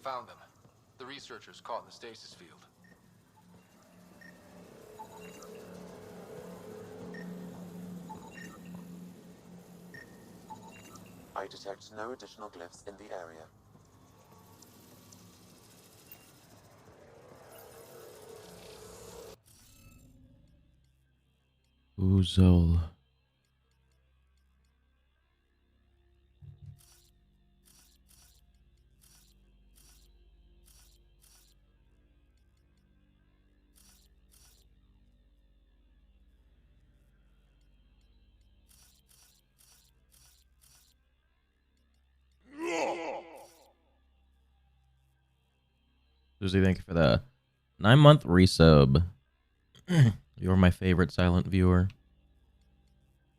Found them. The researchers caught in the stasis field. I detect no additional glyphs in the area. Uzol. Susie, thank you for the 9-month resub. You're my favorite silent viewer,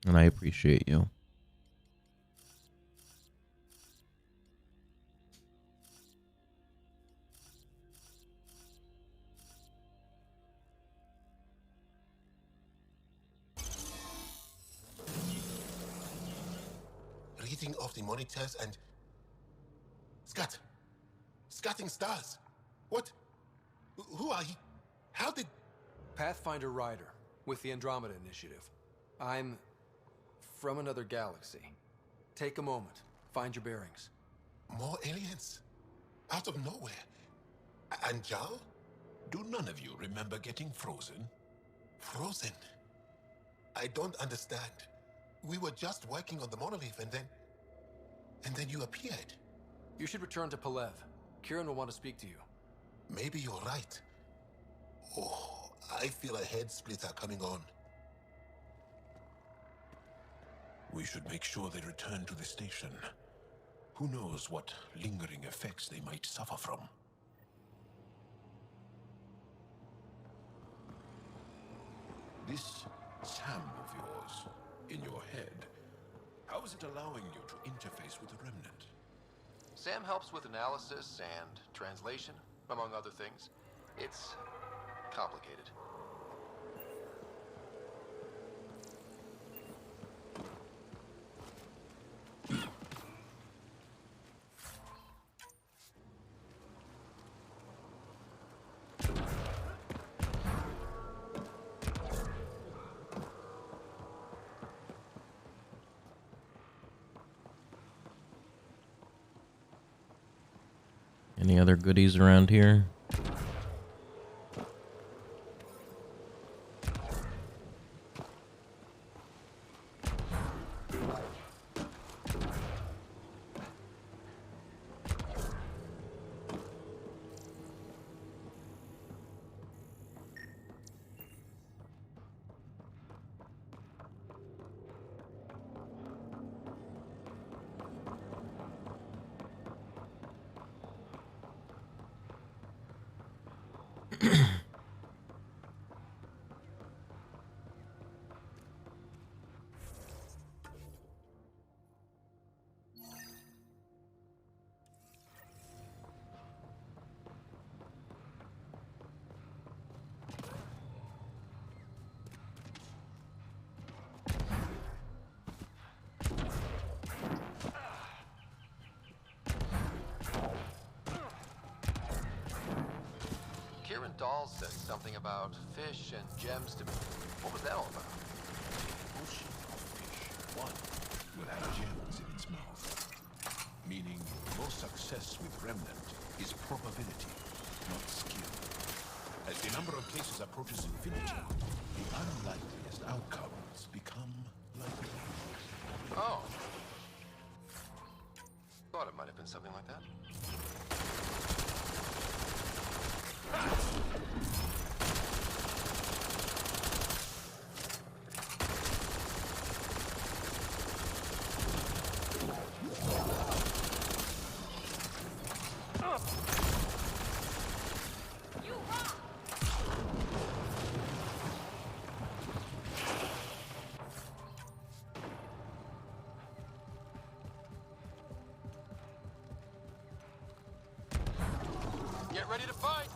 and I appreciate you. Reading off the monitors and... Scatting stars. What? Who are you? How did... Pathfinder Rider, with the Andromeda Initiative. I'm from another galaxy. Take a moment. Find your bearings. More aliens? Out of nowhere? And Jal? Do none of you remember getting frozen? Frozen? I don't understand. We were just working on the monolith and then you appeared. You should return to Palev. Kieran will want to speak to you. Maybe you're right. Oh, I feel a head splitter coming on. We should make sure they return to the station. Who knows what lingering effects they might suffer from. This Sam of yours, in your head, how is it allowing you to interface with the Remnant? Sam helps with analysis and translation, among other things. It's complicated. Any other goodies around here? Dahl said something about fish and gems to me. What was that all about? Ocean of fish, one, will have gems in its mouth. Meaning, most success with Remnant is probability. not skill. As the number of cases approaches infinity, the unlikeliest outcomes become likely. Oh. Thought it might have been something like that. Get ready to fight!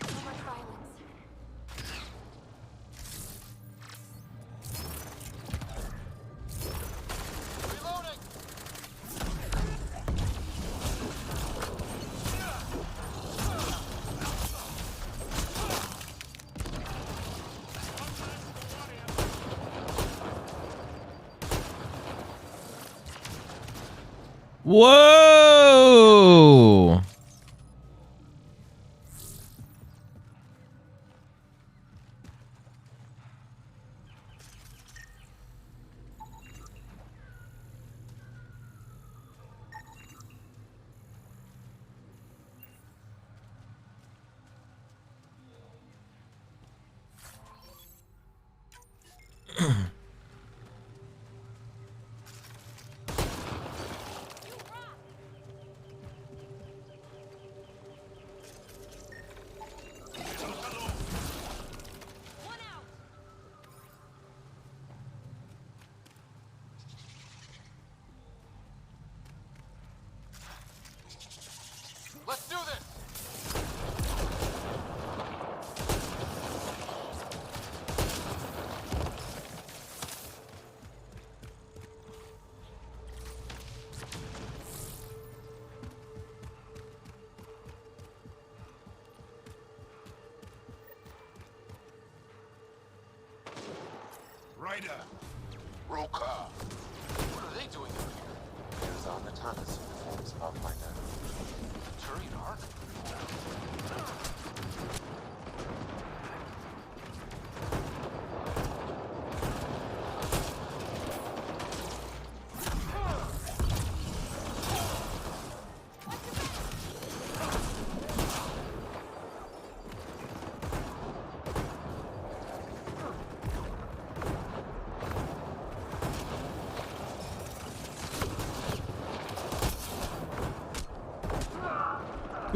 No more violence. Reloading! Whoa! One out. Let's do this! Ryder! Roka! What are they doing out here? Here's our Natanus uniforms, Pathfinder. Turian Ark?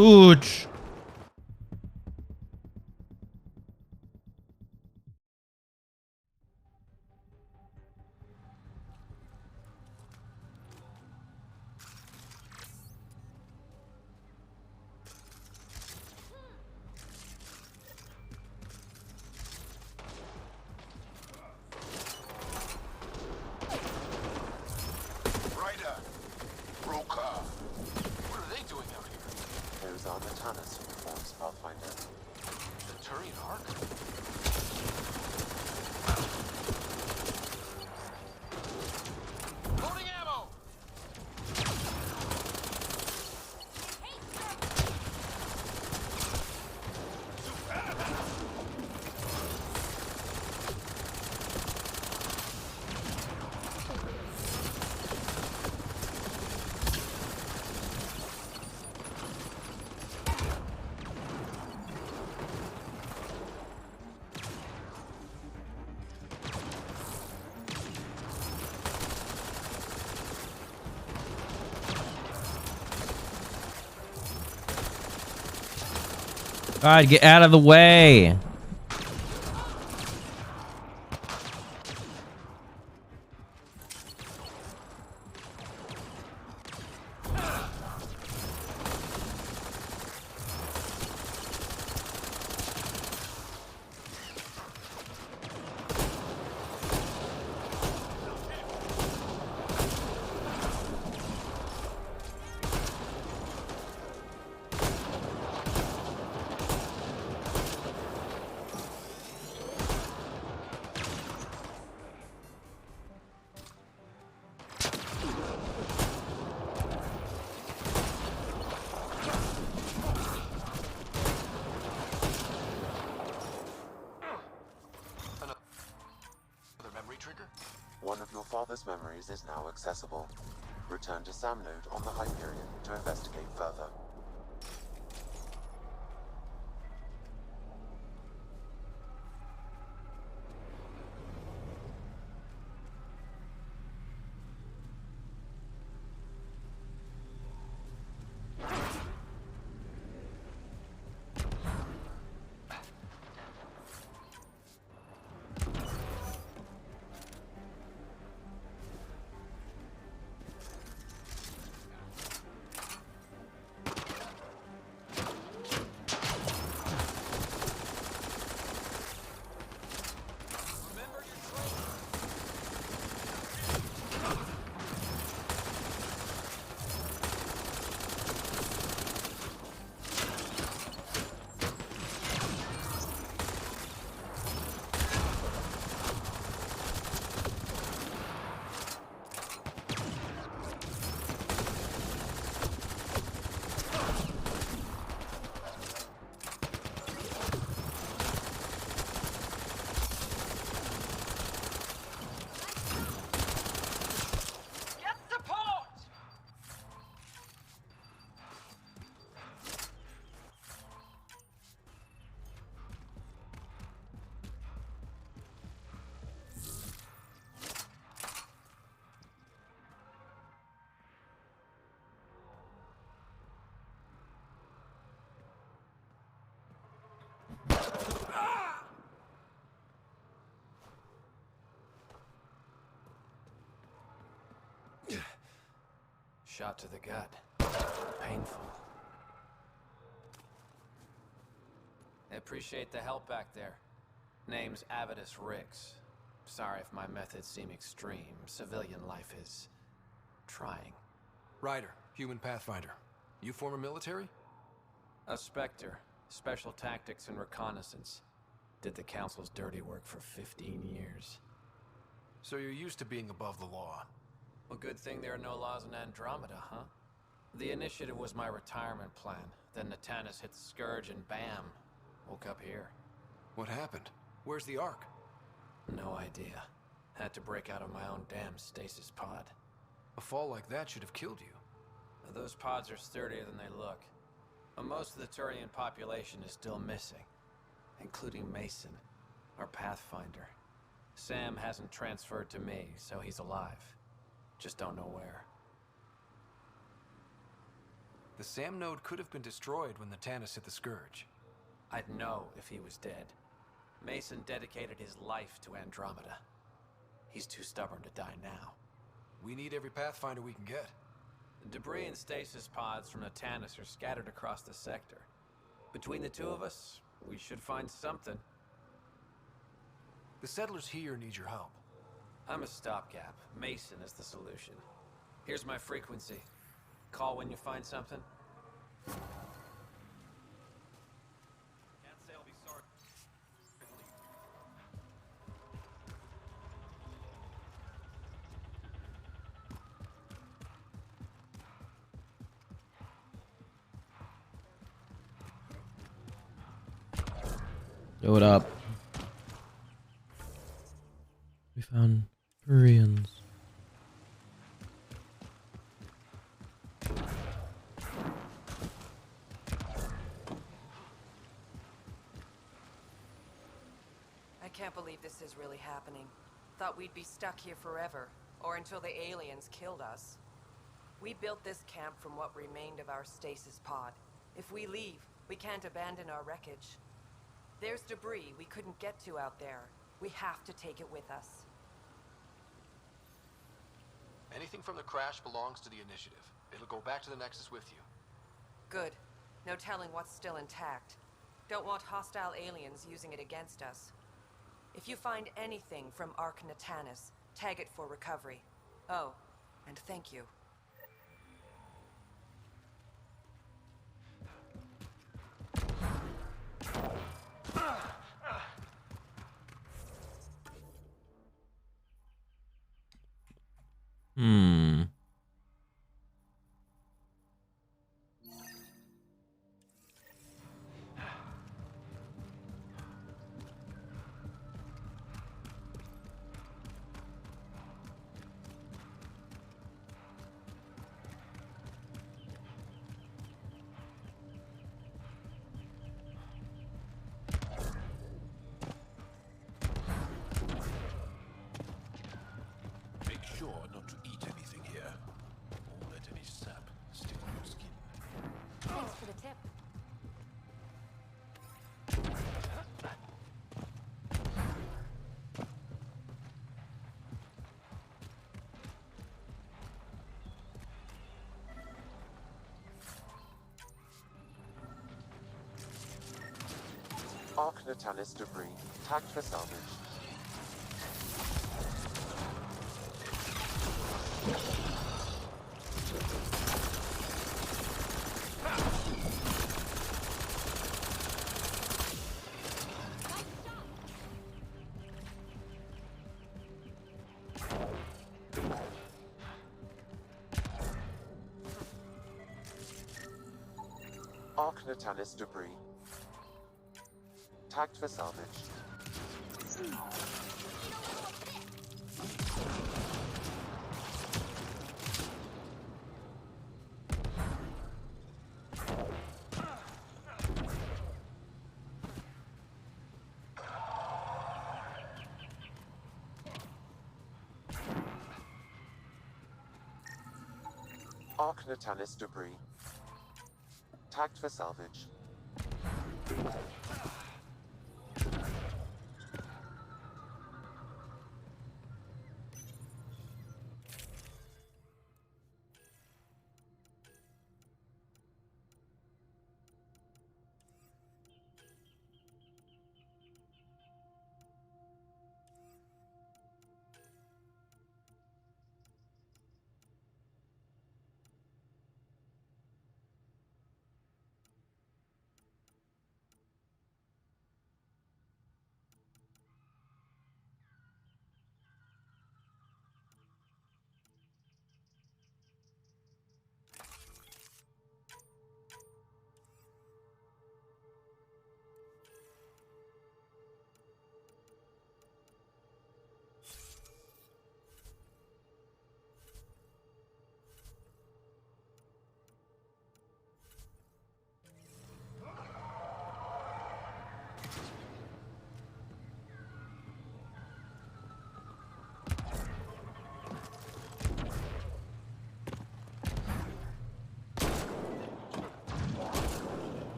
Ouch. Ryder! Roka! What are they doing out here? Here's our Natanus uniforms, Pathfinder. The Turian Ark? Loading ammo! God, get out of the way. father's memories is now accessible. Return to Sam Node on the Hyperion to investigate further. Shot to the gut. Painful. I appreciate the help back there. Name's Avidus Rix. Sorry if my methods seem extreme. Civilian life is trying. Ryder, human pathfinder. You former military? A Spectre. Special tactics and reconnaissance. Did the Council's dirty work for 15 years. So you're used to being above the law. Well, good thing there are no laws in Andromeda, huh? The initiative was my retirement plan. Then Natanus hit the Scourge and bam, woke up here. What happened? Where's the Ark? No idea. Had to break out of my own damn stasis pod. A fall like that should have killed you. Those pods are sturdier than they look. But most of the Turian population is still missing, including Mason, our pathfinder. Sam hasn't transferred to me, so he's alive. Just don't know where. The Sam node could have been destroyed when the Natanus hit the Scourge. I'd know if he was dead. Mason dedicated his life to Andromeda. He's too stubborn to die now. We need every pathfinder we can get. The debris and stasis pods from Natanus are scattered across the sector. Between the two of us, we should find something. The settlers here need your help. I'm a stopgap. Mason is the solution. Here's my frequency. Call when you find something. Can't say I'll be sorry. Yo, what up? We found Koreans. I can't believe this is really happening. Thought we'd be stuck here forever, or until the aliens killed us. We built this camp from what remained of our stasis pod. If we leave, we can't abandon our wreckage. There's debris we couldn't get to out there. We have to take it with us. Anything from the crash belongs to the initiative. It'll go back to the Nexus with you. Good. No telling what's still intact. Don't want hostile aliens using it against us. If you find anything from Ark Natanus, tag it for recovery. Oh, and thank you. Hmm. Arc Natalis debris tagged for salvage. Arc Natalis debris tagged for salvage. Arc Natalis debris tagged for salvage.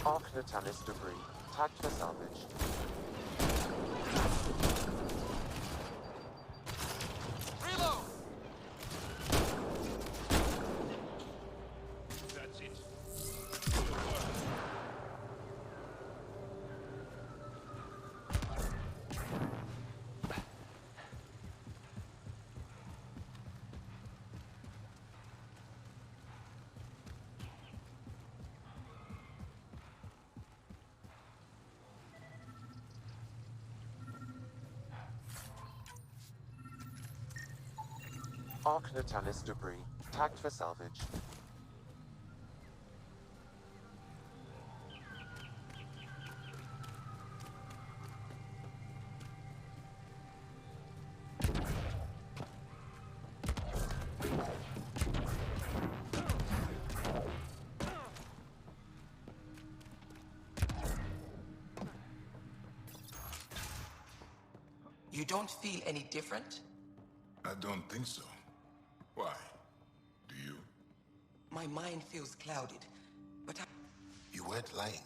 Arc Natalis debris tagged for salvage. Reload! That's it. Arc Natalis debris tagged for salvage. You don't feel any different? I don't think so. Why? Do you? My mind feels clouded, but You weren't lying.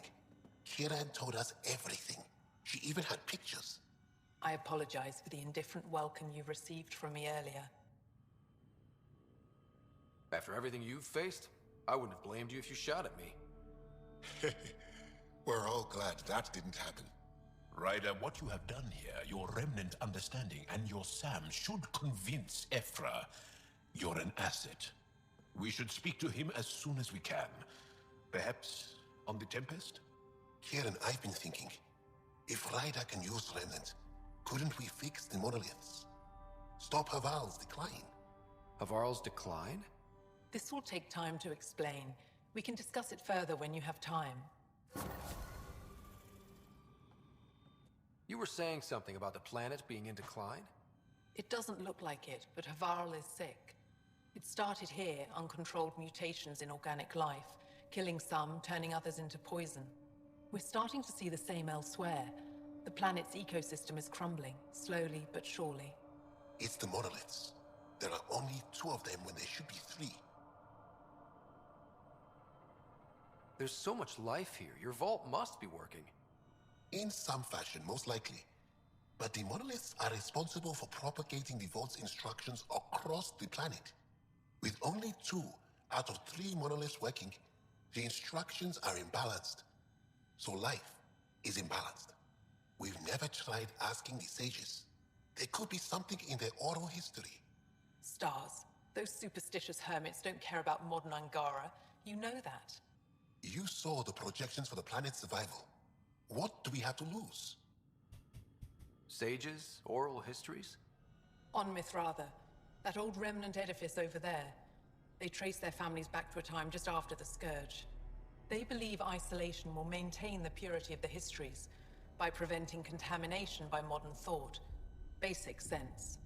Kieran told us everything. She even had pictures. I apologize for the indifferent welcome you received from me earlier. After everything you've faced, I wouldn't have blamed you if you shot at me. We're all glad that didn't happen. Ryder, what you have done here, your remnant understanding and your Sam should convince Ephra you're an asset. We should speak to him as soon as we can. Perhaps on the Tempest? Kieran, I've been thinking. If Ryder can use Remnant, couldn't we fix the monoliths? Stop Haval's decline? Havarl's decline? This will take time to explain. We can discuss it further when you have time. You were saying something about the planet being in decline? It doesn't look like it, but Havarl is sick. It started here, uncontrolled mutations in organic life, killing some, turning others into poison. We're starting to see the same elsewhere. The planet's ecosystem is crumbling, slowly but surely. It's the monoliths. There are only 2 of them when there should be 3. There's so much life here. Your vault must be working. In some fashion, most likely. But the monoliths are responsible for propagating the vault's instructions across the planet. With only 2 out of 3 monoliths working, the instructions are imbalanced. So life is imbalanced. We've never tried asking the sages. There could be something in their oral history. Stars. Those superstitious hermits don't care about modern Angara. You know that. You saw the projections for the planet's survival. What do we have to lose? Sages? Oral histories? On Mithratha, that old remnant edifice over there. They trace their families back to a time just after the Scourge. They believe isolation will maintain the purity of the histories by preventing contamination by modern thought. Basic sense.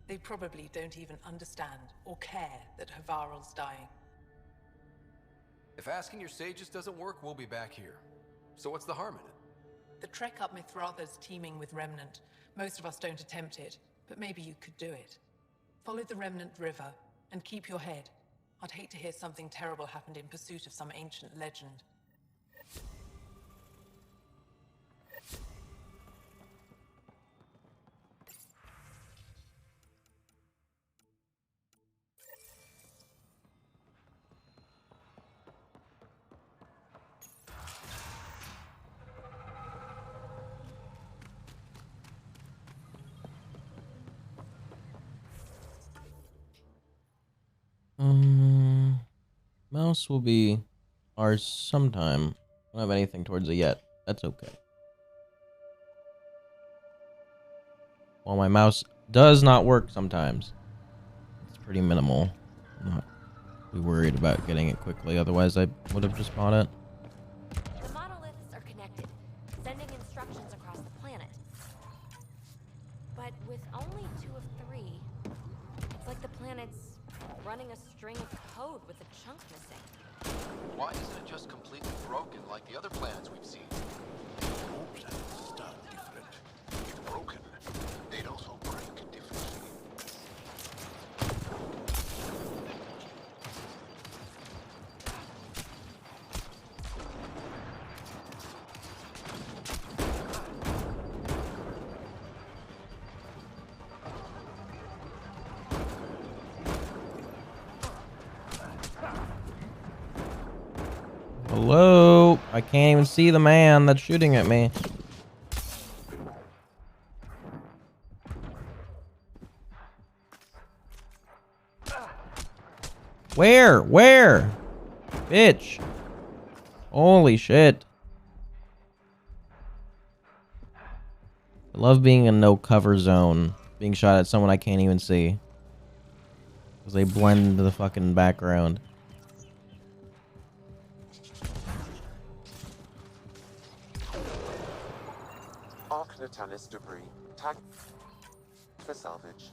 They probably don't even understand or care that Havarl's dying. If asking your sages doesn't work, we'll be back here. So what's the harm in it? The trek up Mithratha's teeming with Remnant. Most of us don't attempt it, but maybe you could do it. Follow the Remnant River, and keep your head. I'd hate to hear something terrible happened in pursuit of some ancient legend. Mouse will be ours sometime. I don't have anything towards it yet. That's okay. While my mouse does not work sometimes, it's pretty minimal. I'm not too worried about getting it quickly. Otherwise, I would have just bought it. The monoliths are connected, sending instructions across the planet. But with only 2 of 3, it's like the planet's running a string of code with a chunk missing. Why isn't it just completely broken like the other planets we've seen? All planets start different. If broken, they'd also break differently. Hello? I can't even see the man that's shooting at me. Where? Where? Bitch. Holy shit. I love being in no cover zone. Being shot at someone I can't even see. Because they blend into the fucking background. Natalis debris. Tag for salvage.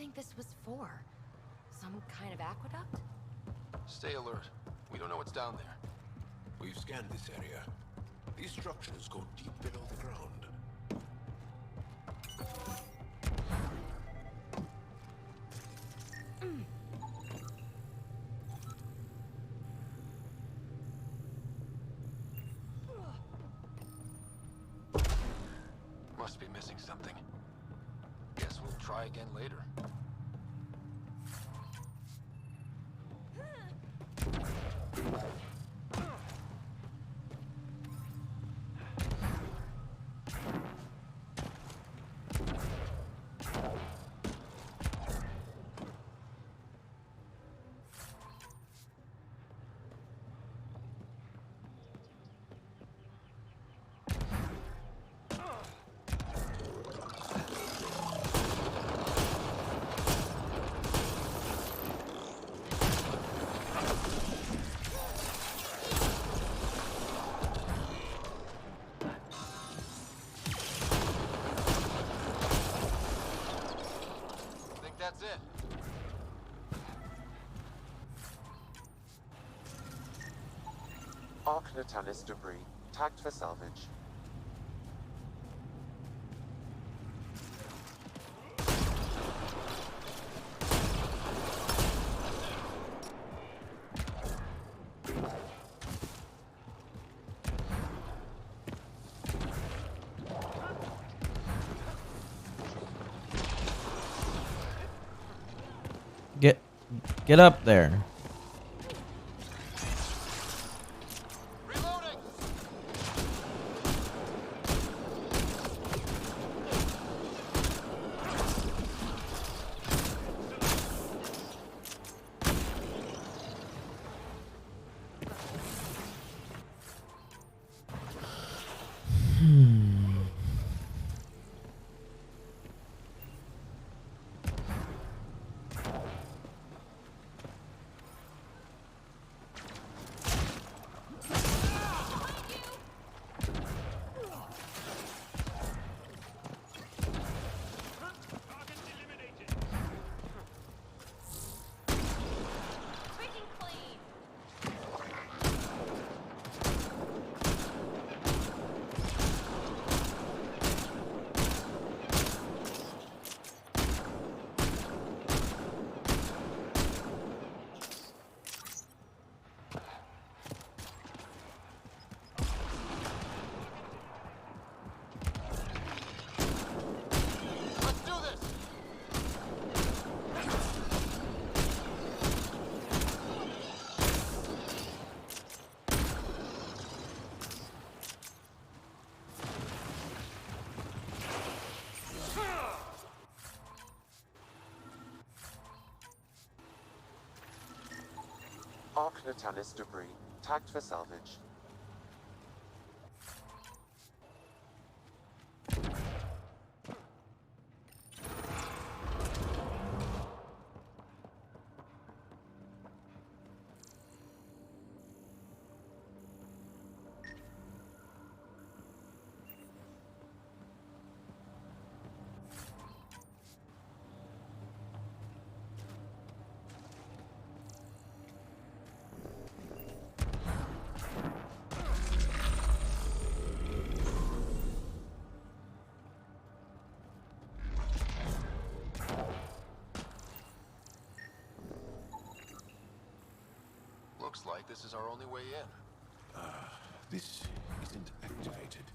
think this was for? Some kind of aqueduct? Stay alert. We don't know what's down there. We've scanned this area. These structures go deep below the ground. Must be missing something. Guess we'll try again later. That's it. Arc Natalis debris, tagged for salvage. Get up there. Reloading. Arc Natalis debris, tagged for salvage. Looks like this is our only way in. This isn't activated.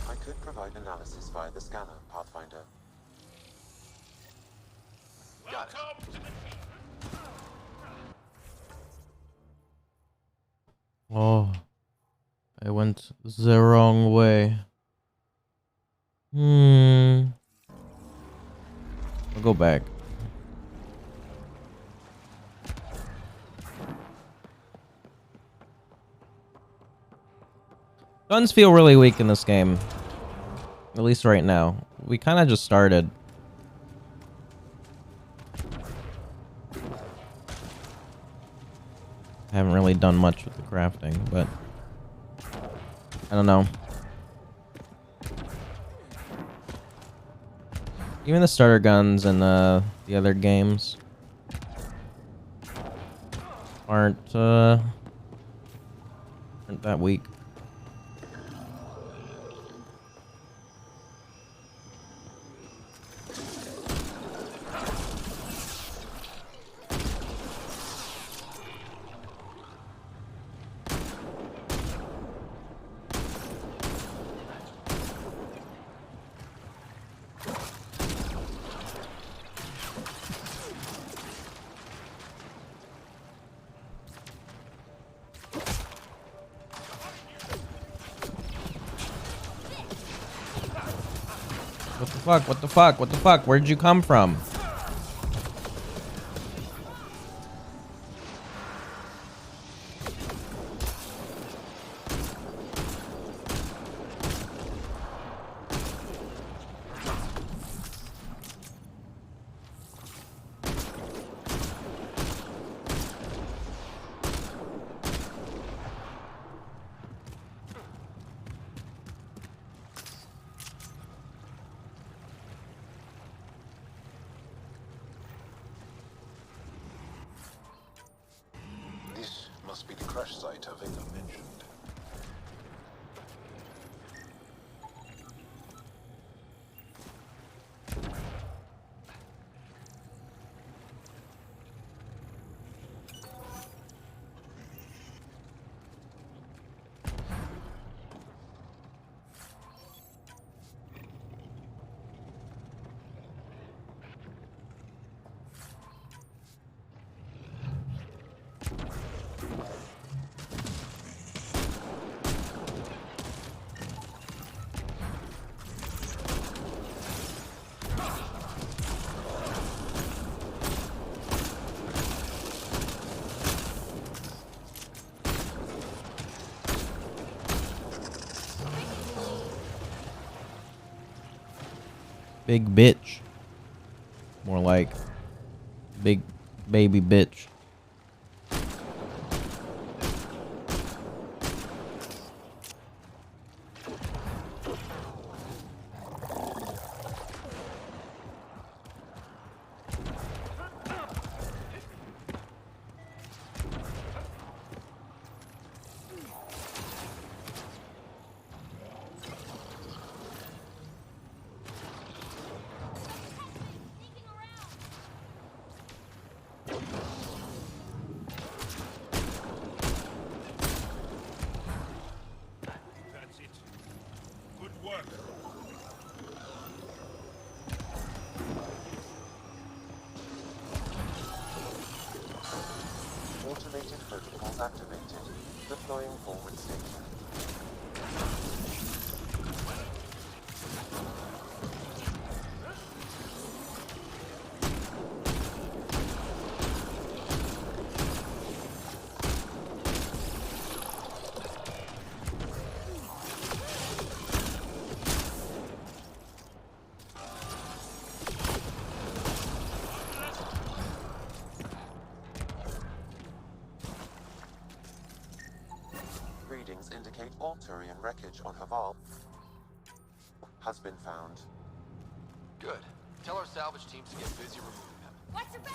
I could provide analysis via the scanner, Pathfinder. Got it. Oh, I went the wrong way. I'll go back. Guns feel really weak in this game. At least right now. We kind of just started. Haven't really done much with the crafting, but I don't know. Even the starter guns and the other games aren't that weak. What the fuck? What the fuck? What the fuck? Where'd you come from? This must be the crash site Avila mentioned. Big bitch. More like big baby bitch. That's it. Good work. Automated protocols activated. Deploying forward station. Readings indicate all Turian wreckage on Haval has been found. Good. Tell our salvage teams to get busy removing them. Watch your back!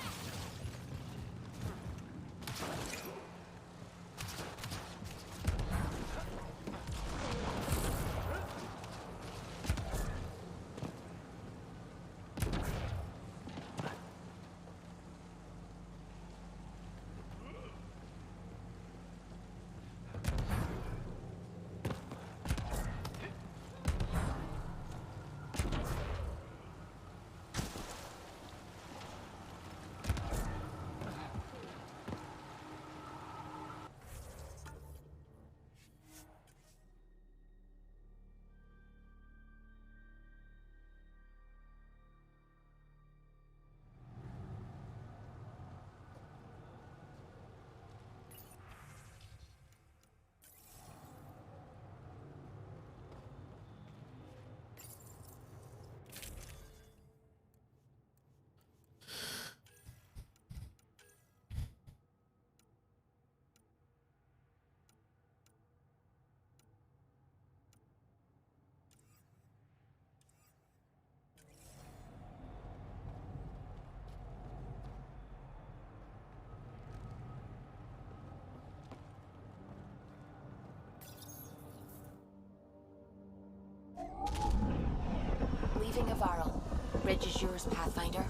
Navarro. Bridge is yours, Pathfinder.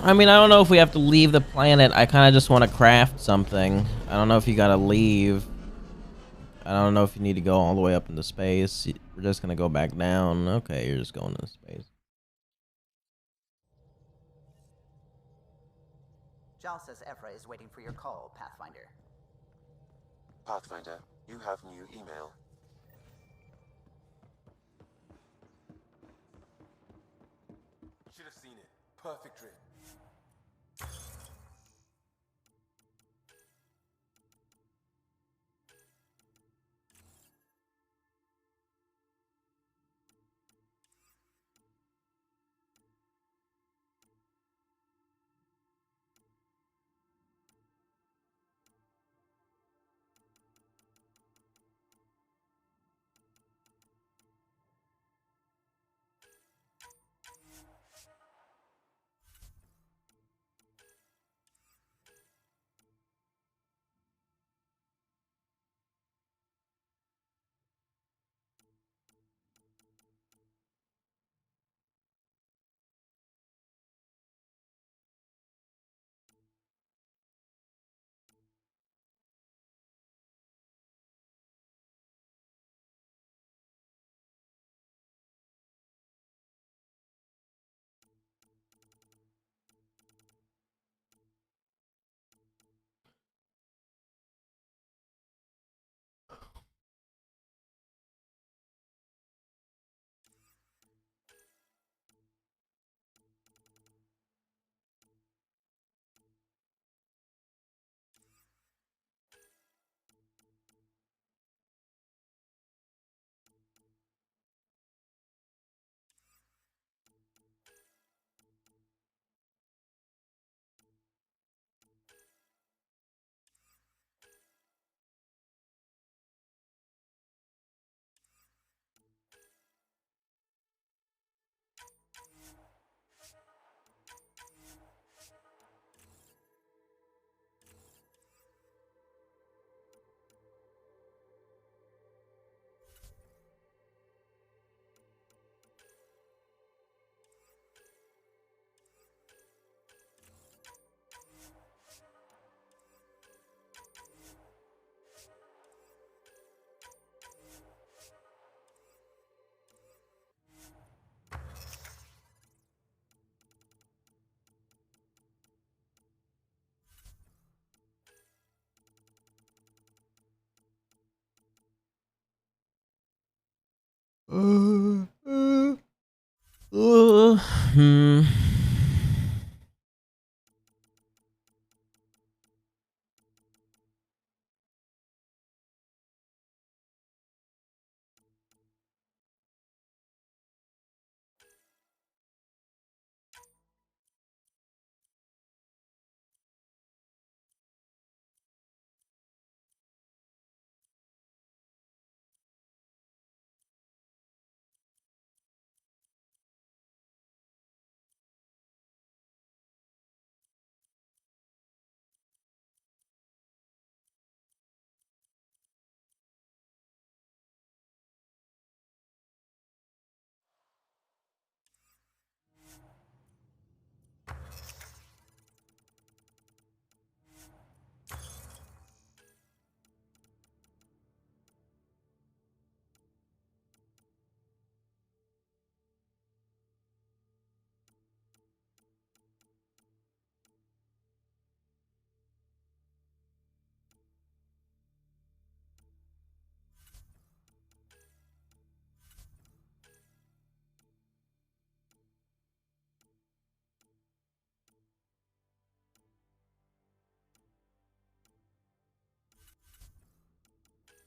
I mean, I don't know if we have to leave the planet. I kind of just want to craft something. I don't know if you gotta leave. I don't know if you need to go all the way up into space. We're just gonna go back down. Okay, you're just going into space. Jal says Ephra is waiting for your call, Pathfinder. Pathfinder, you have new email. Should have seen it. Perfect drift. Hmm.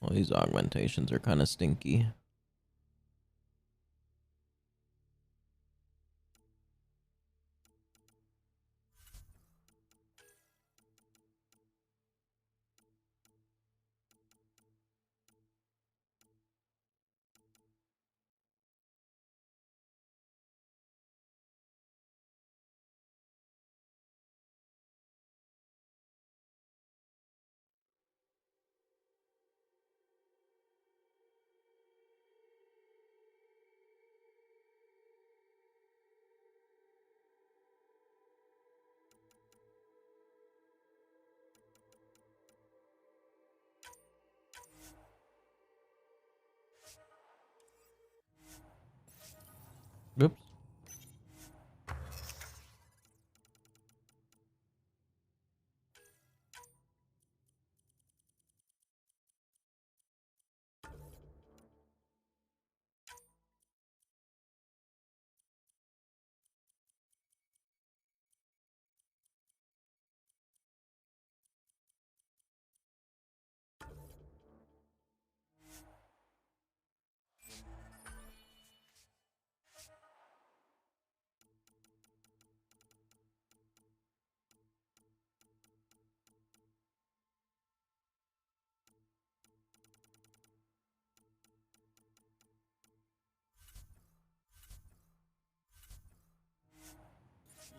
Well, these augmentations are kind of stinky. Oops.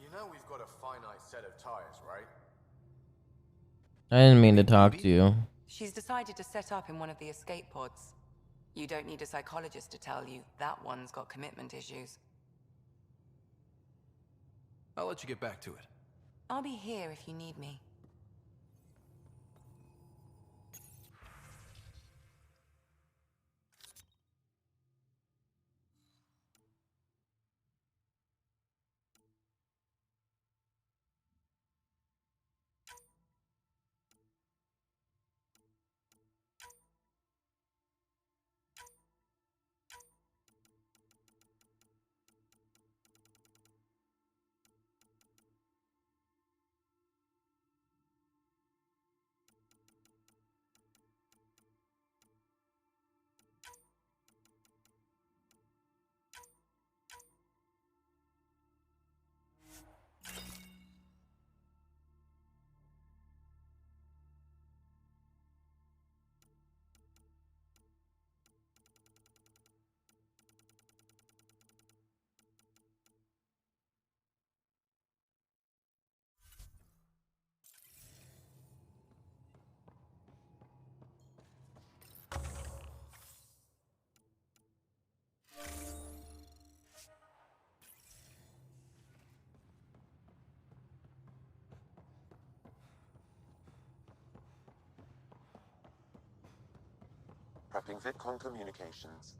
You know we've got a finite set of tires, right? I didn't mean to talk to you. She's decided to set up in one of the escape pods. You don't need a psychologist to tell you that one's got commitment issues. I'll let you get back to it. I'll be here if you need me. Prepping VidCon communications.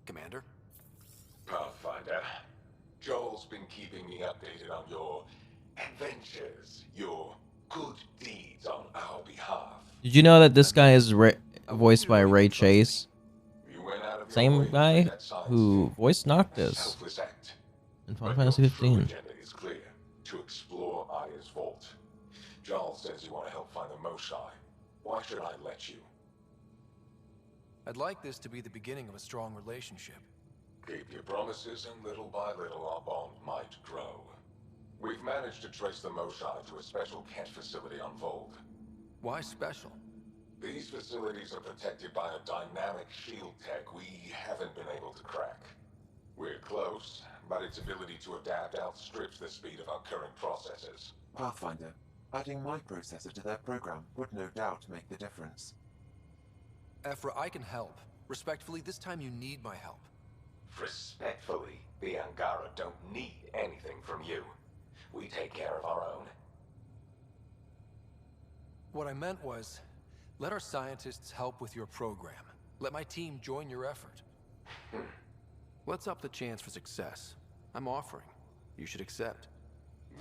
Commander? Pathfinder, Joel's been keeping me updated on your adventures, your good deeds on our behalf. Did you know that this guy is voiced by Ray Chase? You went out of your Same way to guy free that science who team. voiced A Noctis selfless act. in Final But your Fantasy true 15. agenda is clear: to explore Aya's vault. Joel says you want to help find the Mosai. Why should I let you? I'd like this to be the beginning of a strong relationship. Keep your promises, and little by little our bond might grow. We've managed to trace the Mosai to a special catch facility on Vold. Why special? These facilities are protected by a dynamic shield tech we haven't been able to crack. We're close, but its ability to adapt outstrips the speed of our current processors. Pathfinder, adding my processor to their program would no doubt make the difference. Ephra, I can help. Respectfully, this time you need my help. Respectfully, the Angara don't need anything from you. We take care of our own. What I meant was, let our scientists help with your program. Let my team join your effort. Let's up the chance for success. I'm offering. You should accept.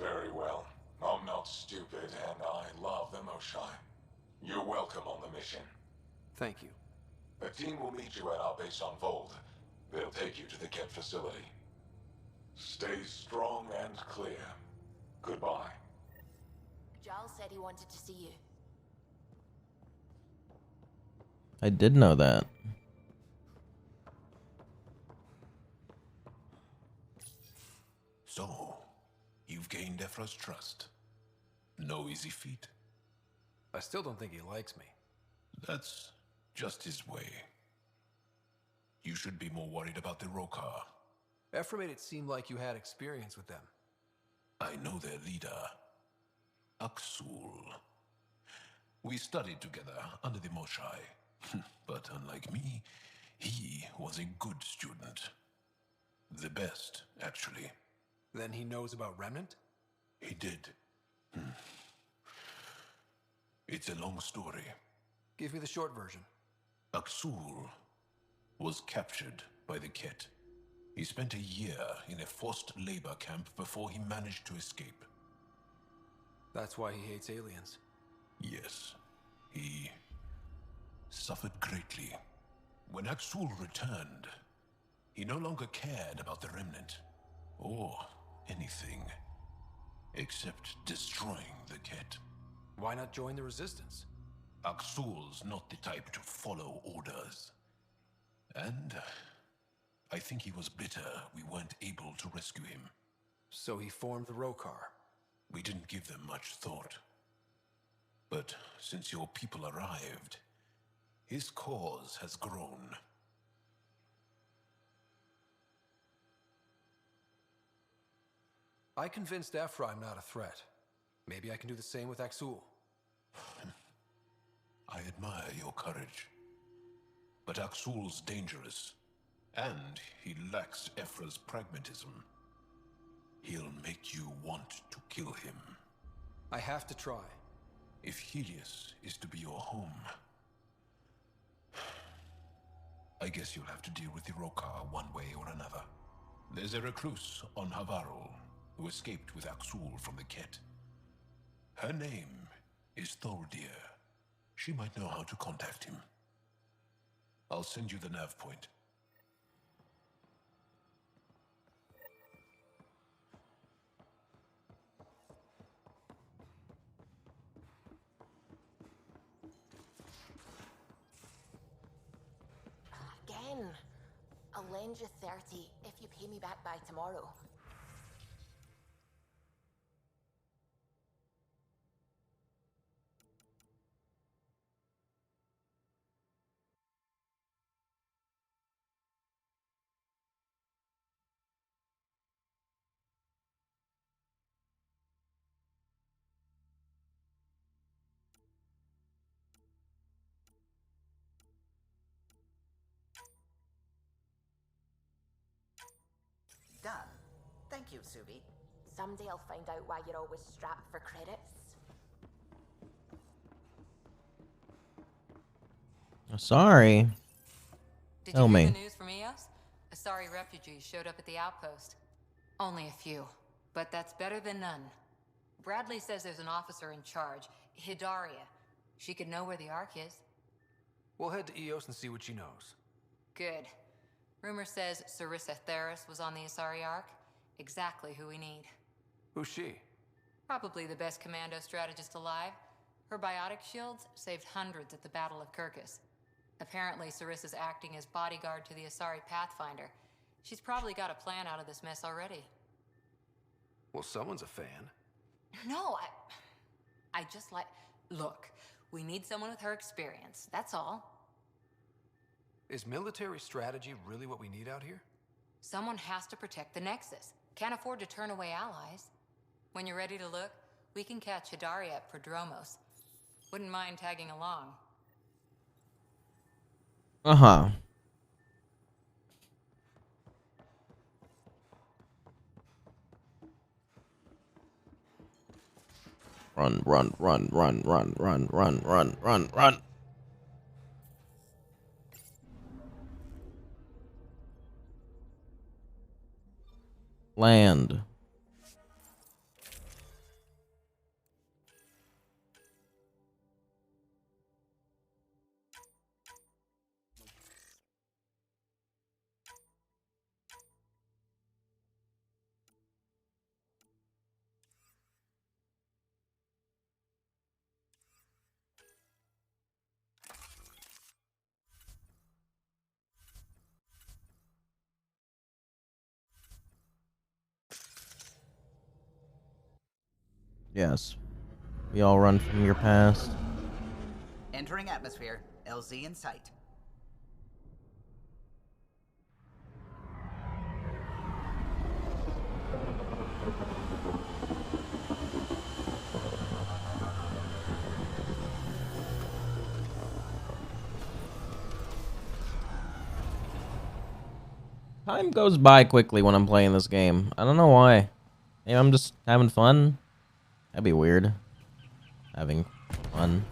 Very well. I'm not stupid, and I love the Mosai. You're welcome on the mission. Thank you. A team will meet you at our base on Vold. They'll take you to the Kent facility. Stay strong and clear. Goodbye. Giles said he wanted to see you. I did know that. So, you've gained Ephra's trust. No easy feat. I still don't think he likes me. That's just his way. You should be more worried about the Rokar. Ephra made it seem like you had experience with them. I know their leader, Aksul. We studied together under the Mosai. But unlike me, he was a good student. The best, actually. Then he knows about Remnant? He did. It's a long story. Give me the short version. Aksul was captured by the Ket. He spent a year in a forced labor camp before he managed to escape. That's why he hates aliens. Yes, he suffered greatly. When Aksul returned, he no longer cared about the Remnant, or anything, except destroying the Ket. Why not join the Resistance? Aksul's not the type to follow orders. And I think he was bitter we weren't able to rescue him. So he formed the Rokar. We didn't give them much thought. But since your people arrived, his cause has grown. I convinced Ephra I'm not a threat. Maybe I can do the same with Aksul. I admire your courage. But Aksul's dangerous, and he lacks Ephra's pragmatism. He'll make you want to kill him. I have to try. If Helios is to be your home, I guess you'll have to deal with the Rokar one way or another. There's a recluse on Havarul who escaped with Aksul from the Ket. Her name is Thordir. She might know how to contact him. I'll send you the nav point. Again. I'll lend you 30 if you pay me back by tomorrow. Done. Thank you, Subi. Someday I'll find out why you're always strapped for credits. Sorry. Did Tell you hear me. the news from Eos? Asari refugees showed up at the outpost. Only a few, but that's better than none. Bradley says there's an officer in charge, Hidaria. She could know where the Ark is. We'll head to Eos and see what she knows. Good. Rumor says Sarissa Theris was on the Asari Ark. Exactly who we need. Who's she? Probably the best commando strategist alive. Her biotic shields saved hundreds at the Battle of Kirkus. Apparently, Sarissa's acting as bodyguard to the Asari Pathfinder. She's probably got a plan out of this mess already. Well, someone's a fan. No, I just like... Look, we need someone with her experience, that's all. Is military strategy really what we need out here? Someone has to protect the Nexus. Can't afford to turn away allies. When you're ready to look, we can catch Hidaria at Prodromos. Wouldn't mind tagging along. Uh-huh. Run, run, run, run, run, run, run, run, run, run. Land. Yes. We all run from your past. Entering atmosphere. LZ in sight. Time goes by quickly when I'm playing this game. I don't know why. Maybe I'm just having fun. That'd be weird. Having fun.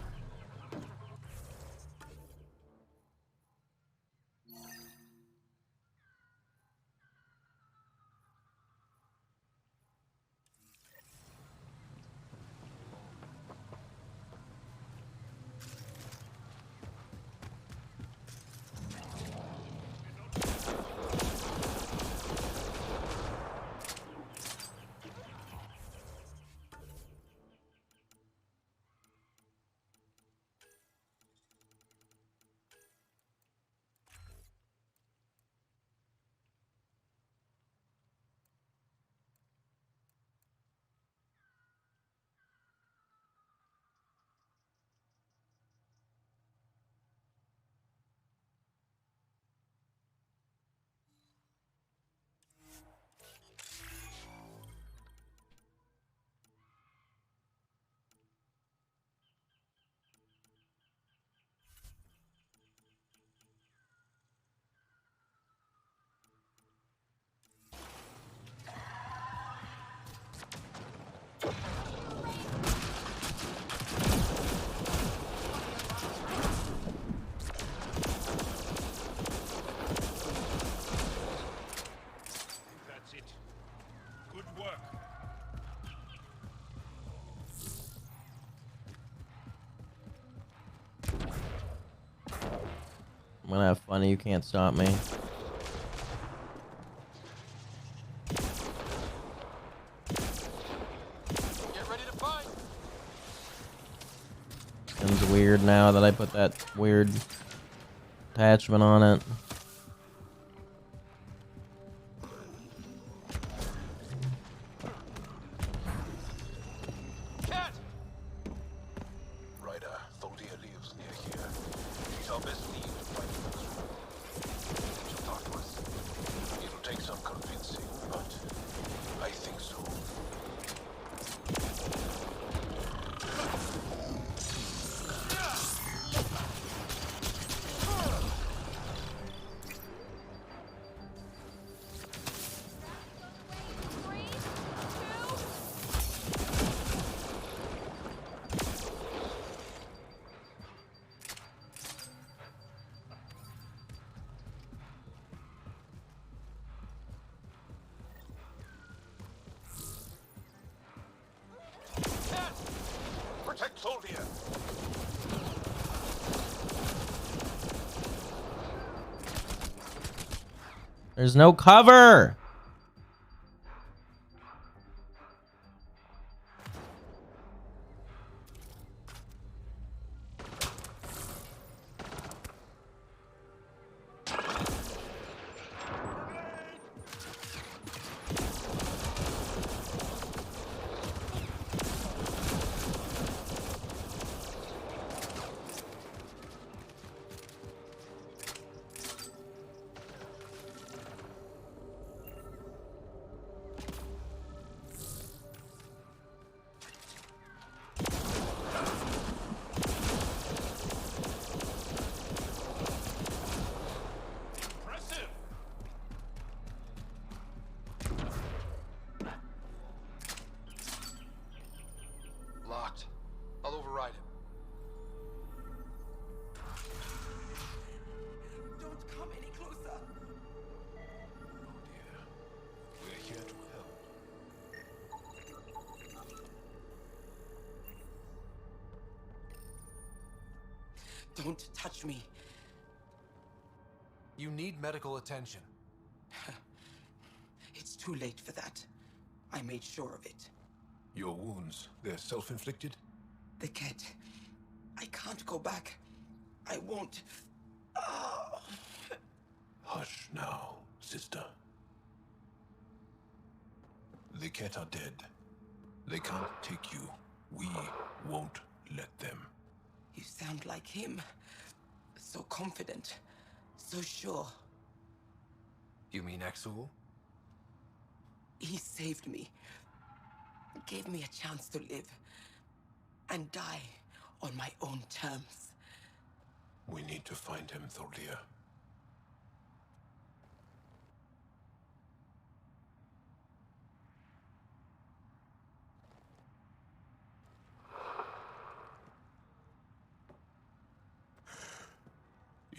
gonna have fun. You can't stop me. Get ready to fight. Seems weird now that I put that weird attachment on it. Ryder, Tholdia lives near here. She's our best lead to fight for this. She'll talk to us. It'll take some convincing, but I think so. Protect Tholdia! There's no cover. Locked. I'll override it. Don't come any closer. Oh dear. We're here to help. Don't touch me. You need medical attention. It's too late for that. I made sure of it. Your wounds, they're self-inflicted? The cat. I can't go back. I won't. Oh. Hush now, sister. The cat are dead. They can't take you. We won't let them. You sound like him. So confident. So sure. You mean Exul? He saved me. Gave me a chance to live. And die on my own terms. We need to find him, Tholdia.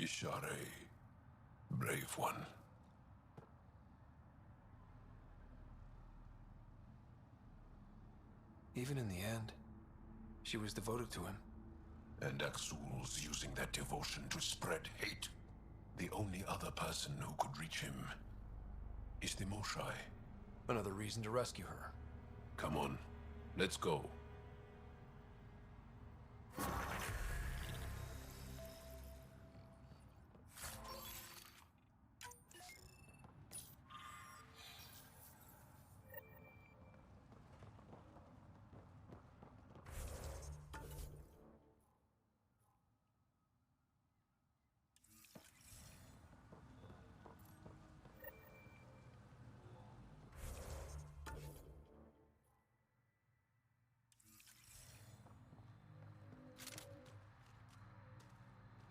Ishare, brave one. Even in the end, she was devoted to him. And Axul's using that devotion to spread hate. The only other person who could reach him is the Moshai. Another reason to rescue her. Come on, let's go.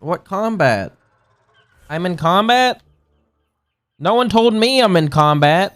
What combat? I'm in combat? No one told me I'm in combat.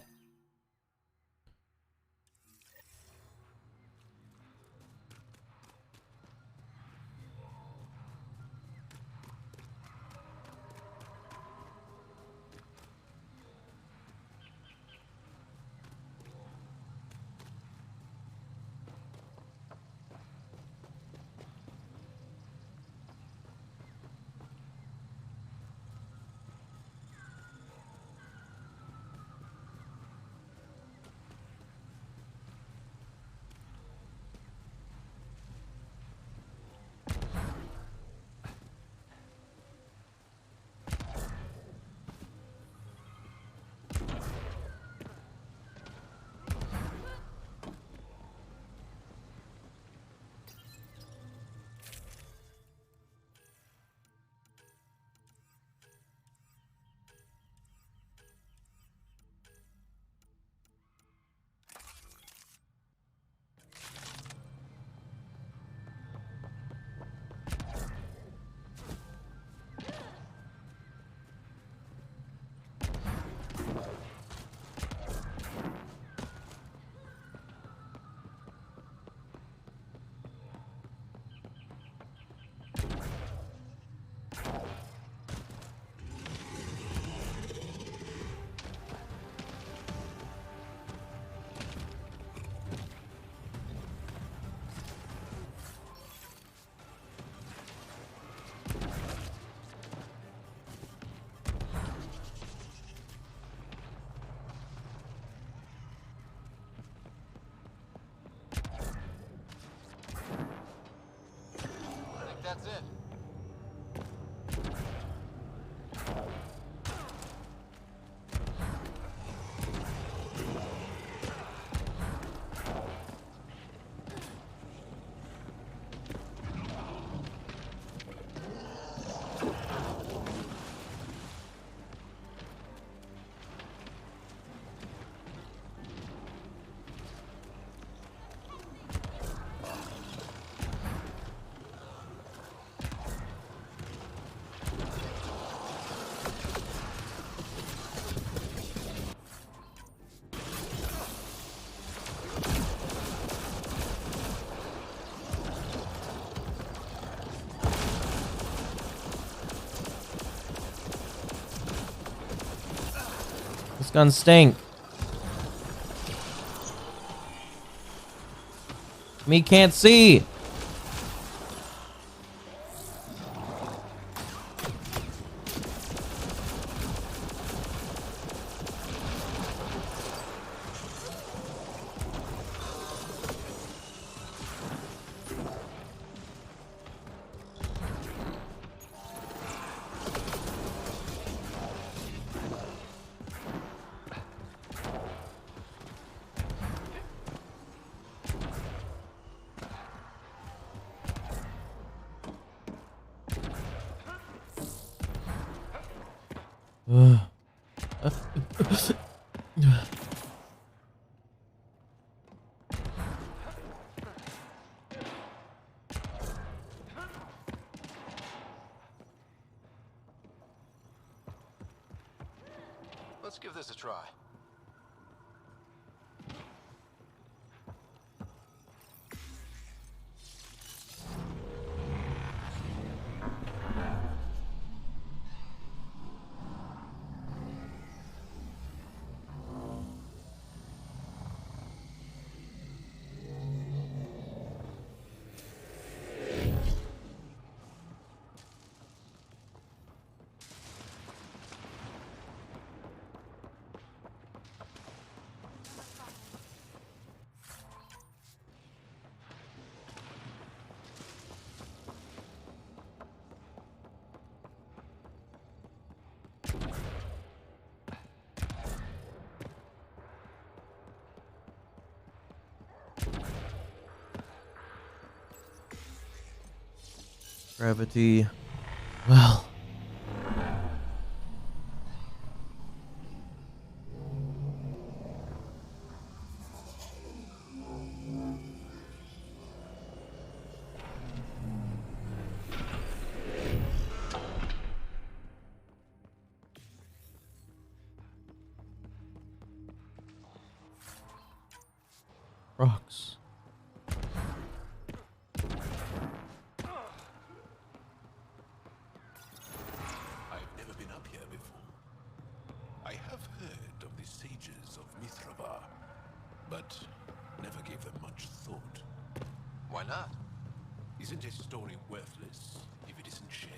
that's it. This gun stink. Me can't see. Let's give this a try. Gravity. Well. Rocks. I've never been up here before. I have heard of the sages of Mithraba, but never gave them much thought. Why not? Isn't a story worthless if it isn't shared?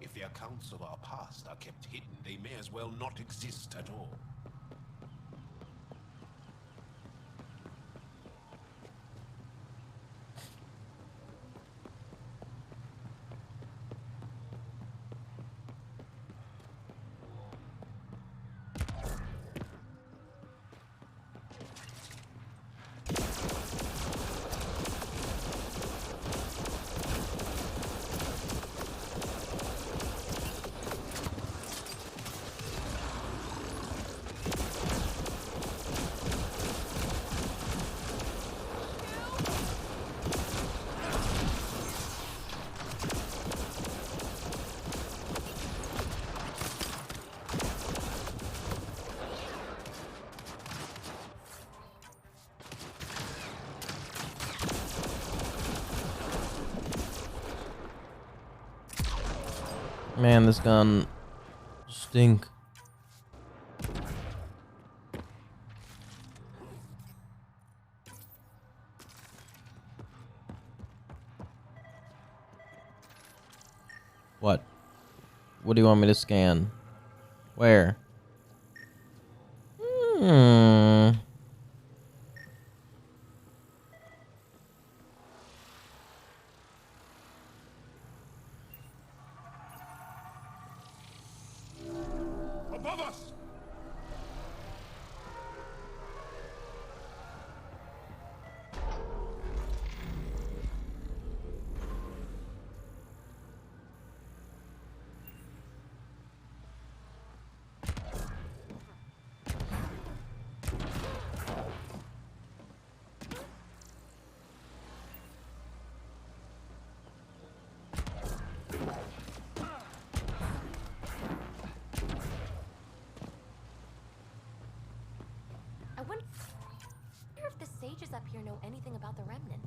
If the accounts of our past are kept hidden, they may as well not exist at all. Man, this gun stink. What? What do you want me to scan? Where? above us! I wonder if the sages up here know anything about the Remnant.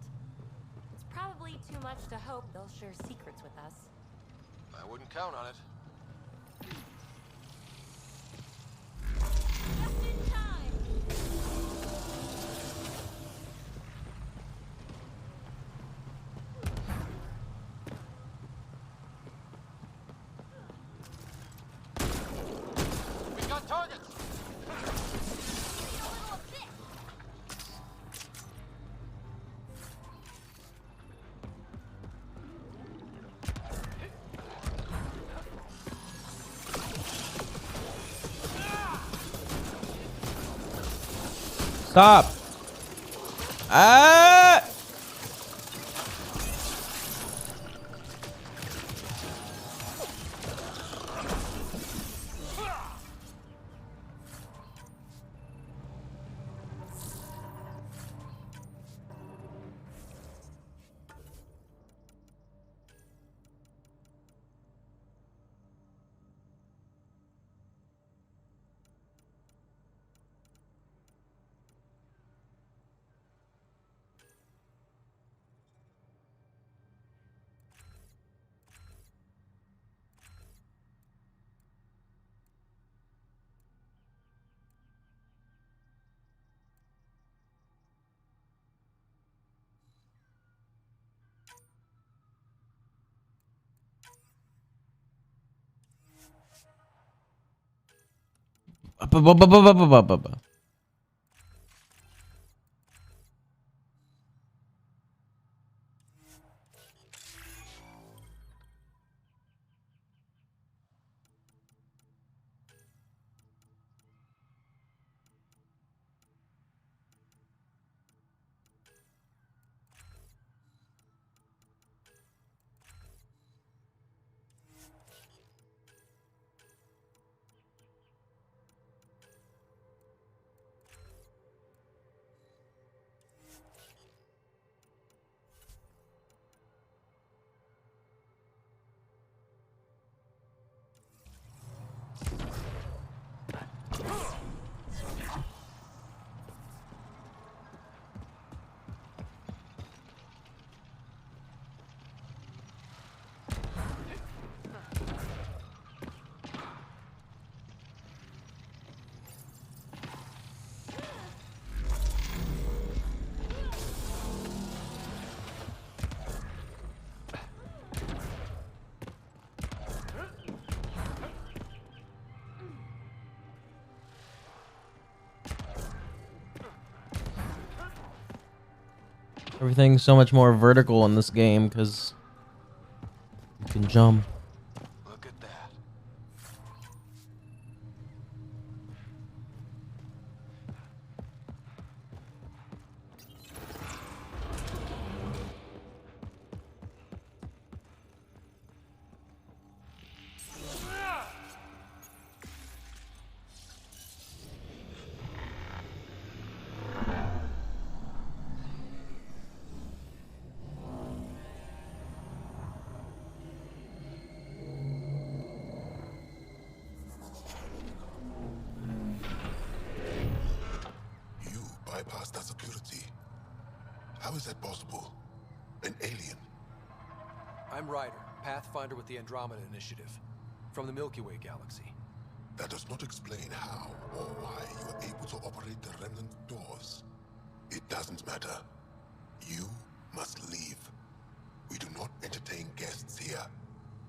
It's probably too much to hope they'll share secrets with us. I wouldn't count on it. Just in time! We got targets! Stop! Ah! Everything's so much more vertical in this game because you can jump. Look at that. You bypassed that security. How is that possible? An alien? I'm Ryder, Pathfinder with the Andromeda Initiative, from the Milky Way galaxy. That does not explain how or why you are able to operate the remnant doors. It doesn't matter. You must leave. We do not entertain guests here.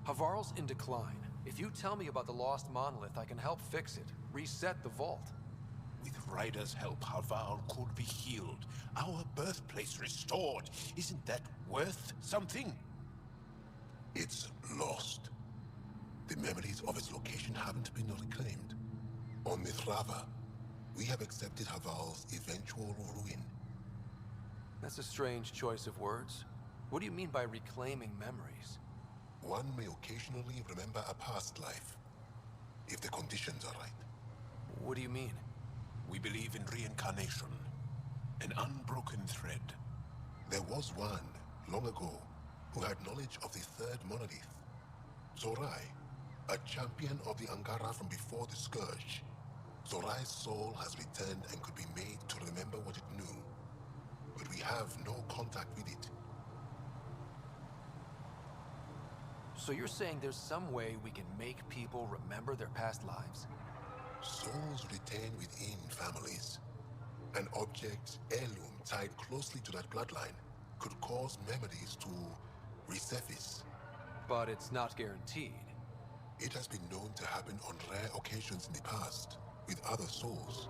Havarl's in decline. If you tell me about the lost monolith, I can help fix it, reset the vault. With Ryder's help, Haval could be healed. Our birthplace restored. Isn't that worth something? It's lost. The memories of its location haven't been reclaimed. On Mithrava, we have accepted Haval's eventual ruin. That's a strange choice of words. What do you mean by reclaiming memories? One may occasionally remember a past life, if the conditions are right. What do you mean? We believe in reincarnation, an unbroken thread. There was one, long ago, who had knowledge of the third monolith. Zorai, a champion of the Angara from before the Scourge. Zorai's soul has returned and could be made to remember what it knew. But we have no contact with it. So you're saying there's some way we can make people remember their past lives? Souls retain within families. An object, heirloom, tied closely to that bloodline could cause memories to resurface. But it's not guaranteed. It has been known to happen on rare occasions in the past, with other souls.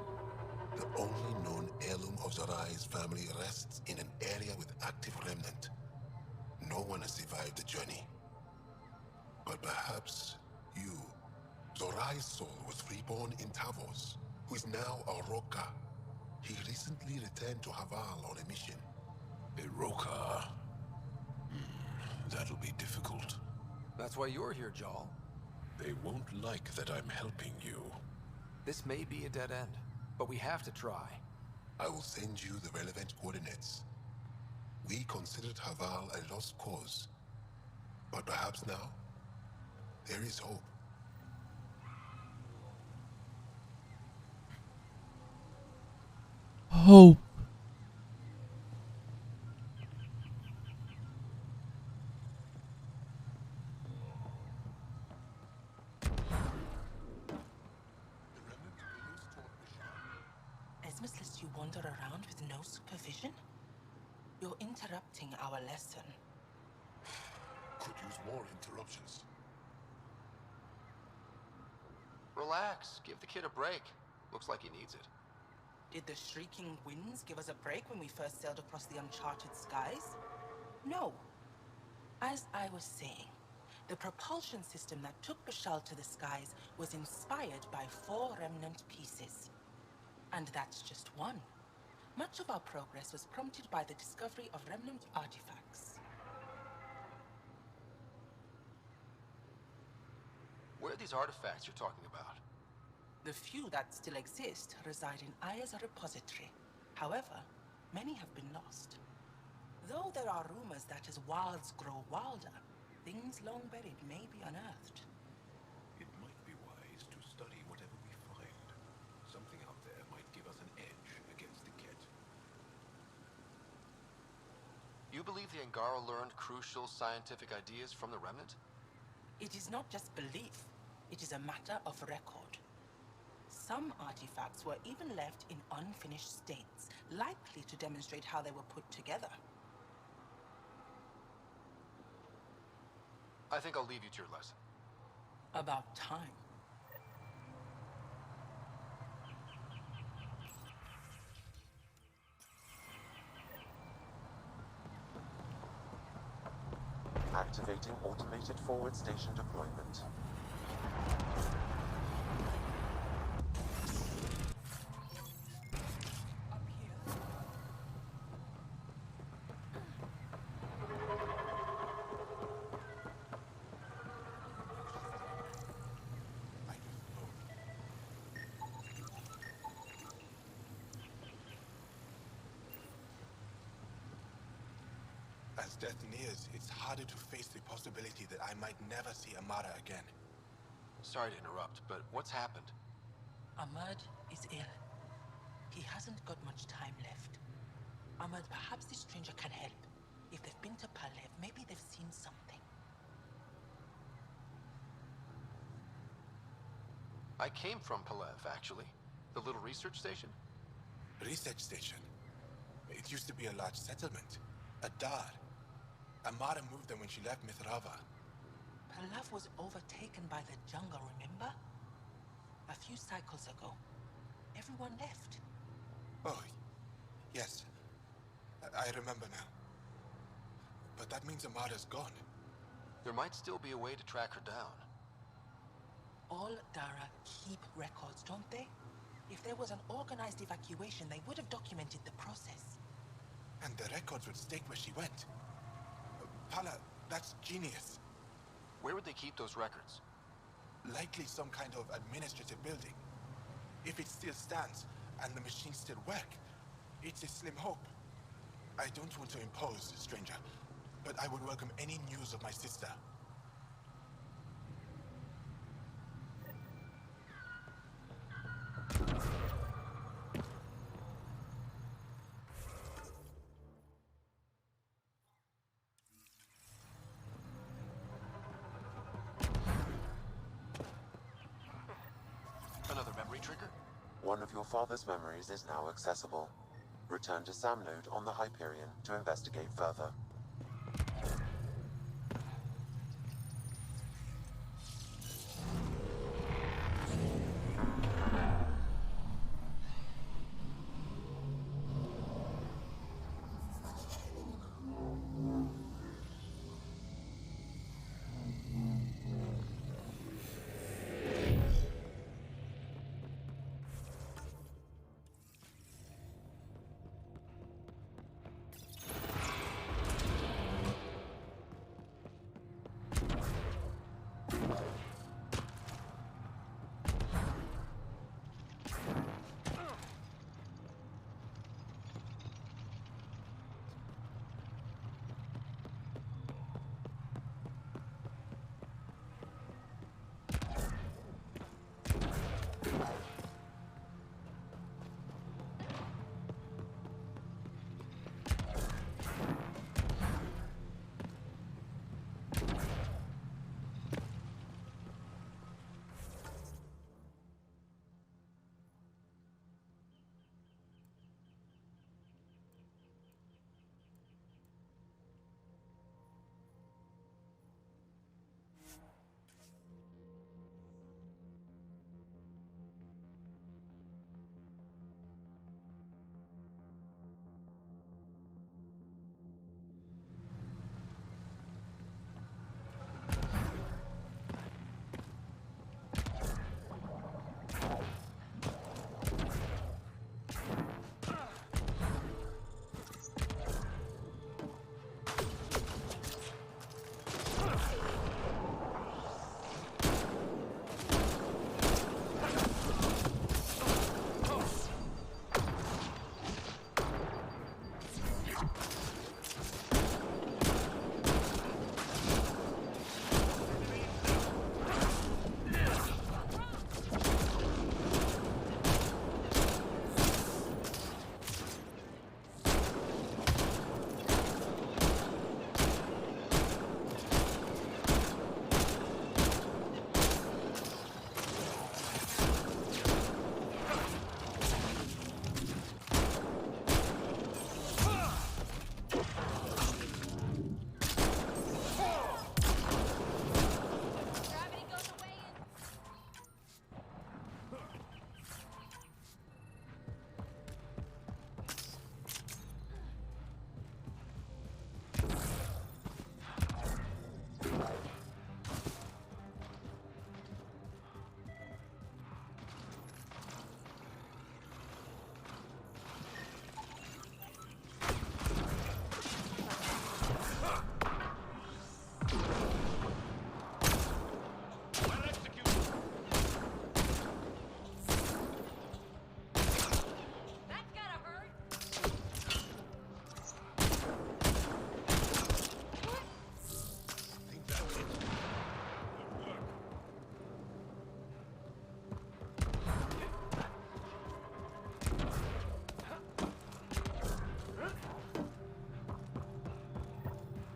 The only known heirloom of Zorai's family rests in an area with active remnant. No one has survived the journey. But perhaps you. Zorai's soul was reborn in Tavos, who is now a Roka. He recently returned to Haval on a mission. A Roka. That'll be difficult. That's why you're here, Jarl. They won't like that I'm helping you. This may be a dead end, but we have to try. I will send you the relevant coordinates. We considered Haval a lost cause. But perhaps now, there is hope. Hope. Esmus lets you wander around with no supervision? You're interrupting our lesson. Could use more interruptions. Relax. Give the kid a break. Looks like he needs it. Did the shrieking winds give us a break when we first sailed across the uncharted skies? No. As I was saying, the propulsion system that took Bashal to the skies was inspired by 4 remnant pieces. And that's just one. Much of our progress was prompted by the discovery of remnant artifacts. Where are these artifacts you're talking about? The few that still exist reside in Aya's repository. However, many have been lost. Though there are rumors that as wilds grow wilder, things long buried may be unearthed. It might be wise to study whatever we find. Something out there might give us an edge against the Ket. You believe the Angara learned crucial scientific ideas from the Remnant? It is not just belief, it is a matter of record. Some artifacts were even left in unfinished states, likely to demonstrate how they were put together. I think I'll leave you to your lesson. About time. Activating automated forward station deployment. As death nears, it's harder to face the possibility that I might never see Amara again. Sorry to interrupt, but what's happened? Ahmad is ill. He hasn't got much time left. Ahmad, perhaps this stranger can help. If they've been to Palev, maybe they've seen something. I came from Palev, actually. The little research station? Research station? It used to be a large settlement. A dar. Amara moved there when she left Mithrava. Palev was overtaken by the jungle, remember? A few cycles ago. Everyone left. Oh, yes. I remember now. But that means Amara's gone. There might still be a way to track her down. All Dara keep records, don't they? If there was an organized evacuation, they would have documented the process. And the records would stake where she went. Pala, that's genius. Where would they keep those records? Likely some kind of administrative building. If it still stands, and the machines still work, it's a slim hope. I don't want to impose, stranger, but I would welcome any news of my sister. Another memory trigger? One of your father's memories is now accessible. Return to Sam Node on the Hyperion to investigate further.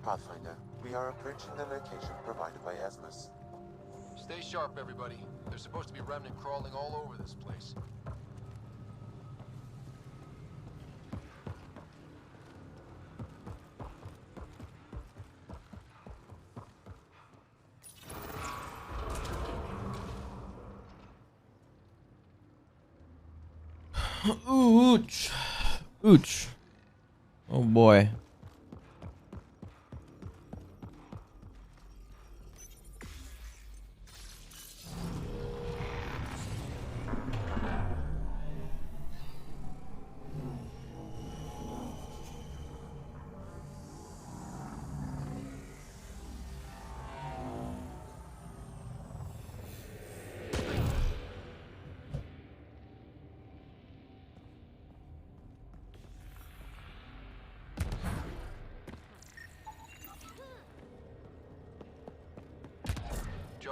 Pathfinder, we are approaching the location provided by Esmus. Stay sharp, everybody. There's supposed to be remnant crawling all over this place. Ooch. Ooch. Oh boy.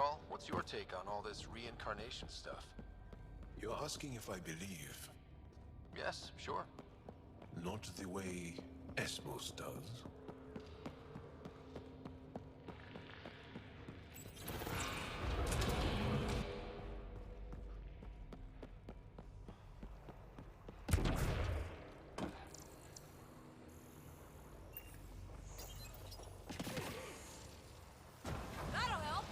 all, what's your take on all this reincarnation stuff? You're asking if I believe. Yes, sure. Not the way Esmos does. That'll help.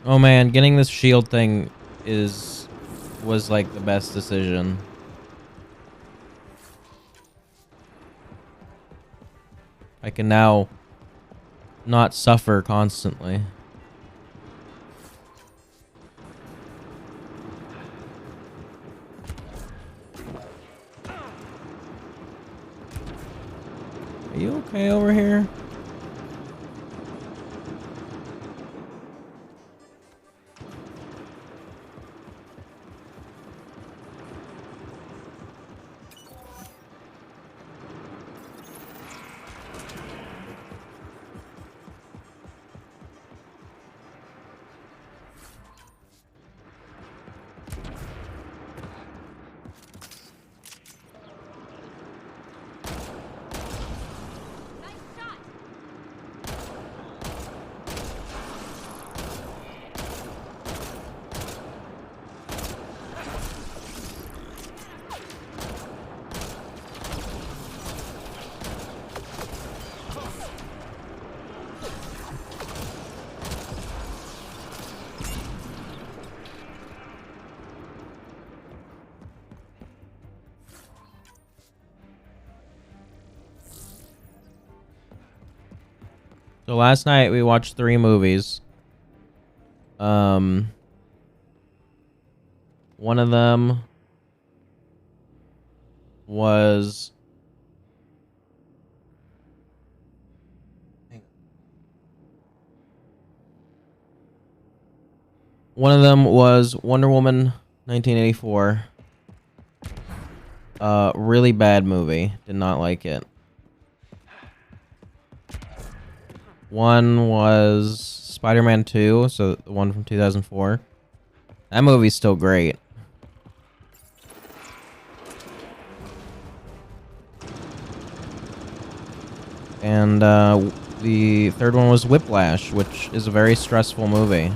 Oh man, getting this shield thing was like the best decision. I can now not suffer constantly. Are you okay over here? So last night we watched 3 movies. One of them was Wonder Woman 1984. Really bad movie. Did not like it. One was Spider-Man 2, so the one from 2004. That movie's still great. And the third one was Whiplash, which is a very stressful movie.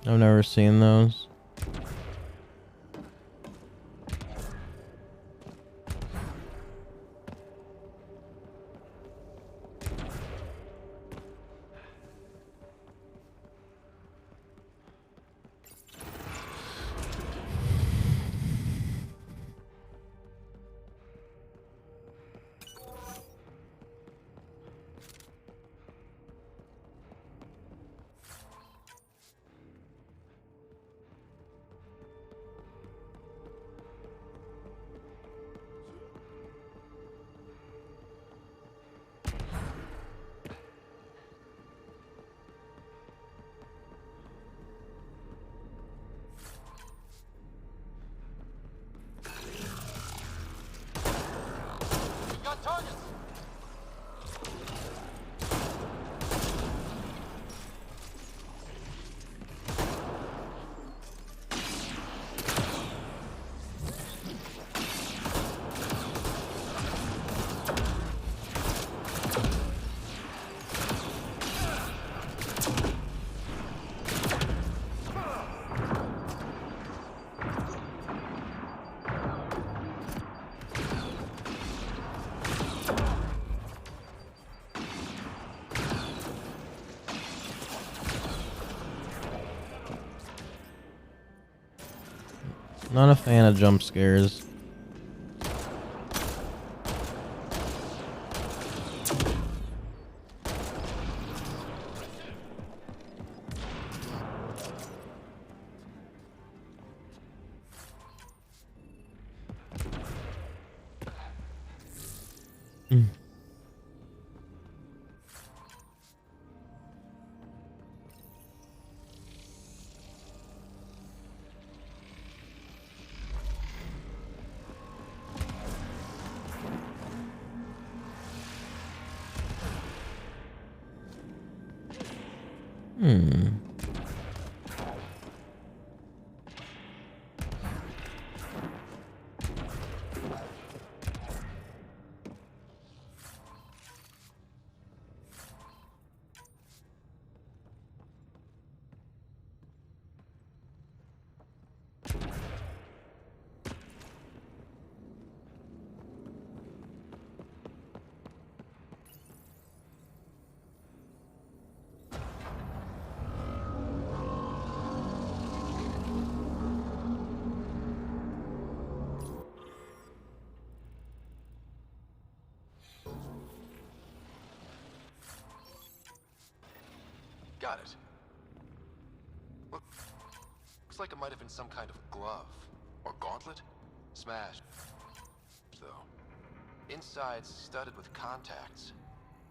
I've never seen those. Not a fan of jump scares. Got it. Looks like it might have been some kind of glove. Or gauntlet? Smashed, though. Inside's studded with contacts.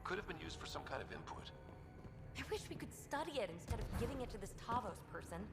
Could have been used for some kind of input. I wish we could study it instead of giving it to this Tavos person.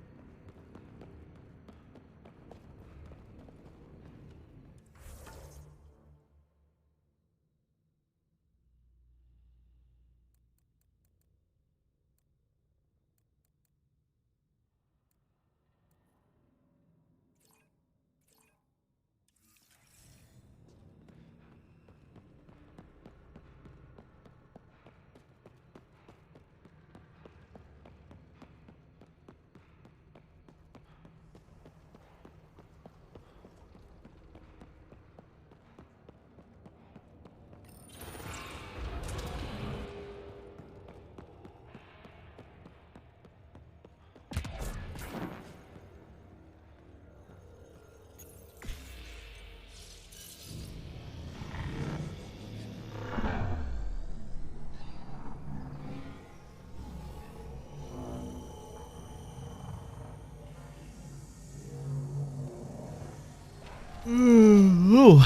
Ooh.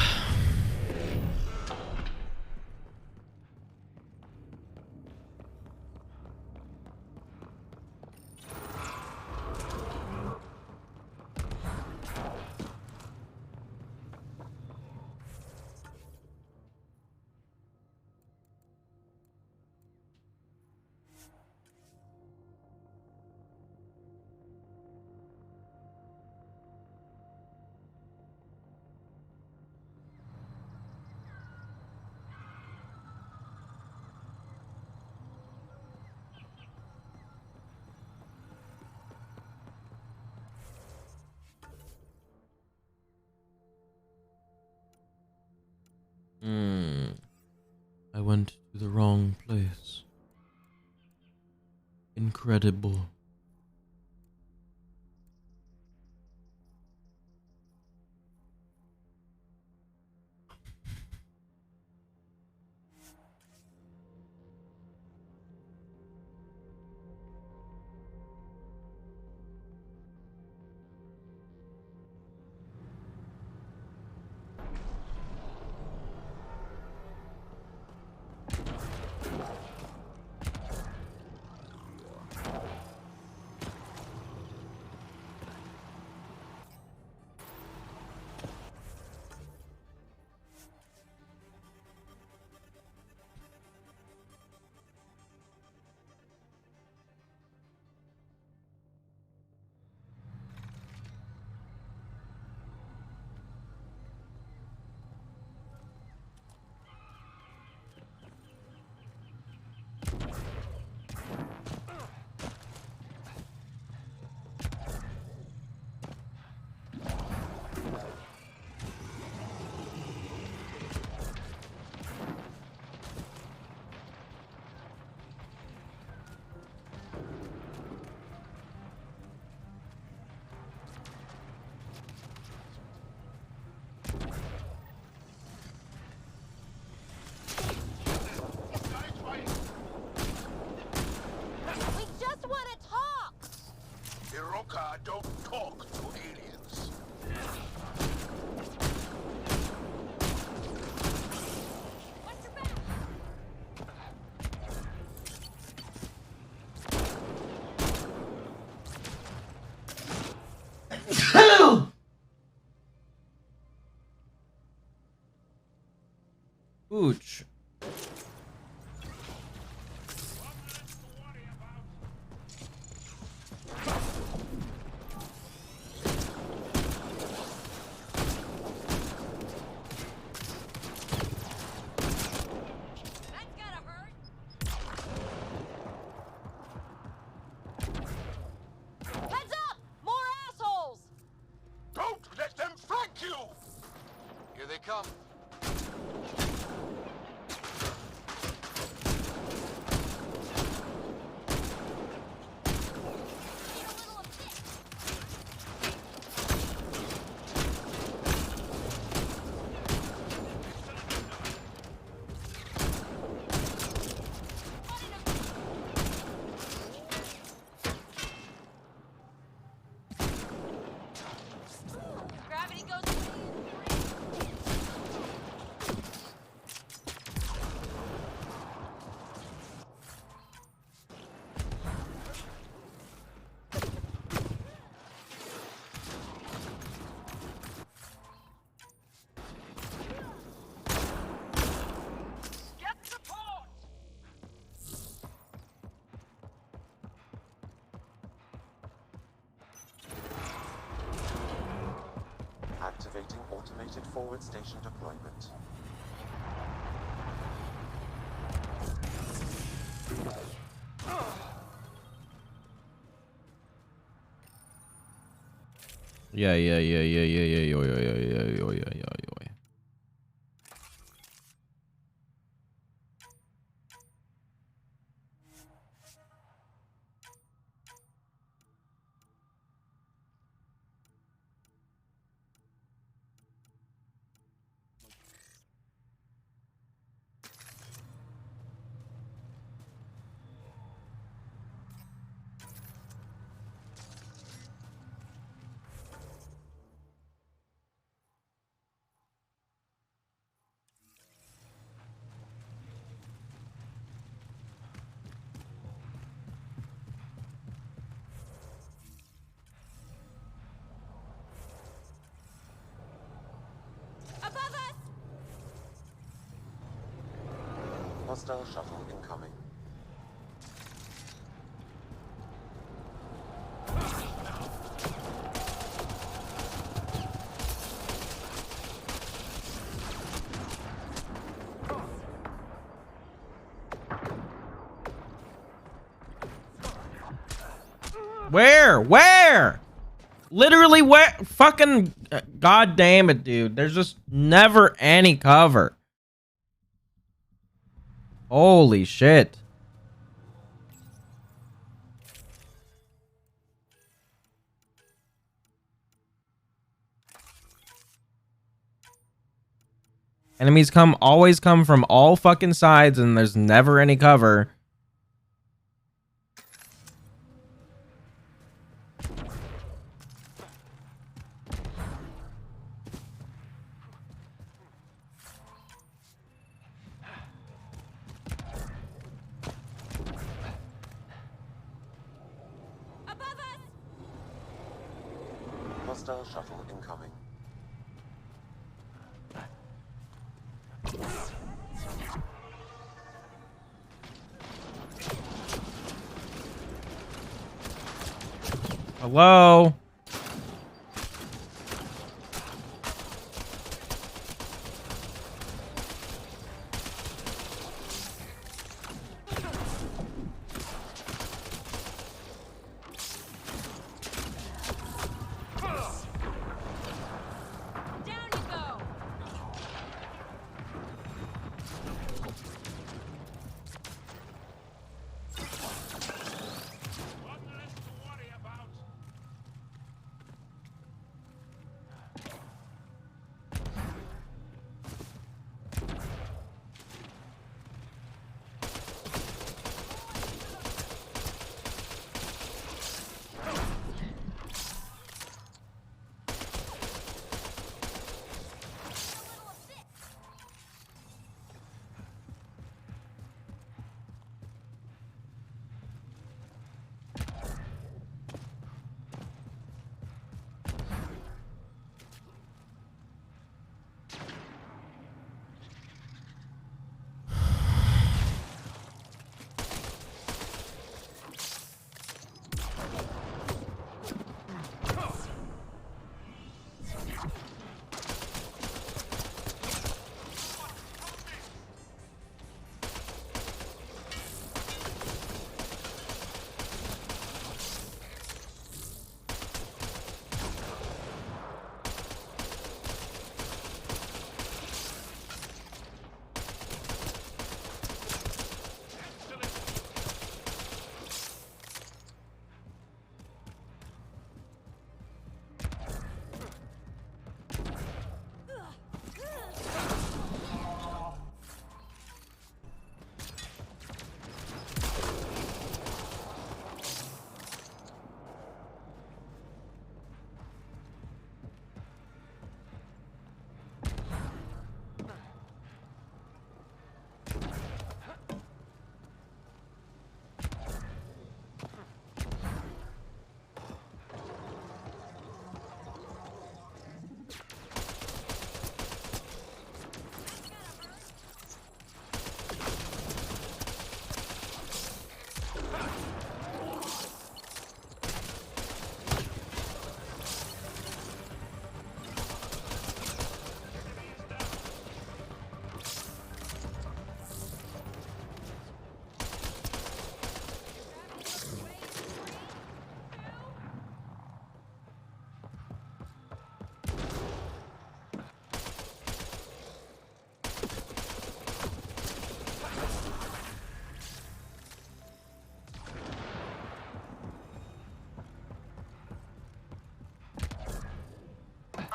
I went to the wrong place. Incredible. Amara don't talk to aliens. Ooch. Heads up! More assholes! Don't let them flank you! Here they come. Gravity goes away in 3. Get support! Activating automated forward station deployment. Yeah. Above us! Hostile shuttle incoming. Where? Literally where? Fucking god damn it, dude. There's just never any cover. Holy shit. Enemies always come from all fucking sides and there's never any cover. Above us! Hostile shuttle incoming. Hello? Down you go!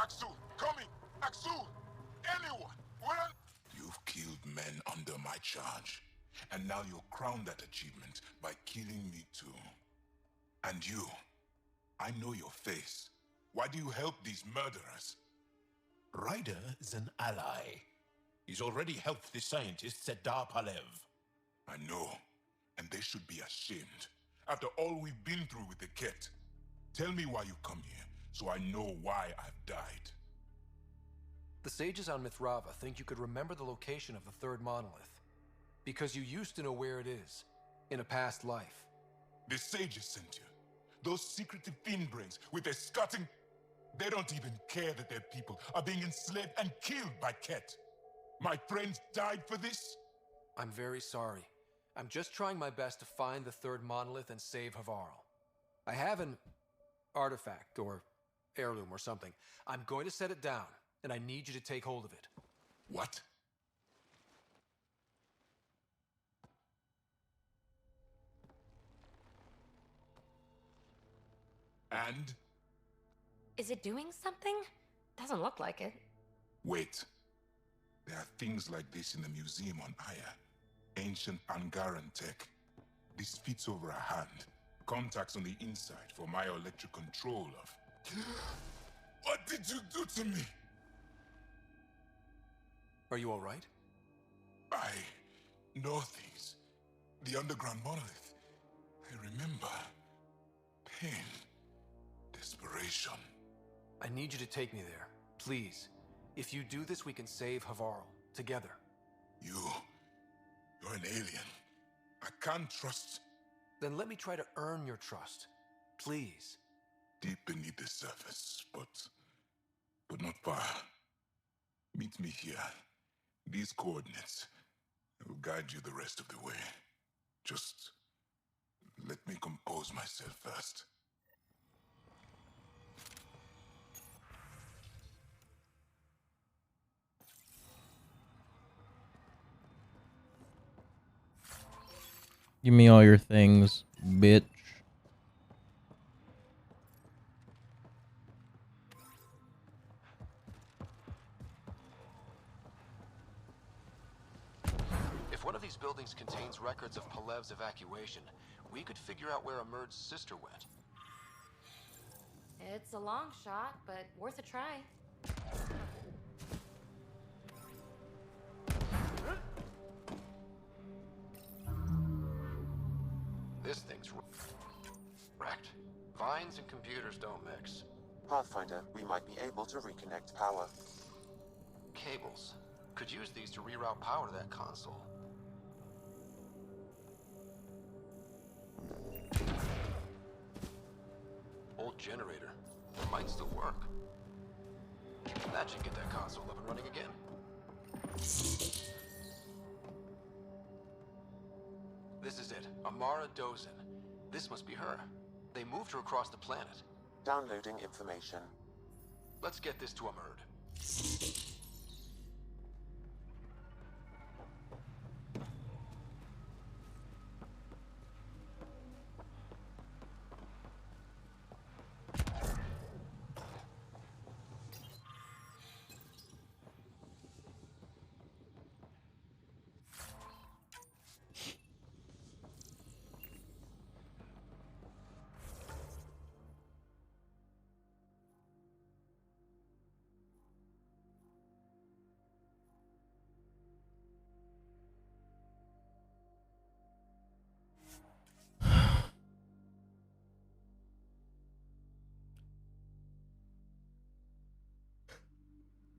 Axel, coming! Axel! Anyone! Where are... You've killed men under my charge, and now you'll crown that achievement by killing me too. And you, I know your face. Why do you help these murderers? Ryder is an ally. He's already helped the scientists at Dar Palev. I know, and they should be ashamed. After all we've been through with the Ket. Tell me why you come here, so I know why I've died. The sages on Mithrava think you could remember the location of the third monolith. Because you used to know where it is, in a past life. The sages sent you. Those secretive fiend brains with their scutting... They don't even care that their people are being enslaved and killed by Ket. My friends died for this? I'm very sorry. I'm just trying my best to find the third monolith and save Havarl. I have an artifact, or heirloom, or something. I'm going to set it down, and I need you to take hold of it. What? And? Is it doing something? Doesn't look like it. Wait. There are things like this in the museum on Aya. Ancient Angaran tech. This fits over a hand. Contacts on the inside for myoelectric control of... What did you do to me? Are you all right? I know things. The underground monolith. I remember. Pain. Desperation. I need you to take me there, please. If you do this, we can save Havarl, together. You're an alien. I can't trust... Then let me try to earn your trust. Please. Deep beneath the surface, but not far. Meet me here. These coordinates. I will guide you the rest of the way. Just let me compose myself first. Give me all your things, bitch. If one of these buildings contains records of Palev's evacuation, we could figure out where Emerge's sister went. It's a long shot, but worth a try. This thing's wrecked. Vines and computers don't mix. Pathfinder, we might be able to reconnect power. Cables. Could use these to reroute power to that console. Old generator. Might still work. That should get that console up and running again. This is it. Amara Dozin. This must be her. They moved her across the planet. Downloading information. Let's get this to Emerge.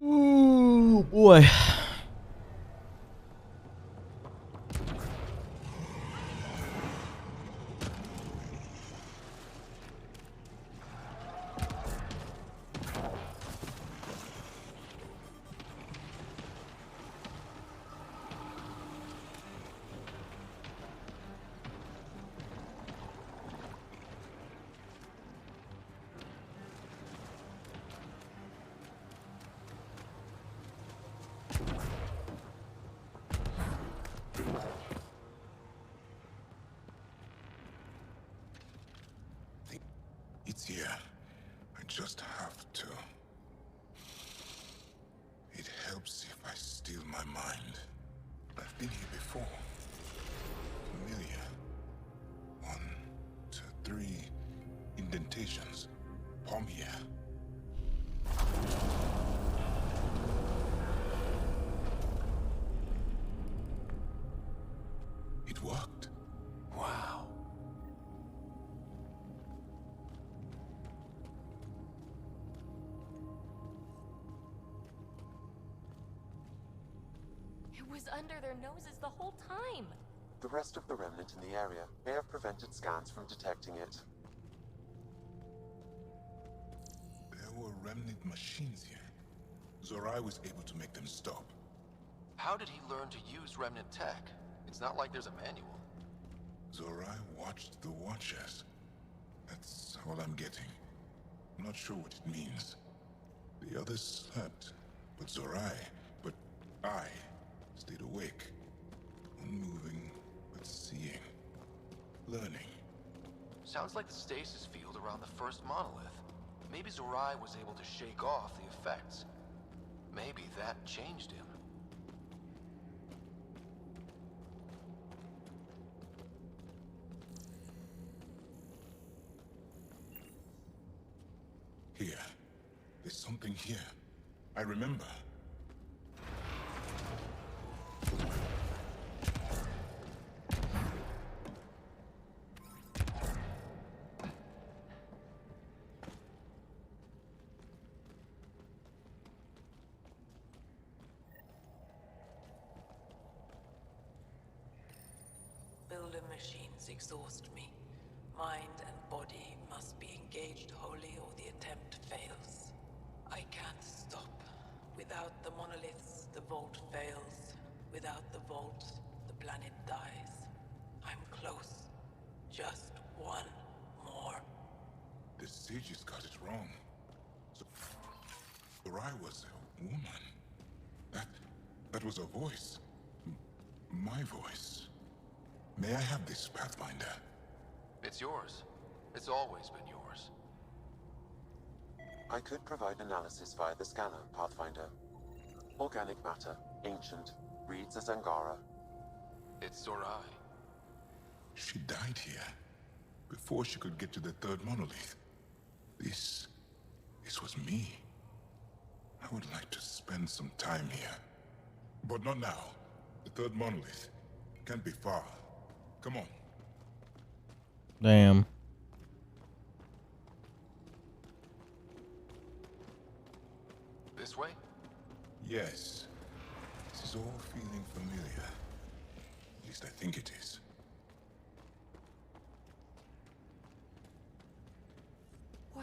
Ooh, boy. It's here. I just have to... helps if I steal my mind. I've been here before. Familiar. 1, 2, 3 indentations. Palm here. It worked. Wow. It was under their noses the whole time. The rest of the remnant in the area may have prevented scans from detecting it. There were remnant machines here. Zorai was able to make them stop. How did he learn to use remnant tech? It's not like there's a manual. Zorai watched the Watchers. That's all I'm getting. I'm not sure what it means. The others slept, but I stayed awake. Unmoving, but seeing. Learning. Sounds like the stasis field around the first monolith. Maybe Zorai was able to shake off the effects. Maybe that changed him. Here. There's something here. I remember. Builder machines exhaust me. Mind and body must be engaged wholly or the attempt fails. I can't stop. Without the monoliths, the vault fails. Without the vault, the planet dies. I'm close. Just one more. The sages got it wrong. Zorai was a woman. That was a voice. My voice. May I have this, Pathfinder? It's yours. It's always been yours. I could provide analysis via the scanner, Pathfinder. Organic matter, ancient, reads as Angara. It's Zorai. She died here, before she could get to the third monolith. This was me. I would like to spend some time here. But not now. The third monolith can't be far. Come on. Damn. This way? Yes. This is all feeling familiar. At least I think it is. Wow.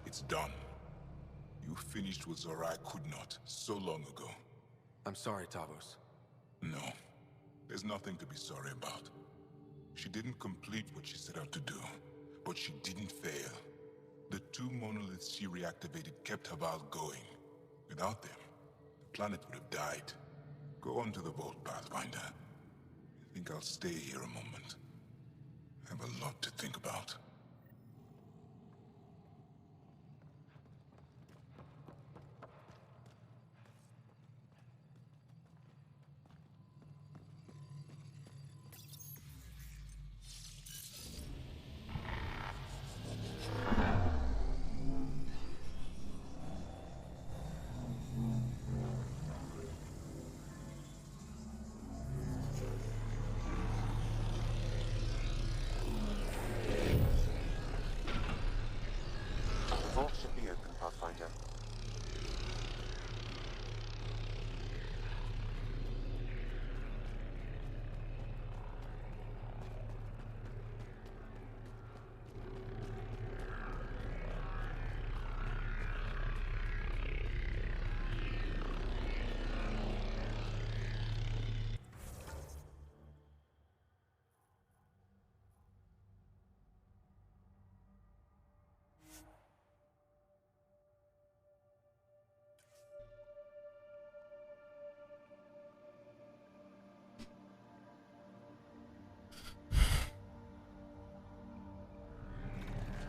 It's done. You finished what Zorai could not so long ago. I'm sorry, Tavos. No. There's nothing to be sorry about. She didn't complete what she set out to do, but she didn't fail. The 2 monoliths she reactivated kept Haval going. Without them, the planet would have died. Go on to the vault, Pathfinder. I think I'll stay here a moment. I have a lot to think about.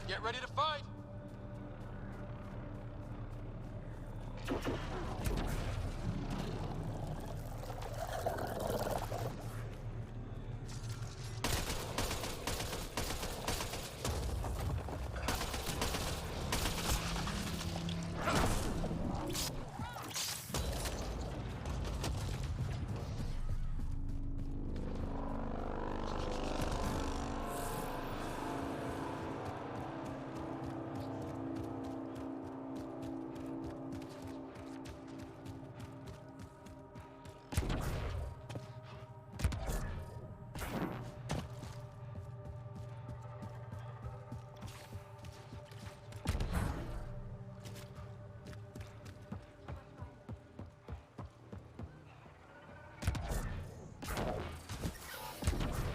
Get ready to fight!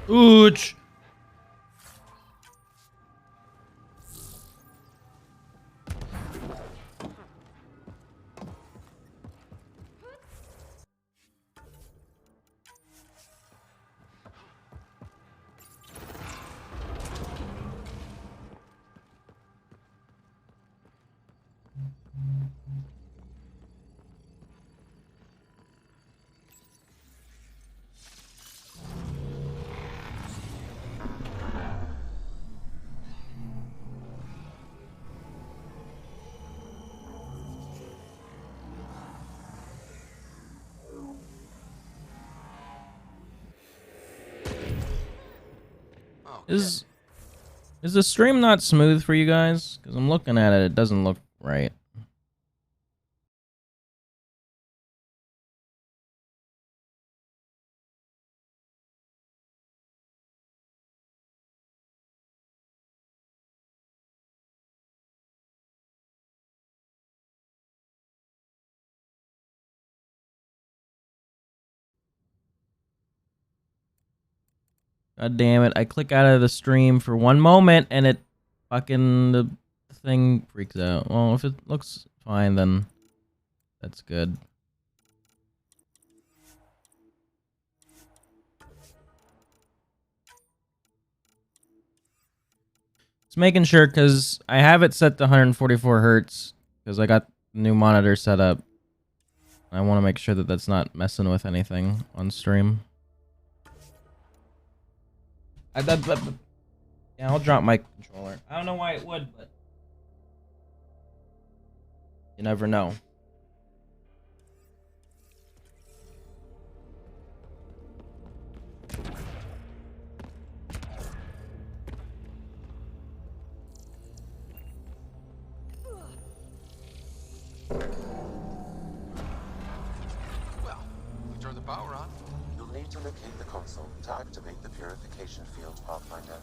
Ooch. Is the stream not smooth for you guys? Because I'm looking at it, it doesn't look right. God damn it, I click out of the stream for one moment and it fucking, the thing freaks out. Well, if it looks fine, then that's good. Just making sure, because I have it set to 144 hertz, because I got the new monitor set up. I want to make sure that that's not messing with anything on stream. Yeah, I'll drop my controller. I don't know why it would, but you never know. Well, we turn the power on. You'll need to locate the console to activate the purification field, Pathfinder.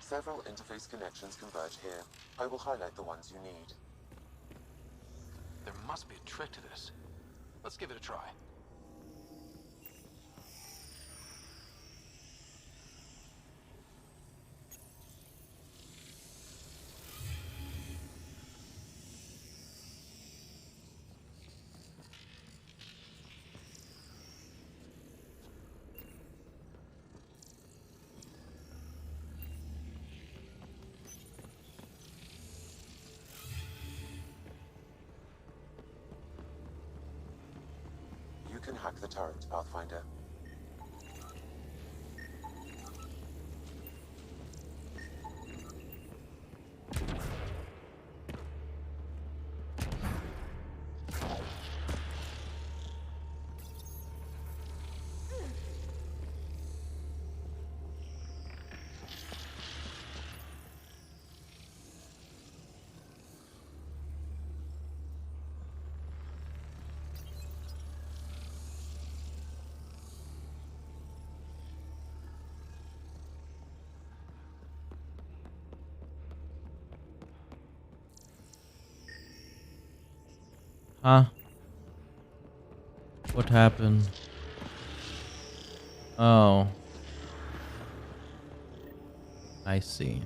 Several interface connections converge here. I will highlight the ones you need. There must be a trick to this. Let's give it a try. You can hack the turret, Pathfinder. Huh? What happened? Oh. I see.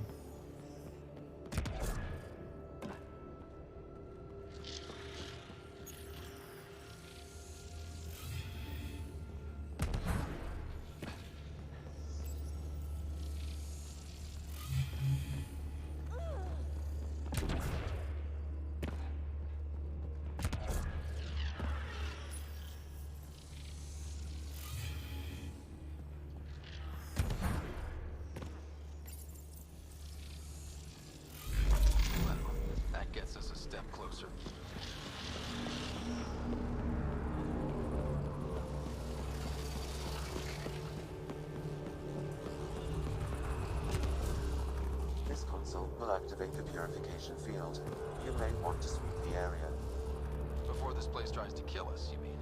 That gets us a step closer. This console will activate the purification field. You may want to sweep the area. Before this place tries to kill us, you mean?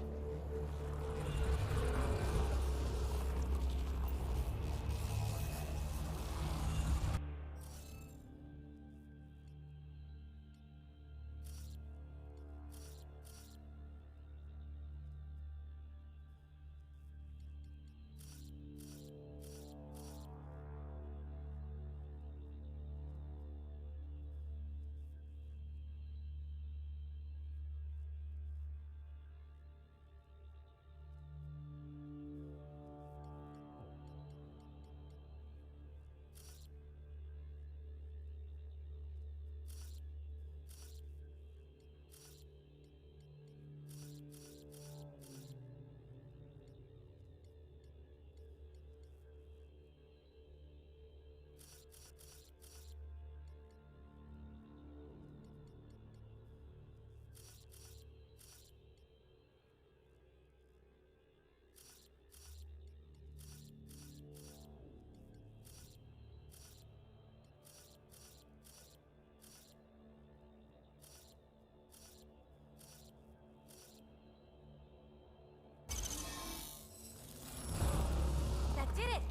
That did it!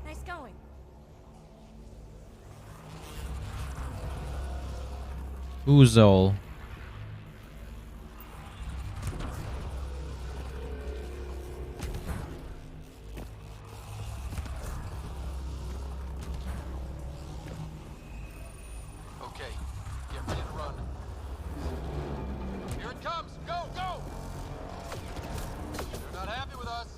Nice going. Oozol. Okay, get ready to run. Here it comes! Go, go! They're not happy with us.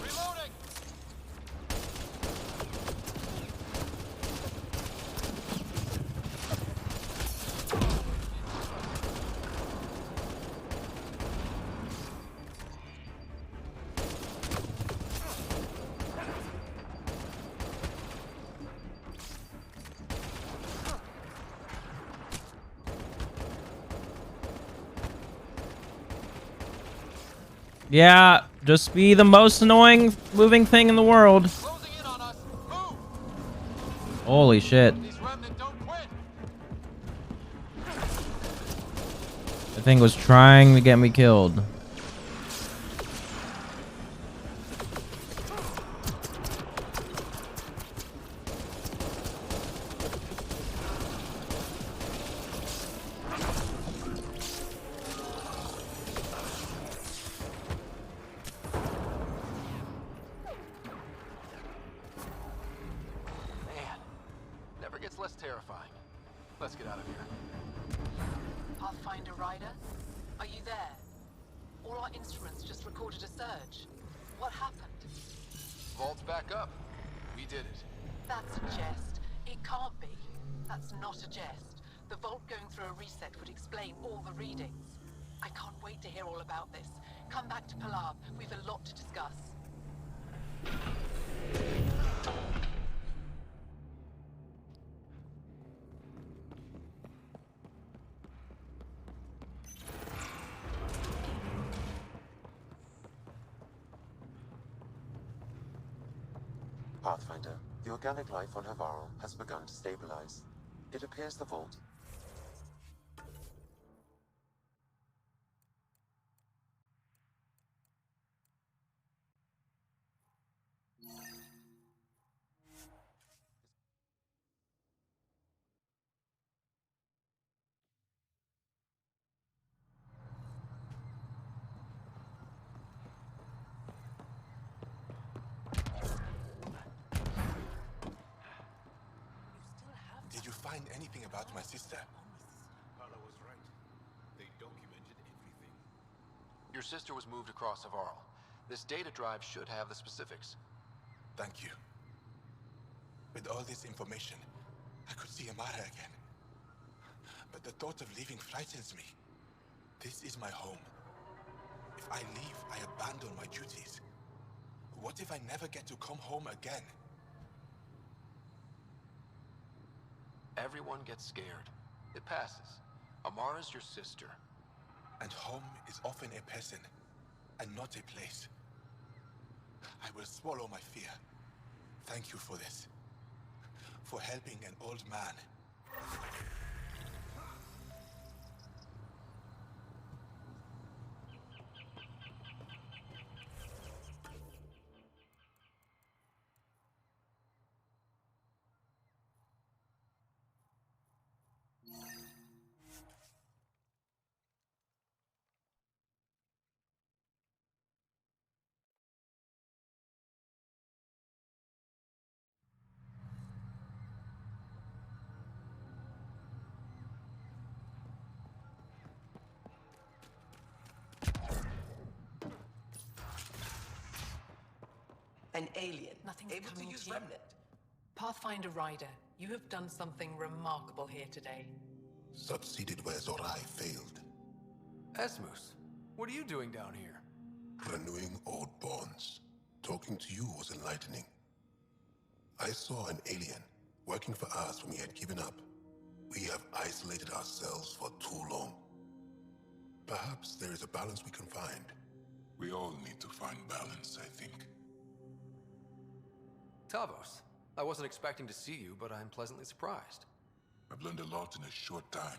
Reloading! Yeah, just be the most annoying moving thing in the world. Closing in on us. Move! Holy shit. These remnant don't quit. The thing was trying to get me killed. Man, never gets less terrifying. Let's get out of here. Pathfinder Rider, are you there? All our instruments just recorded a surge. What happened? Vault's back up. We did it. That's a jest. It can't be. That's not a jest. The vault going through a reset would explain all the readings. I can't wait to hear all about this. Come back to Palab. We've a lot to discuss. Pathfinder, the organic life on Havarl has begun to stabilize. It appears the vault. Did you find anything about my sister? Carla was right. They documented everything. Your sister was moved across Havarl. This data drive should have the specifics. Thank you. With all this information, I could see Amara again. But the thought of leaving frightens me. This is my home. If I leave, I abandon my duties. What if I never get to come home again? Everyone gets scared. It passes. Amara's your sister. And home is often a person, and not a place. I will swallow my fear. Thank you for this. For helping an old man. An alien. Nothing's able coming to use to you. Remnant. Pathfinder Ryder, you have done something remarkable here today. Succeeded where Zorai failed. Esmus, what are you doing down here? Renewing old bonds. Talking to you was enlightening. I saw an alien working for us when we had given up. We have isolated ourselves for too long. Perhaps there is a balance we can find. We all need to find balance, I think. Tavos, I wasn't expecting to see you, but I'm pleasantly surprised. I've learned a lot in a short time.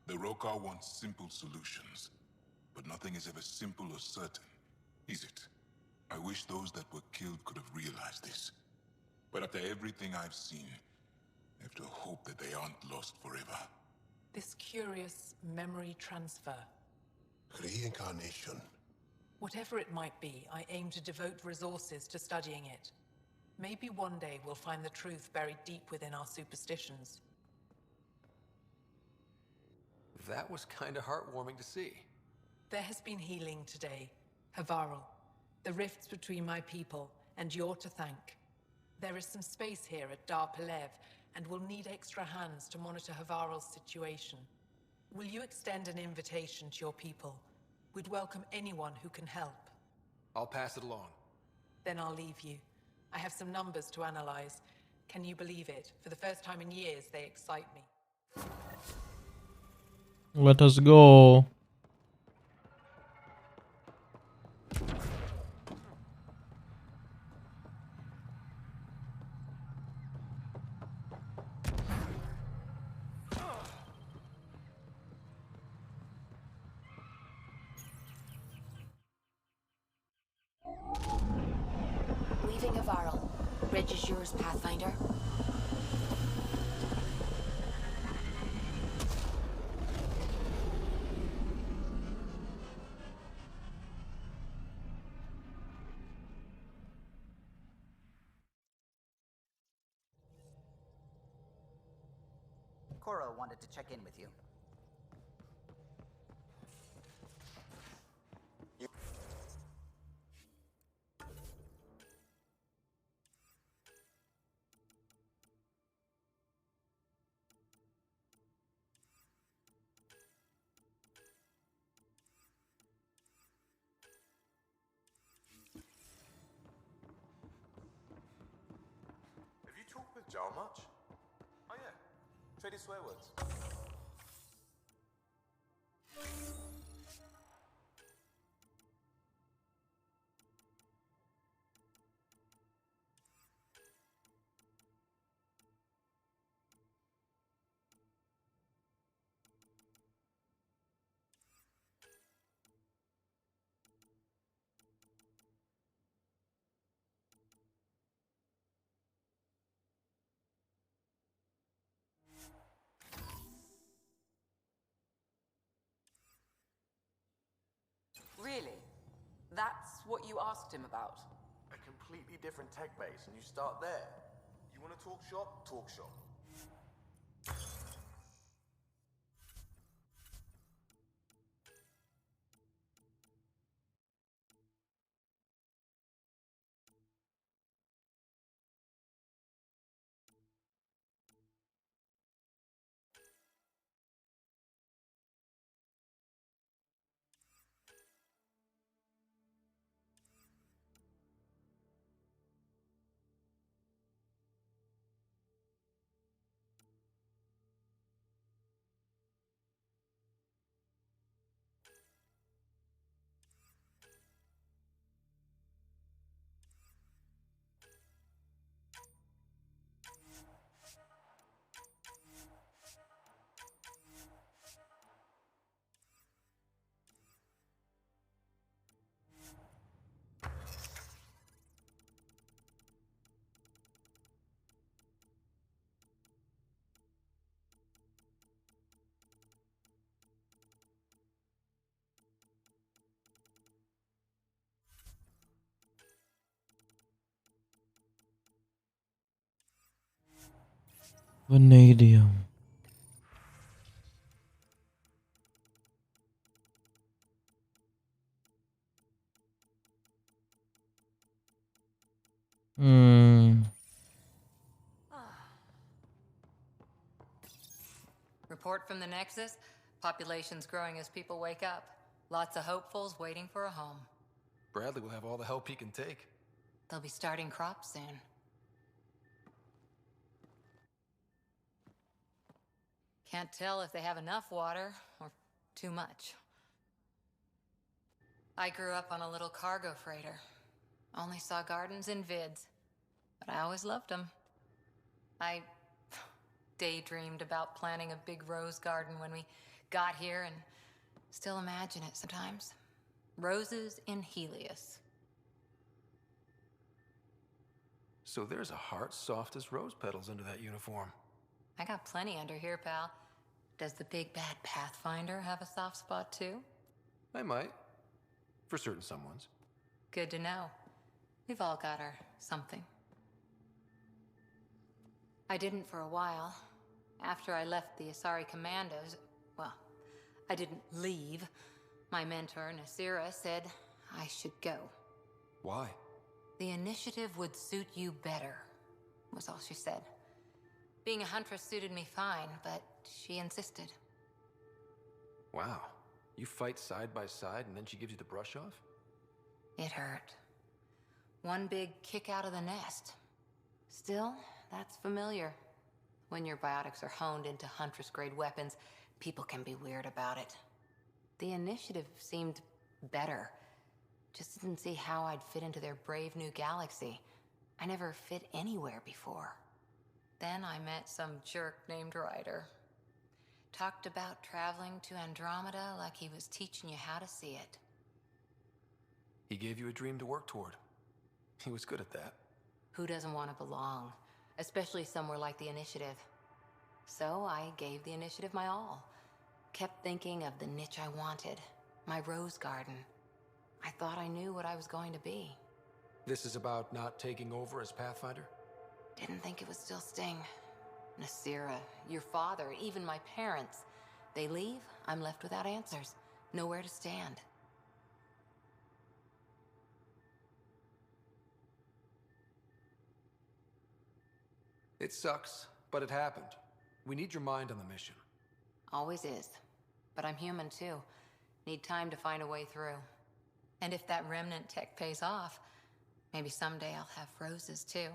The Rokar want simple solutions, but nothing is ever simple or certain, is it? I wish those that were killed could have realized this. But after everything I've seen, I have to hope that they aren't lost forever. This curious memory transfer. Reincarnation. Whatever it might be, I aim to devote resources to studying it. Maybe one day we'll find the truth buried deep within our superstitions. That was kinda heartwarming to see. There has been healing today, Havarl. The rifts between my people, and you're to thank. There is some space here at Dar Pelev, and we'll need extra hands to monitor Havarl's situation. Will you extend an invitation to your people? We'd welcome anyone who can help. I'll pass it along. Then I'll leave you. I have some numbers to analyze. Can you believe it? For the first time in years, they excite me. Let us go. Leaving Havarl. Ridge is yours, Pathfinder. Cora wanted to check in with you. Have you talked with Jarl much? Oh yeah, traded swear words. Really? That's what you asked him about? A completely different tech base, and you start there. You want to talk shop? Talk shop. Vanadium. Report from the Nexus. Population's growing as people wake up. Lots of hopefuls waiting for a home. Bradley will have all the help he can take. They'll be starting crops soon. Can't tell if they have enough water or too much. I grew up on a little cargo freighter. Only saw gardens in vids, but I always loved them. I daydreamed about planting a big rose garden when we got here and still imagine it sometimes. Roses in Helios. So there's a heart soft as rose petals under that uniform. I got plenty under here, pal. Does the big bad Pathfinder have a soft spot too? I might. For certain someones. Good to know. We've all got our something. I didn't for a while. After I left the Asari Commandos, well, I didn't leave. My mentor, Nasira, said I should go. Why? The initiative would suit you better, was all she said. Being a huntress suited me fine, but she insisted. Wow. You fight side by side and then she gives you the brush off? It hurt. One big kick out of the nest. Still, that's familiar. When your biotics are honed into Huntress-grade weapons, people can be weird about it. The initiative seemed better. Just didn't see how I'd fit into their brave new galaxy. I never fit anywhere before. Then I met some jerk named Ryder. Talked about traveling to Andromeda like he was teaching you how to see it. He gave you a dream to work toward. He was good at that. Who doesn't want to belong? Especially somewhere like the Initiative. So I gave the Initiative my all. Kept thinking of the niche I wanted. My rose garden. I thought I knew what I was going to be. This is about not taking over as Pathfinder? Didn't think it would still sting. Nasira, your father, even my parents. They leave, I'm left without answers. Nowhere to stand. It sucks, but it happened. We need your mind on the mission. Always is. But I'm human too. Need time to find a way through. And if that remnant tech pays off, maybe someday I'll have roses too.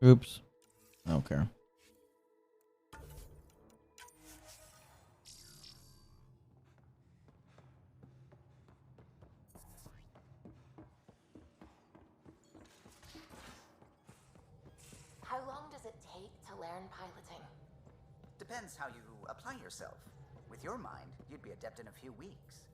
Oops. I don't care. How long does it take to learn piloting? Depends how you apply yourself. With your mind, you'd be adept in a few weeks.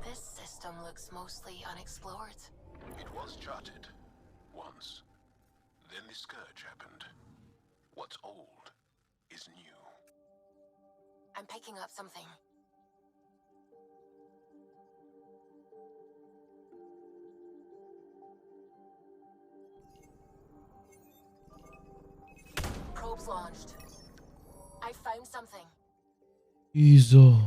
This system looks mostly unexplored. It was charted. Once. Then the scourge happened. What's old is new. I'm picking up something. Probes launched. I found something. Easel.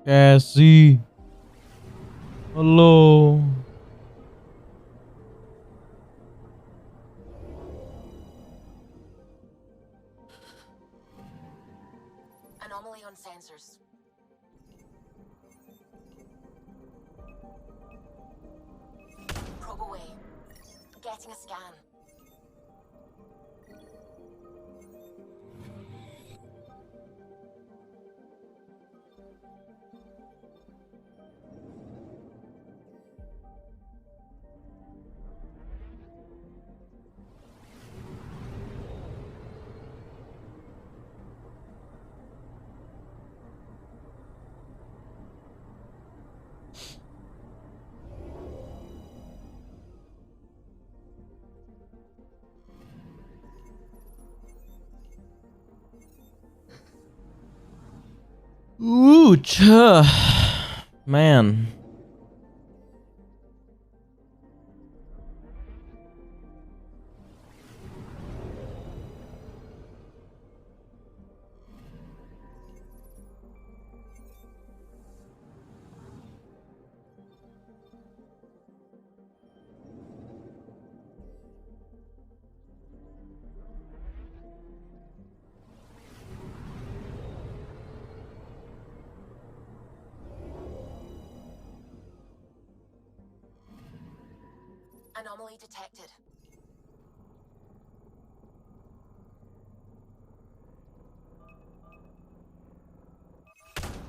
Cassie. Hello. Anomaly on sensors. Probe away. Getting a scan. Ooh, man. Anomaly detected.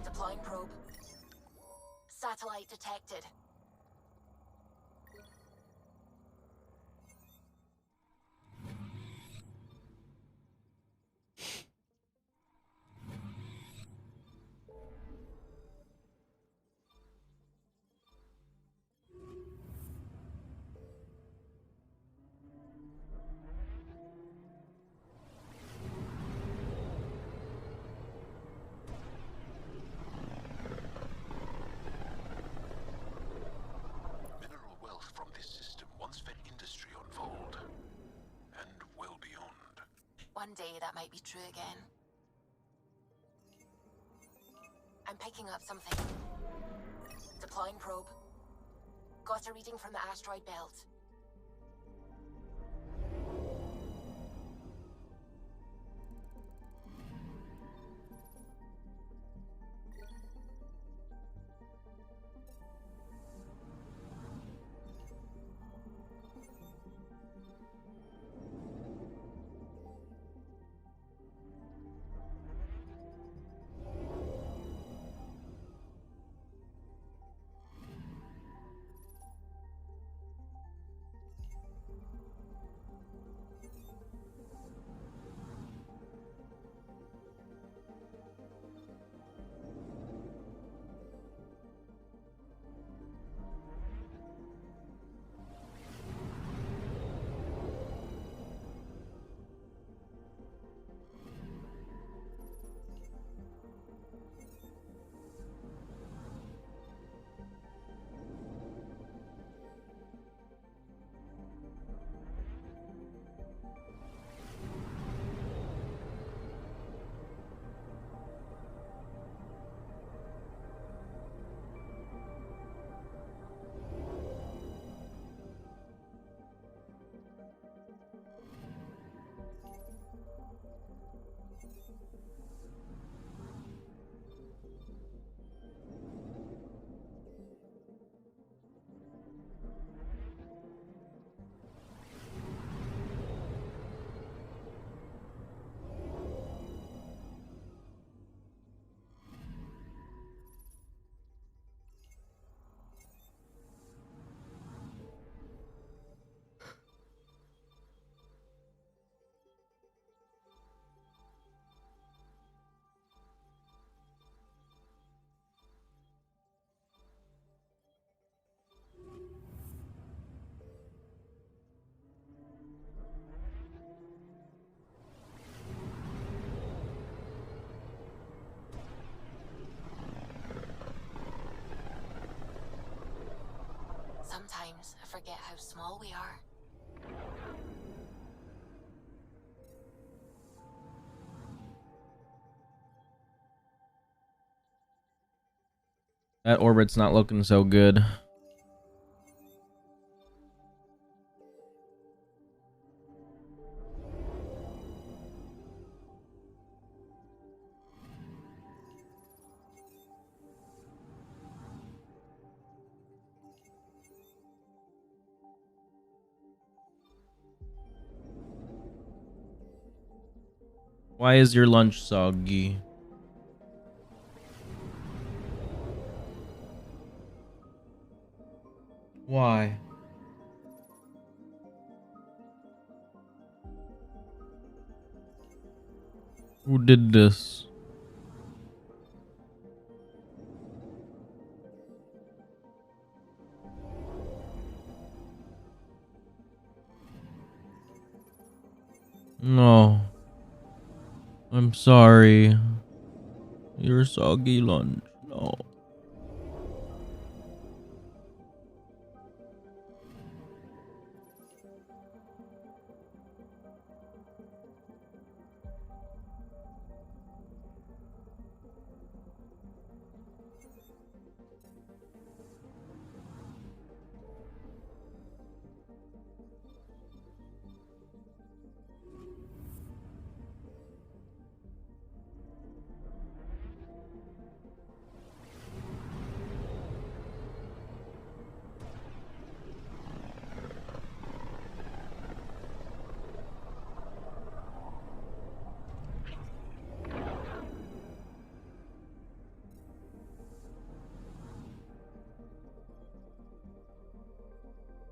Deploying probe. Satellite detected. Mineral wealth from this system once fed industry on Vold. And well beyond. One day that might be true again. I'm picking up something. Deploying probe. Got a reading from the asteroid belt. Sometimes I forget how small we are. That orbit's not looking so good. Why is your lunch soggy? Why? Who did this? No. I'm sorry. Your soggy lunch. No.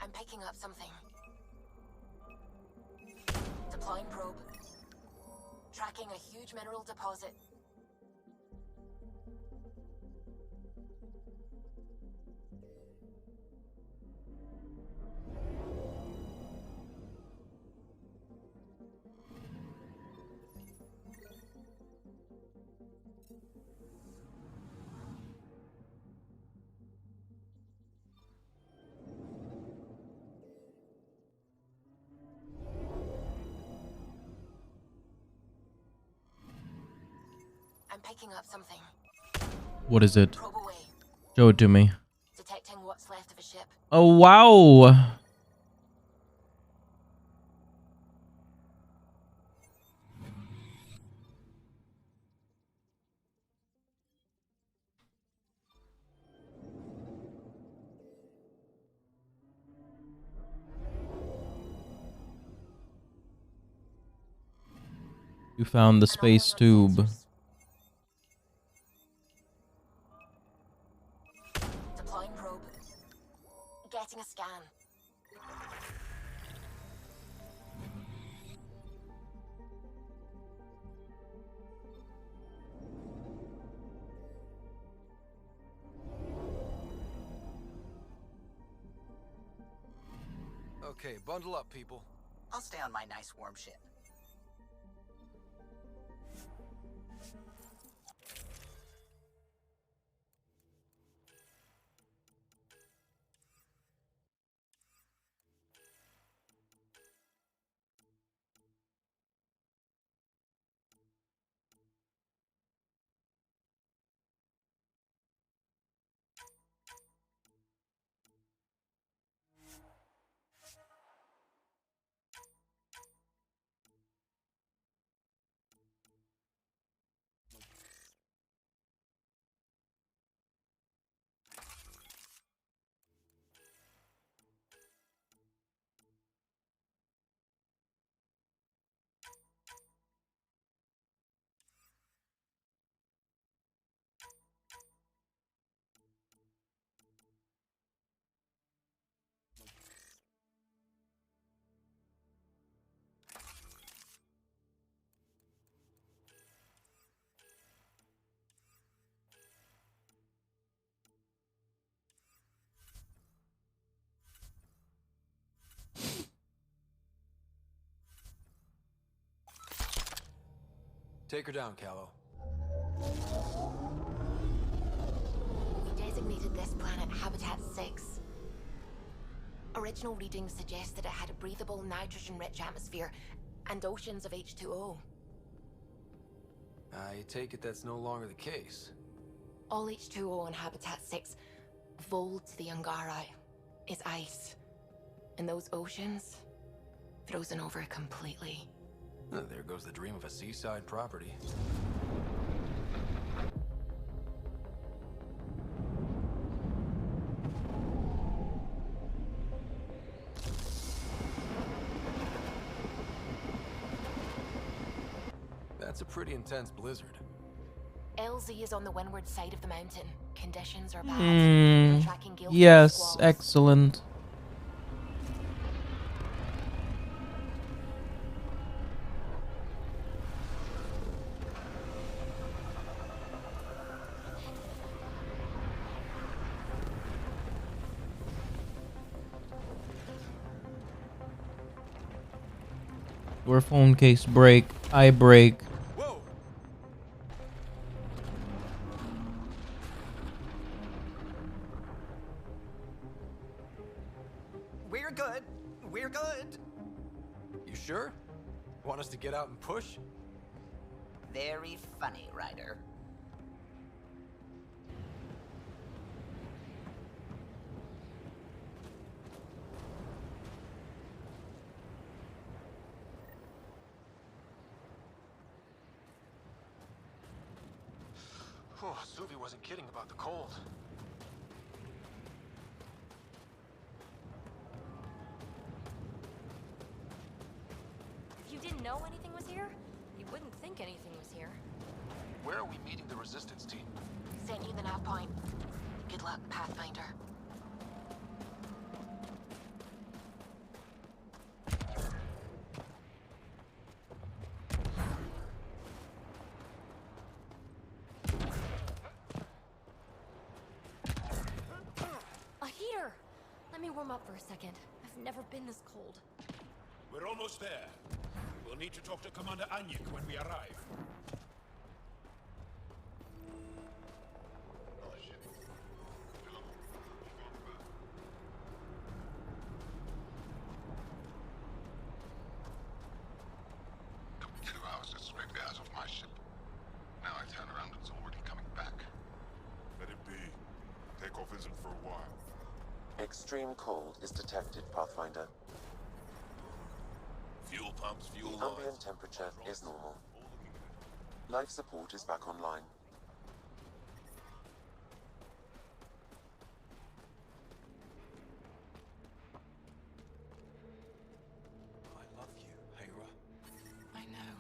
I'm picking up something. Deploying probe. Tracking a huge mineral deposit. I'm picking up something. What is it? Probe away. Show it to me. Detecting what's left of a ship. Oh, wow. You found the space tube. Deploying probe. Getting a scan. Okay, bundle up, people. I'll stay on my nice warm ship. Take her down, Callow. We designated this planet Habitat 6. Original readings suggest that it had a breathable, nitrogen-rich atmosphere and oceans of H2O. I take it that's no longer the case. All H2O on Habitat 6, Vold to the Angara, is ice. And those oceans, frozen over completely. There goes the dream of a seaside property. That's a pretty intense blizzard. LZ is on the windward side of the mountain. Conditions are bad. Hmm. We're tracking gale force Yes, squalls. excellent. Your phone case break. I break. We're good. We're good. You sure? Want us to get out and push? Very funny, Ryder. Oh, Suvi wasn't kidding about the cold. If you didn't know anything was here, you wouldn't think anything was here. Where are we meeting the resistance team? Sent you the nav point. Good luck, Pathfinder. A heater! Let me warm up for a second. I've never been this cold. We're almost there. We'll need to talk to Commander Anyik when we arrive. Took 2 hours to scrape the ass off my ship. Now I turn around, it's already coming back. Let it be. Takeoff isn't for a while. Extreme cold is detected, Pathfinder. Fuel pumps, fuel The ambient temperature is normal. Life support is back online. I love you, Hera. I know.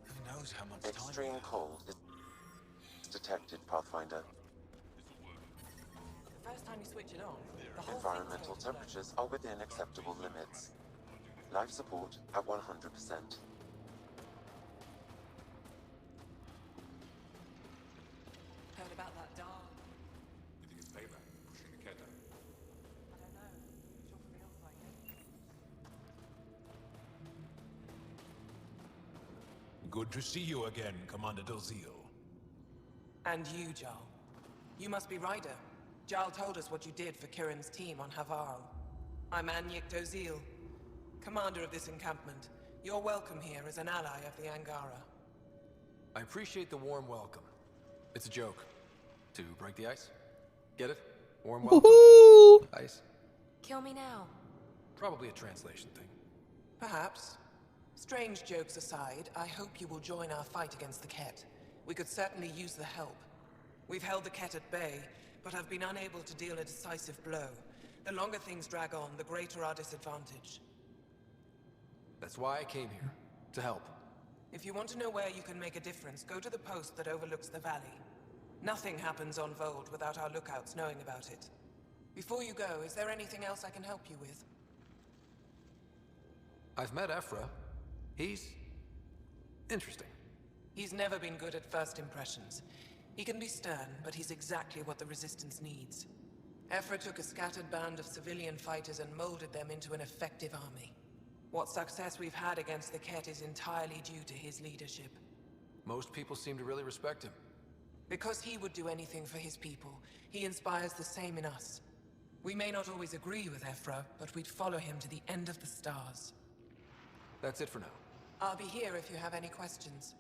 Who knows how much time Extreme we have? cold is detected, Pathfinder. The first time you switch it on, the whole Environmental temperatures are within acceptable limits. Life support at 100%. Heard about that doll. You think it's payback, pushing the Keta? I don't know. Sure feels like it. Good to see you again, Commander Dozil. And you, Jarl. You must be Ryder. Jarl told us what you did for Kirin's team on Havarl. I'm Anyik Dozil, commander of this encampment. You're welcome here as an ally of the Angara. I appreciate the warm welcome. It's a joke. To break the ice? Get it? Warm welcome. Ice? Kill me now. Probably a translation thing. Perhaps. Strange jokes aside, I hope you will join our fight against the Ket. We could certainly use the help. We've held the Ket at bay, but have been unable to deal a decisive blow. The longer things drag on, the greater our disadvantage. That's why I came here. To help. If you want to know where you can make a difference, go to the post that overlooks the valley. Nothing happens on Vold without our lookouts knowing about it. Before you go, is there anything else I can help you with? I've met Ephra. He's interesting. He's never been good at first impressions. He can be stern, but he's exactly what the Resistance needs. Ephra took a scattered band of civilian fighters and molded them into an effective army. What success we've had against the Ket is entirely due to his leadership. Most people seem to really respect him. Because he would do anything for his people, he inspires the same in us. We may not always agree with Ephra, but we'd follow him to the end of the stars. That's it for now. I'll be here if you have any questions.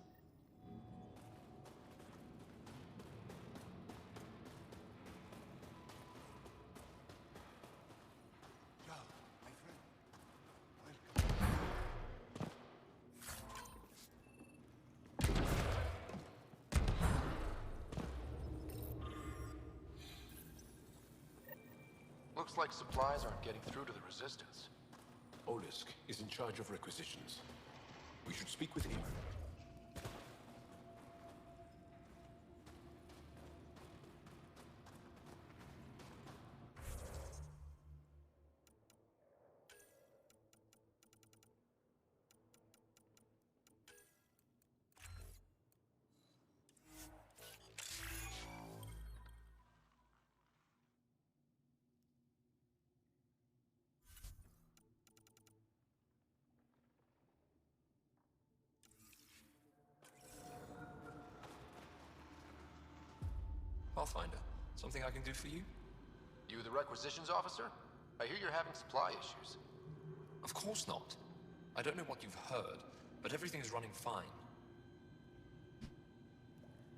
Looks like supplies aren't getting through to the Resistance. Olisk is in charge of requisitions. We should speak with him. Pathfinder, something I can do for you? You the requisitions officer? I hear you're having supply issues. Of course not. I don't know what you've heard, but everything's running fine.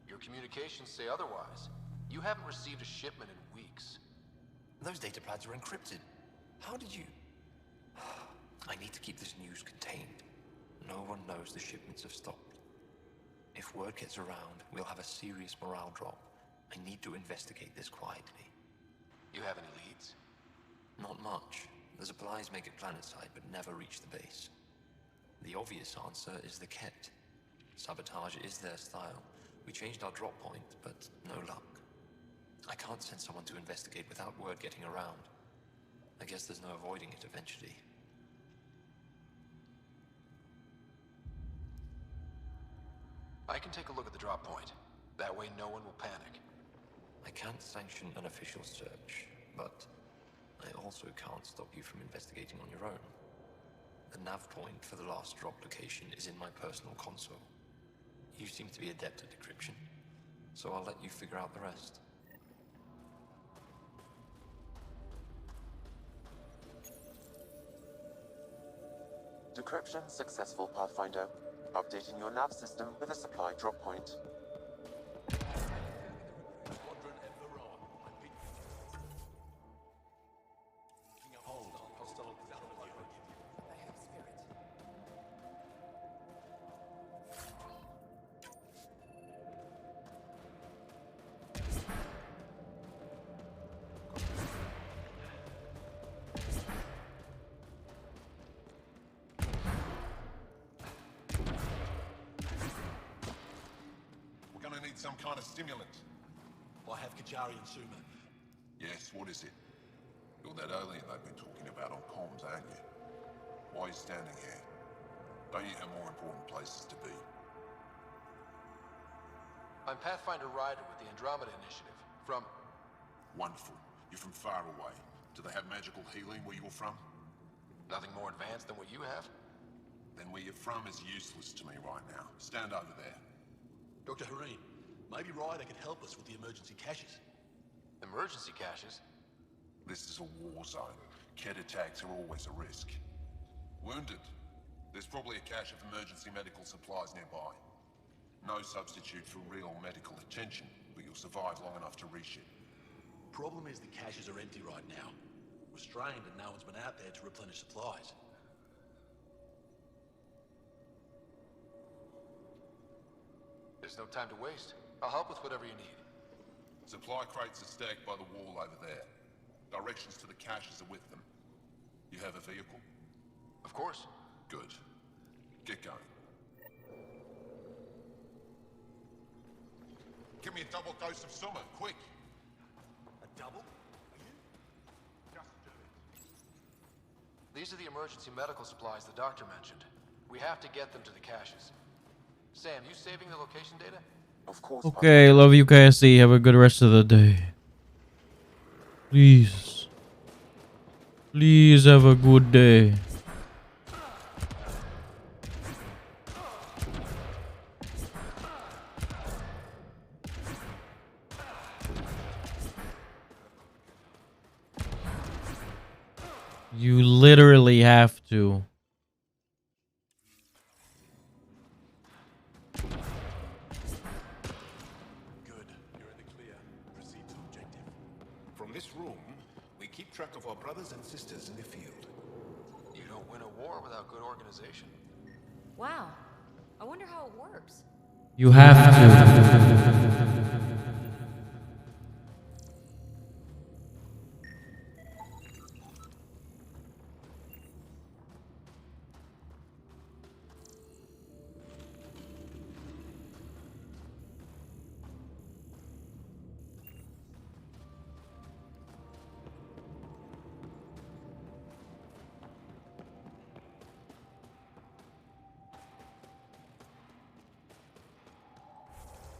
Your communications say otherwise. You haven't received a shipment in weeks. Those data pads are encrypted. How did you... I need to keep this news contained. No one knows the shipments have stopped. If word gets around, we'll have a serious morale drop. I need to investigate this quietly. You have any leads? Not much. The supplies make it planetside, but never reach the base. The obvious answer is the Ket. Sabotage is their style. We changed our drop point, but no luck. I can't send someone to investigate without word getting around. I guess there's no avoiding it eventually. I can take a look at the drop point. That way no one will panic. I can't sanction an official search, but I also can't stop you from investigating on your own. The nav point for the last drop location is in my personal console. You seem to be adept at decryption, so I'll let you figure out the rest. Decryption successful, Pathfinder. Updating your nav system with a supply drop point. Some kind of stimulant. I have Kajari and Suma. Yes, what is it? You're that alien they've been talking about on comms, aren't you? Why are you standing here? Don't you have more important places to be? I'm Pathfinder Ryder with the Andromeda Initiative. From... Wonderful. You're from far away. Do they have magical healing where you're from? Nothing more advanced than what you have? Then where you're from is useless to me right now. Stand over there. Dr. Hareen, maybe Ryder could help us with the emergency caches. Emergency caches? This is a war zone. Ket attacks are always a risk. Wounded? There's probably a cache of emergency medical supplies nearby. No substitute for real medical attention, but you'll survive long enough to reship. Problem is the caches are empty right now. Restrained and no one's been out there to replenish supplies. There's no time to waste. I'll help with whatever you need. Supply crates are stacked by the wall over there. Directions to the caches are with them. You have a vehicle? Of course. Good. Get going. Give me a double dose of Suma, quick! A double? Just do it. These are the emergency medical supplies the doctor mentioned. We have to get them to the caches. Sam, you saving the location data? Of course. Okay, love you, Cassie. Have a good rest of the day. Please. Please have a good day. You literally have to. Good. You're in the clear. Proceed to objective. From this room, we keep track of our brothers and sisters in the field. You don't win a war without good organization. Wow. I wonder how it works. You have to.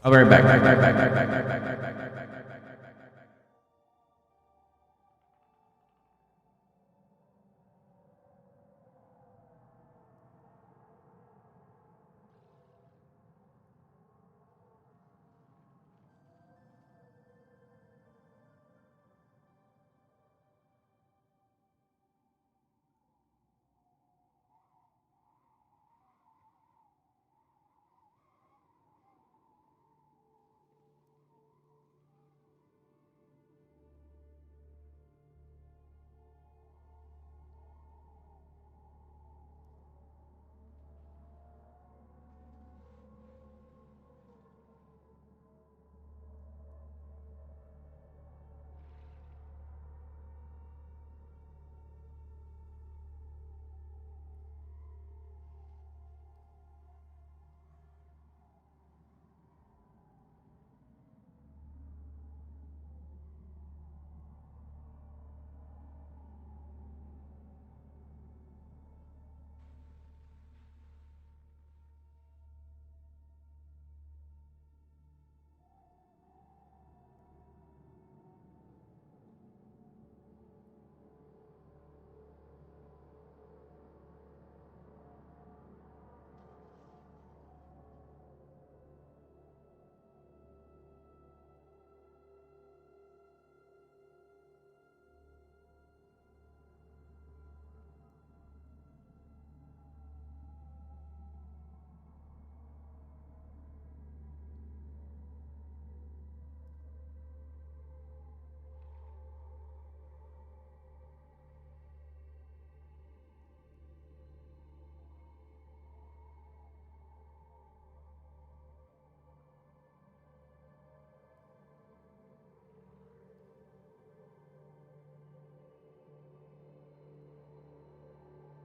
I'll be right back.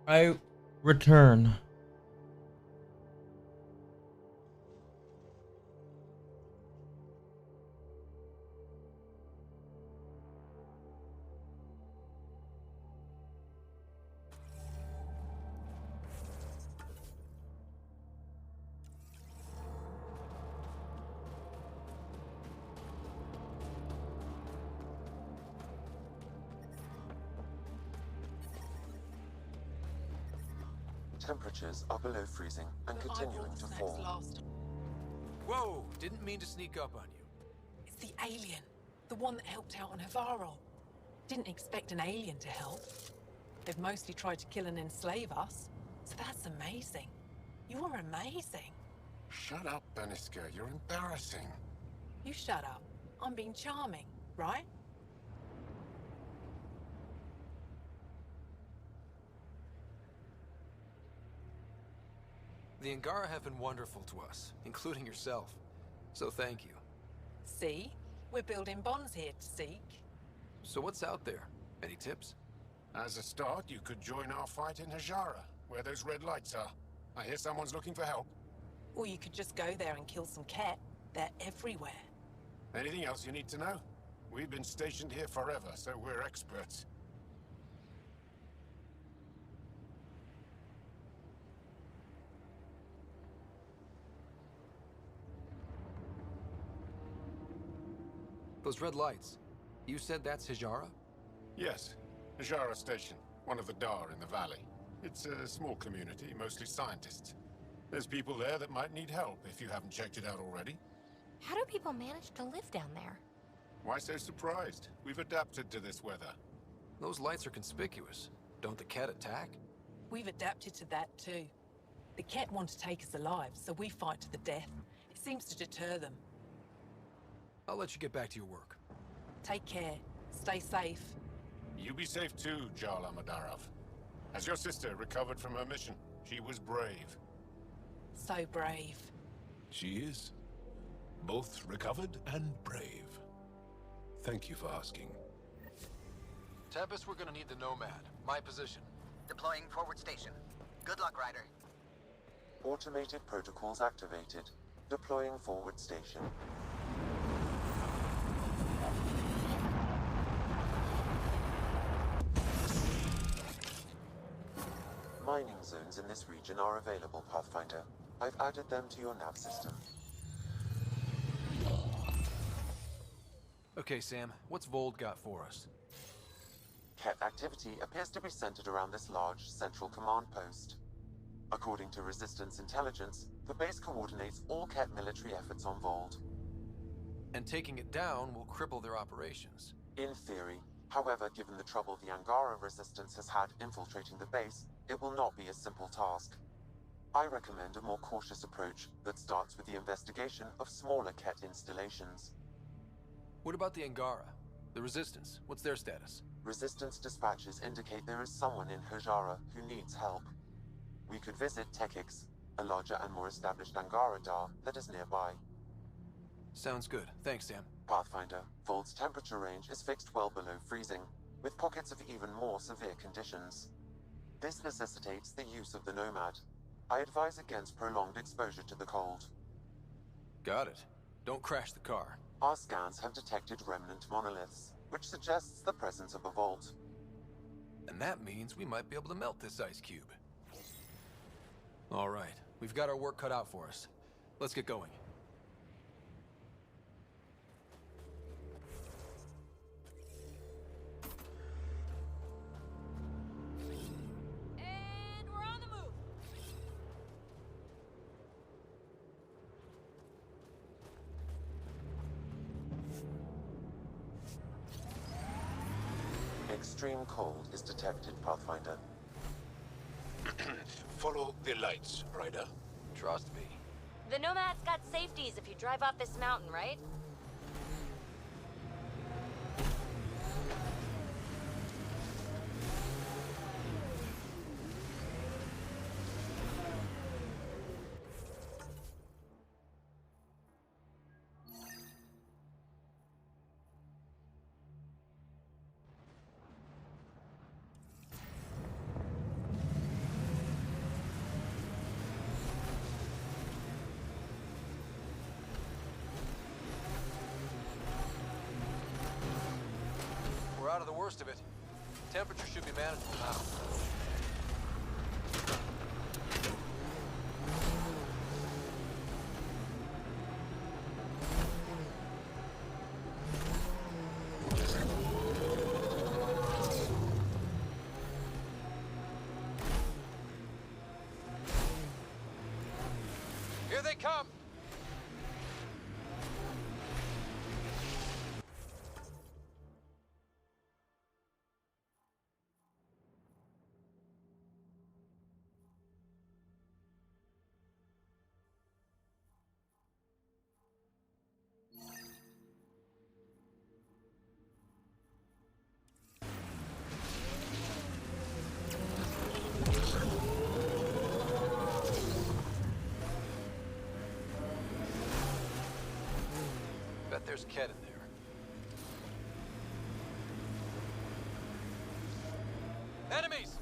I return. Temperatures are below freezing and continuing to fall. Whoa! Didn't mean to sneak up on you. It's the alien. The one that helped out on Havarl. Didn't expect an alien to help. They've mostly tried to kill and enslave us. So that's amazing. You are amazing. Shut up, Beniska. You're embarrassing. You shut up. I'm being charming, right? The Angara have been wonderful to us, including yourself. So thank you. See? We're building bonds here, Seek. So what's out there? Any tips? As a start, you could join our fight in Hajara, where those red lights are. I hear someone's looking for help. Or you could just go there and kill some Ket. They're everywhere. Anything else you need to know? We've been stationed here forever, so we're experts. Those red lights. You said that's Hijara? Yes. Hajara Station, one of the Dar in the valley. It's a small community, mostly scientists. There's people there that might need help if you haven't checked it out already. How do people manage to live down there? Why so surprised? We've adapted to this weather. Those lights are conspicuous. Don't the Kett attack? We've adapted to that too. The Kett want to take us alive, so we fight to the death. It seems to deter them. I'll let you get back to your work. Take care. Stay safe. You be safe too, Jarl Amadarov. Has your sister recovered from her mission? She was brave. So brave. She is. Both recovered and brave. Thank you for asking. Tempest, we're gonna need the Nomad. My position. Deploying forward station. Good luck, Ryder. Automated protocols activated. Deploying forward station. Mining zones in this region are available, Pathfinder. I've added them to your nav system. Okay, Sam, what's Vold got for us? Kett activity appears to be centered around this large central command post. According to Resistance intelligence, the base coordinates all Kett military efforts on Vold. And taking it down will cripple their operations. In theory. However, given the trouble the Angara Resistance has had infiltrating the base, it will not be a simple task. I recommend a more cautious approach that starts with the investigation of smaller Kett installations. What about the Angara? The Resistance, what's their status? Resistance dispatches indicate there is someone in Hajara who needs help. We could visit Tekix, a larger and more established Angara Dar that is nearby. Sounds good. Thanks, Sam. Pathfinder, Vold's temperature range is fixed well below freezing, with pockets of even more severe conditions. This necessitates the use of the Nomad. I advise against prolonged exposure to the cold. Got it. Don't crash the car. Our scans have detected remnant monoliths, which suggests the presence of a vault. And that means we might be able to melt this ice cube. All right, we've got our work cut out for us. Let's get going. And we're on the move. Extreme cold is detected, Pathfinder. Follow the lights, Ryder. Trust me. The Nomad's got safeties if you drive off this mountain, right? We're out of the worst of it. Temperature should be manageable now. Here they come! Bet there's Kett in there. Enemies!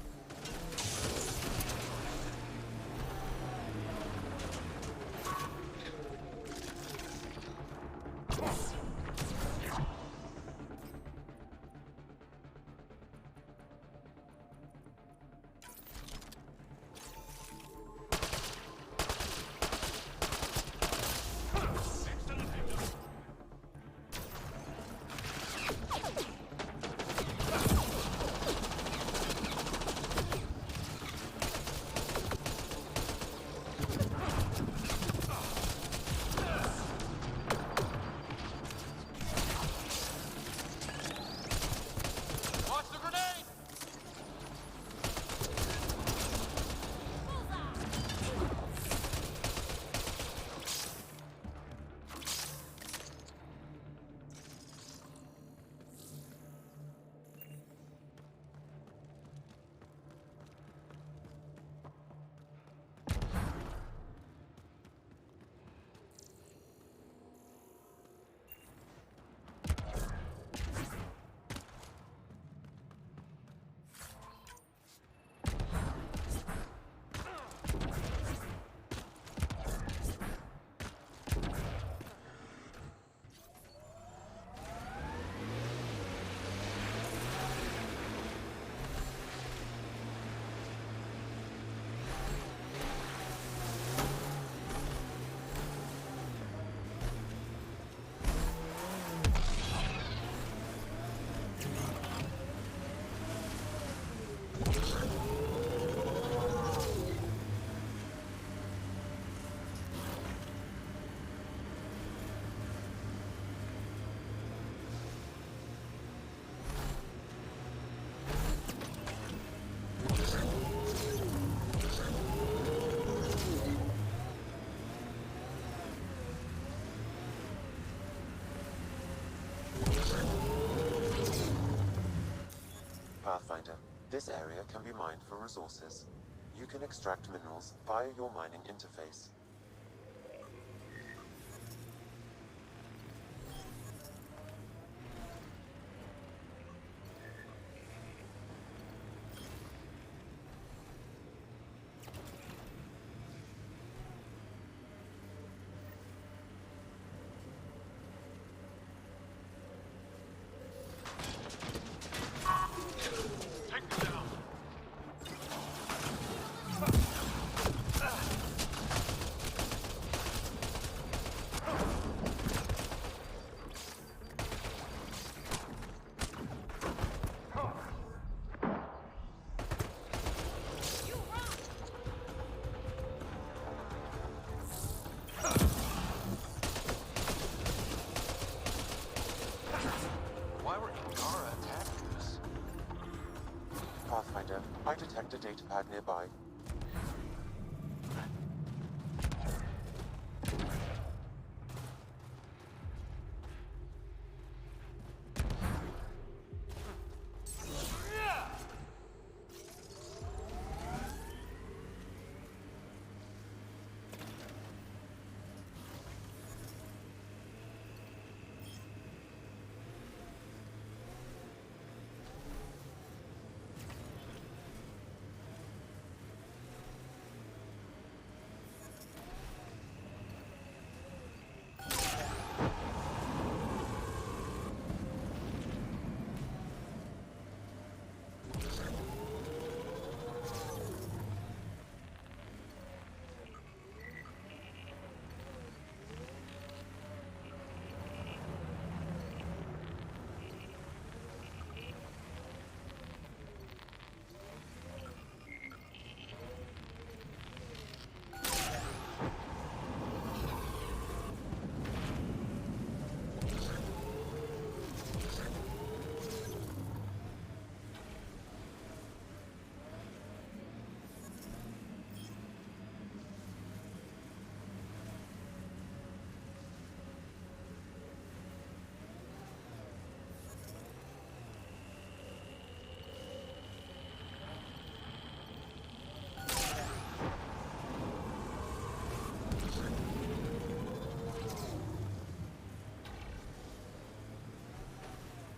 Pathfinder, this area can be mined for resources. You can extract minerals via your mining interface. Pathfinder, I detect a datapad nearby.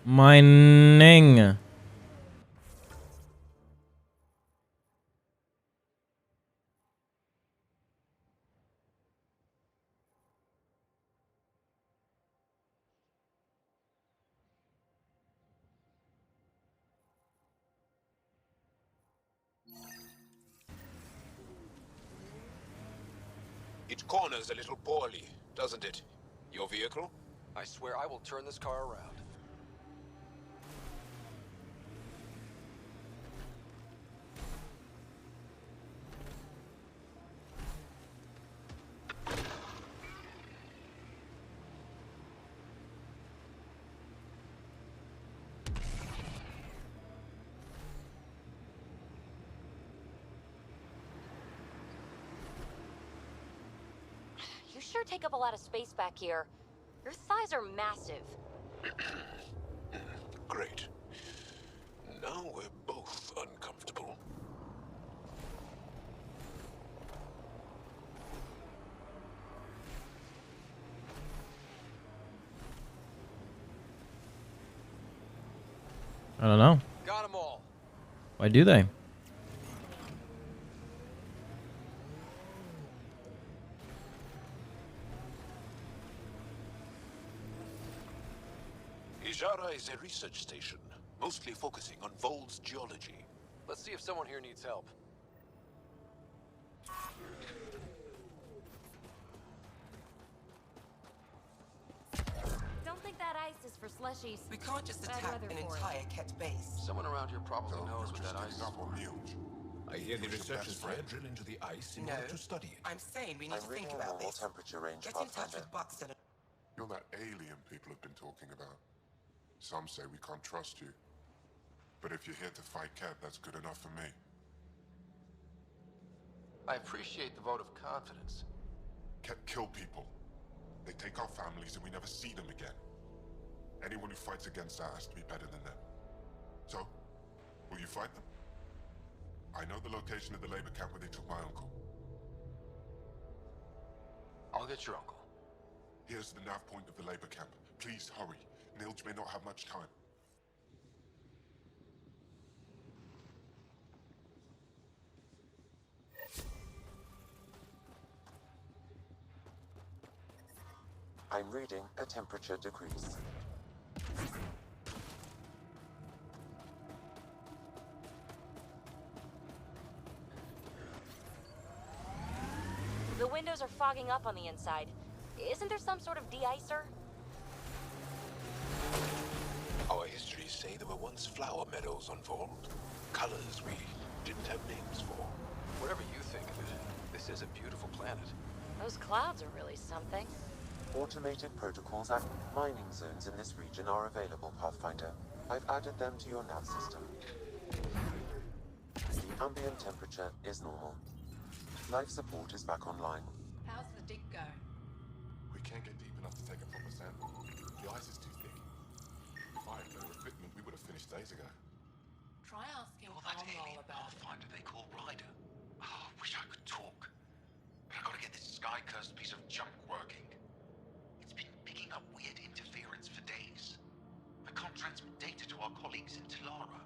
Mining. It corners a little poorly, doesn't it? Your vehicle? I swear I will turn this car around. You sure take up a lot of space back here. Your thighs are massive. Great. Now we're both uncomfortable. I don't know. Got them all. Why do they? Ijara is a research station, mostly focusing on Vol's geology. Let's see if someone here needs help. Don't think that ice is for slushies. We can't just Bad attack weather an for it. entire Ket base. Someone around here probably knows what that ice is for. I hear the researchers there drill into the ice in No, order to study it. I'm saying we need to think reading about normal this. temperature range, Get in touch Pathfinder. with Buxton. You're that alien people have been talking about. Some say we can't trust you. But if you're here to fight Ket, that's good enough for me. I appreciate the vote of confidence. Ket kill people. They take our families and we never see them again. Anyone who fights against that has to be better than them. So, you fight them? I know the location of the labor camp where they took my uncle. I'll get your uncle. Here's the nav point of the labor camp. Please hurry. Nilge may not have much time. I'm reading a temperature decrease. The windows are fogging up on the inside. Isn't there some sort of de-icer? Our histories say there were once flower meadows on Vold. Colors we didn't have names for. Whatever you think of it, this is a beautiful planet. Those clouds are really something. Automated protocols and mining zones in this region are available, Pathfinder. I've added them to your nav system. The ambient temperature is normal. Life support is back online. How's the dig go? We can't get deep enough to take a proper sample. The ice is too thick. If I had better equipment, we would have finished days ago. Try asking You're that Cromwell alien about it. Pathfinder they call Ryder. Oh, wish I could talk. But I gotta get this sky-cursed piece of junk working. It's been picking up weird interference for days. I can't transmit data to our colleagues in Talara.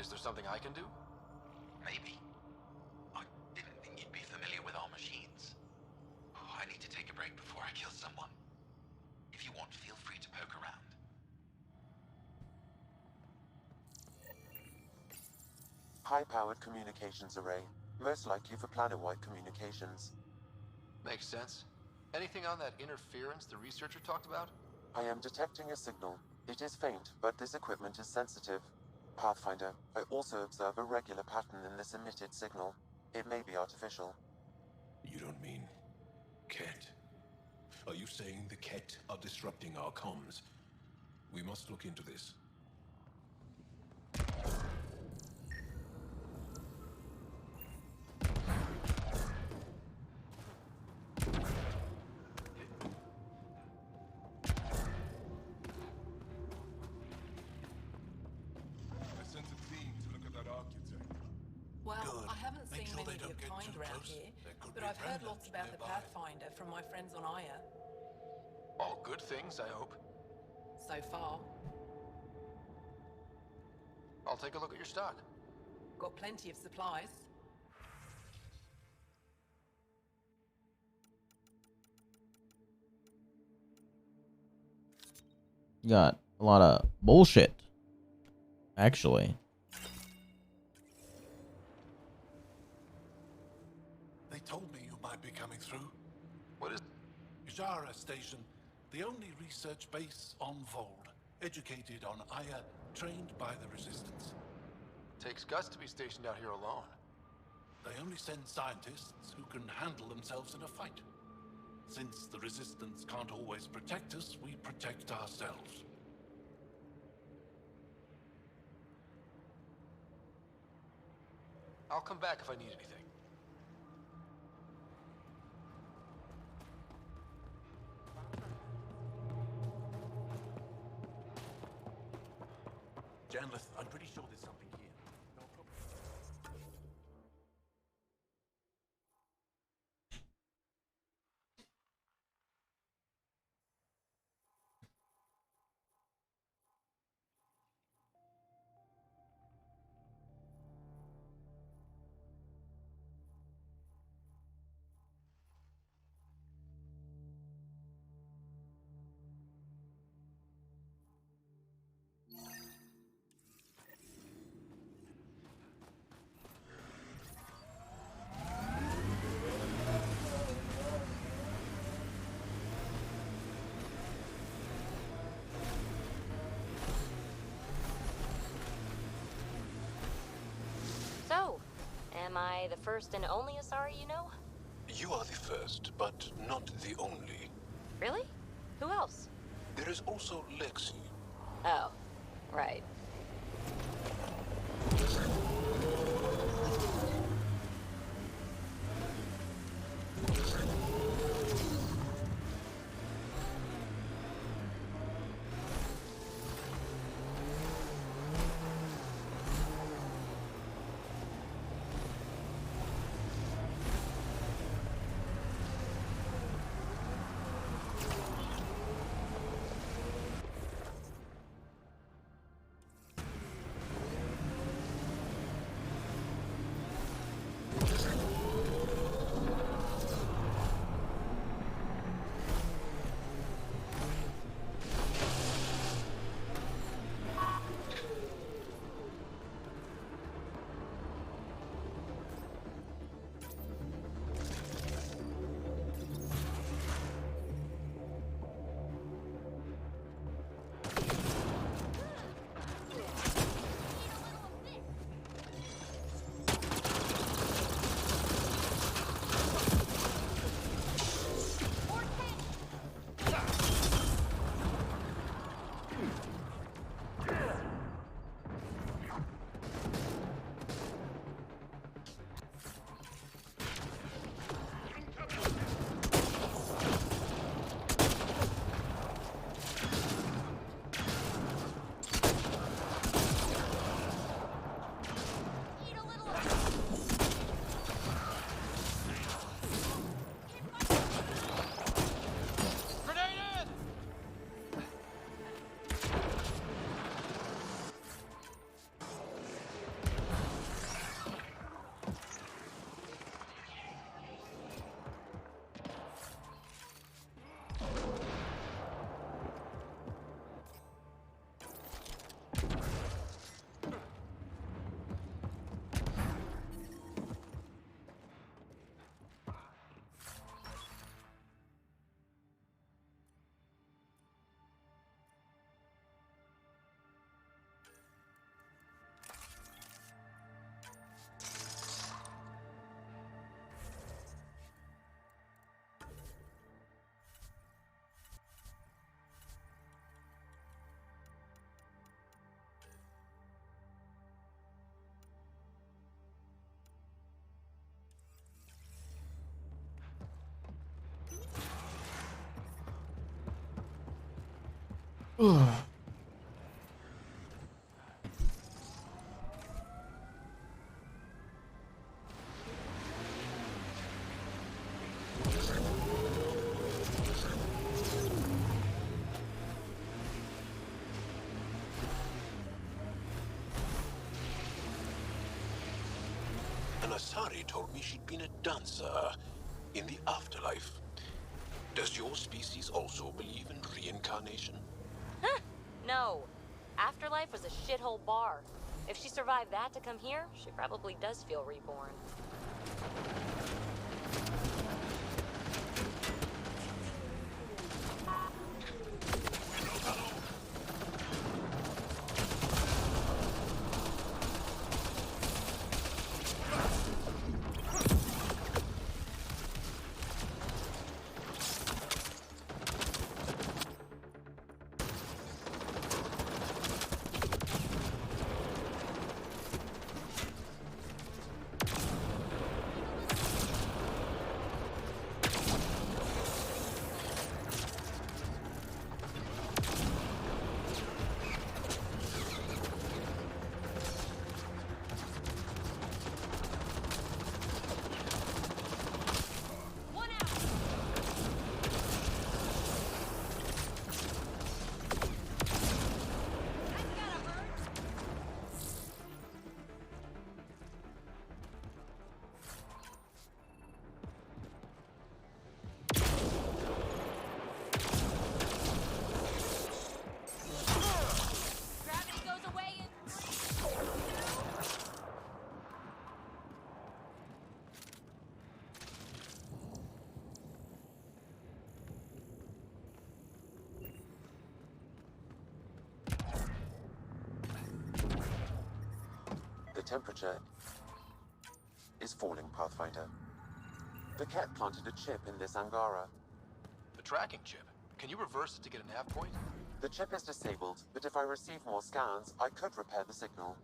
Is there something I can do? Maybe. I didn't think you'd be familiar with our machines. Oh, I need to take a break before I kill someone. If you want, feel free to poke around. High-powered communications array, most likely for planet-wide communications. Makes sense. Anything on that interference the researcher talked about? I am detecting a signal. It is faint, but this equipment is sensitive. Pathfinder, I also observe a regular pattern in this emitted signal. It may be artificial. You don't mean Ket? Are you saying the Ket are disrupting our comms? We must look into this. Well, I haven't seen many of your kind around here, but I've heard lots about the Pathfinder from my friends on Aya. All good things, I hope. So far. I'll take a look at your stock. Got plenty of supplies. Got a lot of bullshit, actually. They told me you might be coming through. What is... Ijara Station, the only research base on Vold. Educated on Aya, trained by the Resistance. Takes guts to be stationed out here alone. They only send scientists who can handle themselves in a fight. Since the Resistance can't always protect us, we protect ourselves. I'll come back if I need anything. Janlith, I'm pretty sure there's something here. No problem. So, am I the first and only Asari you know? You are the first, but not the only. Really? Who else? There is also Lexi. Oh, right. Asari told me she'd been a dancer in the afterlife. Does your species also believe in reincarnation? Huh? No. Afterlife was a shithole bar. If she survived that to come here, she probably does feel reborn. The temperature is falling, Pathfinder. The cat planted a chip in this Angara. The tracking chip. Can you reverse it to get a nav point? The chip is disabled, but if I receive more scans, I could repair the signal.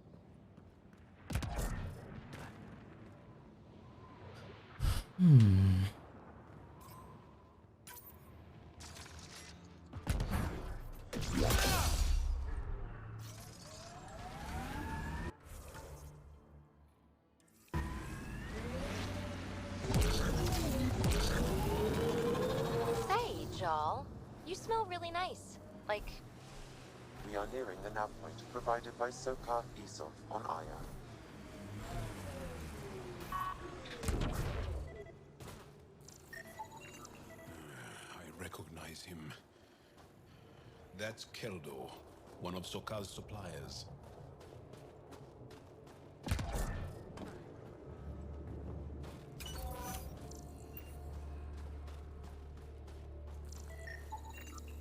Hey, Jal. You smell really nice. Like... We are nearing the nav point provided by Sokar Isov on Aya. I recognize him. That's Keldo, one of Sokal's suppliers.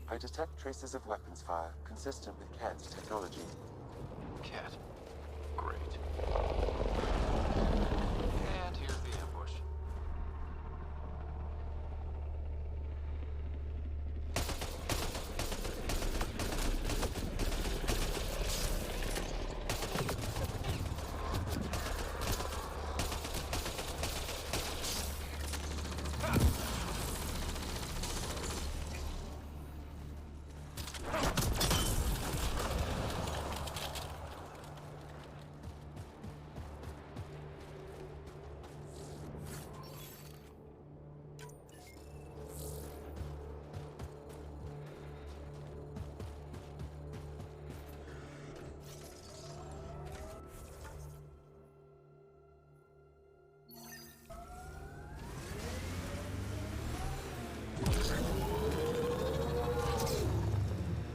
I detect traces of weapons fire, consistent with Cat's technology. Cat. Great. And here's the ambush.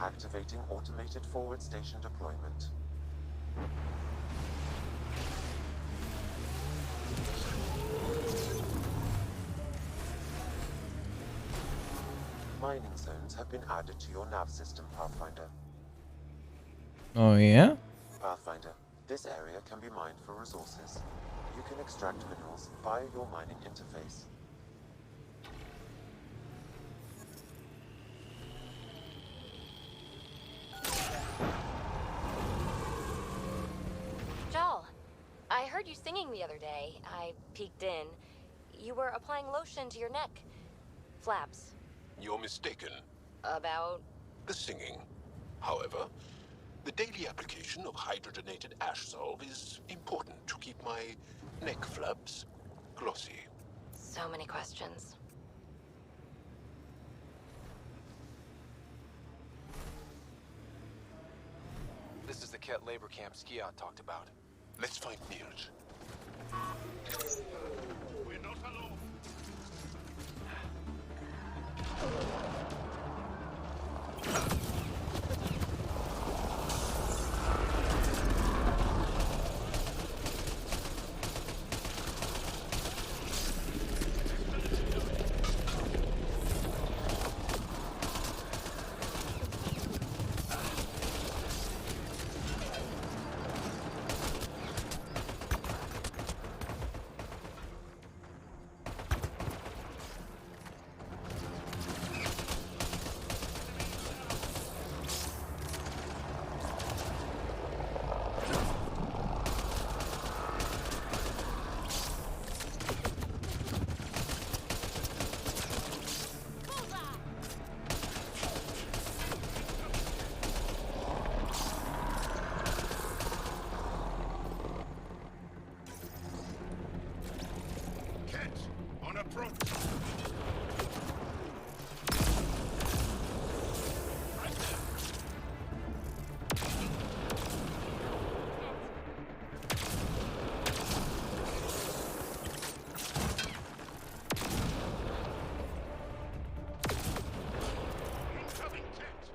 Activating automated forward station deployment. Mining zones have been added to your nav system, Pathfinder. Oh, yeah? Pathfinder, this area can be mined for resources. You can extract minerals via your mining interface. Jal, I heard you singing the other day. I peeked in. You were applying lotion to your neck. Flaps. You're mistaken. About... The singing. However, the daily application of hydrogenated ash salve is important to keep my neck flabs glossy. So many questions. This is the Ket labor camp Skiot talked about. Let's find Niels. We're not alone. On approach. Incoming jet.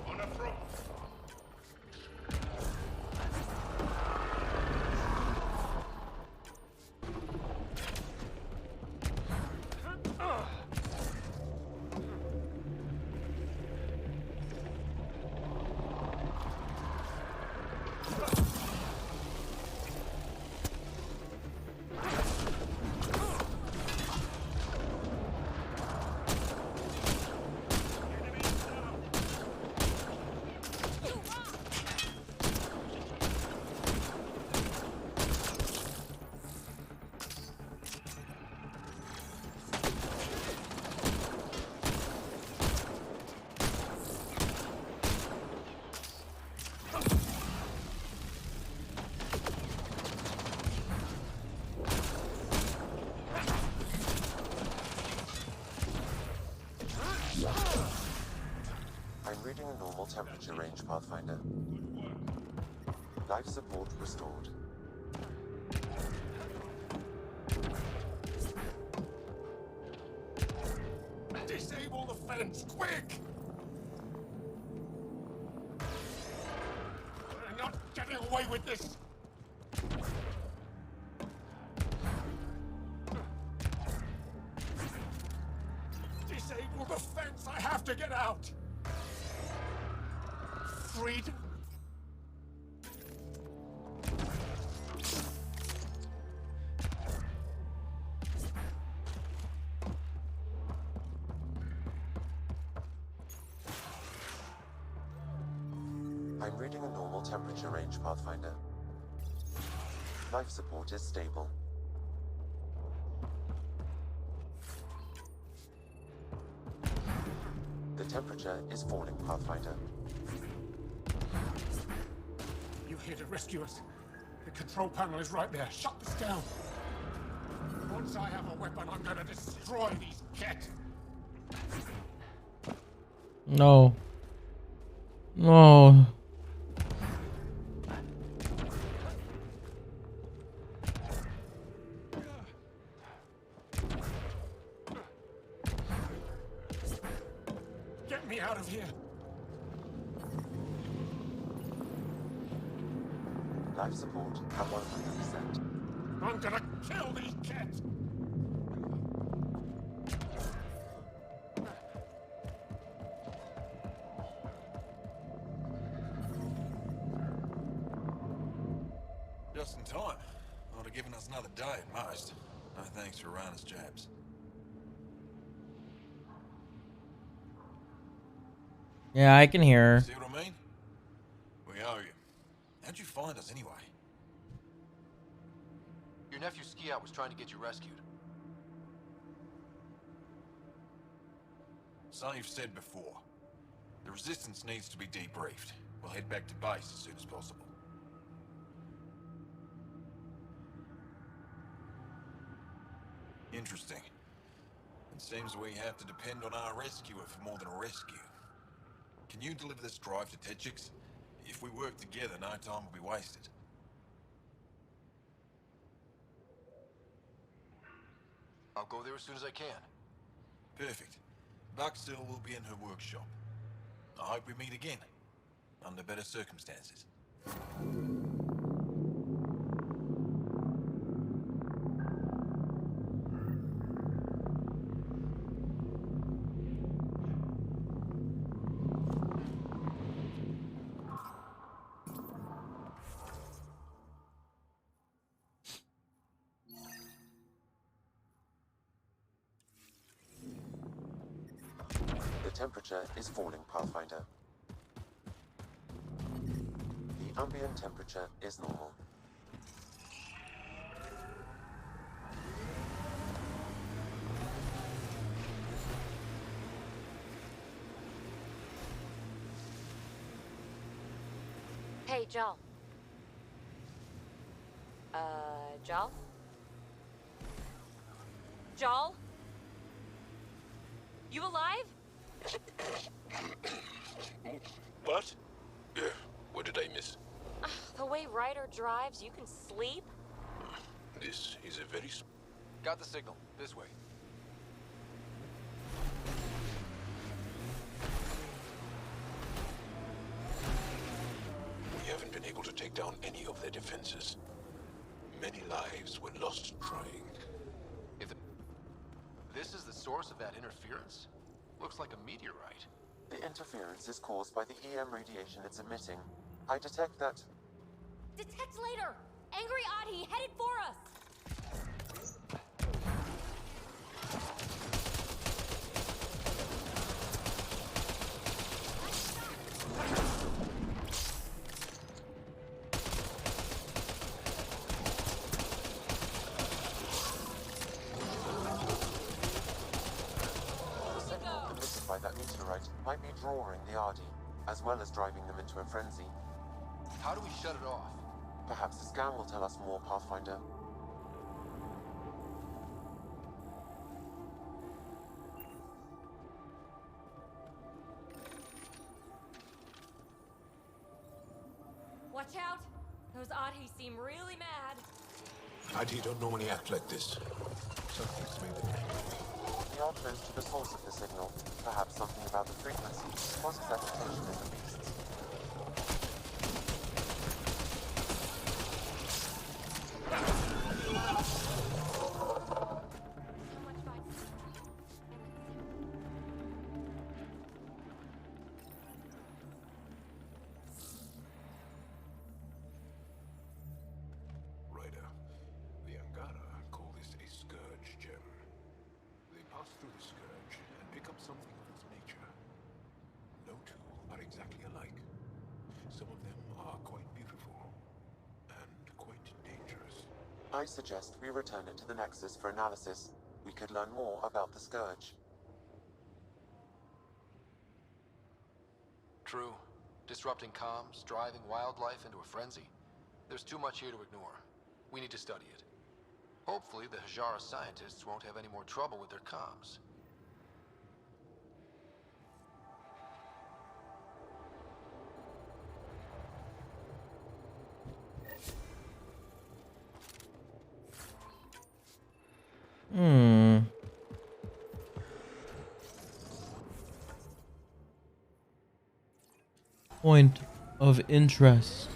On approach. I'm reading a normal temperature range, Pathfinder. Life support restored. Disable the fence, quick! We're not getting away with this! Disable the fence! I have to get out! Freedom! I'm reading a normal temperature range, Pathfinder. Life support is stable. The temperature is falling, Pathfinder. You here to rescue us? The control panel is right there. Shut this down. Once I have a weapon, I'm gonna destroy these Ket. No. No. Get me out of here. Life support at 100%. I'm gonna kill these Ket. Just in time. Would have given us another day at most. No thanks for Rana's jabs. Yeah, I can hear her. See what I mean? We owe you. How'd you find us anyway? Your nephew Ski-Out was trying to get you rescued. So you've said before. The Resistance needs to be debriefed. We'll head back to base as soon as possible. Interesting. It seems we have to depend on our rescuer for more than a rescue. Can you deliver this drive to Tetchix? If we work together, no time will be wasted. I'll go there as soon as I can. Perfect. Buckstill will be in her workshop. I hope we meet again, under better circumstances. The temperature is falling, Pathfinder. The ambient temperature is normal. Hey, Joel. Joel? Joel? You alive? What? What did I miss? The way Ryder drives, you can sleep? This is a very... Got the signal. This way. We haven't been able to take down any of their defenses. Many lives were lost trying. If this is the source of that interference, looks like a meteorite. The interference is caused by the EM radiation it's emitting. I detect that... Detect later! Angry Audie headed for us! By that meteorite might be drawing the Ardi, as well as driving them into a frenzy. How do we shut it off? Perhaps the scan will tell us more, Pathfinder. Watch out! Those Audis seem really mad. IT don't normally act like this. Something's made them. We are close to the source of the signal. Perhaps something about the frequency causes agitation in the beasts. Ryder, the Angara call this a scourge gem. They pass through the scourge and pick up something of its nature. No two are exactly alike. Some of them are quite beautiful and quite dangerous. I suggest we return it to the Nexus for analysis. We could learn more about the Scourge. True. Disrupting comms, driving wildlife into a frenzy. There's too much here to ignore. We need to study it. Hopefully, the Hajara scientists won't have any more trouble with their comms. Point of interest.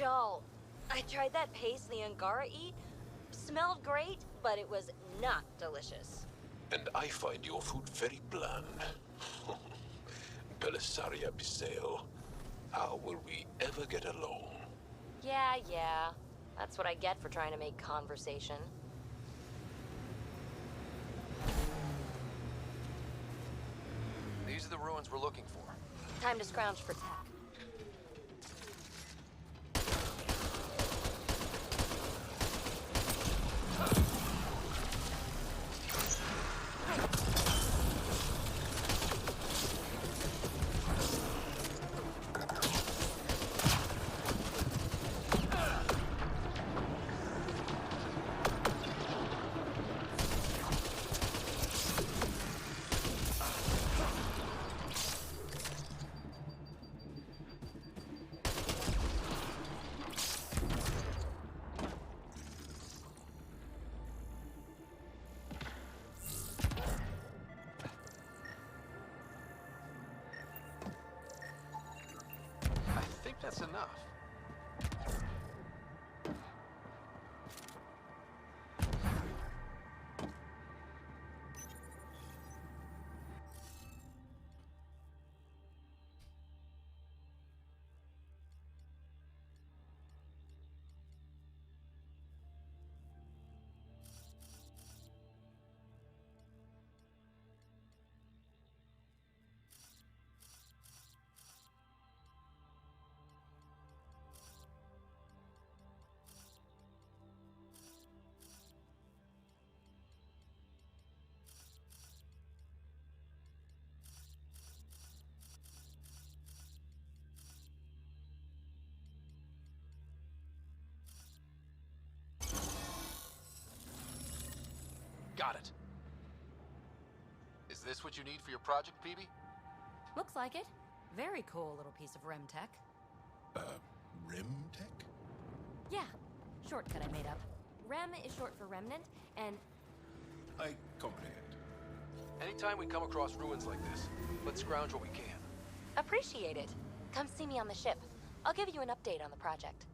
Joel, I tried that paste the Angara eat. Smelled great, but it was not delicious. And I find your food very bland. Belisaria Bisale, how will we ever get along? Yeah. That's what I get for trying to make conversation. These are the ruins we're looking for. Time to scrounge for tech. I think that's enough. Got it. Is this what you need for your project, PB? Looks like it. Very cool little piece of REM tech. Rim tech? Yeah, shortcut I made up. REM is short for remnant, and... I comprehend. Anytime we come across ruins like this, let's scrounge what we can. Appreciate it. Come see me on the ship. I'll give you an update on the project.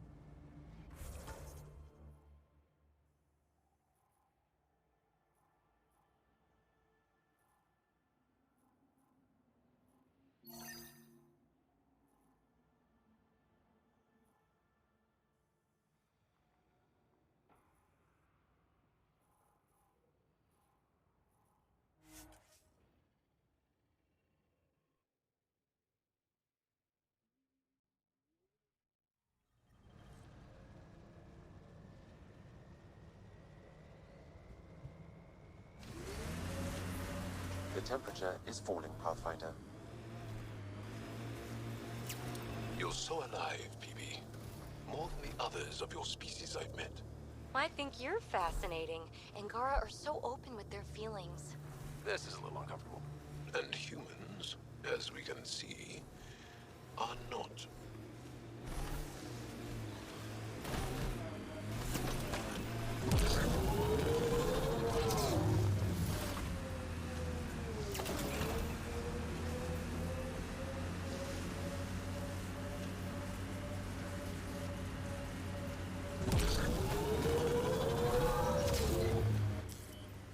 The temperature is falling, Pathfinder. You're so alive, PB. More than the others of your species I've met. I think you're fascinating. Angara are so open with their feelings. This is a little uncomfortable. And humans, as we can see, are not.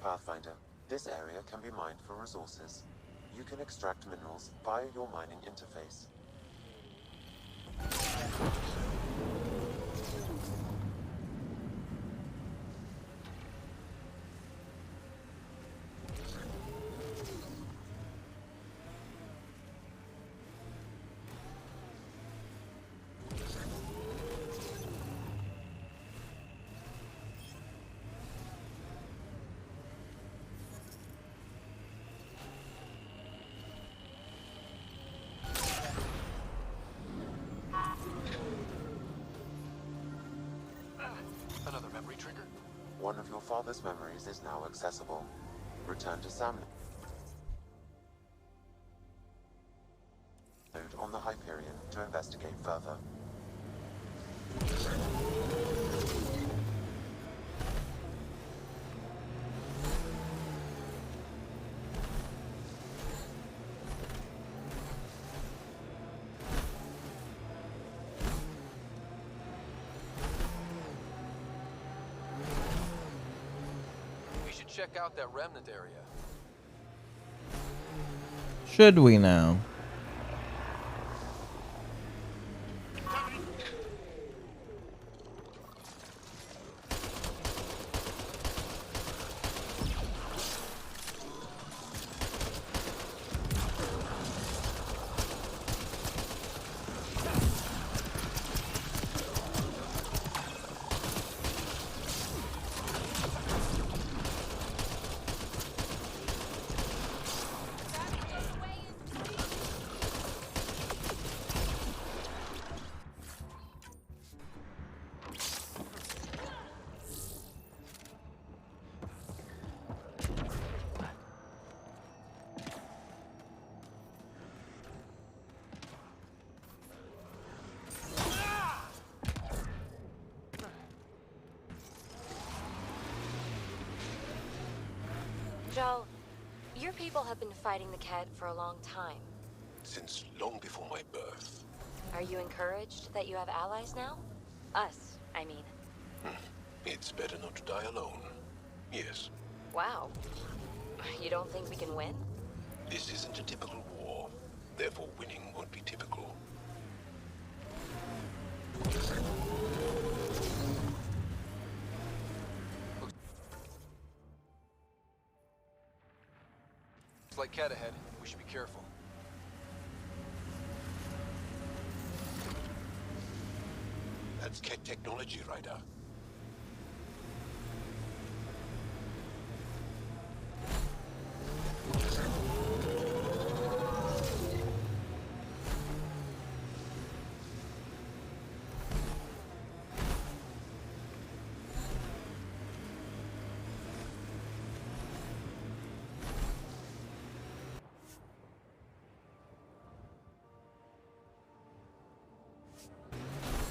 Pathfinder, this area can be mined for resources. You can extract minerals via your mining interface. Another memory trigger? One of your father's memories is now accessible. Return to Sam node on the Hyperion to investigate further. check out that remnant area. Should we now? Joel, your people have been fighting the Kett for a long time. Since long before my birth. Are you encouraged that you have allies now? Us, I mean. It's better not to die alone. Yes. Wow. You don't think we can win? This isn't a typical war. Therefore, winning won't be typical. It's like Kett ahead. We should be careful. That's Kett technology, Ryder.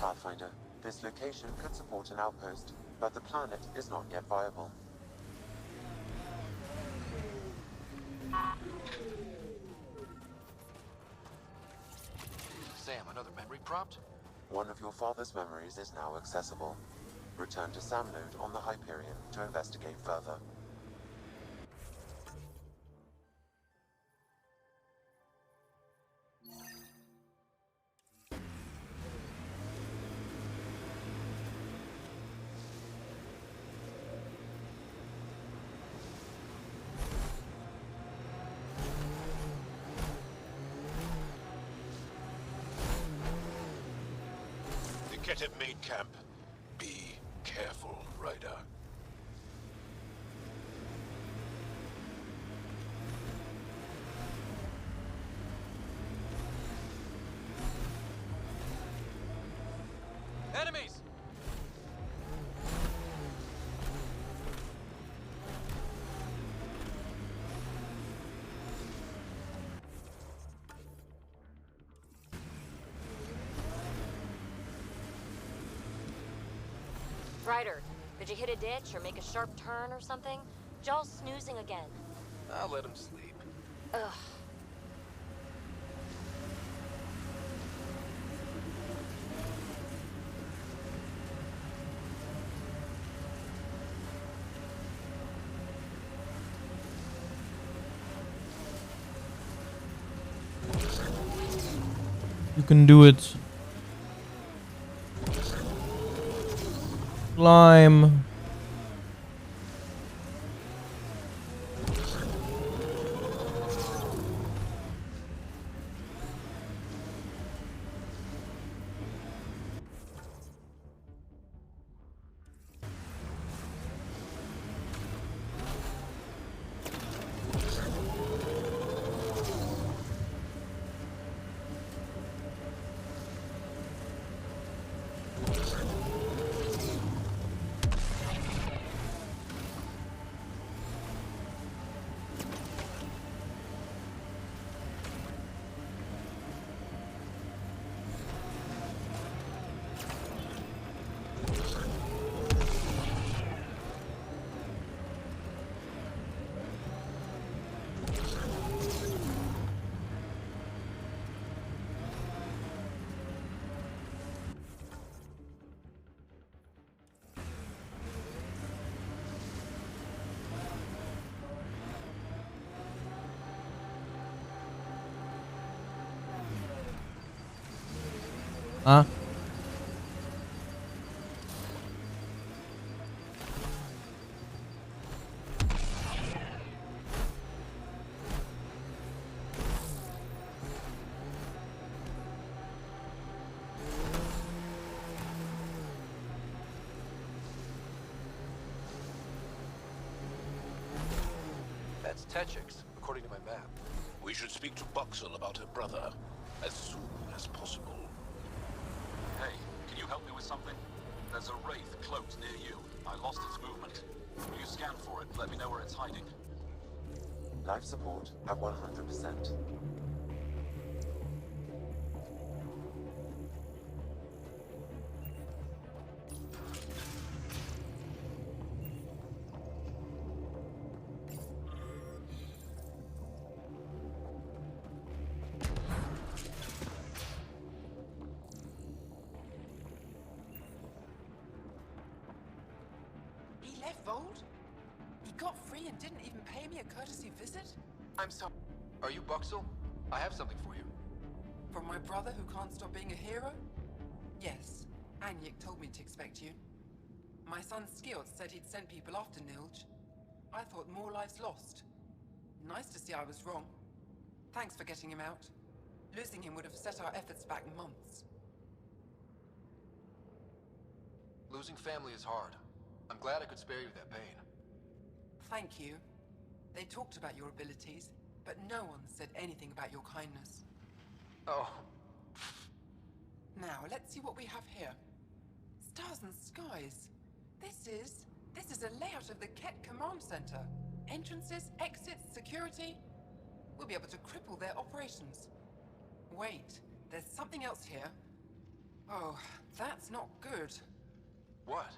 Pathfinder, this location could support an outpost, but the planet is not yet viable. Sam, another memory prompt? One of your father's memories is now accessible. Return to Sam Node on the Hyperion to investigate further. Kett have made camp. Be careful, Ryder. Enemies! Ryder, did you hit a ditch or make a sharp turn or something? Joel's snoozing again. I'll let him sleep. Ugh. You can do it. Climb. Huh? That's Techix, according to my map. We should speak to Buxel about her brother as soon as possible. Hey, can you help me with something? There's a wraith cloaked near you. I lost its movement. Will you scan for it? Let me know where it's hiding. Life support at 100%. He left Vold? He got free and didn't even pay me a courtesy visit? I'm sorry. Are you Buxel? I have something for you. From my brother who can't stop being a hero? Yes, Anyik told me to expect you. My son Skjord said he'd sent people after Nilj. I thought more lives lost. Nice to see I was wrong. Thanks for getting him out. Losing him would have set our efforts back months. Losing family is hard. I'm glad I could spare you that pain. Thank you. They talked about your abilities, but no one said anything about your kindness. Oh. Now, let's see what we have here. Stars and skies. This is a layout of the Ket Command Center. Entrances, exits, security. We'll be able to cripple their operations. Wait, there's something else here. Oh, that's not good. What?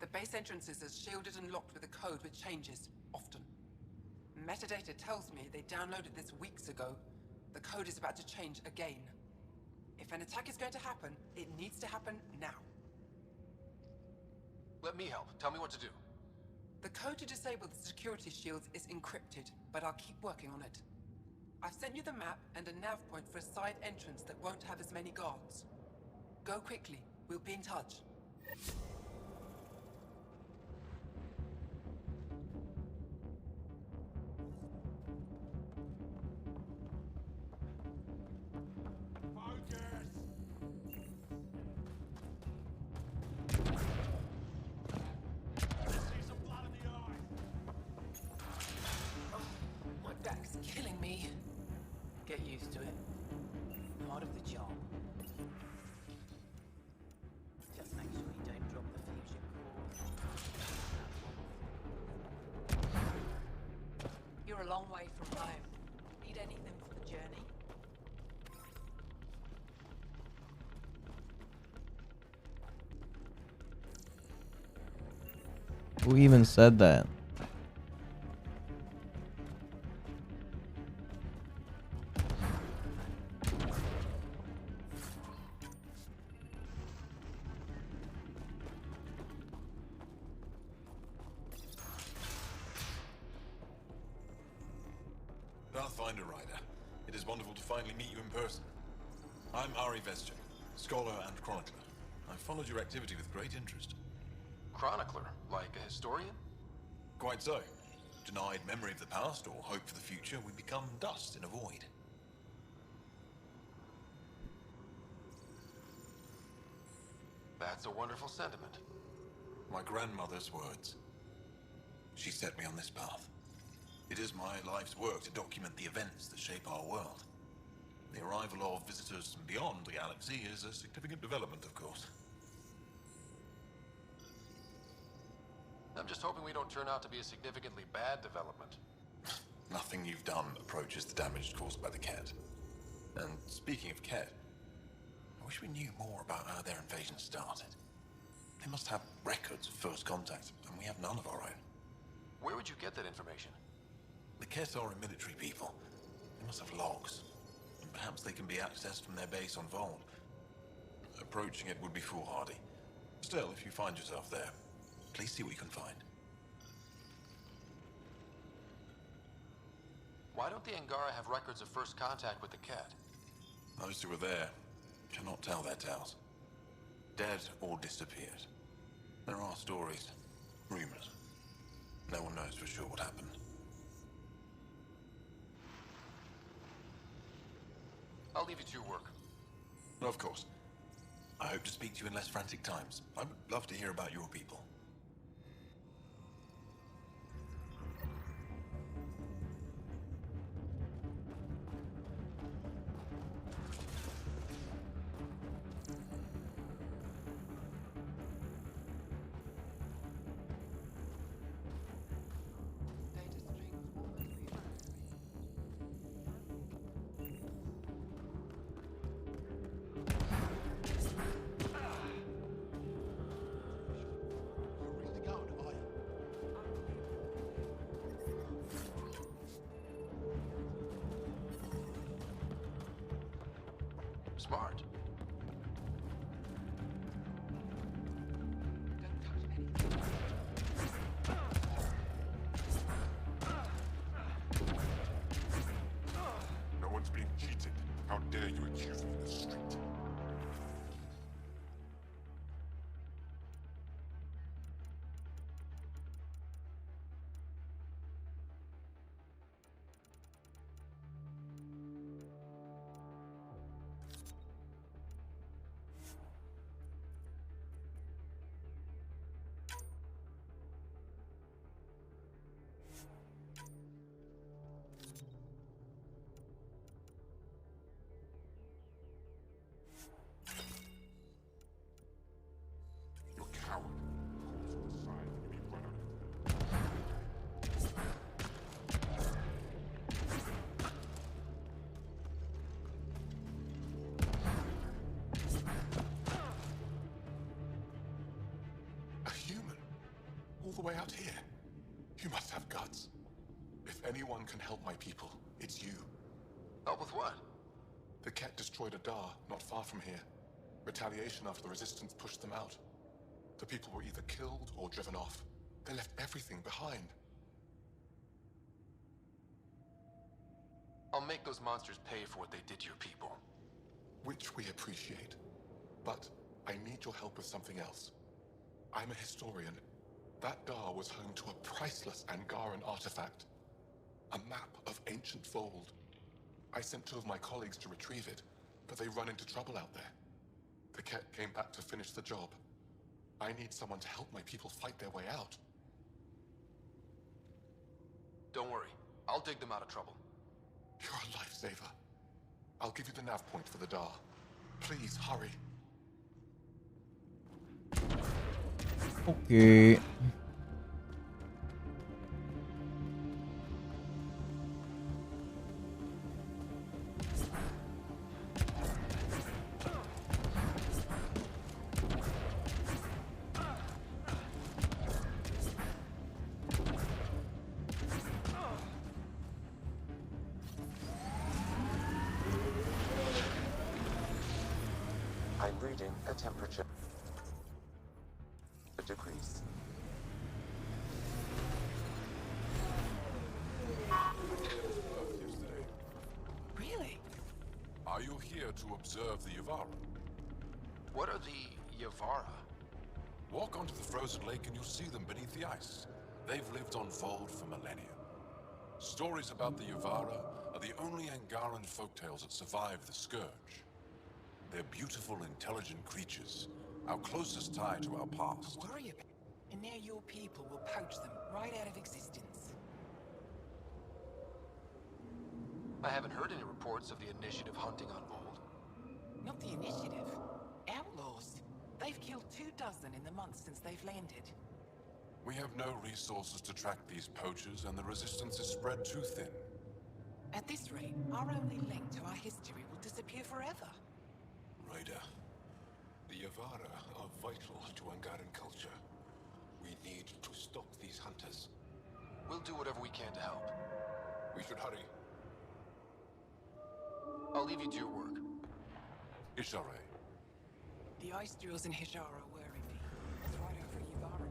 The base entrances are shielded and locked with a code which changes, often. Metadata tells me they downloaded this weeks ago. The code is about to change again. If an attack is going to happen, it needs to happen now. Let me help. Tell me what to do. The code to disable the security shields is encrypted, but I'll keep working on it. I've sent you the map and a nav point for a side entrance that won't have as many guards. Go quickly. We'll be in touch. My back's killing me. Get used to it. Part of the job. Just make sure you don't drop the fusion core. You're a long way from home. Need anything for the journey? Who even said that? Pathfinder Rider, it is wonderful to finally meet you in person. I'm Ari Vesture, scholar and chronicler. I've followed your activity with great interest. Chronicler? Like a historian? Quite so. Denied memory of the past or hope for the future, we become dust in a void. That's a wonderful sentiment. My grandmother's words. She set me on this path. It is my life's work to document the events that shape our world. The arrival of visitors from beyond the galaxy is a significant development, of course. I'm just hoping we don't turn out to be a significantly bad development. Nothing you've done approaches the damage caused by the Ket. And speaking of Ket, I wish we knew more about how their invasion started. They must have records of first contact, and we have none of our own. Where would you get that information? The Ket are a military people. They must have logs. And perhaps they can be accessed from their base on Vold. Approaching it would be foolhardy. Still, if you find yourself there, please see what you can find. Why don't the Angara have records of first contact with the Ket? Those who were there Cannot tell their tales. Dead or disappeared. There are stories, rumors. No one knows for sure what happened. I'll leave you to your work. Of course. I hope to speak to you in less frantic times. I would love to hear about your people. Smart. No one's being cheated. How dare you accuse me in the street? You're a coward. Calls to the side and you run out. A human? All the way out here? You must have guts. If anyone can help my people, it's you. Help with what? The Ket destroyed a Dar not far from here. Retaliation after the Resistance pushed them out. The people were either killed or driven off. They left everything behind. I'll make those monsters pay for what they did to your people. Which we appreciate. But I need your help with something else. I'm a historian. That Dar was home to a priceless Angaran artifact. A map of ancient Vold. I sent 2 of my colleagues to retrieve it, but they run into trouble out there. The Ket came back to finish the job. I need someone to help my people fight their way out. Don't worry. I'll dig them out of trouble. You're a lifesaver. I'll give you the nav point for the Dar. Please, hurry. Okay. I'm reading a temperature degrees. Really? Are you here to observe the Yavara? What are the Yavara? Walk onto the frozen lake and you'll see them beneath the ice. They've lived on Vold for millennia. Stories about the Yavara are the only Angaran folktales that survive the Scourge. They're beautiful, intelligent creatures, our closest tie to our past. Worry about it. And now your people will poach them right out of existence. I haven't heard any reports of the Initiative hunting on Vold. Not the Initiative. Outlaws. They've killed 24 in the months since they've landed. We have no resources to track these poachers, and the resistance is spread too thin. At this rate, our only link to our history will disappear forever. Ryder, the Yavara are vital to Angaran culture. We need to stop these hunters. We'll do whatever we can to help. We should hurry. I'll leave you to your work. Ishare. The ice drills in Hishara worry me. It's right over Yavara road.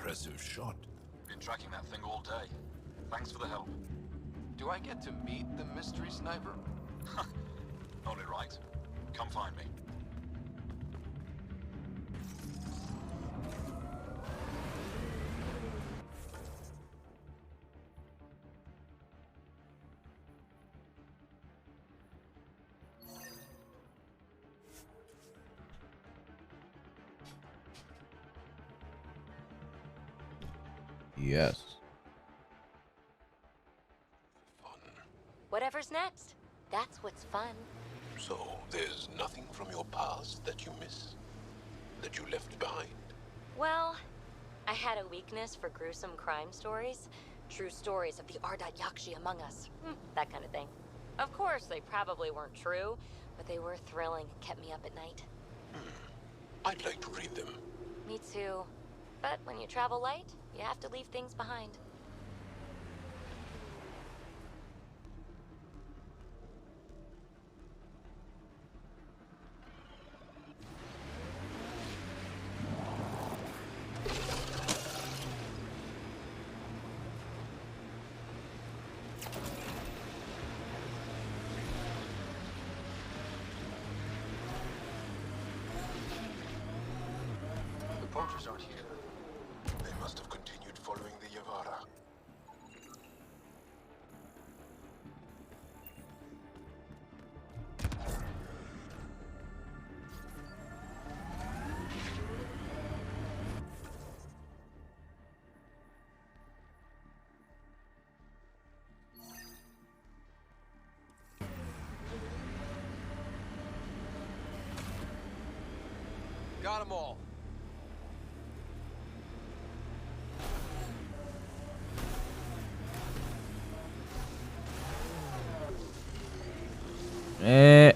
impressive shot. Been tracking that thing all day. Thanks for the help. Do I get to meet the mystery sniper? Only right. Come find me. Yes. Whatever's next, that's what's fun. So, there's nothing from your past that you miss? That you left behind? Well, I had a weakness for gruesome crime stories. True stories of the Ardat Yakshi among us. That kind of thing. Of course, they probably weren't true, but they were thrilling and kept me up at night. I'd like to read them. Me too. But when you travel light, you have to leave things behind. The poachers aren't here. They must have continued following the Yavara. Got them all. Eh.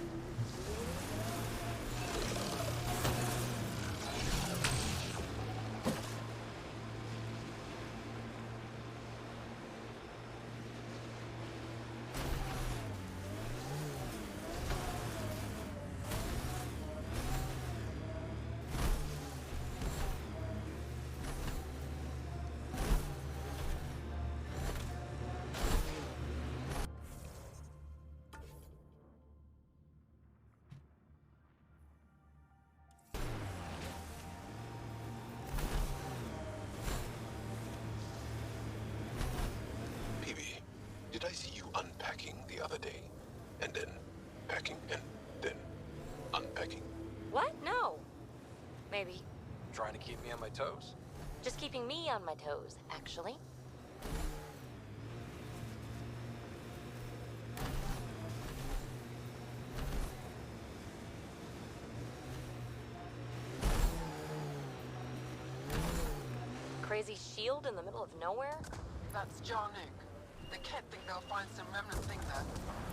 Peavy, did I see you unpacking the other day? And then packing and then unpacking? What? No. Maybe. Trying to keep me on my toes? Just keeping me on my toes, actually. Crazy shield in the middle of nowhere? That's Jarnik. The Ket think they'll find some remnant thing there.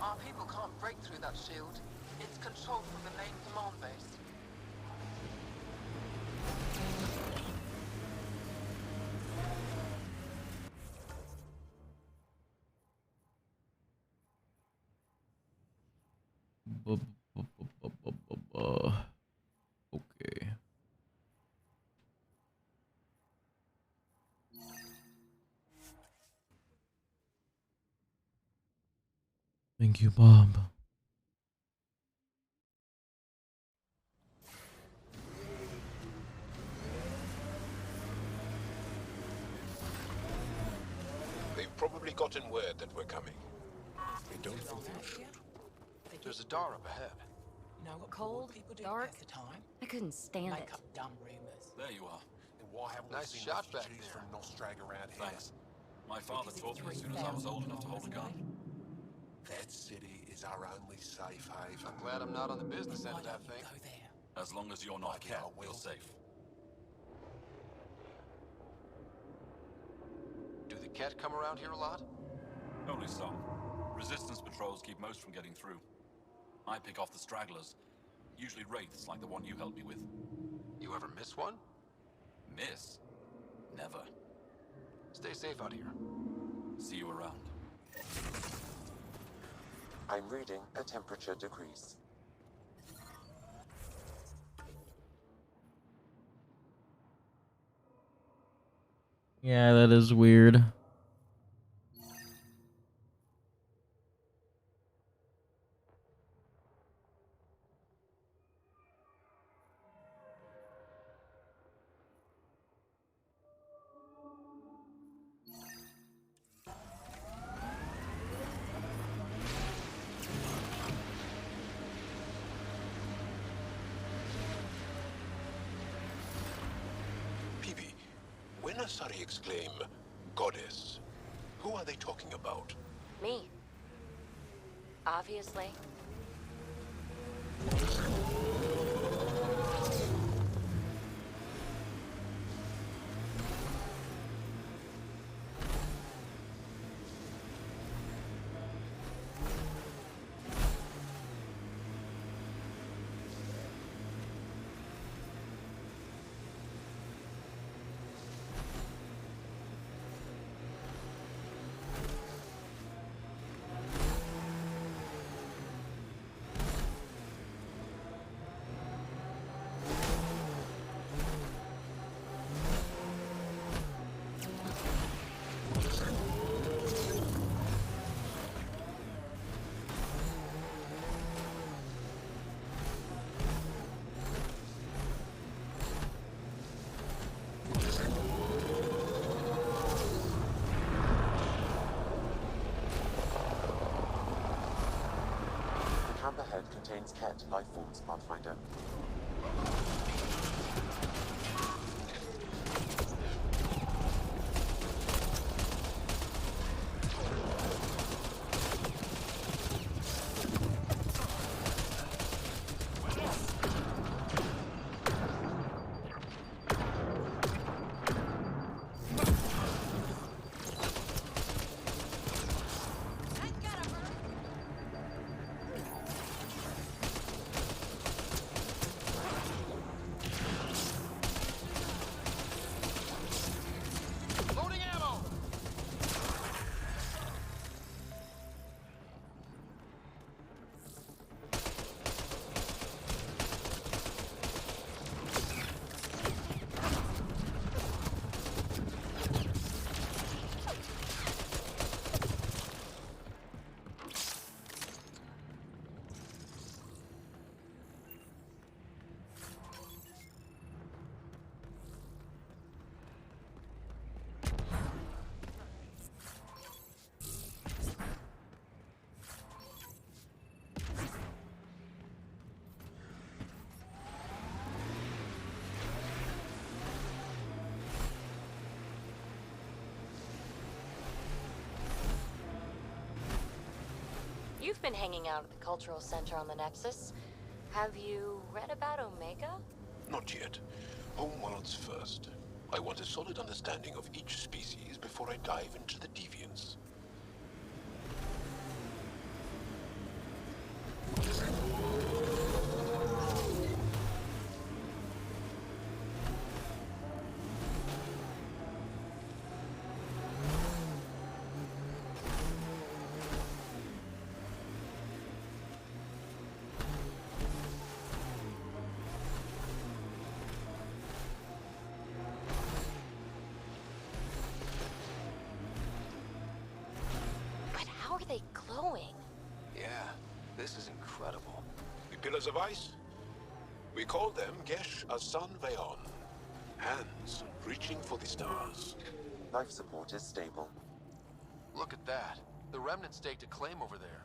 Our people can't break through that shield. It's controlled from the main command base. Okay. Thank you, Bob. They've probably gotten word that we're coming. They don't think they'll shoot. There's a door up ahead. Know what Cold, people do dark. at the time? I couldn't stand Make it. up dumb rumors. There you are. And why haven't Nice we seen shot back refugees there. from Nostrag around here? Thanks. My father taught me as soon as I was old enough to hold a gun. That city is our only safe haven. I'm glad I'm not on the business end of that thing. Go there. As long as you're not a cat, you're safe. Do the Ket come around here a lot? Only some. Resistance patrols keep most from getting through. I pick off the stragglers. Usually wraiths like the one you helped me with. You ever miss one? Miss? Never. Stay safe out here. See you around. I'm reading a temperature decrease. Yeah, that is weird. Peavy, when Asari exclaim, goddess, who are they talking about? Me. Obviously. The camp ahead contains Ket life forms, Pathfinder. You've been hanging out at the Cultural Center on the Nexus. Have you read about Omega? Not yet. Homeworlds first. I want a solid understanding of each species before I dive into the deviants. But how are they glowing? Yeah, this is incredible. The pillars of ice? We call them Gesh Asan Veon. Hands reaching for the stars. Life support is stable. Look at that. The remnant staked a claim over there.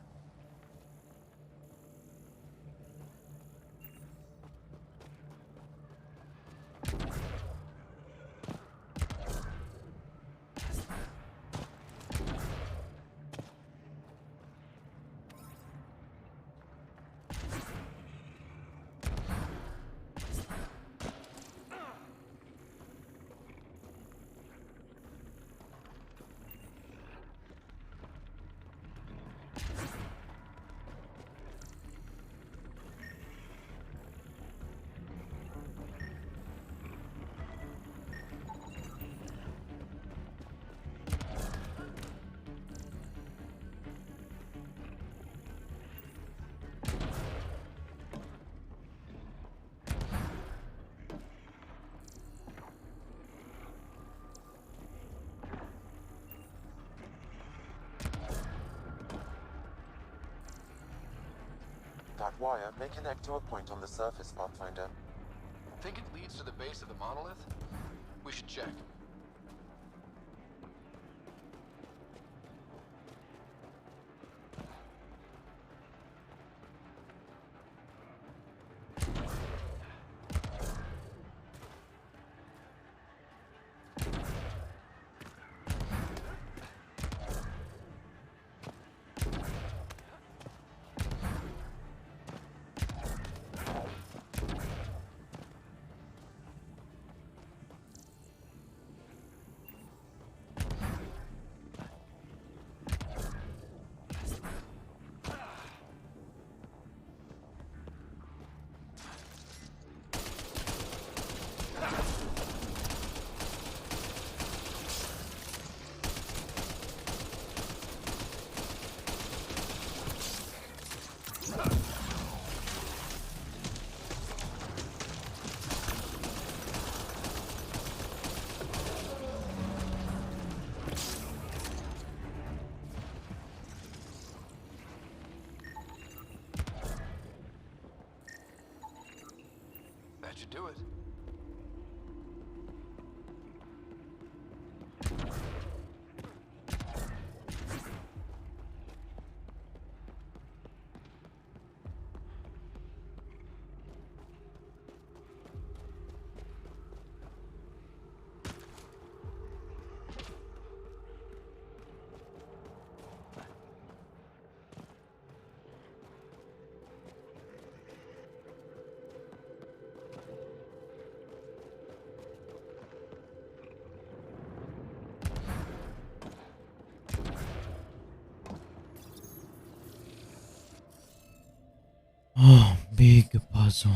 wire may connect to a point on the surface, Pathfinder. Think it leads to the base of the monolith? We should check. That should do it. Oh, big puzzle.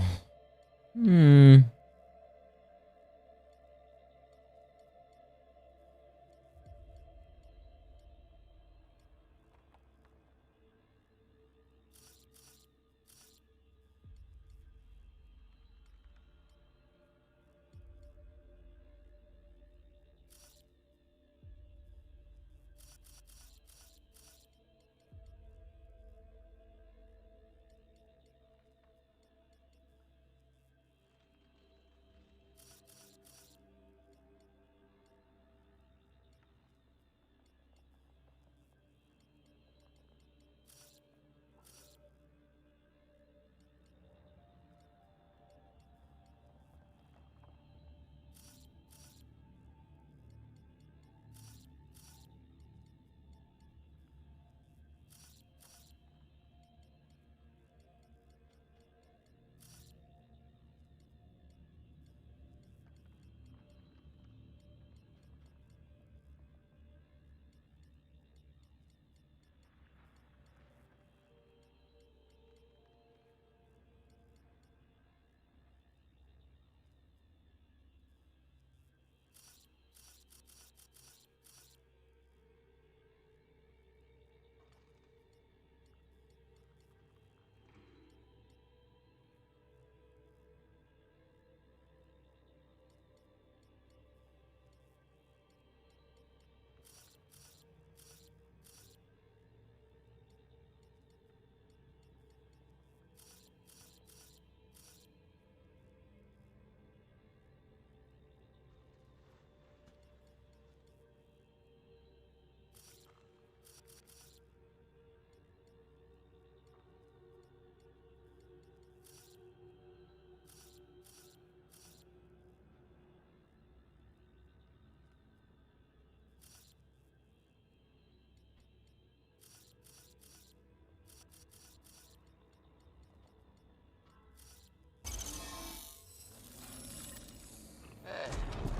Hey,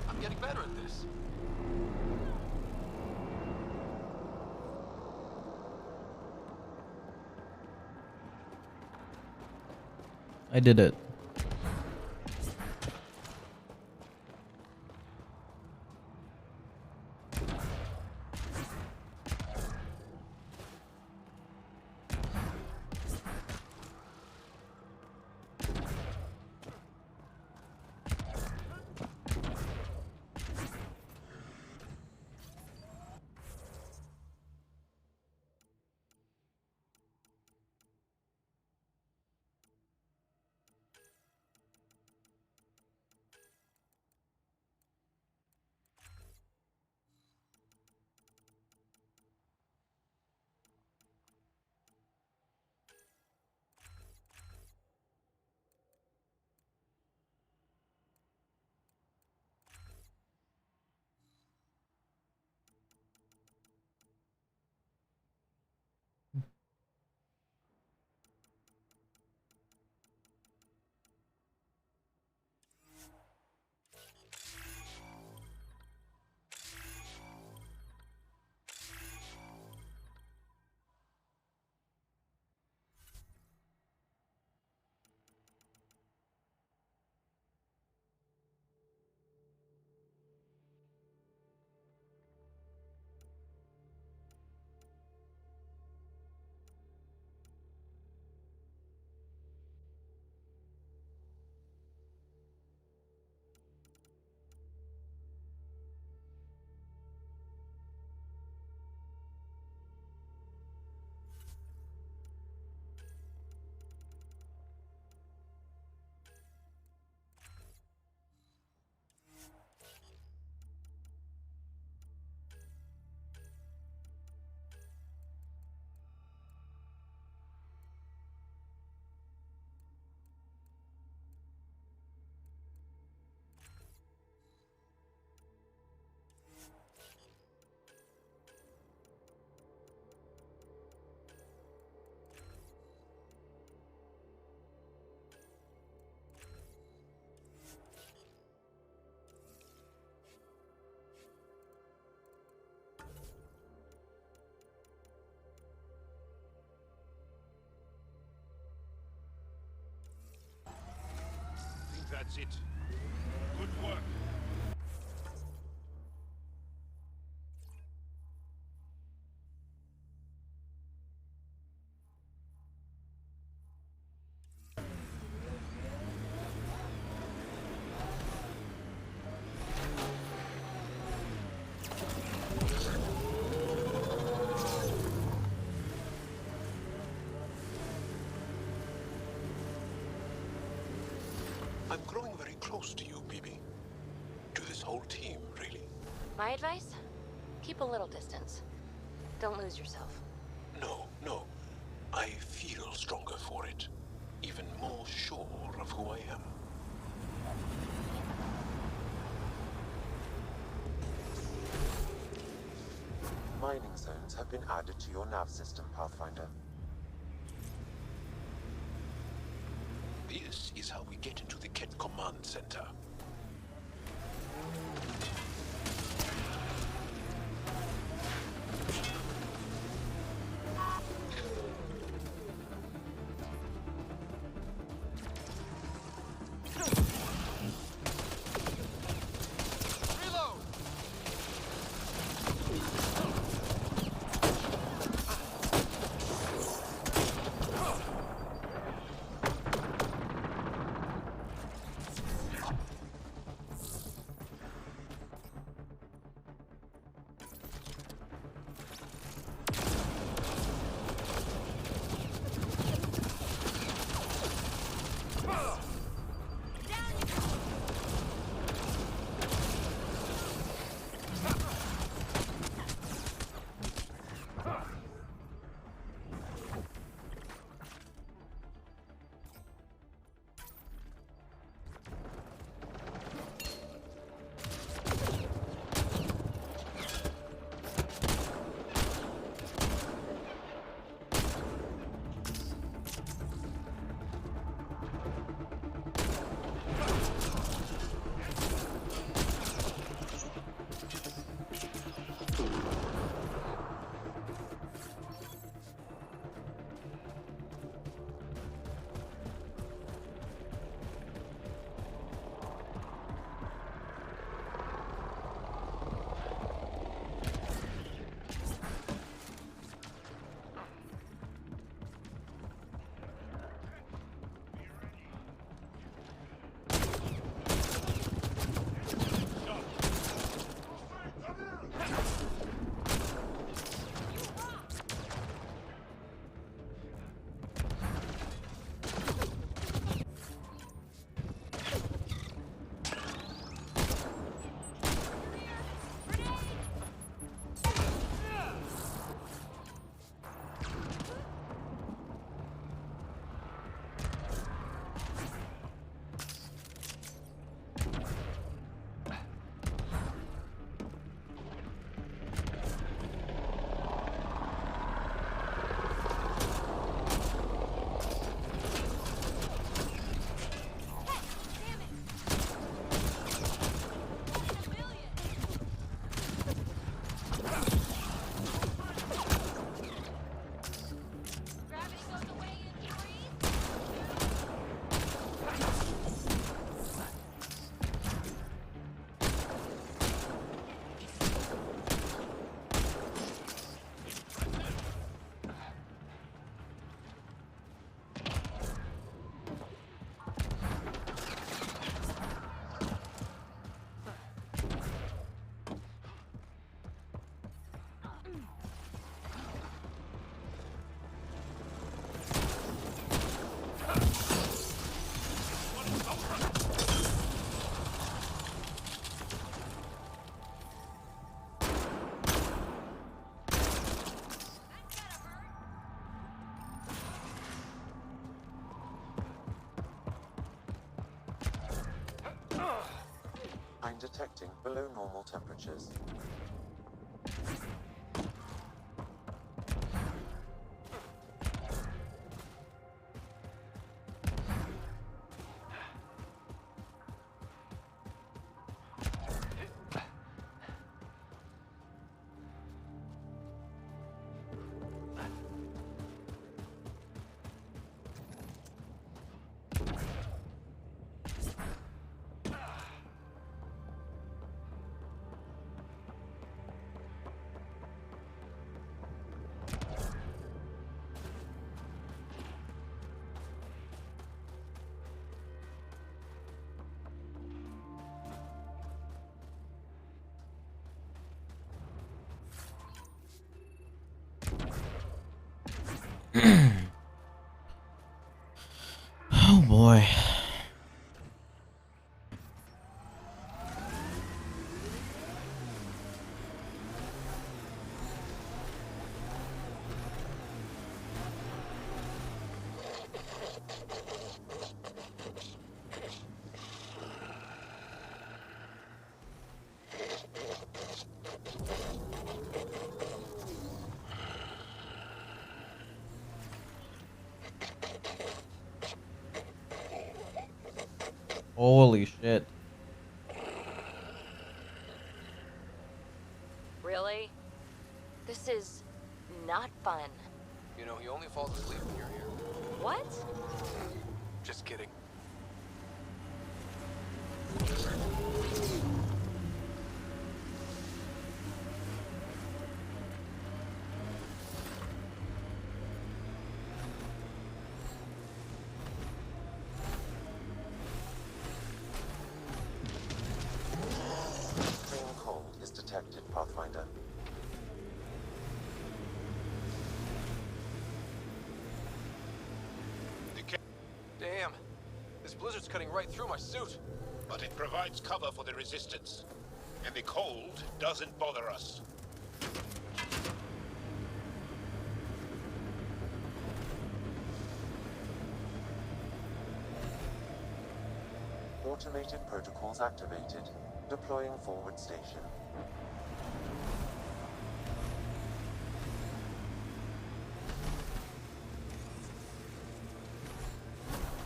I'm getting better at this. I did it. That's it. Good work. I'm growing very close to you, Bibi. To this whole team, really. My advice? Keep a little distance. Don't lose yourself. No, no. I feel stronger for it. Even more sure of who I am. Mining zones have been added to your nav system, Pathfinder. This is how we get into the Ket Command Center. I'm detecting below normal temperatures. Oh boy. Holy shit. Really? This is not fun. You know, he only falls asleep when you're here. What? Just kidding. Extreme cold is detected, Pathfinder. Damn. This blizzard's cutting right through my suit. But it provides cover for the resistance. And the cold doesn't bother us. Automated protocols activated. Deploying forward station.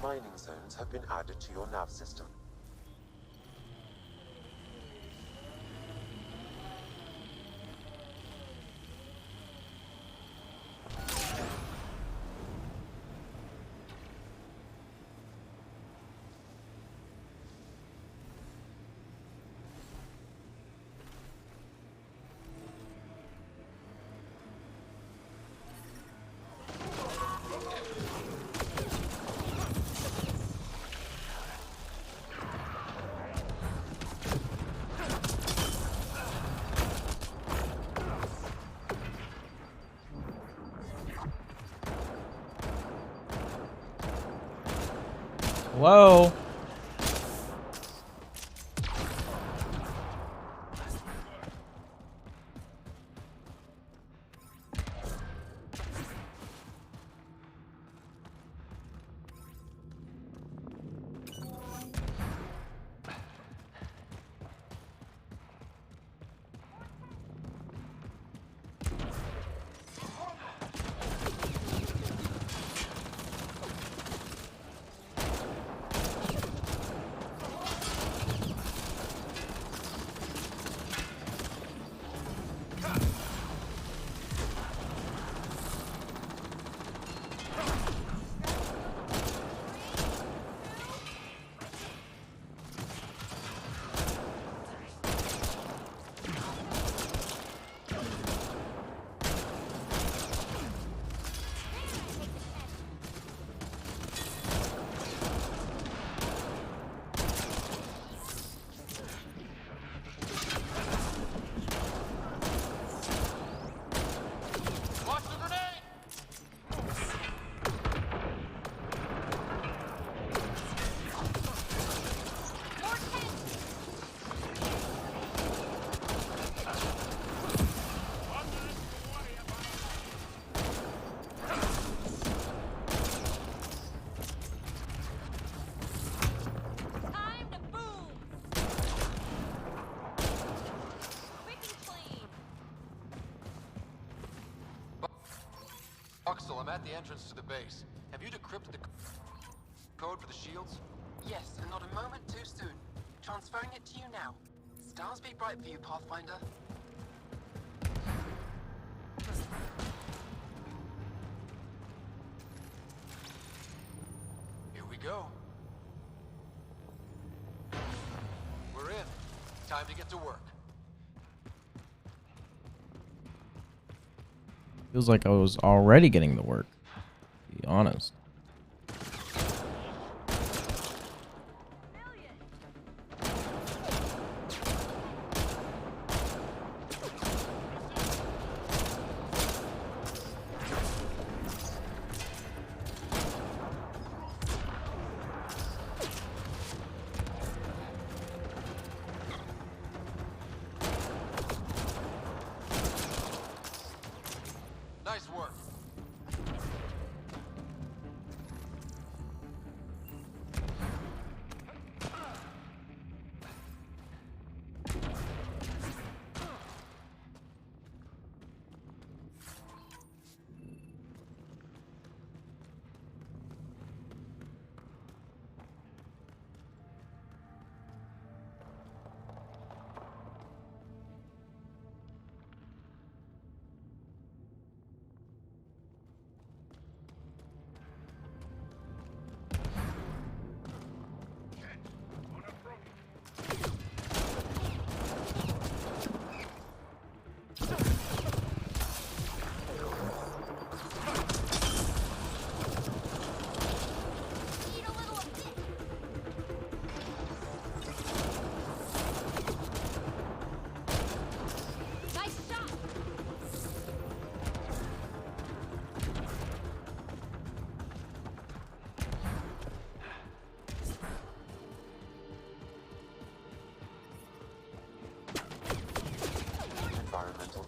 Mining zones have been added to your nav system. Whoa. Oxel, I'm at the entrance to the base. Have you decrypted the code for the shields? Yes, and not a moment too soon. Transferring it to you now. Stars be bright for you, Pathfinder. Here we go. We're in. Time to get to work. Feels like I was already getting the work, to be honest.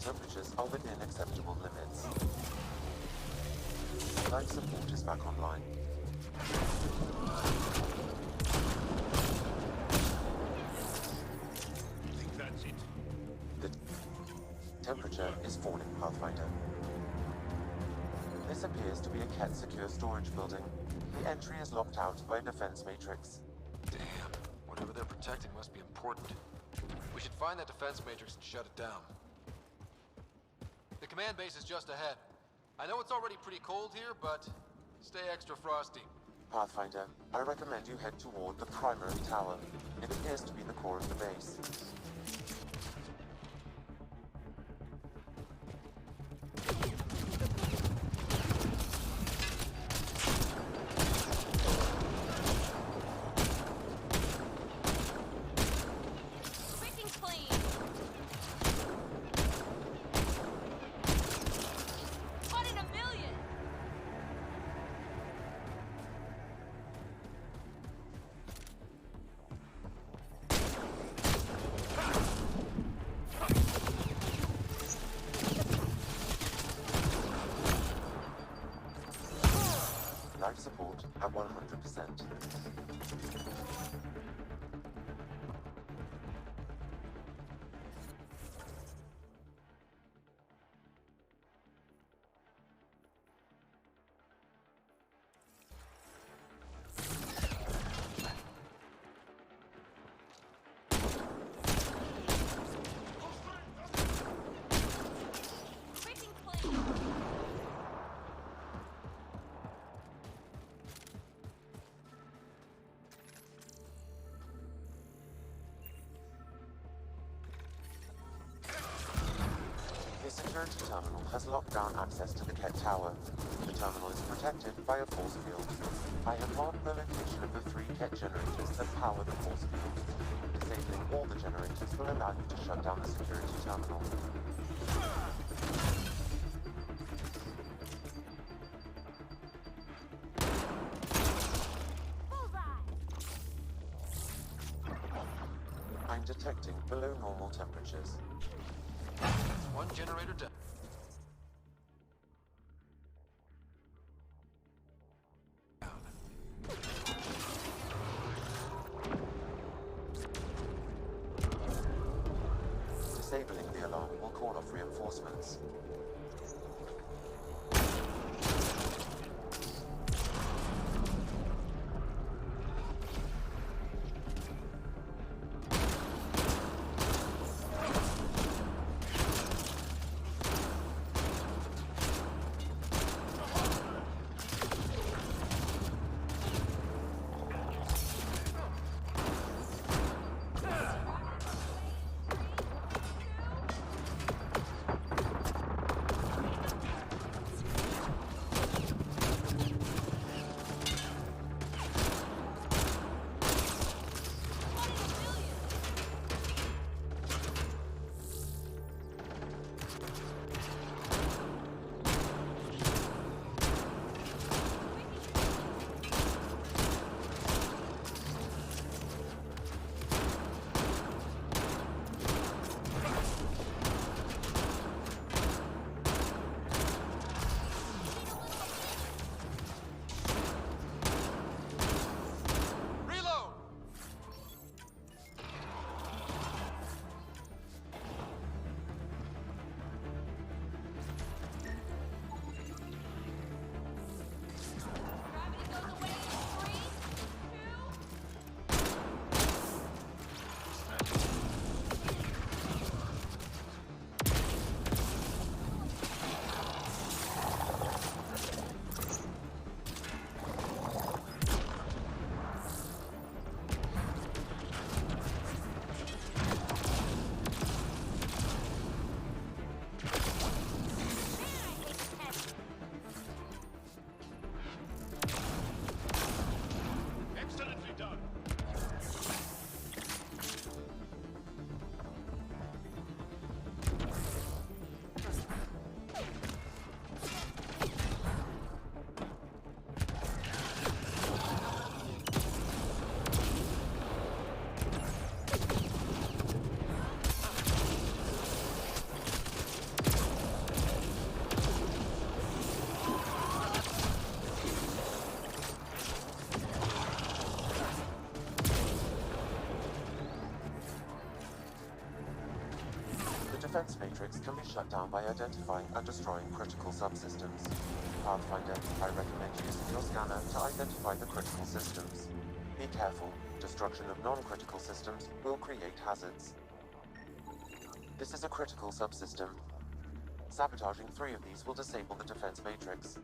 temperatures are within acceptable limits. Life support is back online. You think that's it? The temperature is falling, Pathfinder. This appears to be a Ket secure storage building. The entry is locked out by a defense matrix. Damn. Whatever they're protecting must be important. We should find that defense matrix and shut it down. The command base is just ahead. I know it's already pretty cold here, but stay extra frosty. Pathfinder, I recommend you head toward the primary tower. It appears to be the core of the base. Life support at 100%. The security terminal has locked down access to the Ket Tower. The terminal is protected by a force field. I have marked the location of the 3 Ket generators that power the force field. Disabling all the generators will allow you to shut down the security terminal. I'm detecting below normal temperatures. One generator down. Disabling the alarm will call off reinforcements. defense matrix can be shut down by identifying and destroying critical subsystems. Pathfinder, I recommend using your scanner to identify the critical systems. Be careful, destruction of non-critical systems will create hazards. This is a critical subsystem. Sabotaging 3 of these will disable the defense matrix.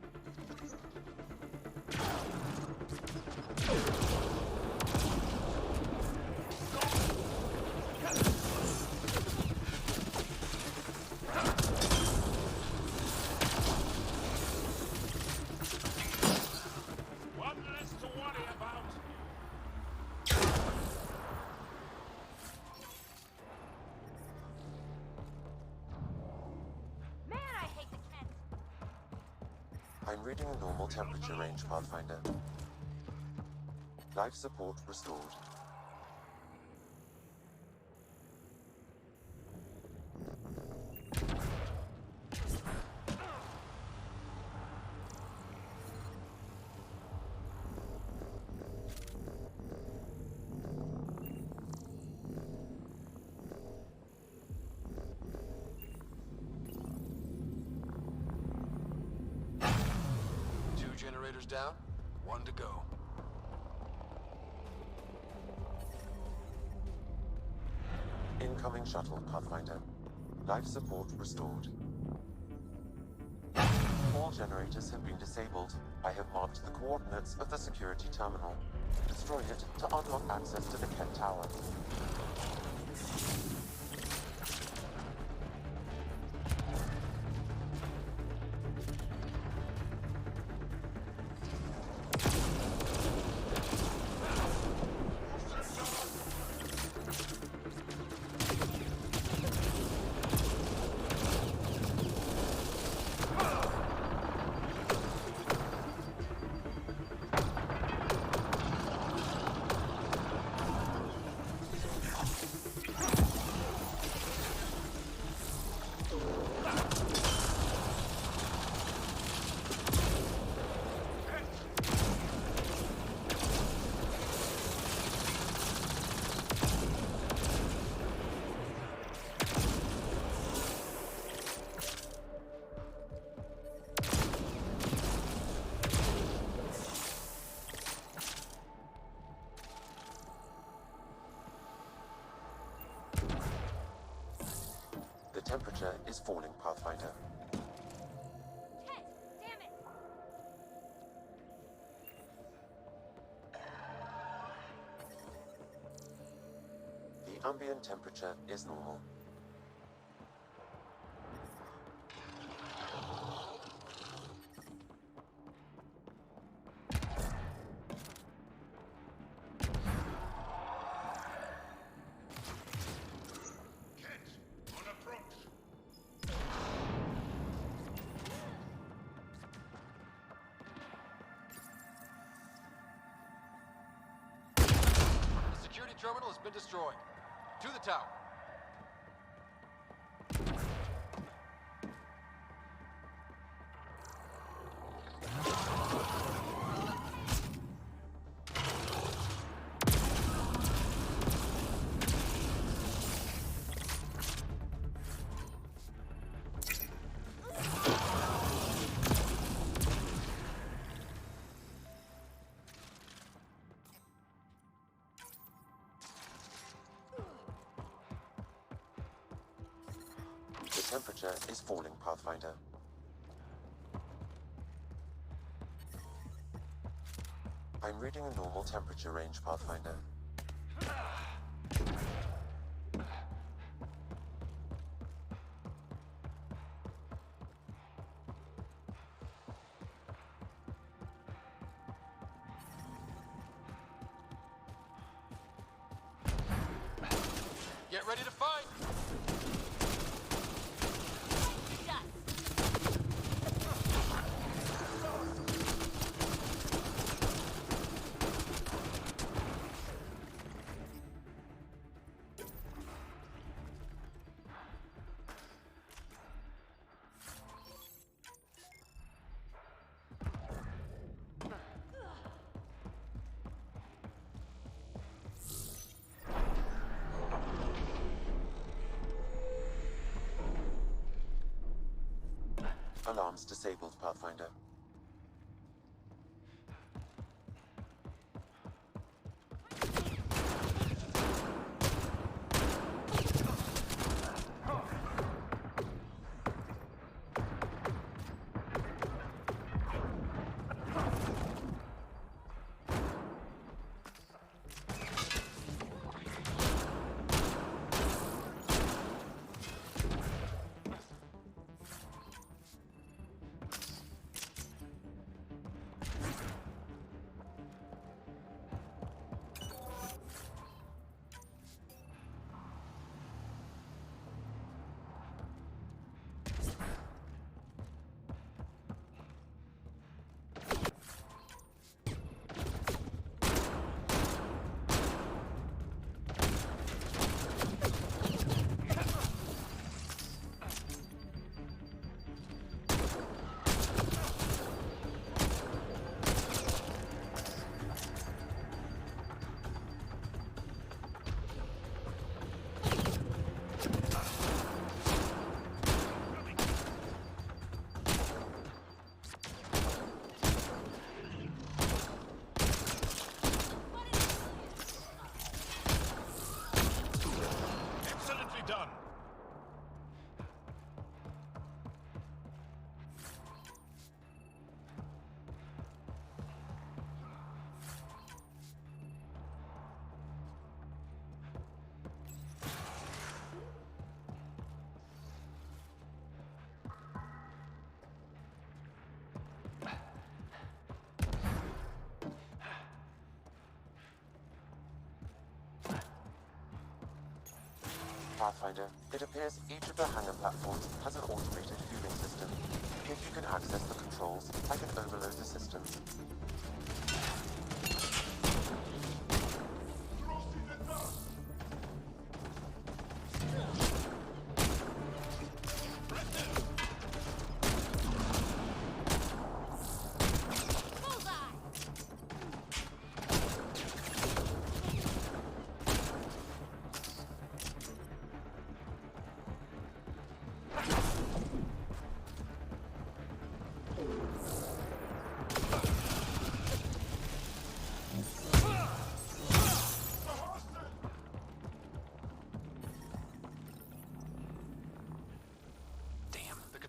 One less to worry about. Man, I hate the Kent. I'm reading a normal temperature range, Pathfinder. Life support restored. Two generators down, one to go. Incoming shuttle, Pathfinder. Life support restored. All generators have been disabled. I have marked the coordinates of the security terminal. Destroy it to unlock access to the Kent Tower. The temperature is falling, Pathfinder. Kent, damn it! The ambient temperature is normal. The security terminal has been destroyed. To the tower. The temperature is falling, Pathfinder. I'm reading a normal temperature range, Pathfinder. Get ready to fight! Alarms disabled, Pathfinder. Pathfinder, it appears each of the hangar platforms has an automated fueling system. If you can access the controls, I can overload the system.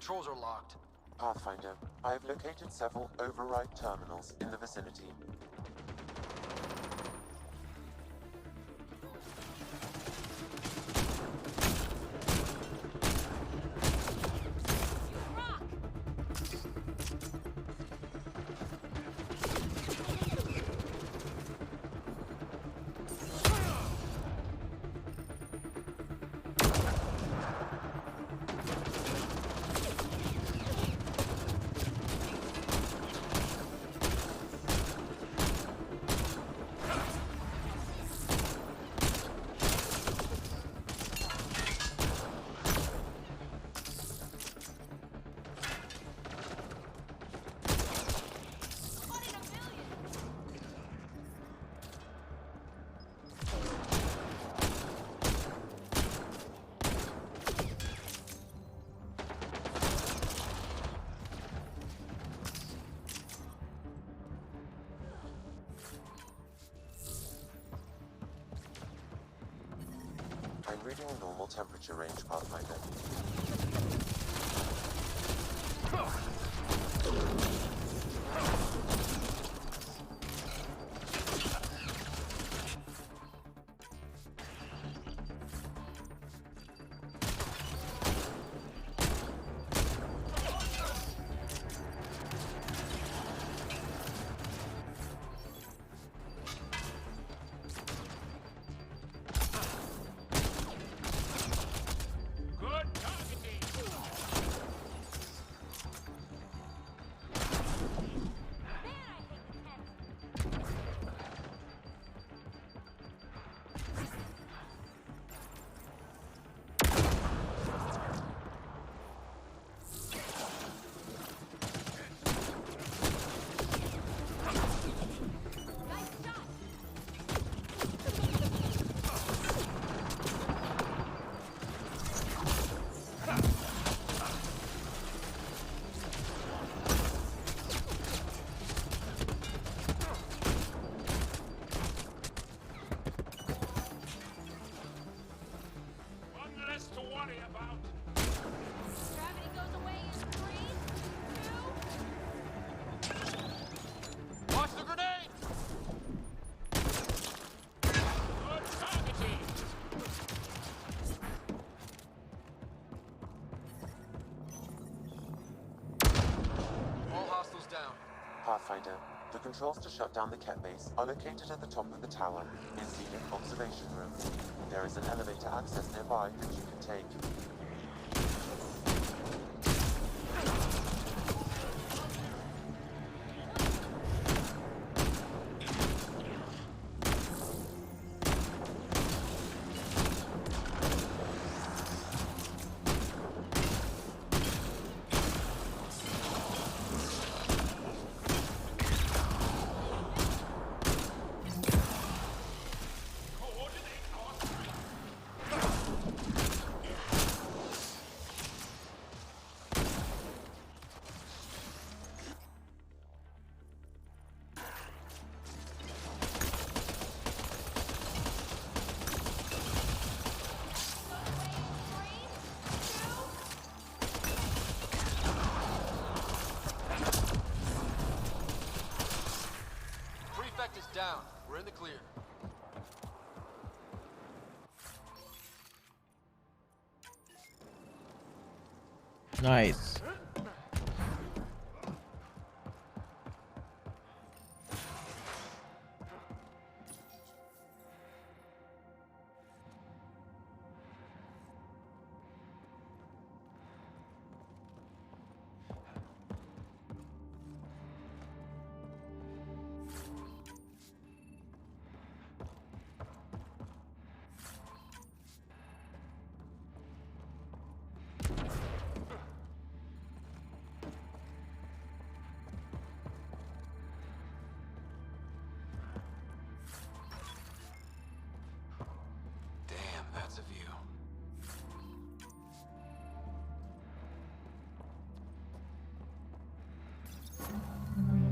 Controls are locked. Pathfinder, I have located several override terminals in the vicinity. I'm reading a normal temperature range, Pathfinder. Pathfinder. The controls to shut down the Ket base are located at the top of the tower, in Zenith Observation Room. There is an elevator access nearby that you can take. Prefect is down. We're in the clear. Nice. Damn, that's a view.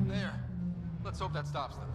There. Let's hope that stops them.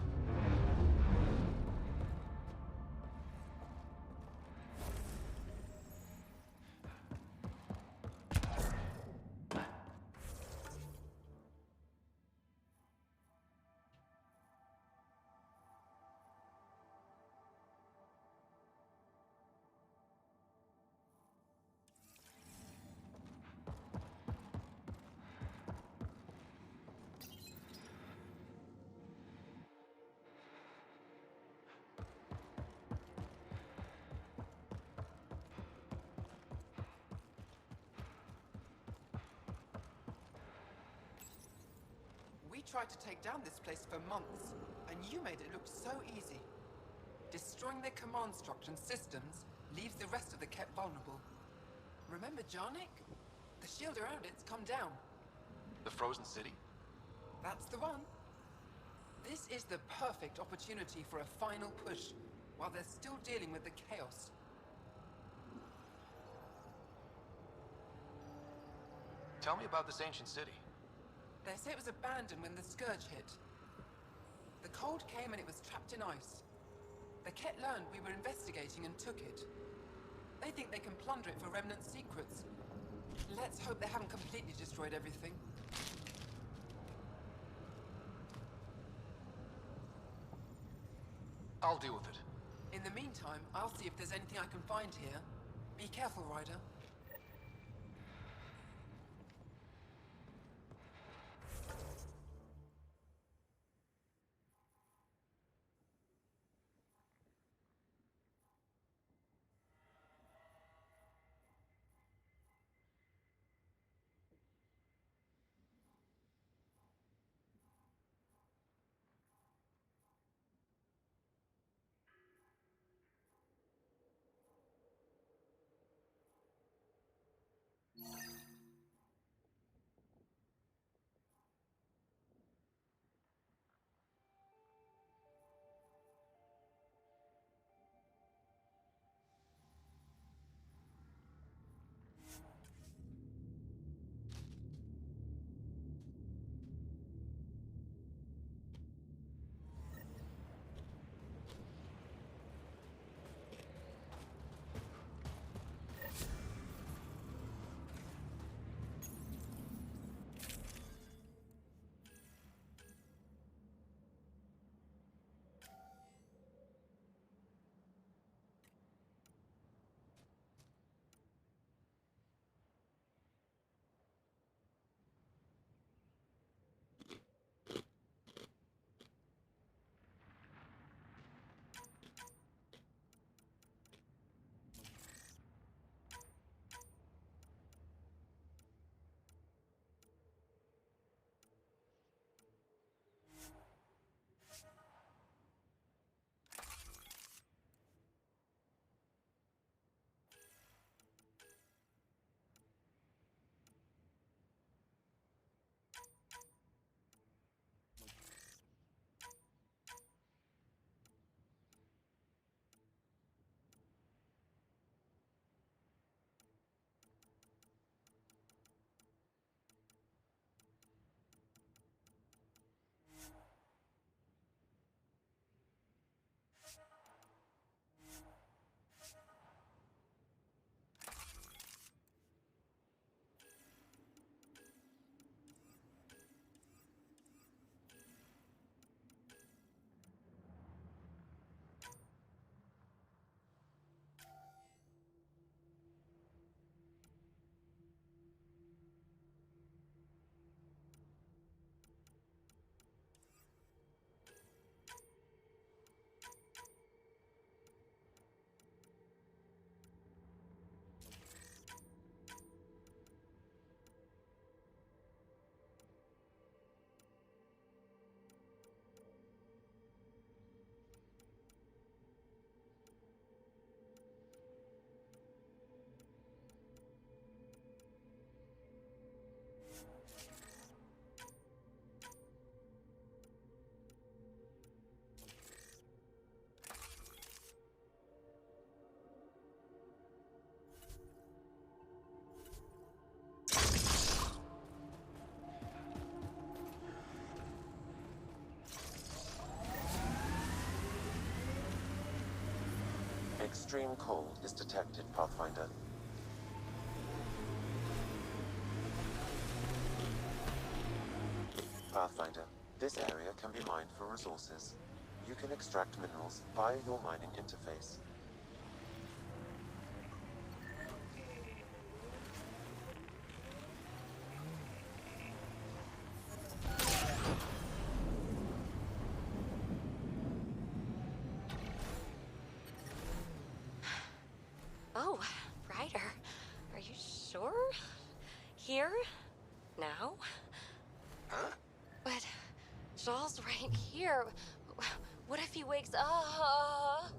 We tried to take down this place for months, and you made it look so easy. Destroying their command structure and systems leaves the rest of the Ket vulnerable. Remember Jarnik? The shield around it's come down. The frozen city? That's the one. This is the perfect opportunity for a final push, while they're still dealing with the chaos. Tell me about this ancient city. They say it was abandoned when the Scourge hit. The cold came and it was trapped in ice. The Ket learned we were investigating and took it. They think they can plunder it for remnant secrets. Let's hope they haven't completely destroyed everything. I'll deal with it. In the meantime, I'll see if there's anything I can find here. Be careful, Ryder. Extreme cold is detected, Pathfinder. Pathfinder, this area can be mined for resources. You can extract minerals via your mining interface. Oh, Ryder. Are you sure? Here? Now? Huh? But Joel's right here. What if he wakes up?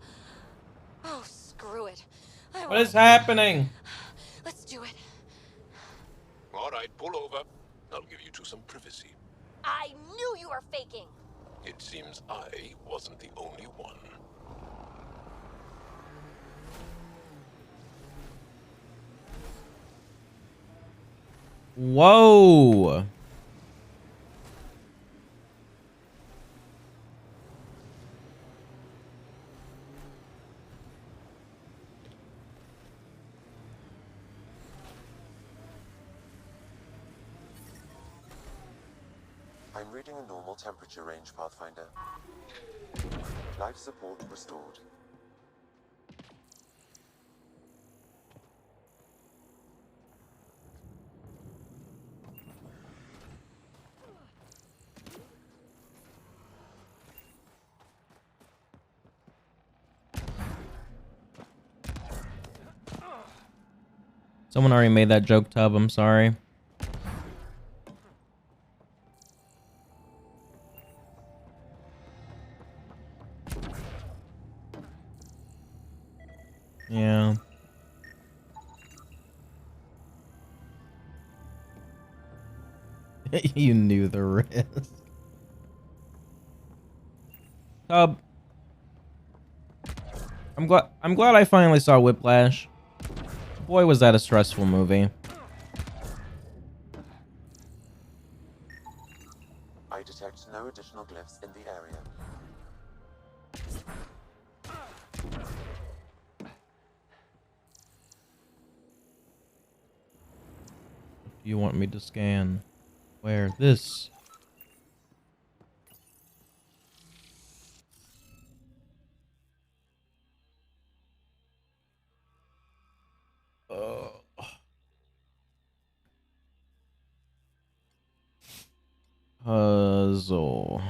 Oh, screw it. What is happening? Let's do it. All right, pull over. I'll give you two some privacy. I knew you were faking. It seems I wasn't the only one. Whoa. I'm reading a normal temperature range, Pathfinder. Life support restored. Someone already made that joke, Tub. I'm sorry. Yeah. You knew the risk. Tub. I'm glad I finally saw Whiplash. Boy, was that a stressful movie. I detect no additional glyphs in the area. What do you want me to scan? Where? This. Puzzle.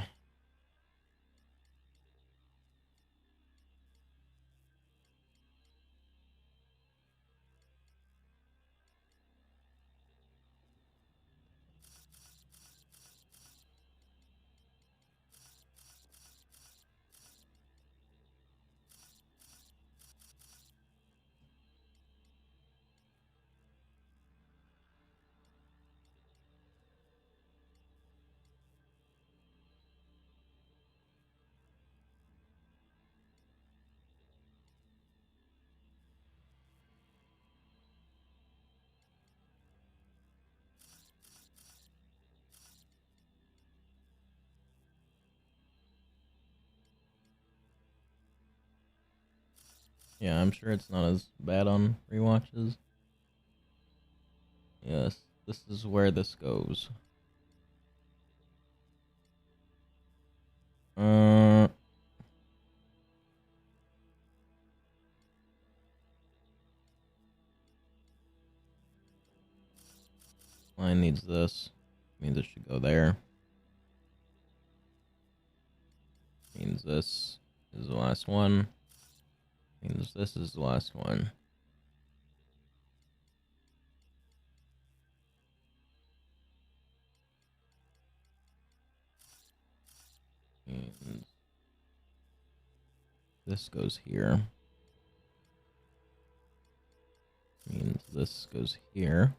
Yeah, I'm sure it's not as bad on rewatches. Yes, this is where this goes. Line needs this. Means it should go there. Means this is the last one. Means this is the last one. And this goes here. Means this goes here.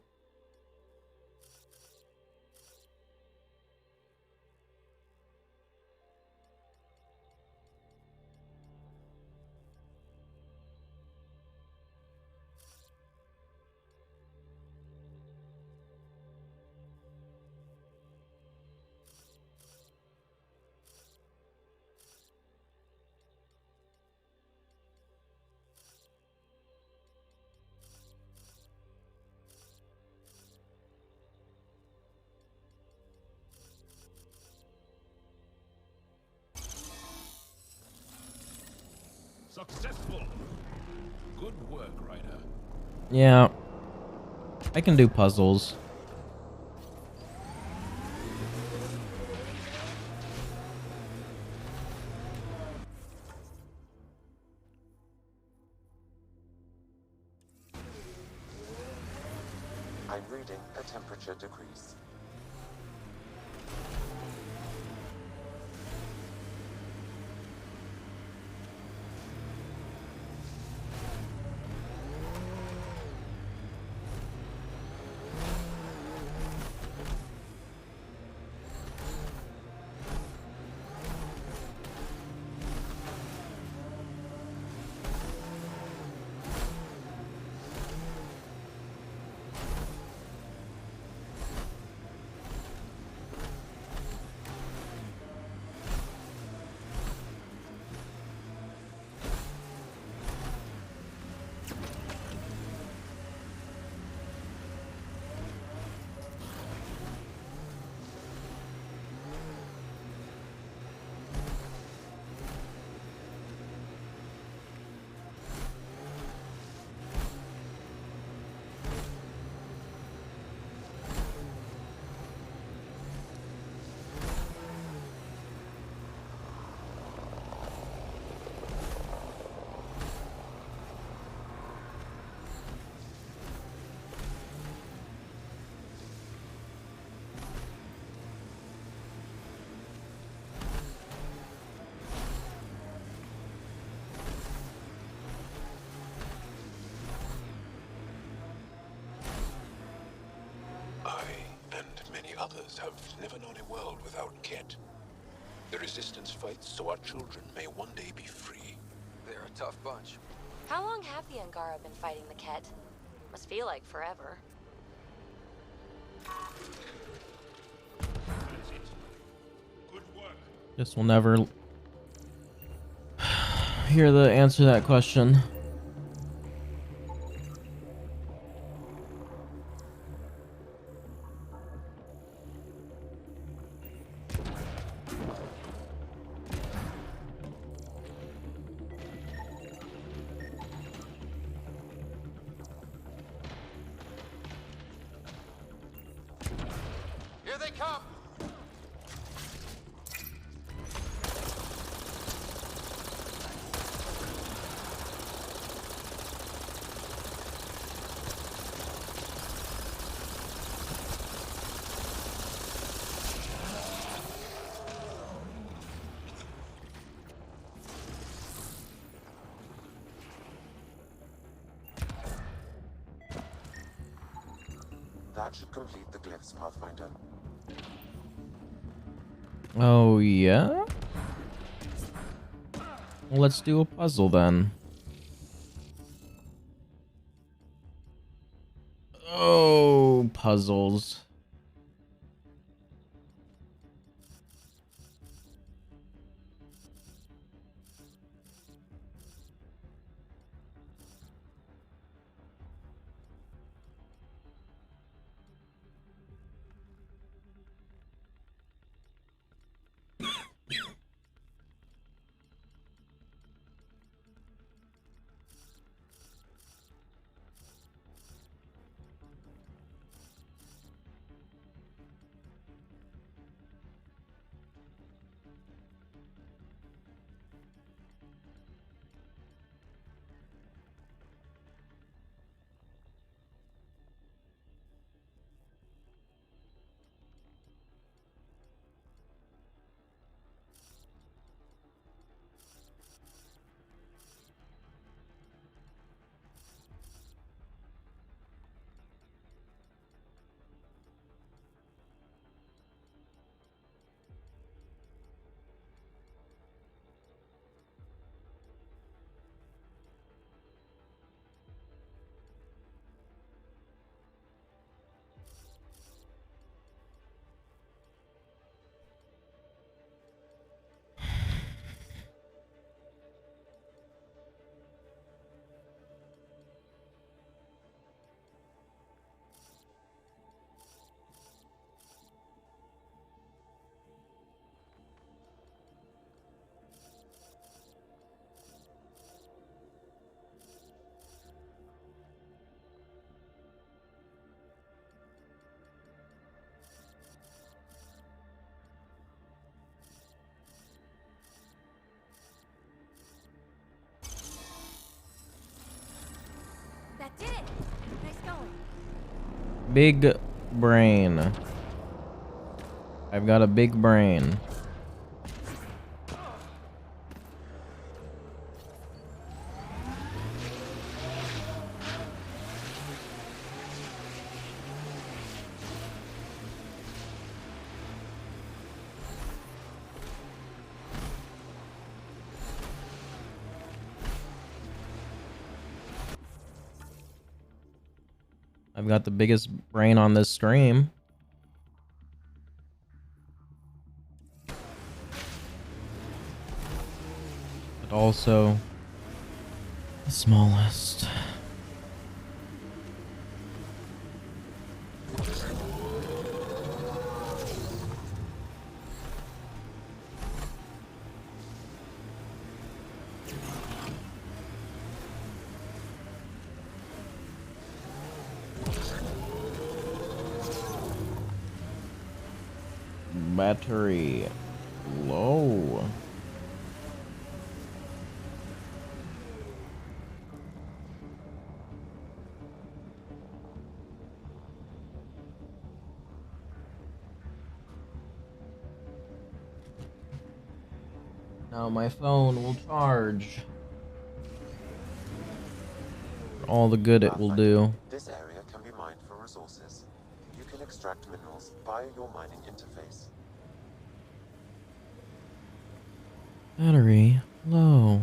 successful. Good work, Ryder. Yeah. I can do puzzles. I'm reading a temperature decrease. I and many others have never known a world without Ket. The Resistance fights so our children may one day be free. They're a tough bunch. How long have the Angara been fighting the Ket? Must feel like forever. Guess we'll never hear the answer to that question. Here they come! That should complete the glyphs, Pathfinder. Oh, yeah? Well, let's do a puzzle then. Oh, puzzles. Big brain. I've got a big brain. I've got the biggest brain on this stream. But also the smallest. Battery low. Now my phone will charge. All the good it will do. This area can be mined for resources. You can extract minerals via your mining interface. Battery low.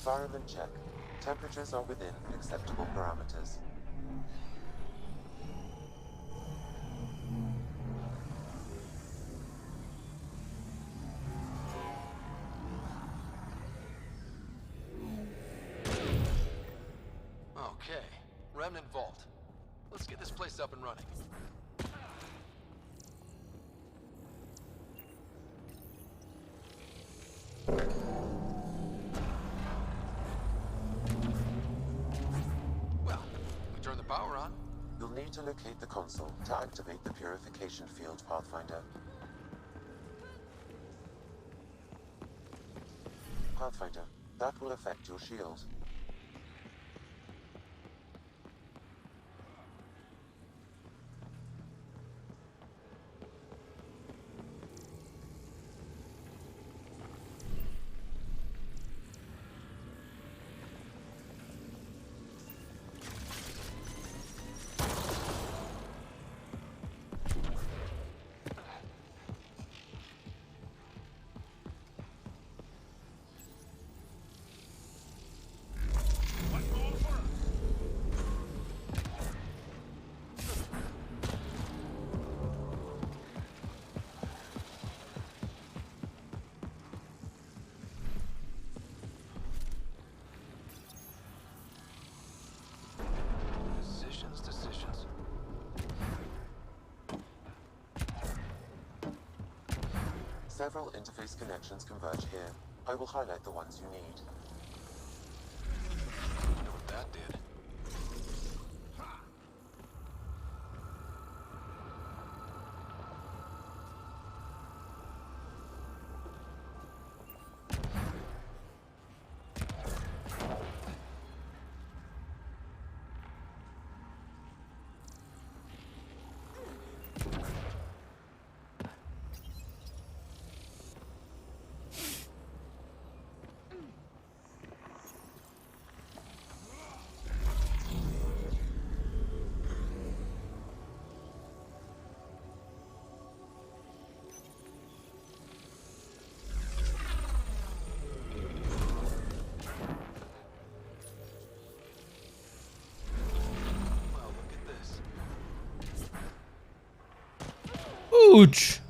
Environment check. Temperatures are within acceptable parameters. Okay, Remnant Vault. Let's get this place up and running. Well, we turn the power on. You'll need to locate the console to activate the purification field, Pathfinder. Pathfinder, that will affect your shield. Decisions. Several interface connections converge here. I will highlight the ones you need. I know what that did. huge.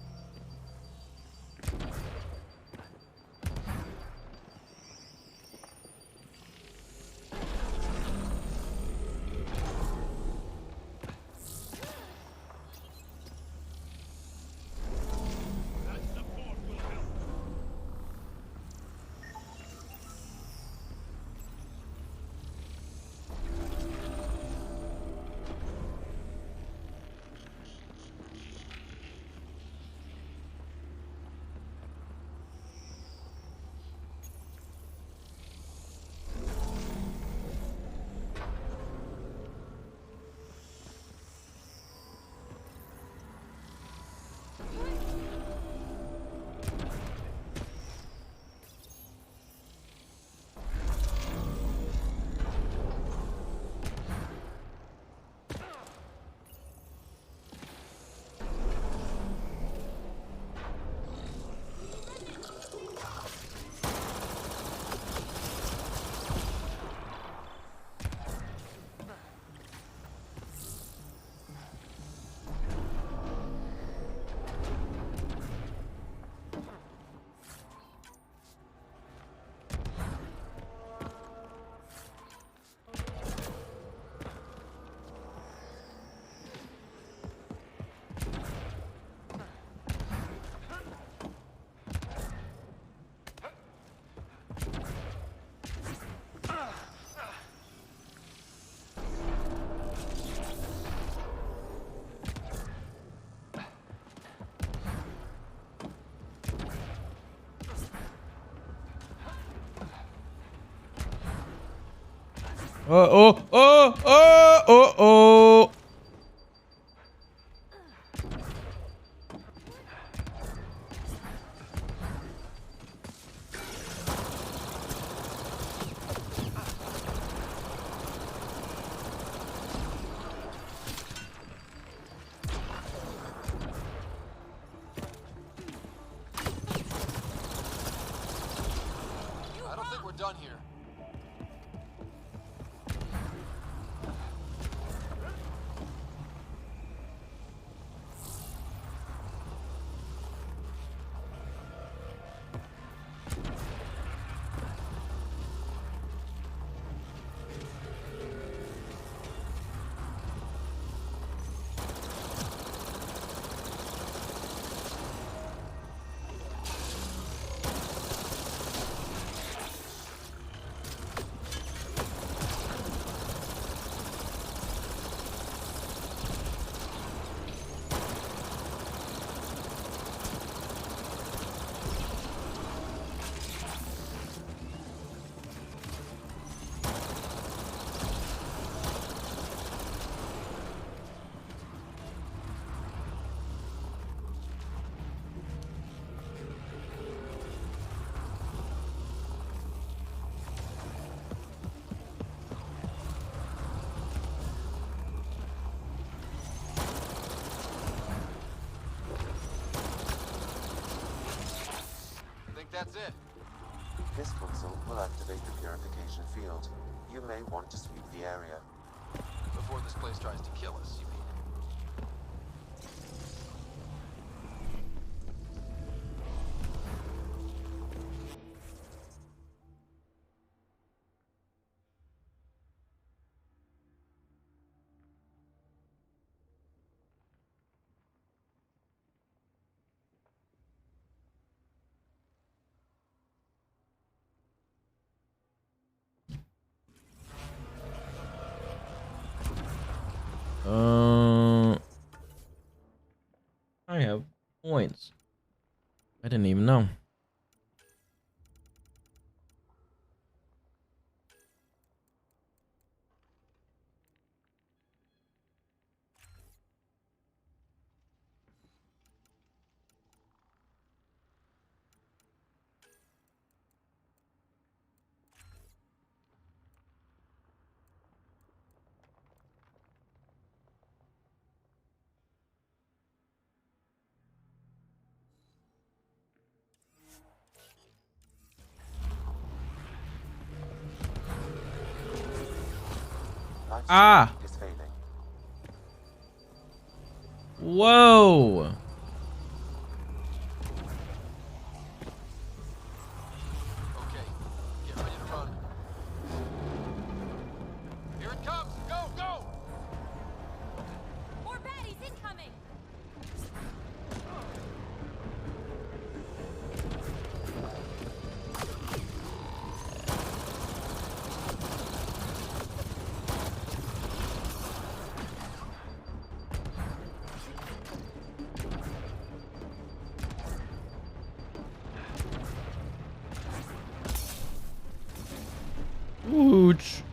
Oh, oh, oh, oh, oh, oh. I don't think we're done here. That's it. This console will activate the purification field. You may want to sweep the area. Before this place tries to kill us, you mean? I have points. I didn't even know. Ah! Is failing. Whoa! Ouch.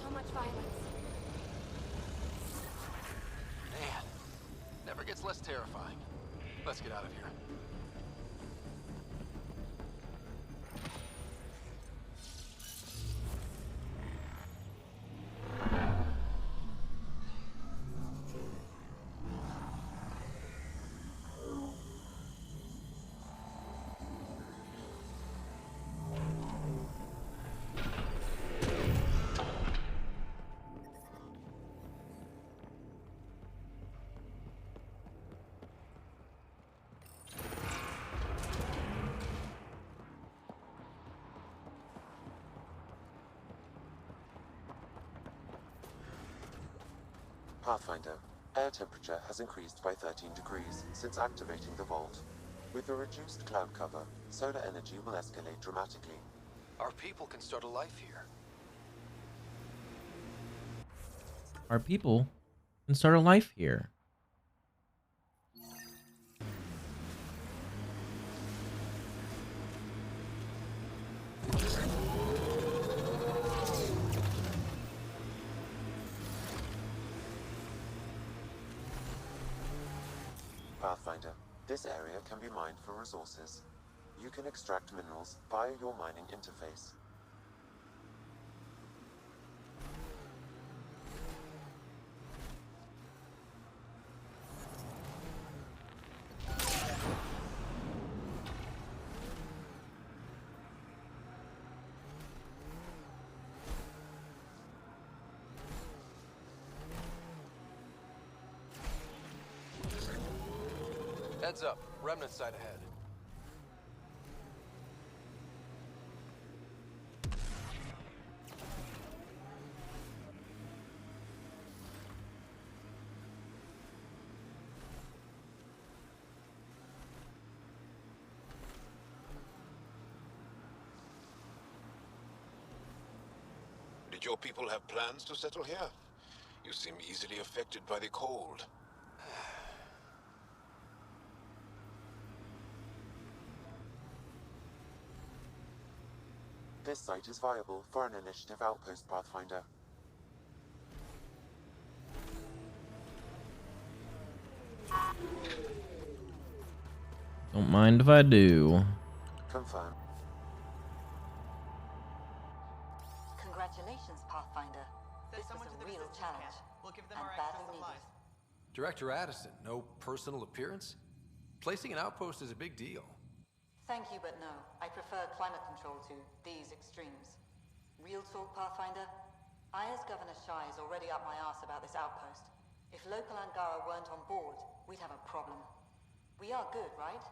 So much violence. Man, never gets less terrifying. Let's get out of here. Pathfinder, air temperature has increased by 13 degrees since activating the vault. With a reduced cloud cover, solar energy will escalate dramatically. Our people can start a life here. Our people can start a life here. Pathfinder, this area can be mined for resources. You can extract minerals via your mining interface. Heads up, remnant site ahead. Did your people have plans to settle here? You seem easily affected by the cold. This site is viable for an initiative outpost, Pathfinder. Don't mind if I do. Confirm. Congratulations, Pathfinder. This was a real challenge. We'll give them and our badly extra needed. supplies. Director Addison, no personal appearance? Placing an outpost is a big deal. Thank you, but no. I prefer climate control to these extremes. Real talk, Pathfinder? I, as Governor Shai, is already up my arse about this outpost. If local Angara weren't on board, we'd have a problem. We are good, right?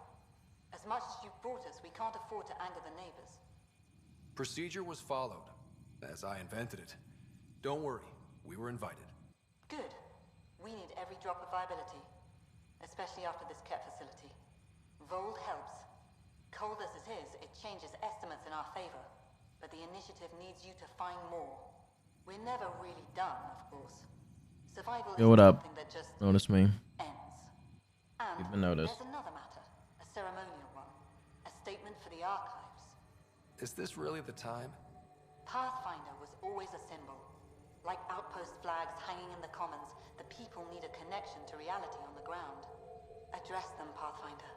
As much as you've brought us, we can't afford to anger the neighbors. Procedure was followed, as I invented it. Don't worry, we were invited. Good. We need every drop of viability, especially after this Ket facility. Vold helps. Cold as it is, it changes estimates in our favor, but the initiative needs you to find more. We're never really done, of course. Survival Yo, what isn't up? something that just Notice me. ends. And You've been noticed. there's another matter, a ceremonial one, a statement for the archives. Is this really the time? Pathfinder was always a symbol. Like outpost flags hanging in the commons, the people need a connection to reality on the ground. Address them, Pathfinder.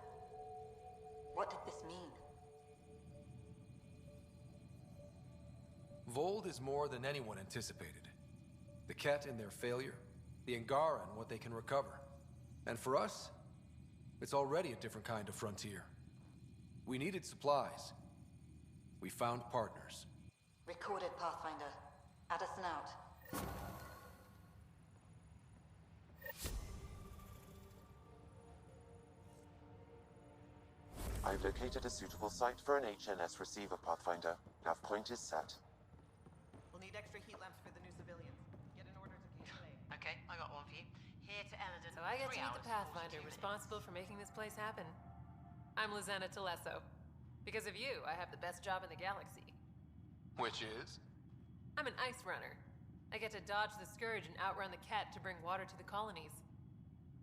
What did this mean? Vold is more than anyone anticipated. The Ket in their failure, the Angara and what they can recover. And for us, it's already a different kind of frontier. We needed supplies. We found partners. Recorded, Pathfinder. Addison out. I've located a suitable site for an HNS receiver, Pathfinder. Nav point is set. We'll need extra heat lamps for the new civilians. Get an order to KLA. Okay, I got one for you. Here to Eldon. So I get to 3 be hours, the Pathfinder 42 minutes. responsible for making this place happen. I'm Lizanna Telesso. Because of you, I have the best job in the galaxy. Which is? I'm an ice runner. I get to dodge the Scourge and outrun the Ket to bring water to the colonies.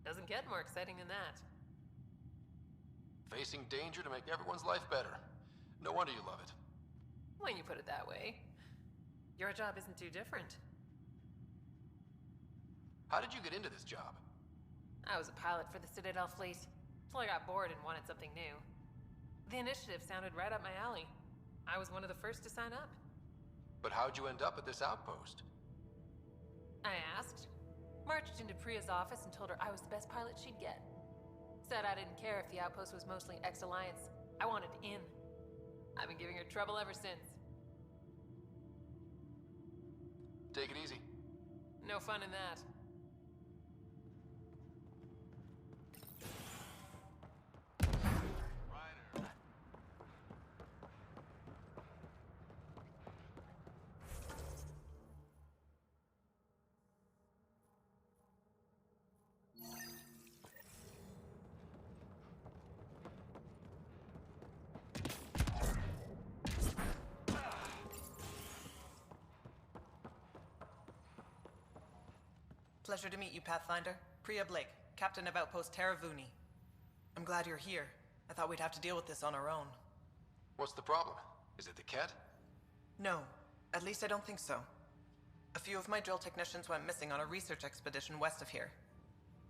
Doesn't get more exciting than that. Facing danger to make everyone's life better. No wonder you love it. When you put it that way. Your job isn't too different. How did you get into this job? I was a pilot for the Citadel fleet, till I got bored and wanted something new. The initiative sounded right up my alley. I was one of the first to sign up. But how'd you end up at this outpost? I asked, marched into Priya's office and told her I was the best pilot she'd get. Said I didn't care if the outpost was mostly ex-Alliance. I wanted in. I've been giving her trouble ever since. Take it easy. No fun in that. Pleasure to meet you, Pathfinder. Priya Blake, Captain of Outpost Taravuni. I'm glad you're here. I thought we'd have to deal with this on our own. What's the problem? Is it the cat? No, at least I don't think so. A few of my drill technicians went missing on a research expedition west of here.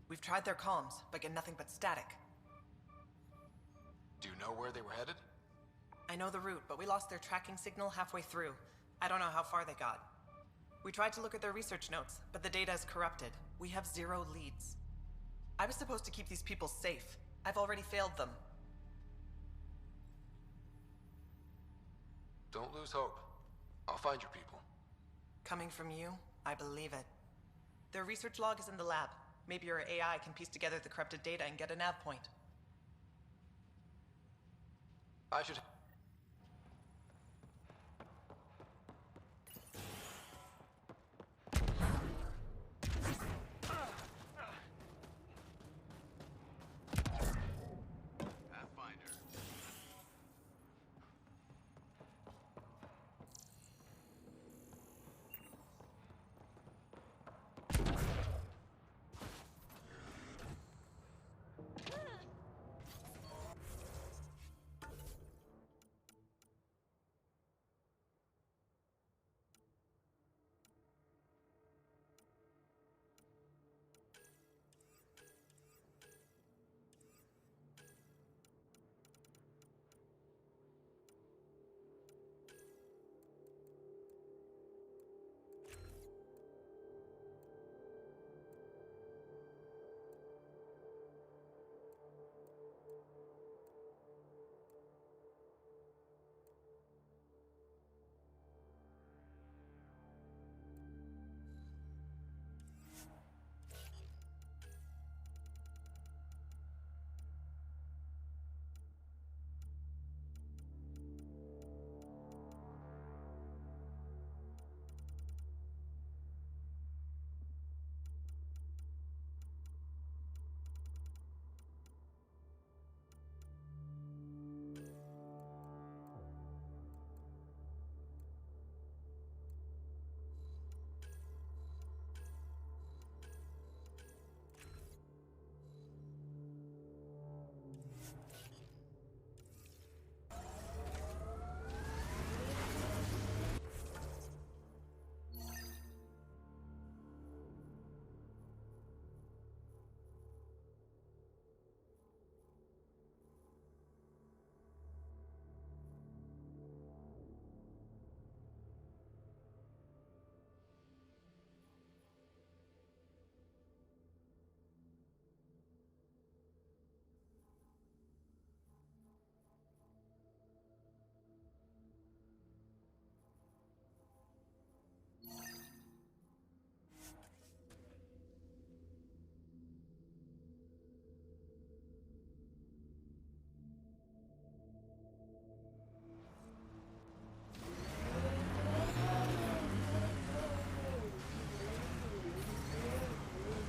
We've tried their comms, but get nothing but static. Do you know where they were headed? I know the route, but we lost their tracking signal halfway through. I don't know how far they got. We tried to look at their research notes, but the data is corrupted. We have 0 leads. I was supposed to keep these people safe. I've already failed them. Don't lose hope. I'll find your people. Coming from you, I believe it. Their research log is in the lab. Maybe your AI can piece together the corrupted data and get a nav point. I should...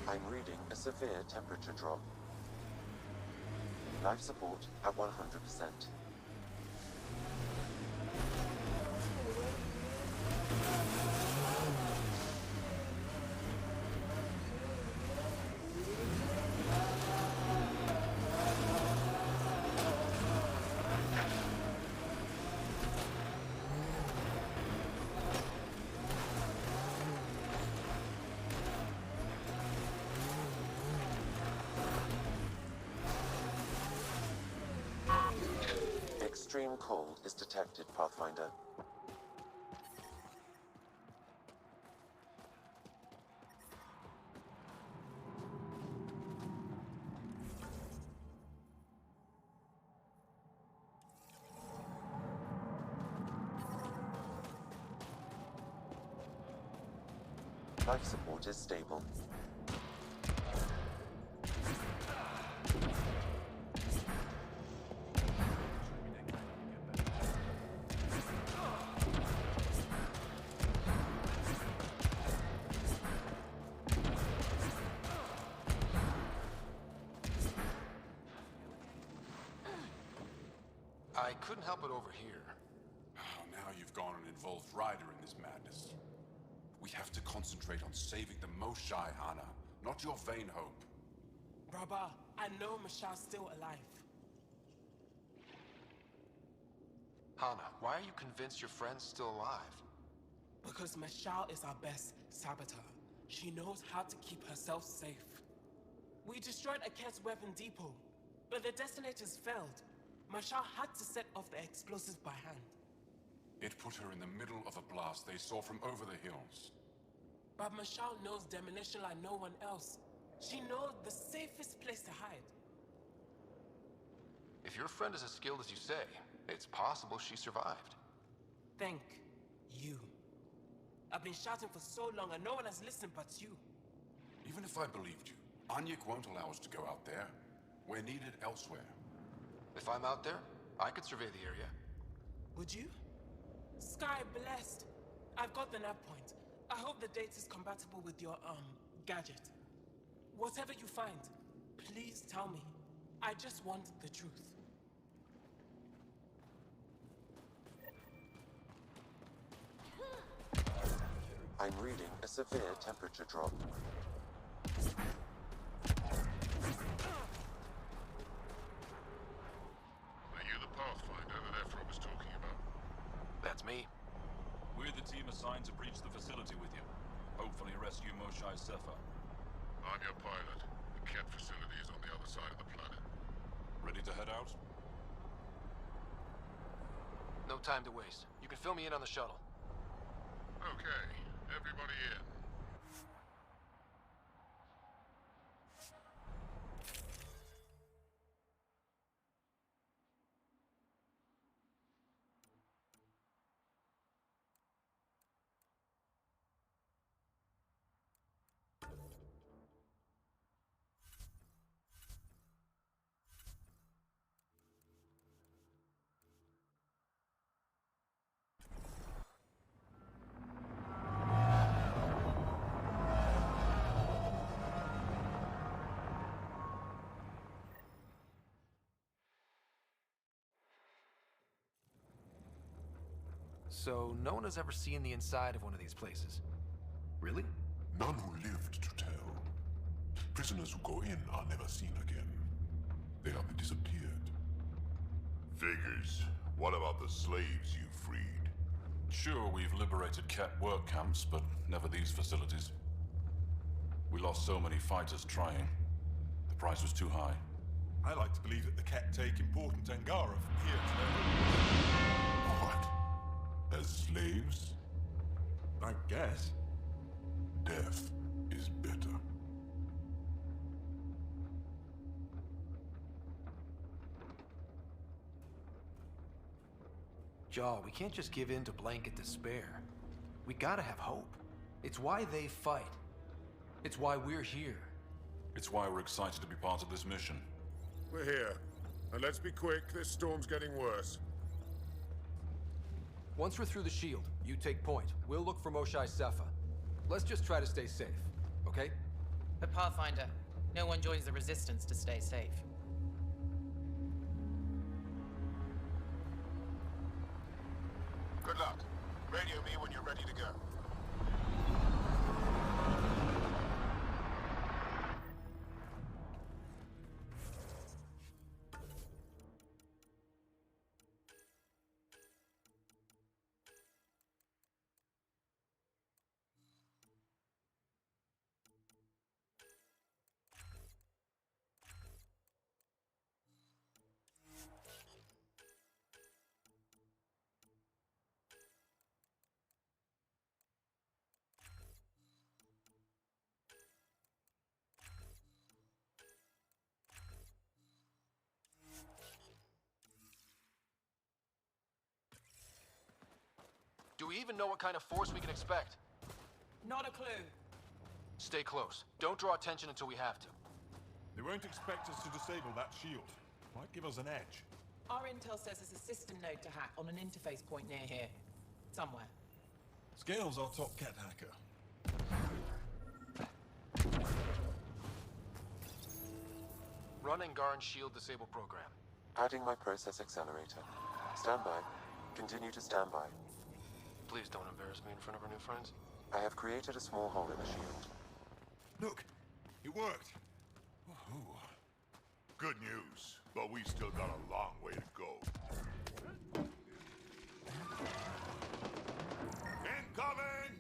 I'm reading a severe temperature drop. Life support at 100%. is detected, Pathfinder. Life support is stable. I couldn't help it over here. Oh, now you've gone and involved Ryder in this madness. We have to concentrate on saving the Moshai, Hana, not your vain hope. Brother, I know Mashal's still alive. Hana, why are you convinced your friend's still alive? Because Mashal is our best saboteur. She knows how to keep herself safe. We destroyed Aket's weapon depot, but the detonators failed. Mashal had to set off the explosives by hand. It put her in the middle of a blast they saw from over the hills. But Mashal knows demolition like no one else. She knows the safest place to hide. If your friend is as skilled as you say, it's possible she survived. Thank you. I've been shouting for so long and no one has listened but you. Even if I believed you, Anyek won't allow us to go out there. We're needed elsewhere. If I'm out there, I could survey the area. Would you? Sky blessed. I've got the nav point. I hope the data's compatible with your, gadget. Whatever you find, please tell me. I just want the truth. I'm reading a severe temperature drop. Are you the Pathfinder that Ephra was talking about? That's me. We're the team assigned to breach the facility with you. Hopefully rescue Moshai Sefer. I'm your pilot. The Ket facility is on the other side of the planet. Ready to head out? No time to waste. You can fill me in on the shuttle. Okay, everybody in. So, no one has ever seen the inside of one of these places. Really? None who lived to tell. Prisoners who go in are never seen again. They have disappeared. Figures. What about the slaves you freed? Sure, we've liberated Ket work camps, but never these facilities. We lost so many fighters trying. The price was too high. I like to believe that the Ket take important Angara from here to there. What? As slaves? I guess. Death is better. Jaw, we can't just give in to blanket despair. We gotta have hope. It's why they fight. It's why we're here. It's why we're excited to be part of this mission. We're here. And let's be quick, this storm's getting worse. Once we're through the shield, you take point. We'll look for Moshai Sefa. Let's just try to stay safe, okay? But Pathfinder, no one joins the Resistance to stay safe. Good luck. Radio me when you're ready to go. we even know what kind of force we can expect? Not a clue. Stay close. Don't draw attention until we have to. They won't expect us to disable that shield. Might give us an edge. Our intel says there's a system node to hack on an interface point near here. Somewhere. Scale's our top cat hacker. Run Angaran shield disable program. Adding my process accelerator. Stand by. Continue to stand by. Please don't embarrass me in front of our new friends. I have created a small hole in the shield. Look, it worked. Good news, but we've still got a long way to go. Incoming!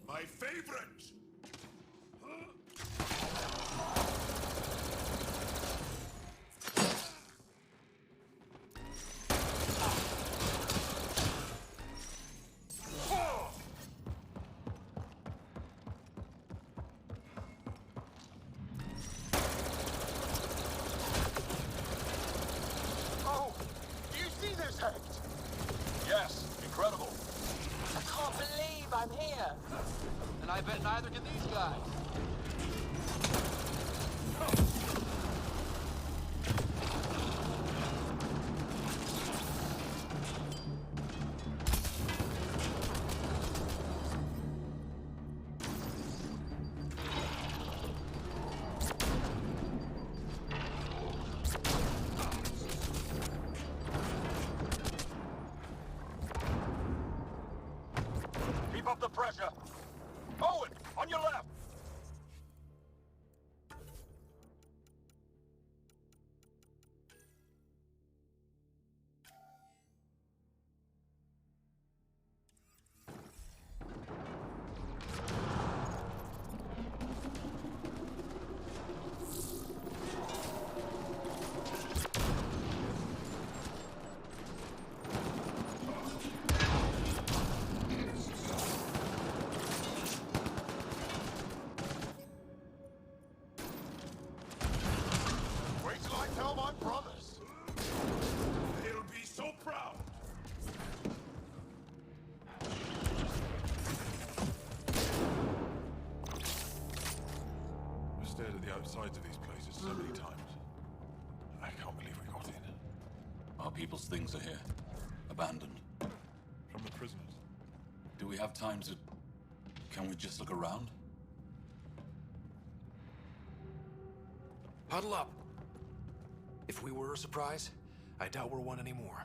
My favorite! Yes, incredible. I can't believe I'm here. And I bet neither can these guys. Keep up the pressure. Owen, on your left. Wait till I tell my brothers. They'll be so proud. We've stared at the outsides of these places so many times. I can't believe we got in. Our people's things are here. Abandoned. From the prisoners. Do we have time to... Can we just look around? Huddle up. If we were a surprise, I doubt we're one anymore.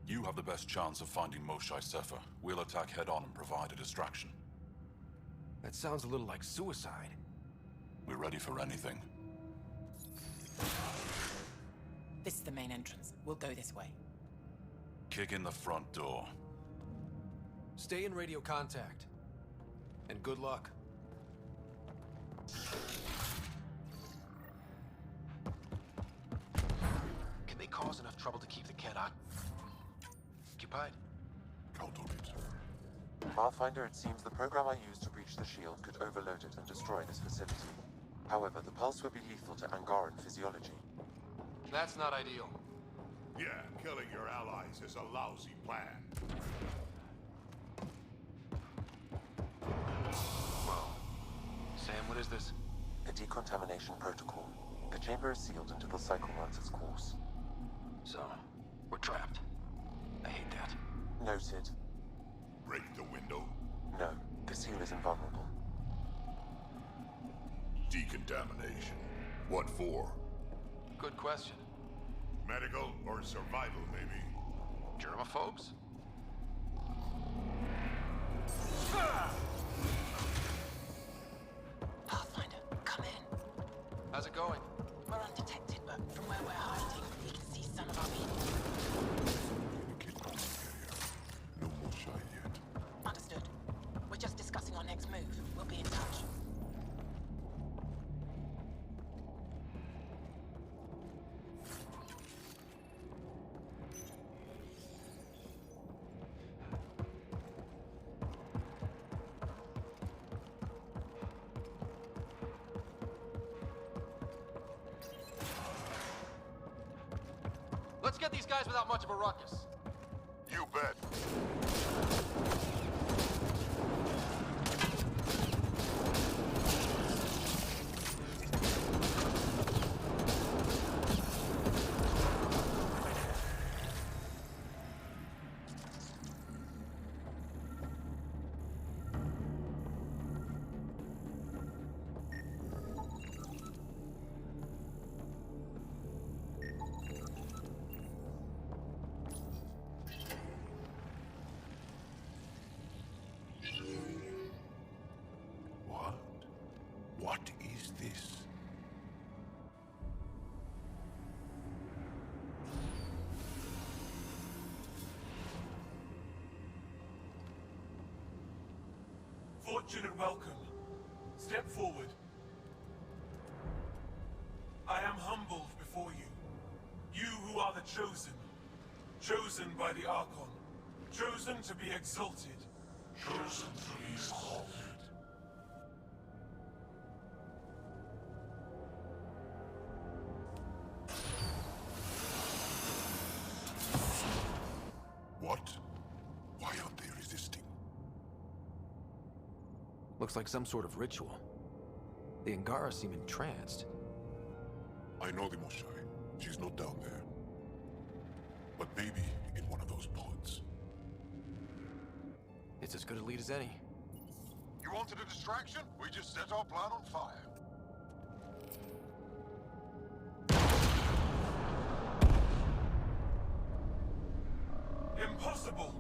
You have the best chance of finding Moshae Sefer. We'll attack head-on and provide a distraction. That sounds a little like suicide. We're ready for anything. This is the main entrance. We'll go this way. Kick in the front door. Stay in radio contact. And good luck. Can they cause enough trouble to keep the cat occupied? Count on it. Pathfinder, it seems the program I used to breach the shield could overload it and destroy this facility. However, the pulse would be lethal to Angaran physiology. That's not ideal. Yeah, killing your allies is a lousy plan. Well, Sam, what is this? A decontamination protocol. The chamber is sealed until the cycle runs its course. So, we're trapped. I hate that. Noted. Break the window? No, the seal is invulnerable. Decontamination. What for? Good question. Medical or survival, maybe? Germaphobes? Pathfinder, come in. How's it going? We're undetected, but from where we're hiding, we can see some of our people. Communicate on the area. No Moshae yet. Understood. We're just discussing our next move. We'll be in touch. Let's get these guys without much of a ruckus. You bet. What? What is this? Fortune and welcome. Step forward. I am humbled before you. You who are the chosen. Chosen by the Archon. Chosen to be exalted. Chosen to be exalted. What? Why aren't they resisting? Looks like some sort of ritual. The Angara seem entranced. I know the Moshai. She's not down there. But maybe in one of those pods. It's as good a lead as any. You wanted a distraction? We just set our plan on fire. Impossible!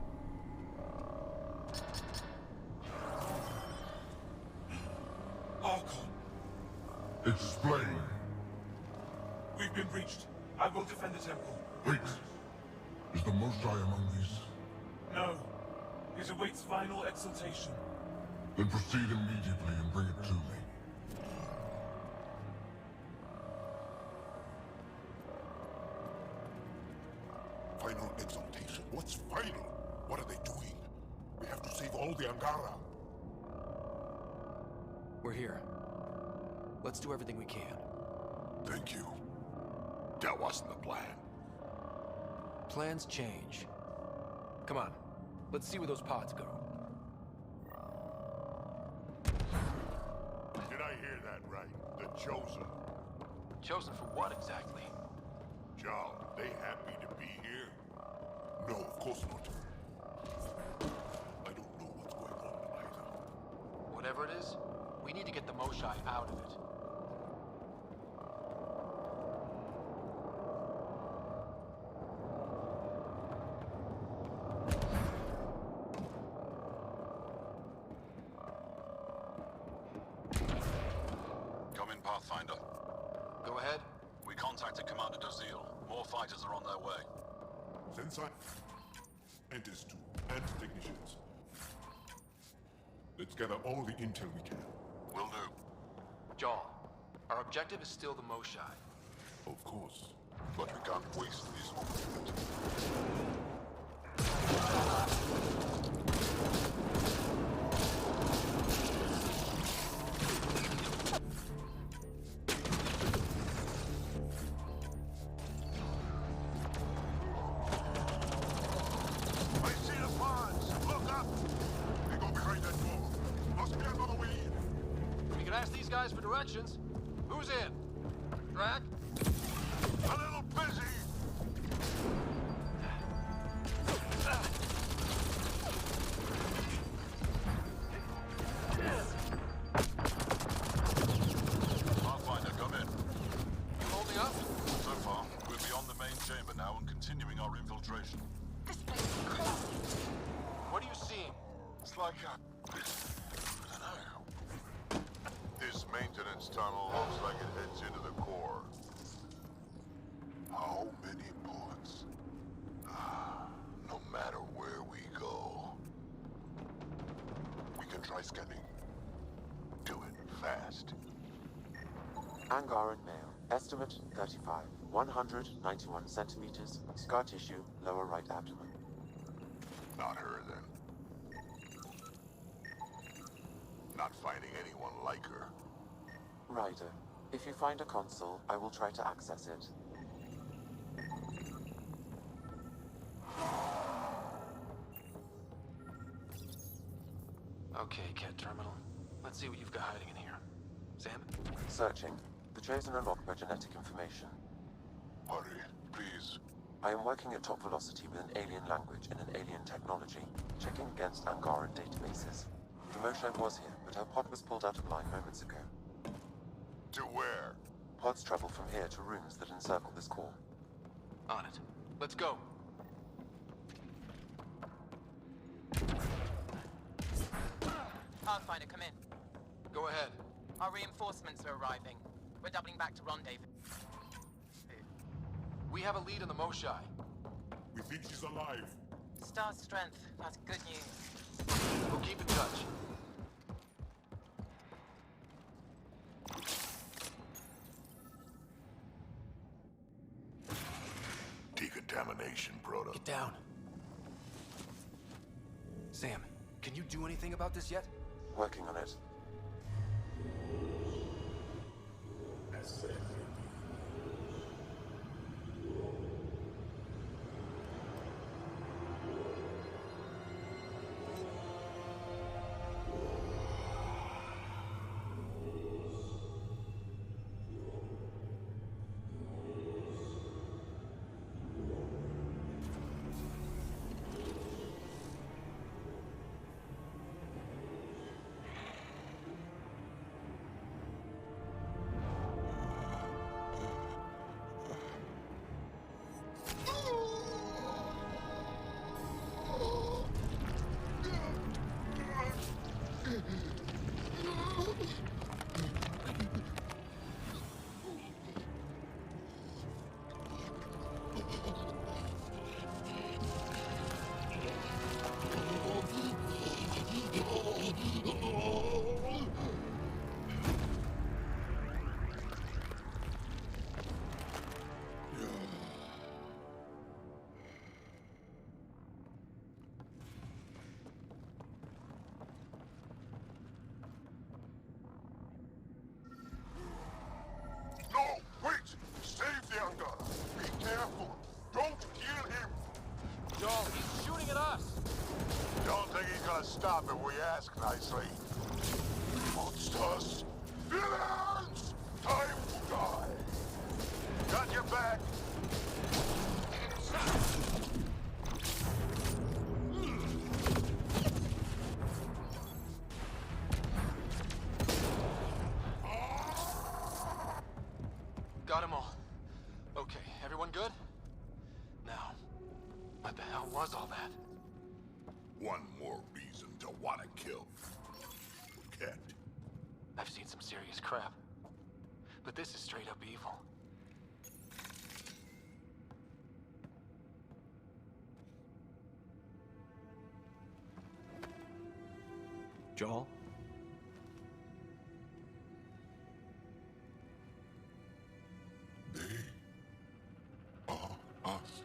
Archon. Explain. We've been breached. I will defend the temple. Wait. Is the Moshai among these? No. It awaits final exaltation. Then proceed immediately and bring it to me. Final exaltation? What's final? What are they doing? We have to save all the Angara. We're here. Let's do everything we can. Thank you. That wasn't the plan. Plans change. Come on. Let's see where those pods go. Did I hear that right? The Chosen. Chosen for what exactly? John, they happy to be here? No, of course not. I don't know what's going on either. Whatever it is, we need to get the Moshai out of it. Come in, Pathfinder. Go ahead. We contacted Commander Dozil. More fighters are on their way. Sensei, Entes 2, and technicians. Let's gather all the intel we can. Will do. Jaw, our objective is still the Moshai. Of course. But we can't waste this moment. I see the pods! Look up! They go behind that wall. Must be another way in. We can ask these guys for directions. Who's in? Drac? A little busy! Pathfinder, come in. You holding up? So far, we're beyond the main chamber now and continuing our infiltration. This place is crazy. What are you seeing? It's like a... I don't know. This maintenance tunnel looks like it heads into the core. How many pods? No matter where we go. We can try scanning. Do it fast. Angaran male. Estimate 35. 191 centimeters. Scar tissue, lower right abdomen. Not her, then. Not finding anyone like her. Ryder, if you find a console, I will try to access it. Okay, Cat Terminal. Let's see what you've got hiding in here. Sam? Searching. The Chosen unlocked by genetic information. Hurry, please. I am working at top velocity with an alien language and an alien technology, checking against Angaran databases. The Moshai was here, but her pod was pulled out of line moments ago. To where? Pods travel from here to rooms that encircle this core. On it. Let's go. Pathfinder, come in. Go ahead. Our reinforcements are arriving. We're doubling back to rendezvous. We have a lead on the Moshai. We think she's alive. Star's strength. That's good news. We'll keep in touch. Decontamination, Proto. Get down. Sam, can you do anything about this yet? Working on it. Stop if we ask nicely. Monsters! Villains! Time to die! Got your back! Got them all. Okay, everyone good? Now, what the hell was all that? One more reason to want to kill. Cat. I've seen some serious crap. But this is straight up evil. Joel? They are us.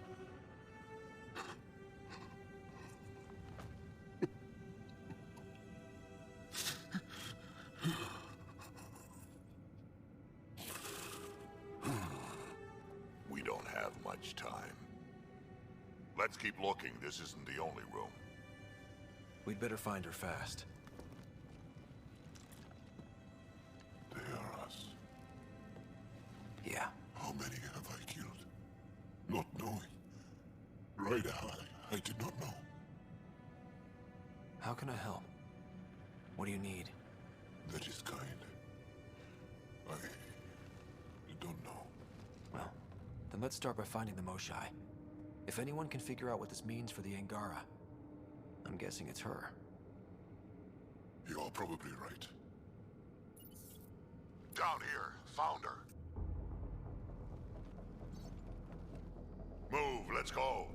We don't have much time. Let's keep looking. This isn't the only room. We'd better find her fast. They are us. Yeah. How many have I killed? Not knowing. Right, I did not know. How can I help? What do you need? That is kind. I don't know. Well, then let's start by finding the Moshai. If anyone can figure out what this means for the Angara, I'm guessing it's her. You are probably right. Down here. Found her. Move, let's go.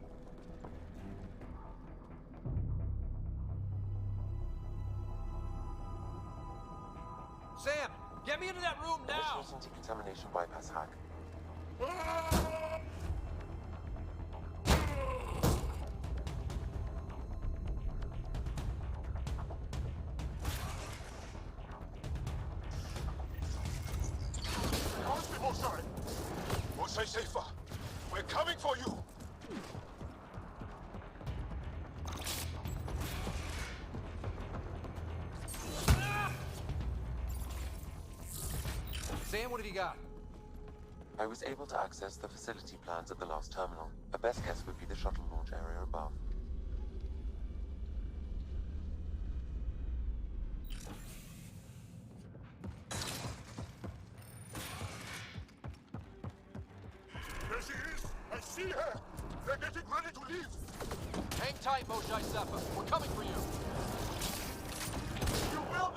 Sam, get me into that room now! Initiating decontamination bypass hack. Honestly, Mosai! Mosai Safer! We're coming for you! Sam, what have you got? I was able to access the facility plans at the last terminal. A best guess would be the shuttle launch area above. There she is! I see her! They're getting ready to leave! Hang tight, Moshai Seppa. We're coming for you. You will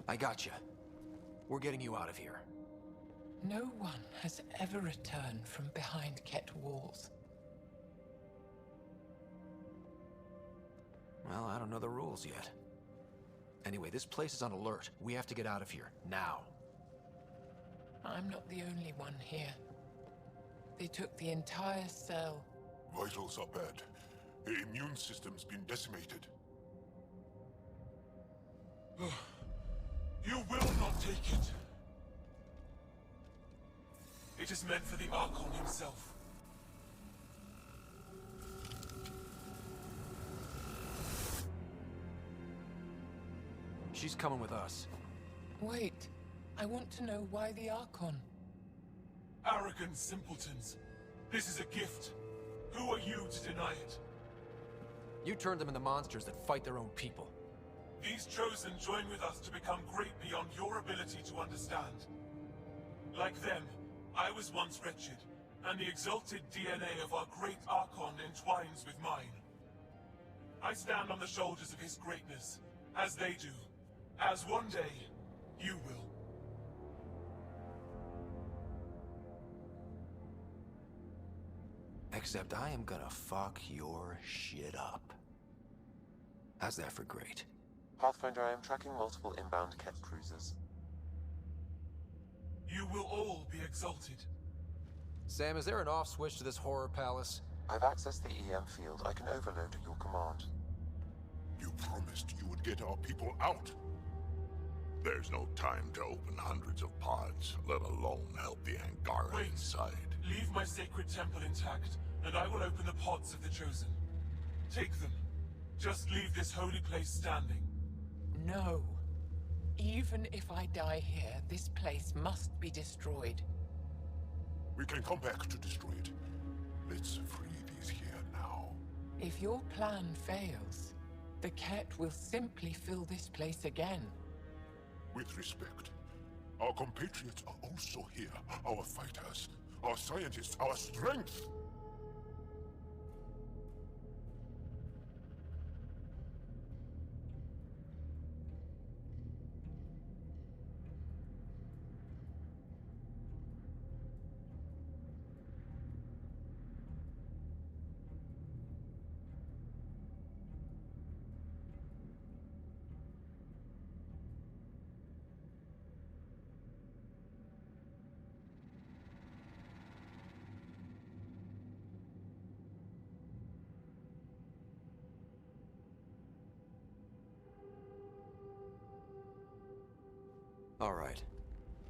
I got you. We're getting you out of here. No one has ever returned from behind Ket walls. Well, I don't know the rules yet. Anyway, this place is on alert. We have to get out of here, now. I'm not the only one here. They took the entire cell. Vitals are bad. The immune system's been decimated. You will not take it. It is meant for the Archon himself. She's coming with us. Wait, I want to know why the Archon? Arrogant simpletons. This is a gift. Who are you to deny it? You turned them into monsters that fight their own people. These Chosen join with us to become great beyond your ability to understand. Like them, I was once wretched, and the exalted DNA of our great Archon entwines with mine. I stand on the shoulders of his greatness, as they do, as one day, you will. Except I am gonna fuck your shit up. How's that for great? Pathfinder, I am tracking multiple inbound Ket cruisers. You will all be exalted. Sam, is there an off switch to this horror palace? I've accessed the EM field. I can overload at your command. You promised you would get our people out. There's no time to open hundreds of pods, let alone help the Angara inside. Leave my sacred temple intact, and I will open the pods of the Chosen. Take them. Just leave this holy place standing. No. Even if I die here, this place must be destroyed. We can come back to destroy it. Let's free these here now. If your plan fails, the Ket will simply fill this place again. With respect, our compatriots are also here. Our fighters, our scientists, our strength. All right.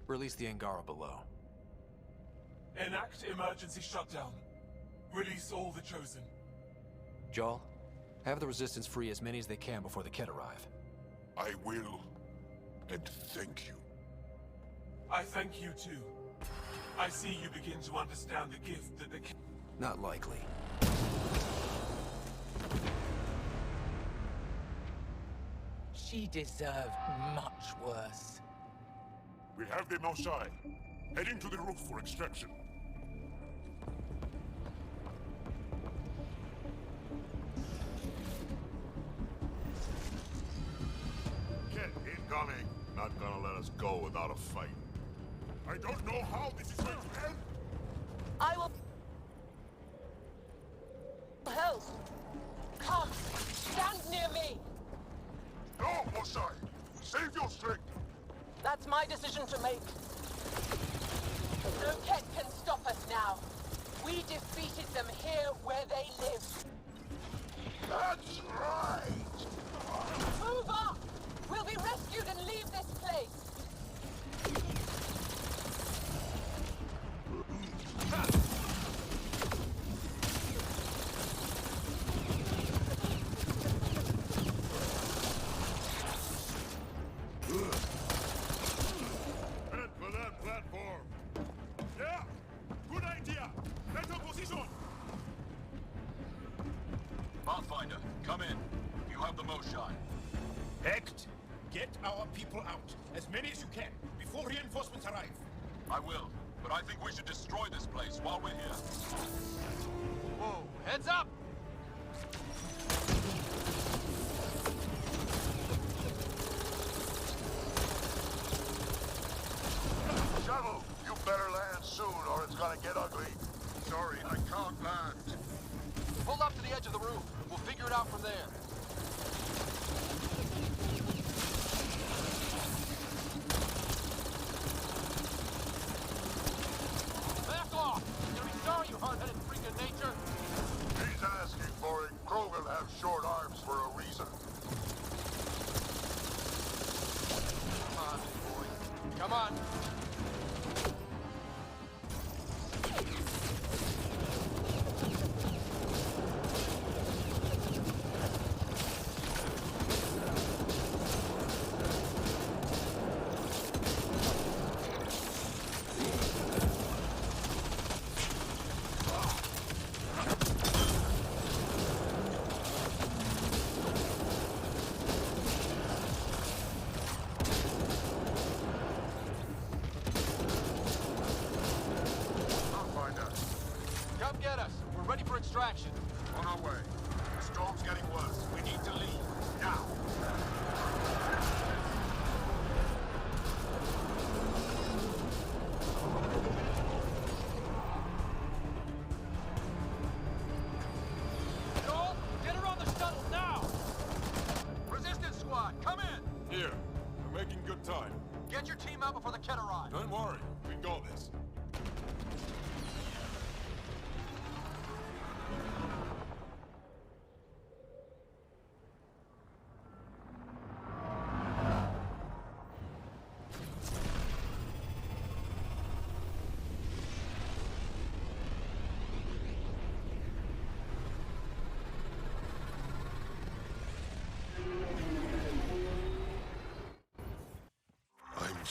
Release the Angara below. Enact emergency shutdown. Release all the Chosen. Joel, have the Resistance free as many as they can before the Ket arrive. I will. And thank you. I thank you too. I see you begin to understand the gift that the Not likely. She deserved much worse. We have them outside. Heading to the roof for extraction. Ket incoming. Not gonna let us go without a fight. I don't know how this is going to end. I will help. Come, stand near me. No, Mosai. Save your strength. That's my decision to make. No Ket can stop us now. We defeated them here where they live. That's right. Move up! We'll be rescued and leave this place. Head for that platform. Yeah! Good idea! Better position! Pathfinder, come in. You have the most shine. Hecht, get our people out. As many as you can, before reinforcements arrive. I will, but I think we should destroy this place while we're here. Whoa, heads up!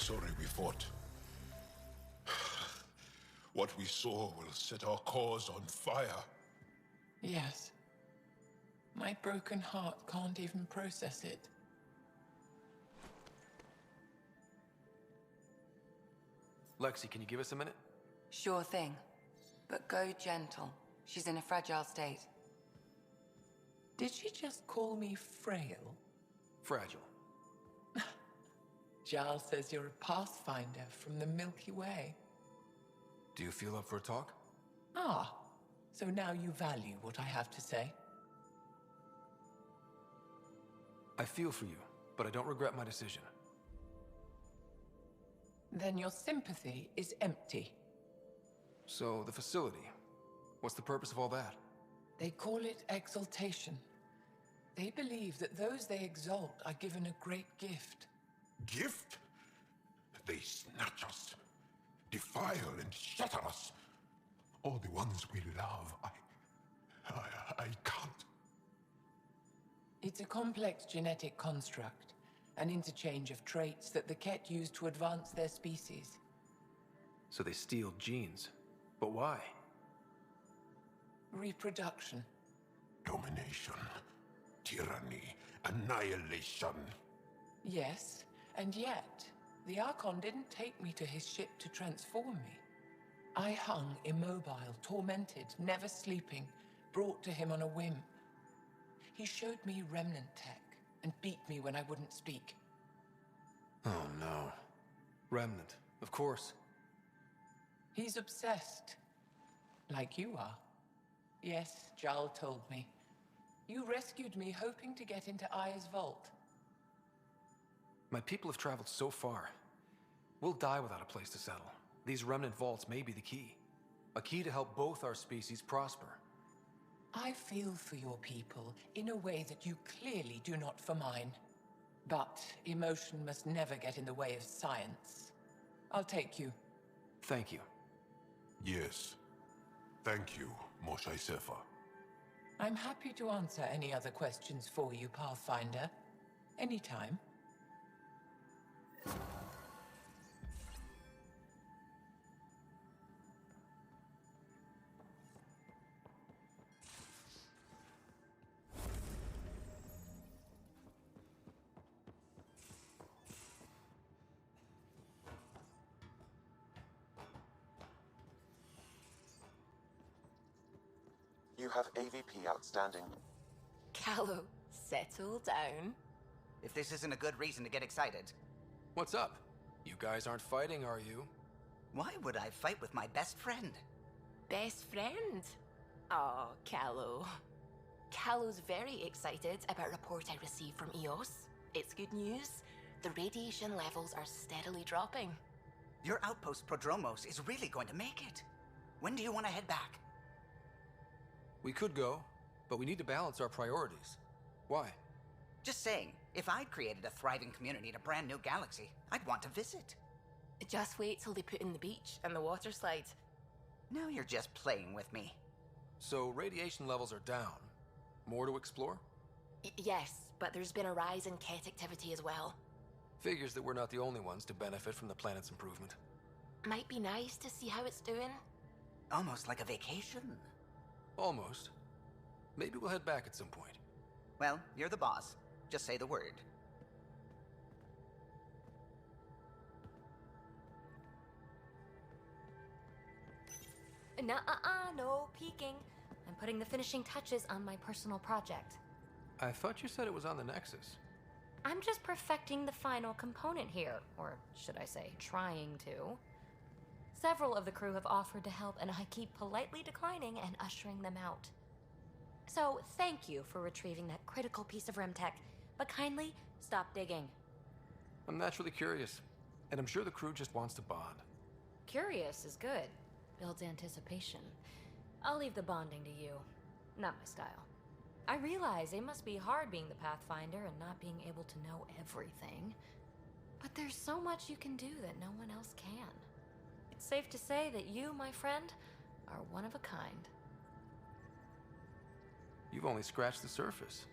sorry we fought. What we saw will set our cause on fire. Yes. My broken heart can't even process it. Lexi, can you give us a minute? Sure thing. But go gentle. She's in a fragile state. Did she just call me frail? Fragile. Giles says you're a pathfinder from the Milky Way. Do you feel up for a talk? Ah, so now you value what I have to say. I feel for you, but I don't regret my decision. Then your sympathy is empty. So, the facility. What's the purpose of all that? They call it exaltation. They believe that those they exalt are given a great gift. Gift? They snatch us, defile and shatter us. All the ones we love. I can't. It's a complex genetic construct, an interchange of traits that the Ket use to advance their species. So they steal genes. But why? Reproduction. Domination, tyranny, annihilation. Yes, and yet, the Archon didn't take me to his ship to transform me. I hung immobile, tormented, never sleeping, brought to him on a whim. He showed me remnant tech and beat me when I wouldn't speak. Oh no. Remnant, of course. He's obsessed. Like you are. Yes, Jarl told me. You rescued me hoping to get into Aya's vault. My people have traveled so far. We'll die without a place to settle. These remnant vaults may be the key. A key to help both our species prosper. I feel for your people in a way that you clearly do not for mine. But emotion must never get in the way of science. I'll take you. Thank you. Yes. Thank you, Moshe Sefa. I'm happy to answer any other questions for you, Pathfinder. Anytime. You have AVP outstanding. Callow, settle down. If this isn't a good reason to get excited. What's up? You guys aren't fighting, are you? Why would I fight with my best friend? Best friend? Oh, Callow. Callow's very excited about a report I received from EOS. It's good news. The radiation levels are steadily dropping. Your outpost Prodromos is really going to make it. When do you want to head back? We could go, but we need to balance our priorities. Why? Just saying, if I'd created a thriving community in a brand new galaxy, I'd want to visit. Just wait till they put in the beach and the water slide. Now you're just playing with me. So radiation levels are down. More to explore? Yes, but there's been a rise in Ket activity as well. Figures that we're not the only ones to benefit from the planet's improvement. Might be nice to see how it's doing. Almost like a vacation. Almost. Maybe we'll head back at some point. Well, you're the boss. Just say the word. No peeking. I'm putting the finishing touches on my personal project. I thought you said it was on the Nexus. I'm just perfecting the final component here, or should I say, trying to. Several of the crew have offered to help, and I keep politely declining and ushering them out. So, thank you for retrieving that critical piece of Remtech, but kindly stop digging. I'm naturally curious, and I'm sure the crew just wants to bond. Curious is good. Builds anticipation. I'll leave the bonding to you. Not my style. I realize it must be hard being the Pathfinder and not being able to know everything. But there's so much you can do that no one else can. It's safe to say that you, my friend, are one of a kind. You've only scratched the surface.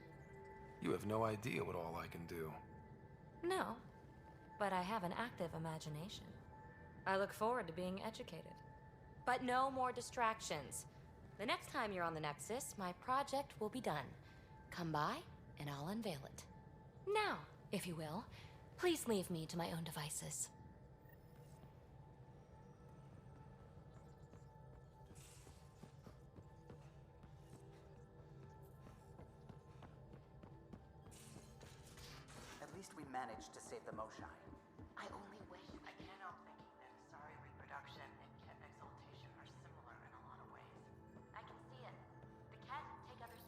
You have no idea what all I can do. No. but I have an active imagination. I look forward to being educated. But no more distractions. The next time you're on the Nexus, my project will be done. Come by, and I'll unveil it. Now, if you will, please leave me to my own devices. At least we managed to save the Moshai. I only wish I cannot thinking that sorry reproduction and cat exaltation are similar in a lot of ways. I can see it. The cat take others.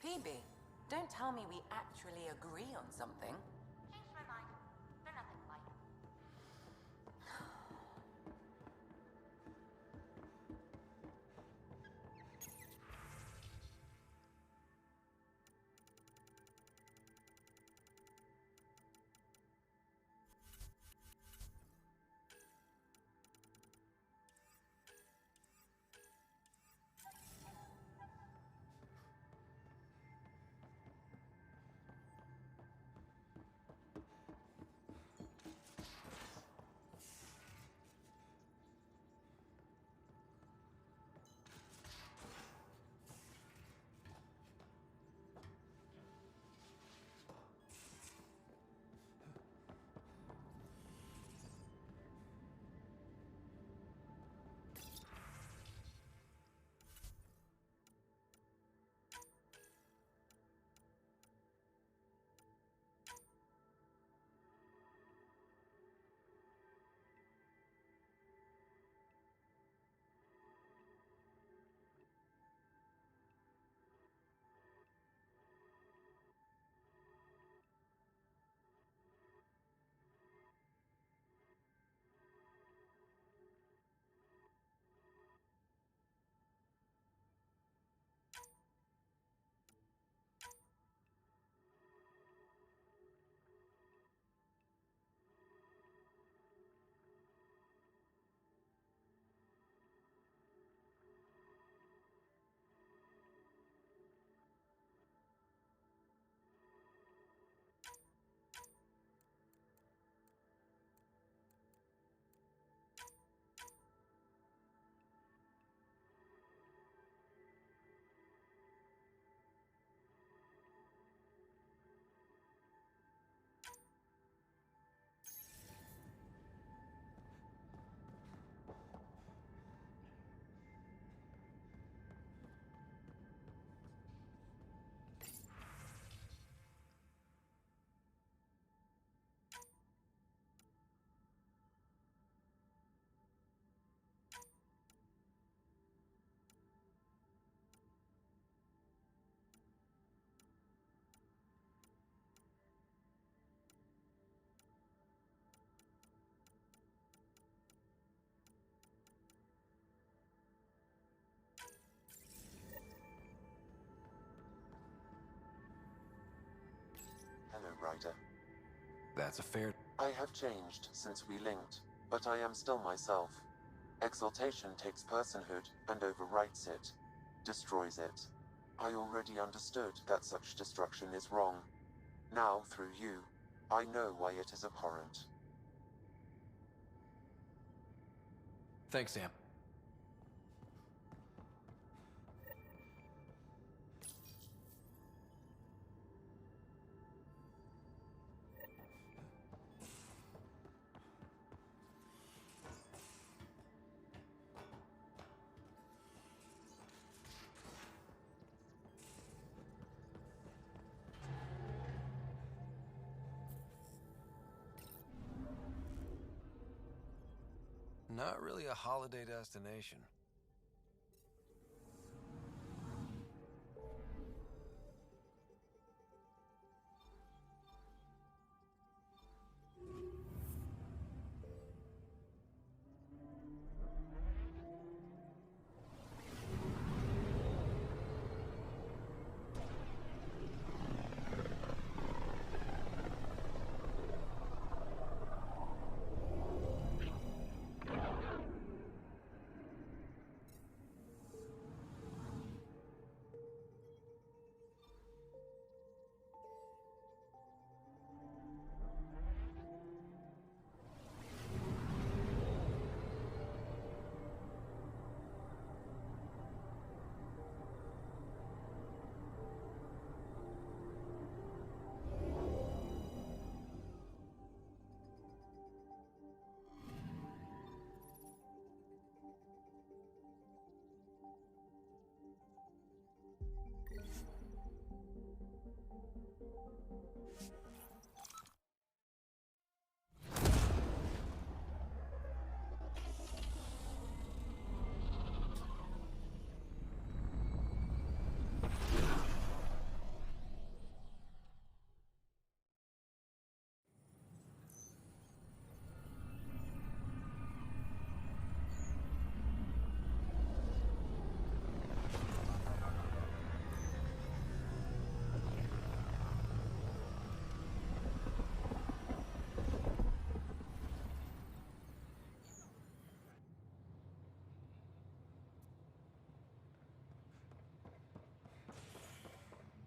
PB, don't tell me we actually agree on something. Changed my mind. They're nothing alike. Hello, Ryder. That's a fair... I have changed since we linked, but I am still myself. Exaltation takes personhood and overwrites it, destroys it. I already understood that such destruction is wrong. Now, through you, I know why it is abhorrent. Thanks, Sam. Not really a holiday destination.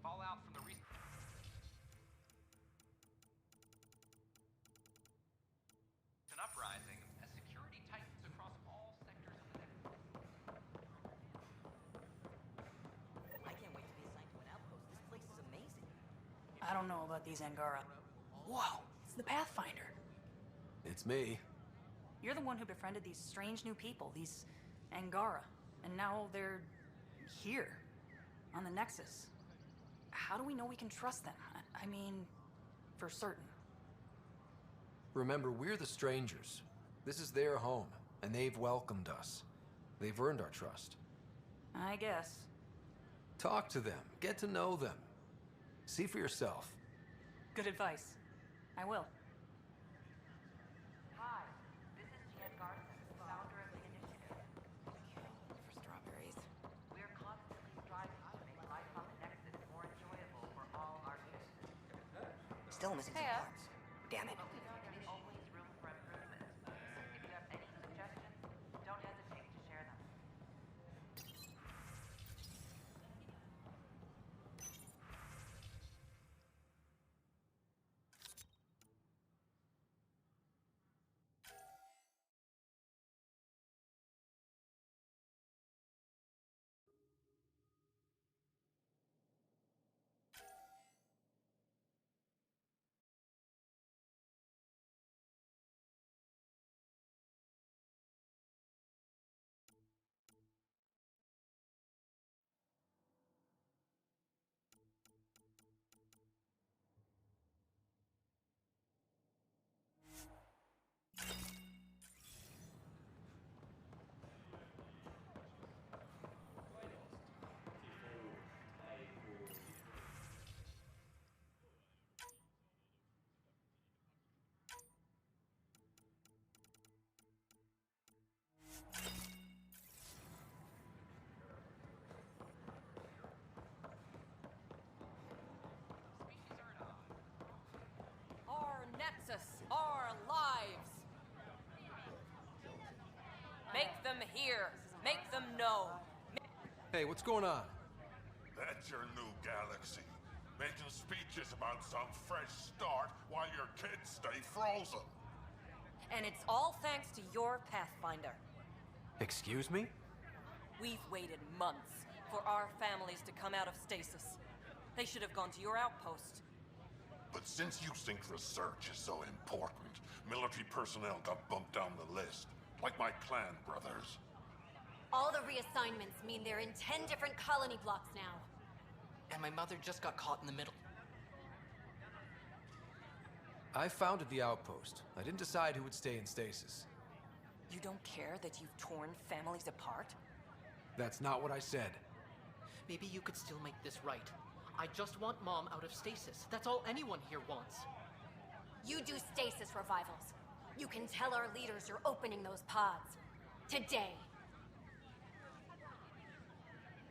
Fallout from the recent uprising as security tightens across all sectors of the network. I can't wait to be assigned to an outpost. This place is amazing. I don't know about these Angara. Whoa, it's the Pathfinder. It's me. You're the one who befriended these strange new people, these Angara. And now they're here, on the Nexus. How do we know we can trust them? I mean, for certain. Remember, we're the strangers. This is their home, and they've welcomed us. They've earned our trust. I guess. Talk to them. Get to know them. See for yourself. Good advice. I will. Hi, this is Jan Garson, founder of the initiative. For strawberries. We're constantly striving to make life on the Nexus more enjoyable for all our citizens. Still missing some parts. Damn it. But we know there's always room for improvement. If you have any suggestions, don't hesitate to share them. Our Nexus, our lives. Make them hear. Make them know. Hey, what's going on? That's your new galaxy. Making speeches about some fresh start while your kids stay frozen. And it's all thanks to your Pathfinder. Excuse me? We've waited months for our families to come out of stasis. They should have gone to your outpost. But since you think research is so important, military personnel got bumped down the list. Like my clan brothers. All the reassignments mean they're in 10 different colony blocks now. And my mother just got caught in the middle. I founded the outpost. I didn't decide who would stay in stasis. You don't care that you've torn families apart? That's not what I said. Maybe you could still make this right. I just want Mom out of stasis. That's all anyone here wants. You do stasis revivals. You can tell our leaders you're opening those pods. Today.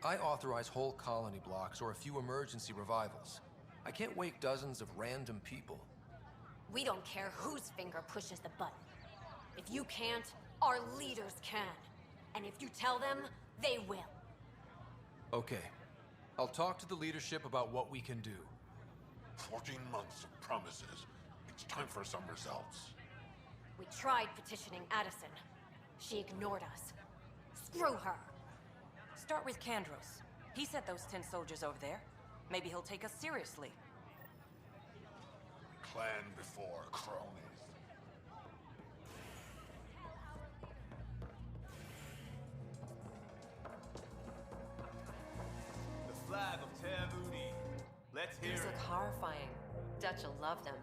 I authorize whole colony blocks or a few emergency revivals. I can't wake dozens of random people. We don't care whose finger pushes the button. If you can't, our leaders can. And if you tell them, they will. Okay. I'll talk to the leadership about what we can do. 14 months of promises. It's time for some results. We tried petitioning Addison. She ignored us. Screw her. Start with Kandros. He sent those 10 soldiers over there. Maybe he'll take us seriously. Clan before cronies. The flag of Tervudi. Let's hear These it. look horrifying. Dutch will love them.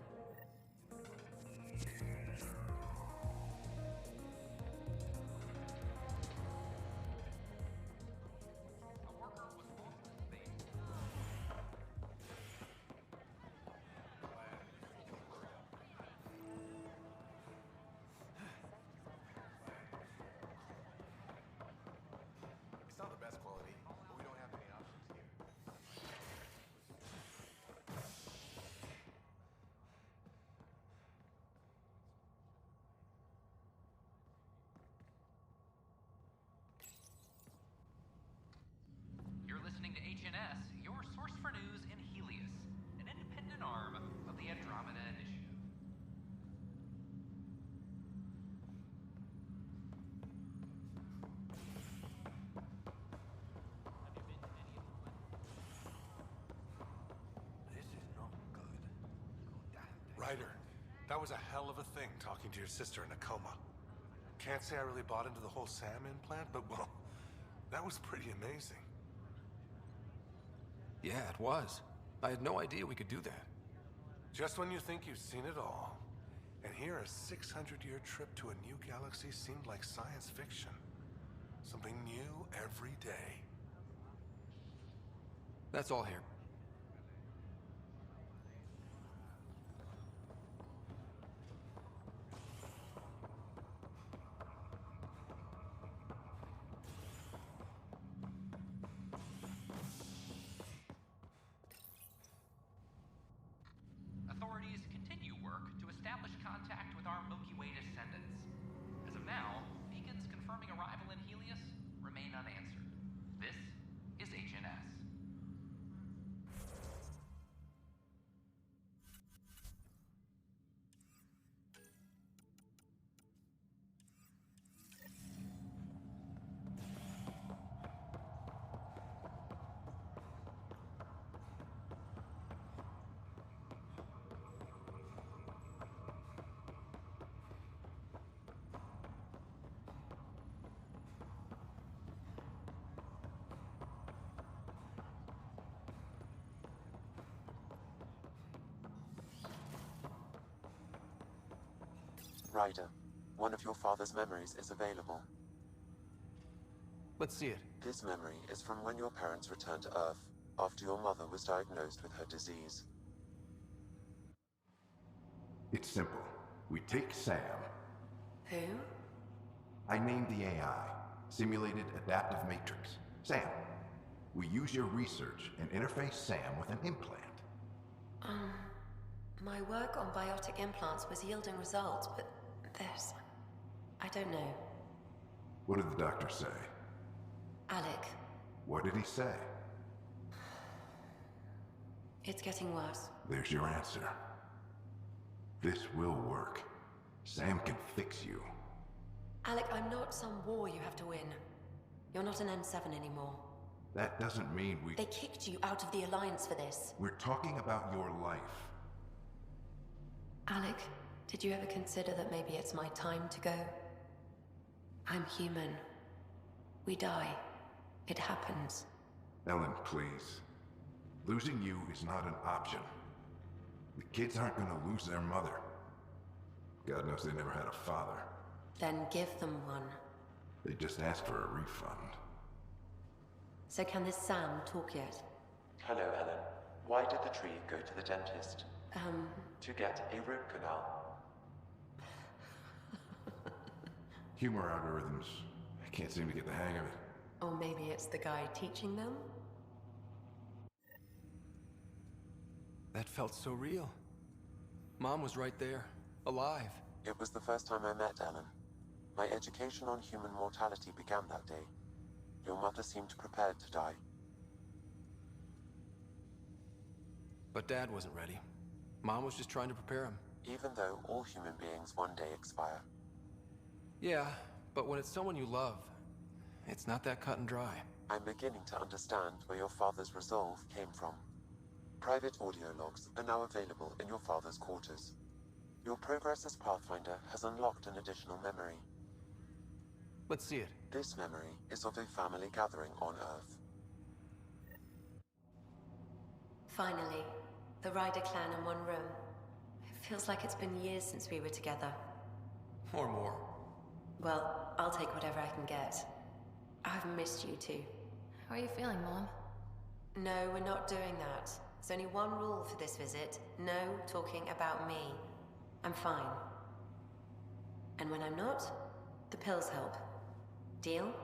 It's not the best quality, but we don't have any options here. You're listening to HNS, your source for news in Helios, an independent arm of the Andromeda Initiative. This is not good. Ryder, that was a hell of a thing talking to your sister in a coma. Can't say I really bought into the whole Sam implant, but well, that was pretty amazing. Yeah, it was. I had no idea we could do that. Just when you think you've seen it all. And here, a 600-year trip to a new galaxy seemed like science fiction. Something new every day. That's all here. Authorities continue work to establish contact with our Milky Way descendants. As of now, beacons confirming arrival in Helios remain unanswered. This is HNS. Ryder, one of your father's memories is available. Let's see it. This memory is from when your parents returned to Earth, after your mother was diagnosed with her disease. It's simple. We take Sam. Who? I named the AI, Simulated Adaptive Matrix. Sam. We use your research and interface Sam with an implant. My work on biotic implants was yielding results, but this... I don't know. What did the doctor say? Alec, What did he say? it's getting worse. There's your answer. This will work. Sam can fix you. Alec, I'm not some war you have to win. You're not an N7 anymore. That doesn't mean we... They kicked you out of the Alliance for this. We're talking about your life. Alec, did you ever consider that maybe it's my time to go? I'm human. We die. It happens. Ellen, please. Losing you is not an option. The kids aren't gonna lose their mother. God knows they never had a father. Then give them one. They just asked for a refund. So can this Sam talk yet? Hello, Ellen. Why did the tree go to the dentist? To get a root canal. Humor algorithms. I can't seem to get the hang of it. Or maybe it's the guy teaching them? That felt so real. Mom was right there, alive. It was the first time I met Ellen. My education on human mortality began that day. Your mother seemed prepared to die. But Dad wasn't ready. Mom was just trying to prepare him. Even though all human beings one day expire. Yeah, but when it's someone you love, it's not that cut and dry. I'm beginning to understand where your father's resolve came from. Private audio logs are now available in your father's quarters. Your progress as Pathfinder has unlocked an additional memory. Let's see it. This memory is of a family gathering on Earth. Finally, The Ryder clan in one room. It feels like it's been years since we were together. Or more. Well, I'll take whatever I can get. I've missed you too. How are you feeling, Mom? No, we're not doing that. There's only one rule for this visit. No talking about me. I'm fine. And when I'm not, the pills help. Deal?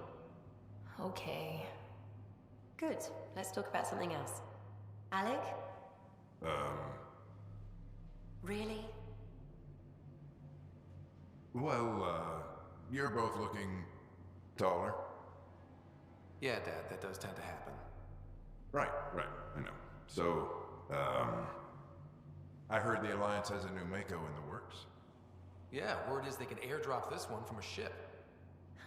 Okay. Good. Let's talk about something else. Alec? Really? Well, you're both looking taller. Yeah, Dad, that does tend to happen. Right, I know. So, I heard the Alliance has a new Mako in the works. Yeah, word is they can airdrop this one from a ship.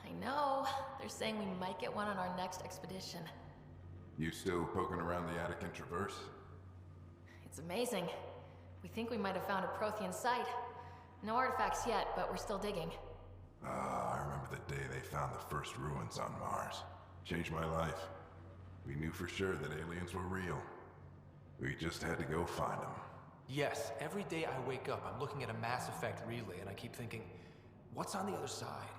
I know. They're saying we might get one on our next expedition. You still poking around the Attican Traverse? It's amazing. We think we might have found a Prothean site. No artifacts yet, but we're still digging. I remember the day they found the first ruins on Mars. Changed my life. We knew for sure that aliens were real. We just had to go find them. Yes, every day I wake up, I'm looking at a Mass Effect relay and I keep thinking, what's on the other side?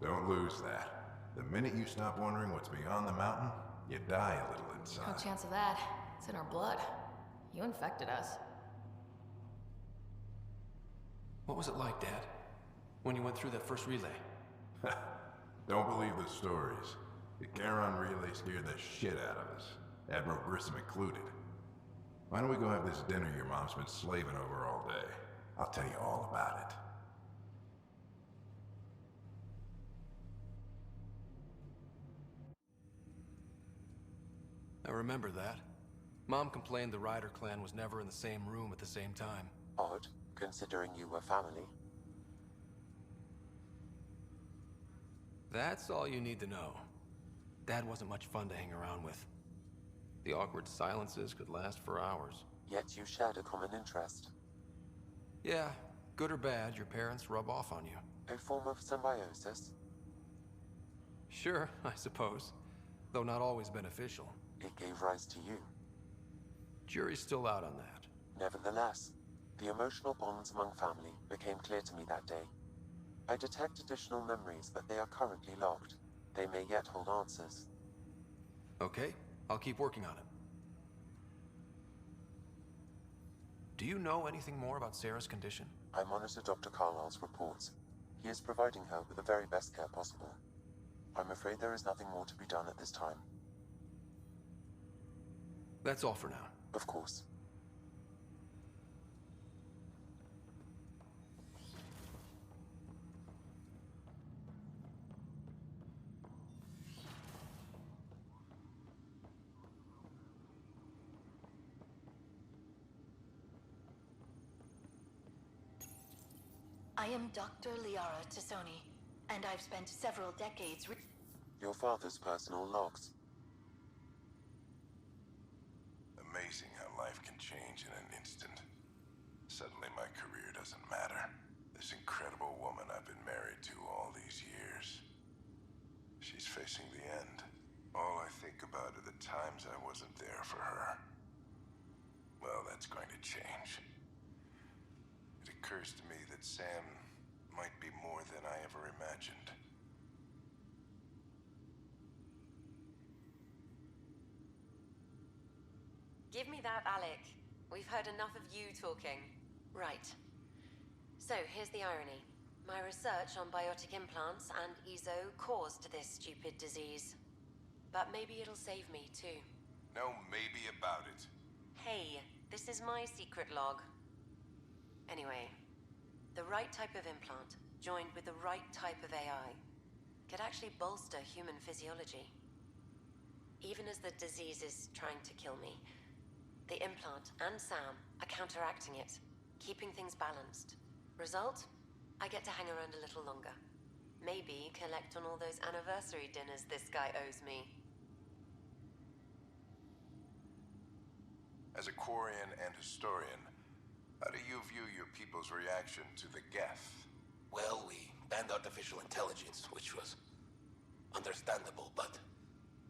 Don't lose that. The minute you stop wondering what's beyond the mountain, you die a little inside. No chance of that. It's in our blood. You infected us. What was it like, Dad? When you went through that first relay? Don't believe the stories. The Charon relay scared the shit out of us. Admiral Grissom included. Why don't we go have this dinner your mom's been slaving over all day? I'll tell you all about it. I remember that. Mom complained the Ryder clan was never in the same room at the same time. Odd, considering you were family. That's all you need to know. Dad wasn't much fun to hang around with. The awkward silences could last for hours. Yet you shared a common interest. Yeah, good or bad, your parents rub off on you. A form of symbiosis? Sure, I suppose. Though not always beneficial. It gave rise to you. Jury's still out on that. Nevertheless, the emotional bonds among family became clear to me that day. I detect additional memories, but they are currently locked. They may yet hold answers. Okay, I'll keep working on it. Do you know anything more about Sarah's condition? I monitor Dr. Carlisle's reports. He is providing her with the very best care possible. I'm afraid there is nothing more to be done at this time. That's all for now. Of course. I am Dr. Liara Tassoni, and I've spent several decades Your father's personal logs. Amazing how life can change in an instant. Suddenly my career doesn't matter. This incredible woman I've been married to all these years. She's facing the end. All I think about are the times I wasn't there for her. Well, that's going to change. It occurs to me that Sam might be more than I ever imagined. Give me that, Alec. We've heard enough of you talking. Right. So, here's the irony. My research on biotic implants and EZO caused this stupid disease. But maybe it'll save me, too. No maybe about it. Hey, this is my secret log. Anyway, the right type of implant, joined with the right type of AI, could actually bolster human physiology. Even as the disease is trying to kill me, the implant and Sam are counteracting it, keeping things balanced. Result? I get to hang around a little longer. Maybe collect on all those anniversary dinners this guy owes me. As a Quarian and historian, how do you view your people's reaction to the Geth? Well, we banned artificial intelligence, which was understandable, but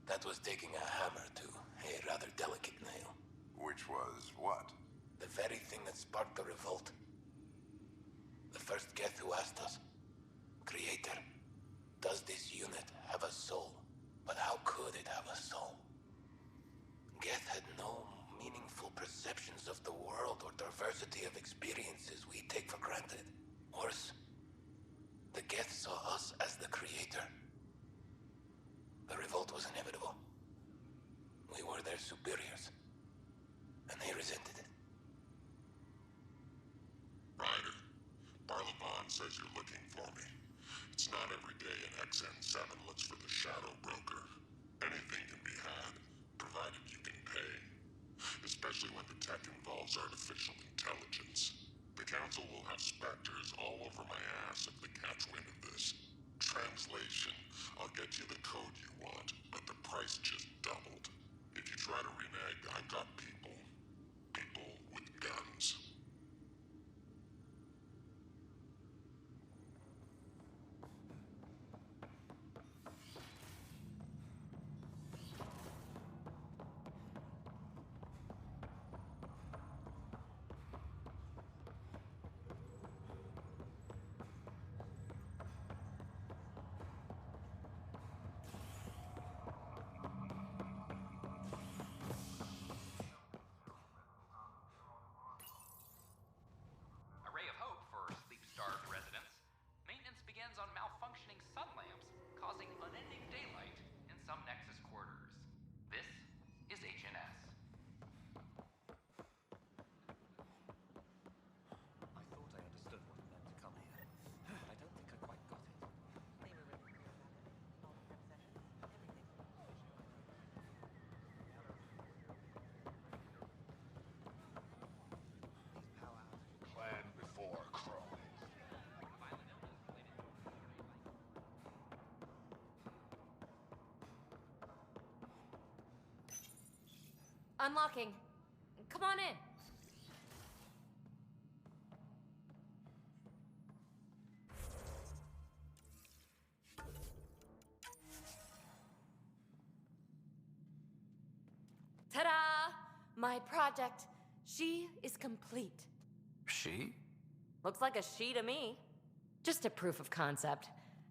that was taking a hammer to a rather delicate nail. Which was what? The very thing that sparked the revolt. The first Geth who asked us, Creator, does this unit have a soul? But how could it have a soul? Geth had no meaningful perceptions of the world or diversity of experiences we take for granted. Worse, the Geth saw us as the Creator. The revolt was inevitable. We were their superiors, and they resented it. Ryder, Barlabon says you're looking for me. It's not every day an XN7 looks for the Shadow Broker. Anything can be had, provided you can pay. Especially when the tech involves artificial intelligence. The Council will have specters all over my ass if they catch wind of this. Translation, I'll get you the code you want, but the price just doubled. If you try to renege, I've got people. People with guns. A ray of hope for sleep-starved residents. Maintenance begins on malfunctioning sun lamps, causing unending daylight in some Nexus quarters. This is HNS. I thought I understood what it meant to come here, but I don't think I quite got it. Clan before crone. Unlocking. Come on in. Ta-da! My project. She is complete. She? Looks like a she to me. Just a proof of concept.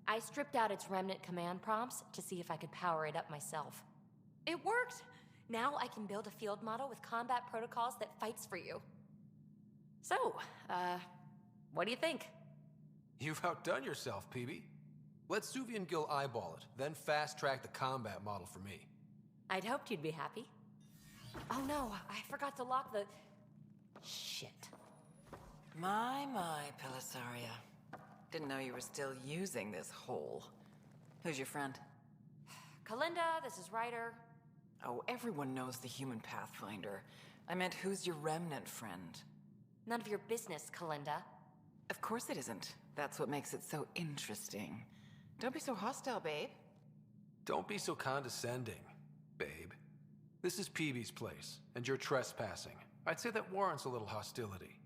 I stripped out its remnant command prompts to see if I could power it up myself. It worked! Now I can build a field model with combat protocols that fights for you. So, what do you think? You've outdone yourself, PB. Let Suvi and Gil eyeball it, then fast-track the combat model for me. I'd hoped you'd be happy. Oh no, I forgot to lock the... Shit. My, Pelisaria. Didn't know you were still using this hole. Who's your friend? Kalinda, this is Ryder. Oh, everyone knows the human Pathfinder. I meant, who's your remnant friend? None of your business, Kalinda. Of course it isn't. That's what makes it so interesting. Don't be so hostile, babe. Don't be so condescending, babe. This is PB's place, and you're trespassing. I'd say that warrants a little hostility.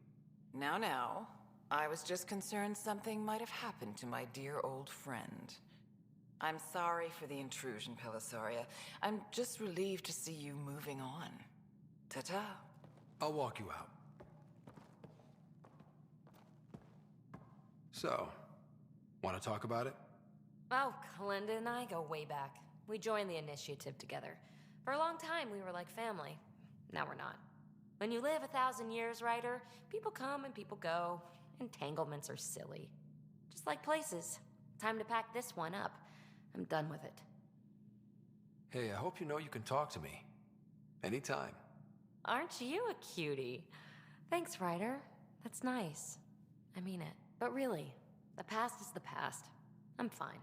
Now. I was just concerned something might have happened to my dear old friend. I'm sorry for the intrusion, Pelisaria. I'm just relieved to see you moving on. Ta-ta. I'll walk you out. So, want to talk about it? Oh, Kalinda and I go way back. We joined the initiative together. For a long time, we were like family. Now we're not. When you live 1,000 years, Ryder, people come and people go. Entanglements are silly. Just like places. Time to pack this one up. I'm done with it. Hey, I hope you know you can talk to me. Anytime. Aren't you a cutie? Thanks, Ryder. That's nice. I mean it. But really, the past is the past. I'm fine.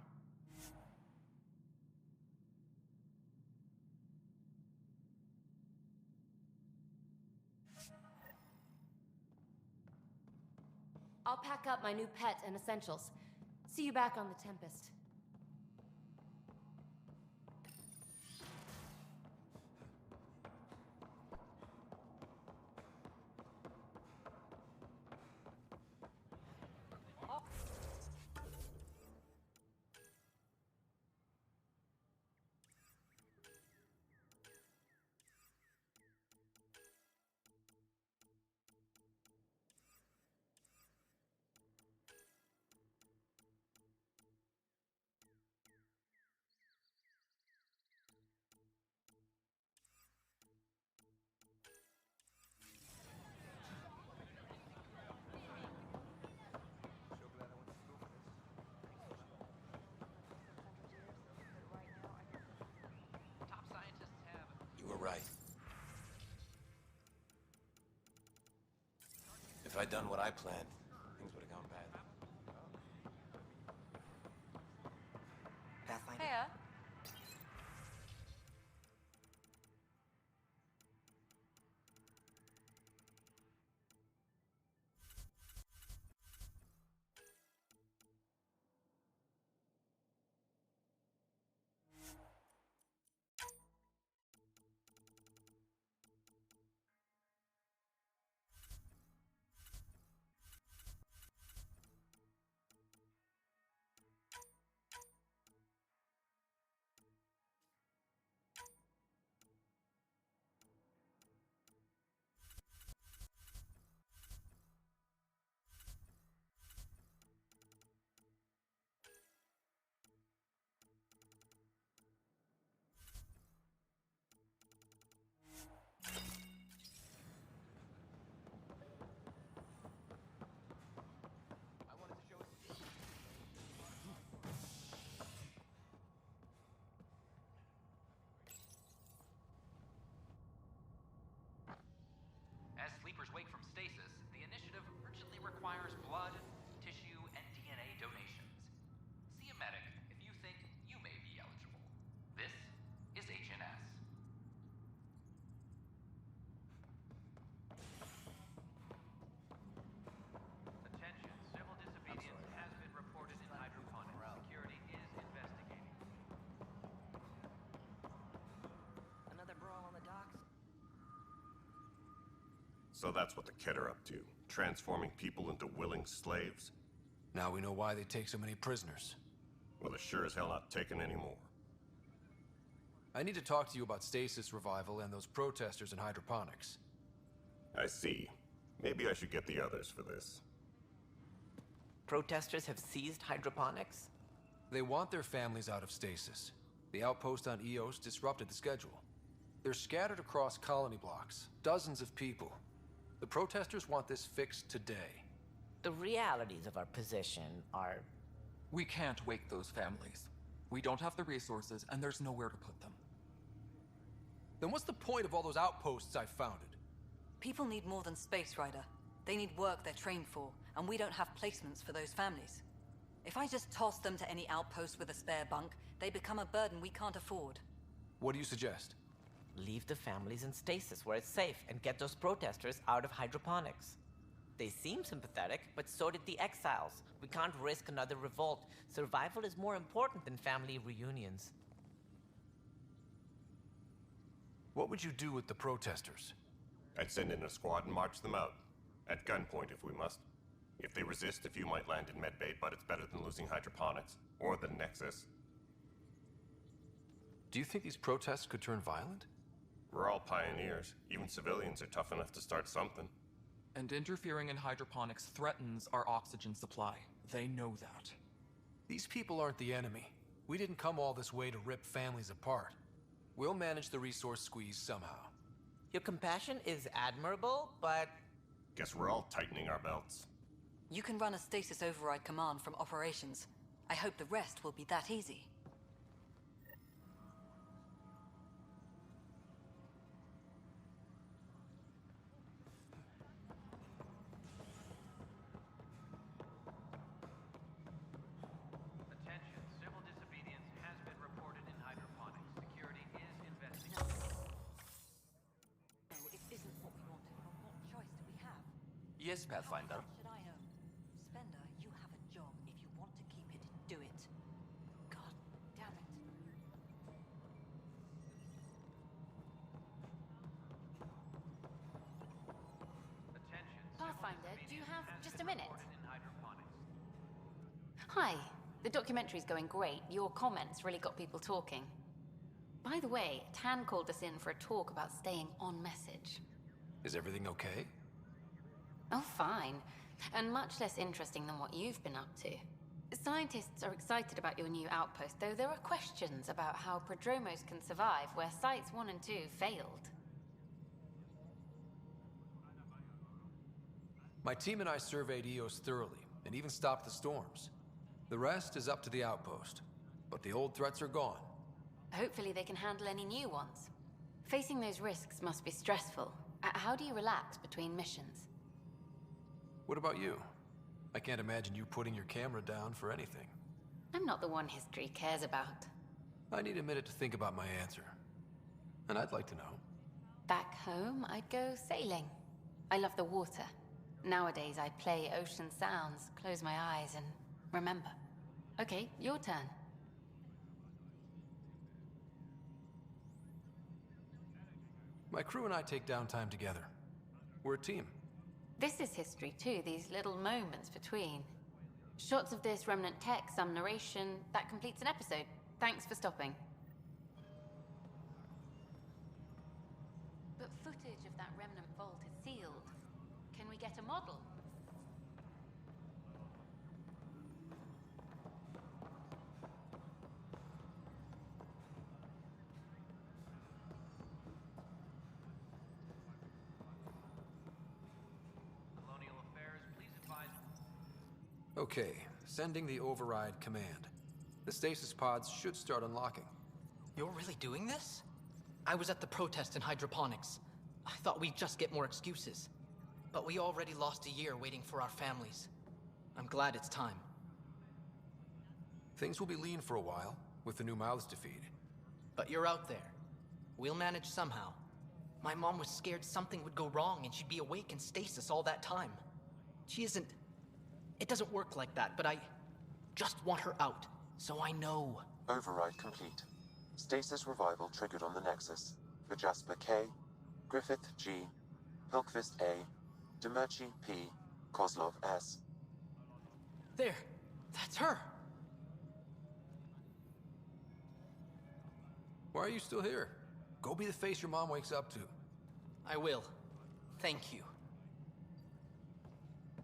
I'll pack up my new pet and essentials. See you back on the Tempest. right. If I'd done what I planned, things would have gone bad. Pathfinder? Hiya. As sleepers wake from stasis, the initiative urgently requires blood, tissue, and DNA donations. See a medic if you think you may be eligible. This is HNS. Attention, civil disobedience has been reported in hydroponics. Security is investigating. Another brawl on the docks? So that's what the Kett are up to, transforming people into willing slaves? Now we know why they take so many prisoners. Well, they're sure as hell not taking any more. I need to talk to you about stasis revival and those protesters in hydroponics. I see. Maybe I should get the others for this. Protesters have seized hydroponics? They want their families out of stasis. The outpost on Eos disrupted the schedule. They're scattered across colony blocks, dozens of people. The protesters want this fixed today. The realities of our position are... We can't wake those families. We don't have the resources, and there's nowhere to put them. Then what's the point of all those outposts I founded? People need more than space, Rider. They need work they're trained for, and we don't have placements for those families. If I just toss them to any outpost with a spare bunk, they become a burden we can't afford. What do you suggest? Leave the families in stasis where it's safe and get those protesters out of hydroponics. They seem sympathetic, but so did the exiles. We can't risk another revolt. Survival is more important than family reunions. What would you do with the protesters? I'd send in a squad and march them out. At gunpoint if we must. If they resist, a few might land in medbay, but it's better than losing hydroponics. Or the Nexus. Do you think these protests could turn violent? We're all pioneers. Even civilians are tough enough to start something. And interfering in hydroponics threatens our oxygen supply. They know that. These people aren't the enemy. We didn't come all this way to rip families apart. We'll manage the resource squeeze somehow. Your compassion is admirable, but... Guess we're all tightening our belts. You can run a stasis override command from operations. I hope the rest will be that easy. Attention, civil disobedience has been reported in hydroponics. Security is investigating. No, it isn't what we wanted, but what choice do we have? Yes, Pathfinder. Should I know? Spender, you have a job. If you want to keep it, do it. God damn it. Attention, Pathfinder, do you have just a minute? reported in hydroponics. Hi. The documentary's going great. Your comments really got people talking. By the way, Tan called us in for a talk about staying on message. Is everything okay? Oh, fine. And much less interesting than what you've been up to. Scientists are excited about your new outpost, though there are questions about how prodromos can survive where Sites 1 and 2 failed. My team and I surveyed Eos thoroughly, and even stopped the storms. The rest is up to the outpost, but the old threats are gone. Hopefully they can handle any new ones. Facing those risks must be stressful. How do you relax between missions? What about you? I can't imagine you putting your camera down for anything. I'm not the one history cares about. I need a minute to think about my answer. And I'd like to know. Back home, I'd go sailing. I love the water. Nowadays, I play ocean sounds, close my eyes, and remember. Okay, your turn. My crew and I take downtime together. We're a team. This is history too, these little moments between. Shots of this remnant tech, some narration, that completes an episode. Thanks for stopping. But footage of that remnant vault is sealed. Can we get a model? Okay, sending the override command. The stasis pods should start unlocking. You're really doing this? I was at the protest in hydroponics. I thought we'd just get more excuses. But we already lost a year waiting for our families. I'm glad it's time. Things will be lean for a while, with the new mouths to feed. But you're out there. We'll manage somehow. My mom was scared something would go wrong and she'd be awake in stasis all that time. She isn't... It doesn't work like that, but I just want her out, so I know. Override complete. Stasis revival triggered on the Nexus. For Jasper K, Griffith G, Pilkvist A, Demerchi P, Kozlov S. There! That's her! Why are you still here? Go be the face your mom wakes up to. I will. Thank you.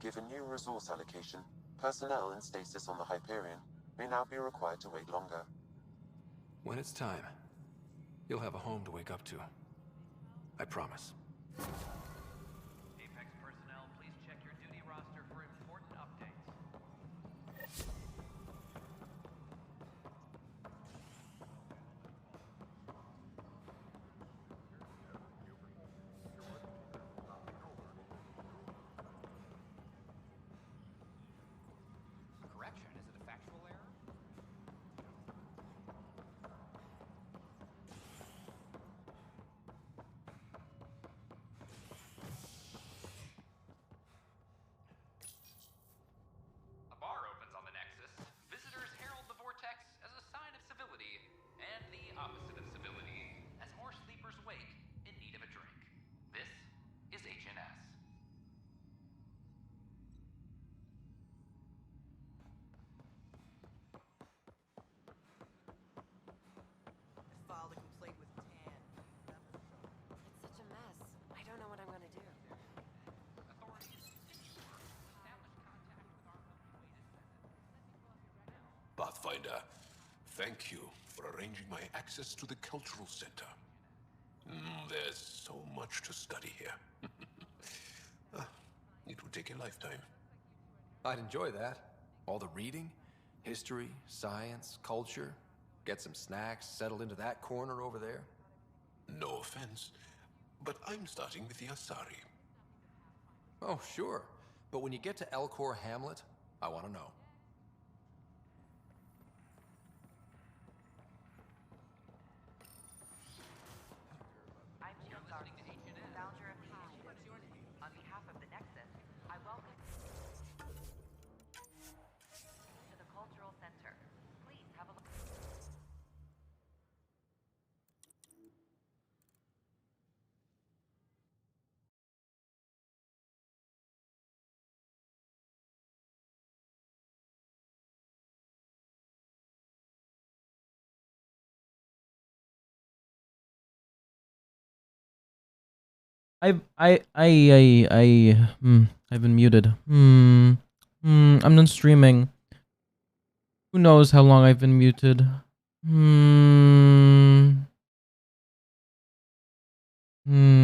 Given new resource allocation, personnel in stasis on the Hyperion may now be required to wait longer. When it's time, you'll have a home to wake up to. I promise. Apex personnel, please check your duty roster for important updates. Correction, is it a factual error? A bar opens on the Nexus. Visitors herald the vortex as a sign of civility, and the opposite of civility, as more sleepers wake in need of a drink. This is HNS. I filed a complaint with Tan. It's such a mess. I don't know what I'm gonna do. Pathfinder, thank you for arranging my access to the cultural center. There's so much to study here. It would take a lifetime. I'd enjoy that. All the reading, history, science, culture. Get some snacks, settle into that corner over there. No offense, but I'm starting with the Asari. Oh, sure. But when you get to Elcor Hamlet, I want to know. I'm Jill Garth, founder of Hash. On behalf of the Nexus, I welcome to the Cultural Center. Please have a look. I've been muted. I'm done streaming. Who knows how long I've been muted?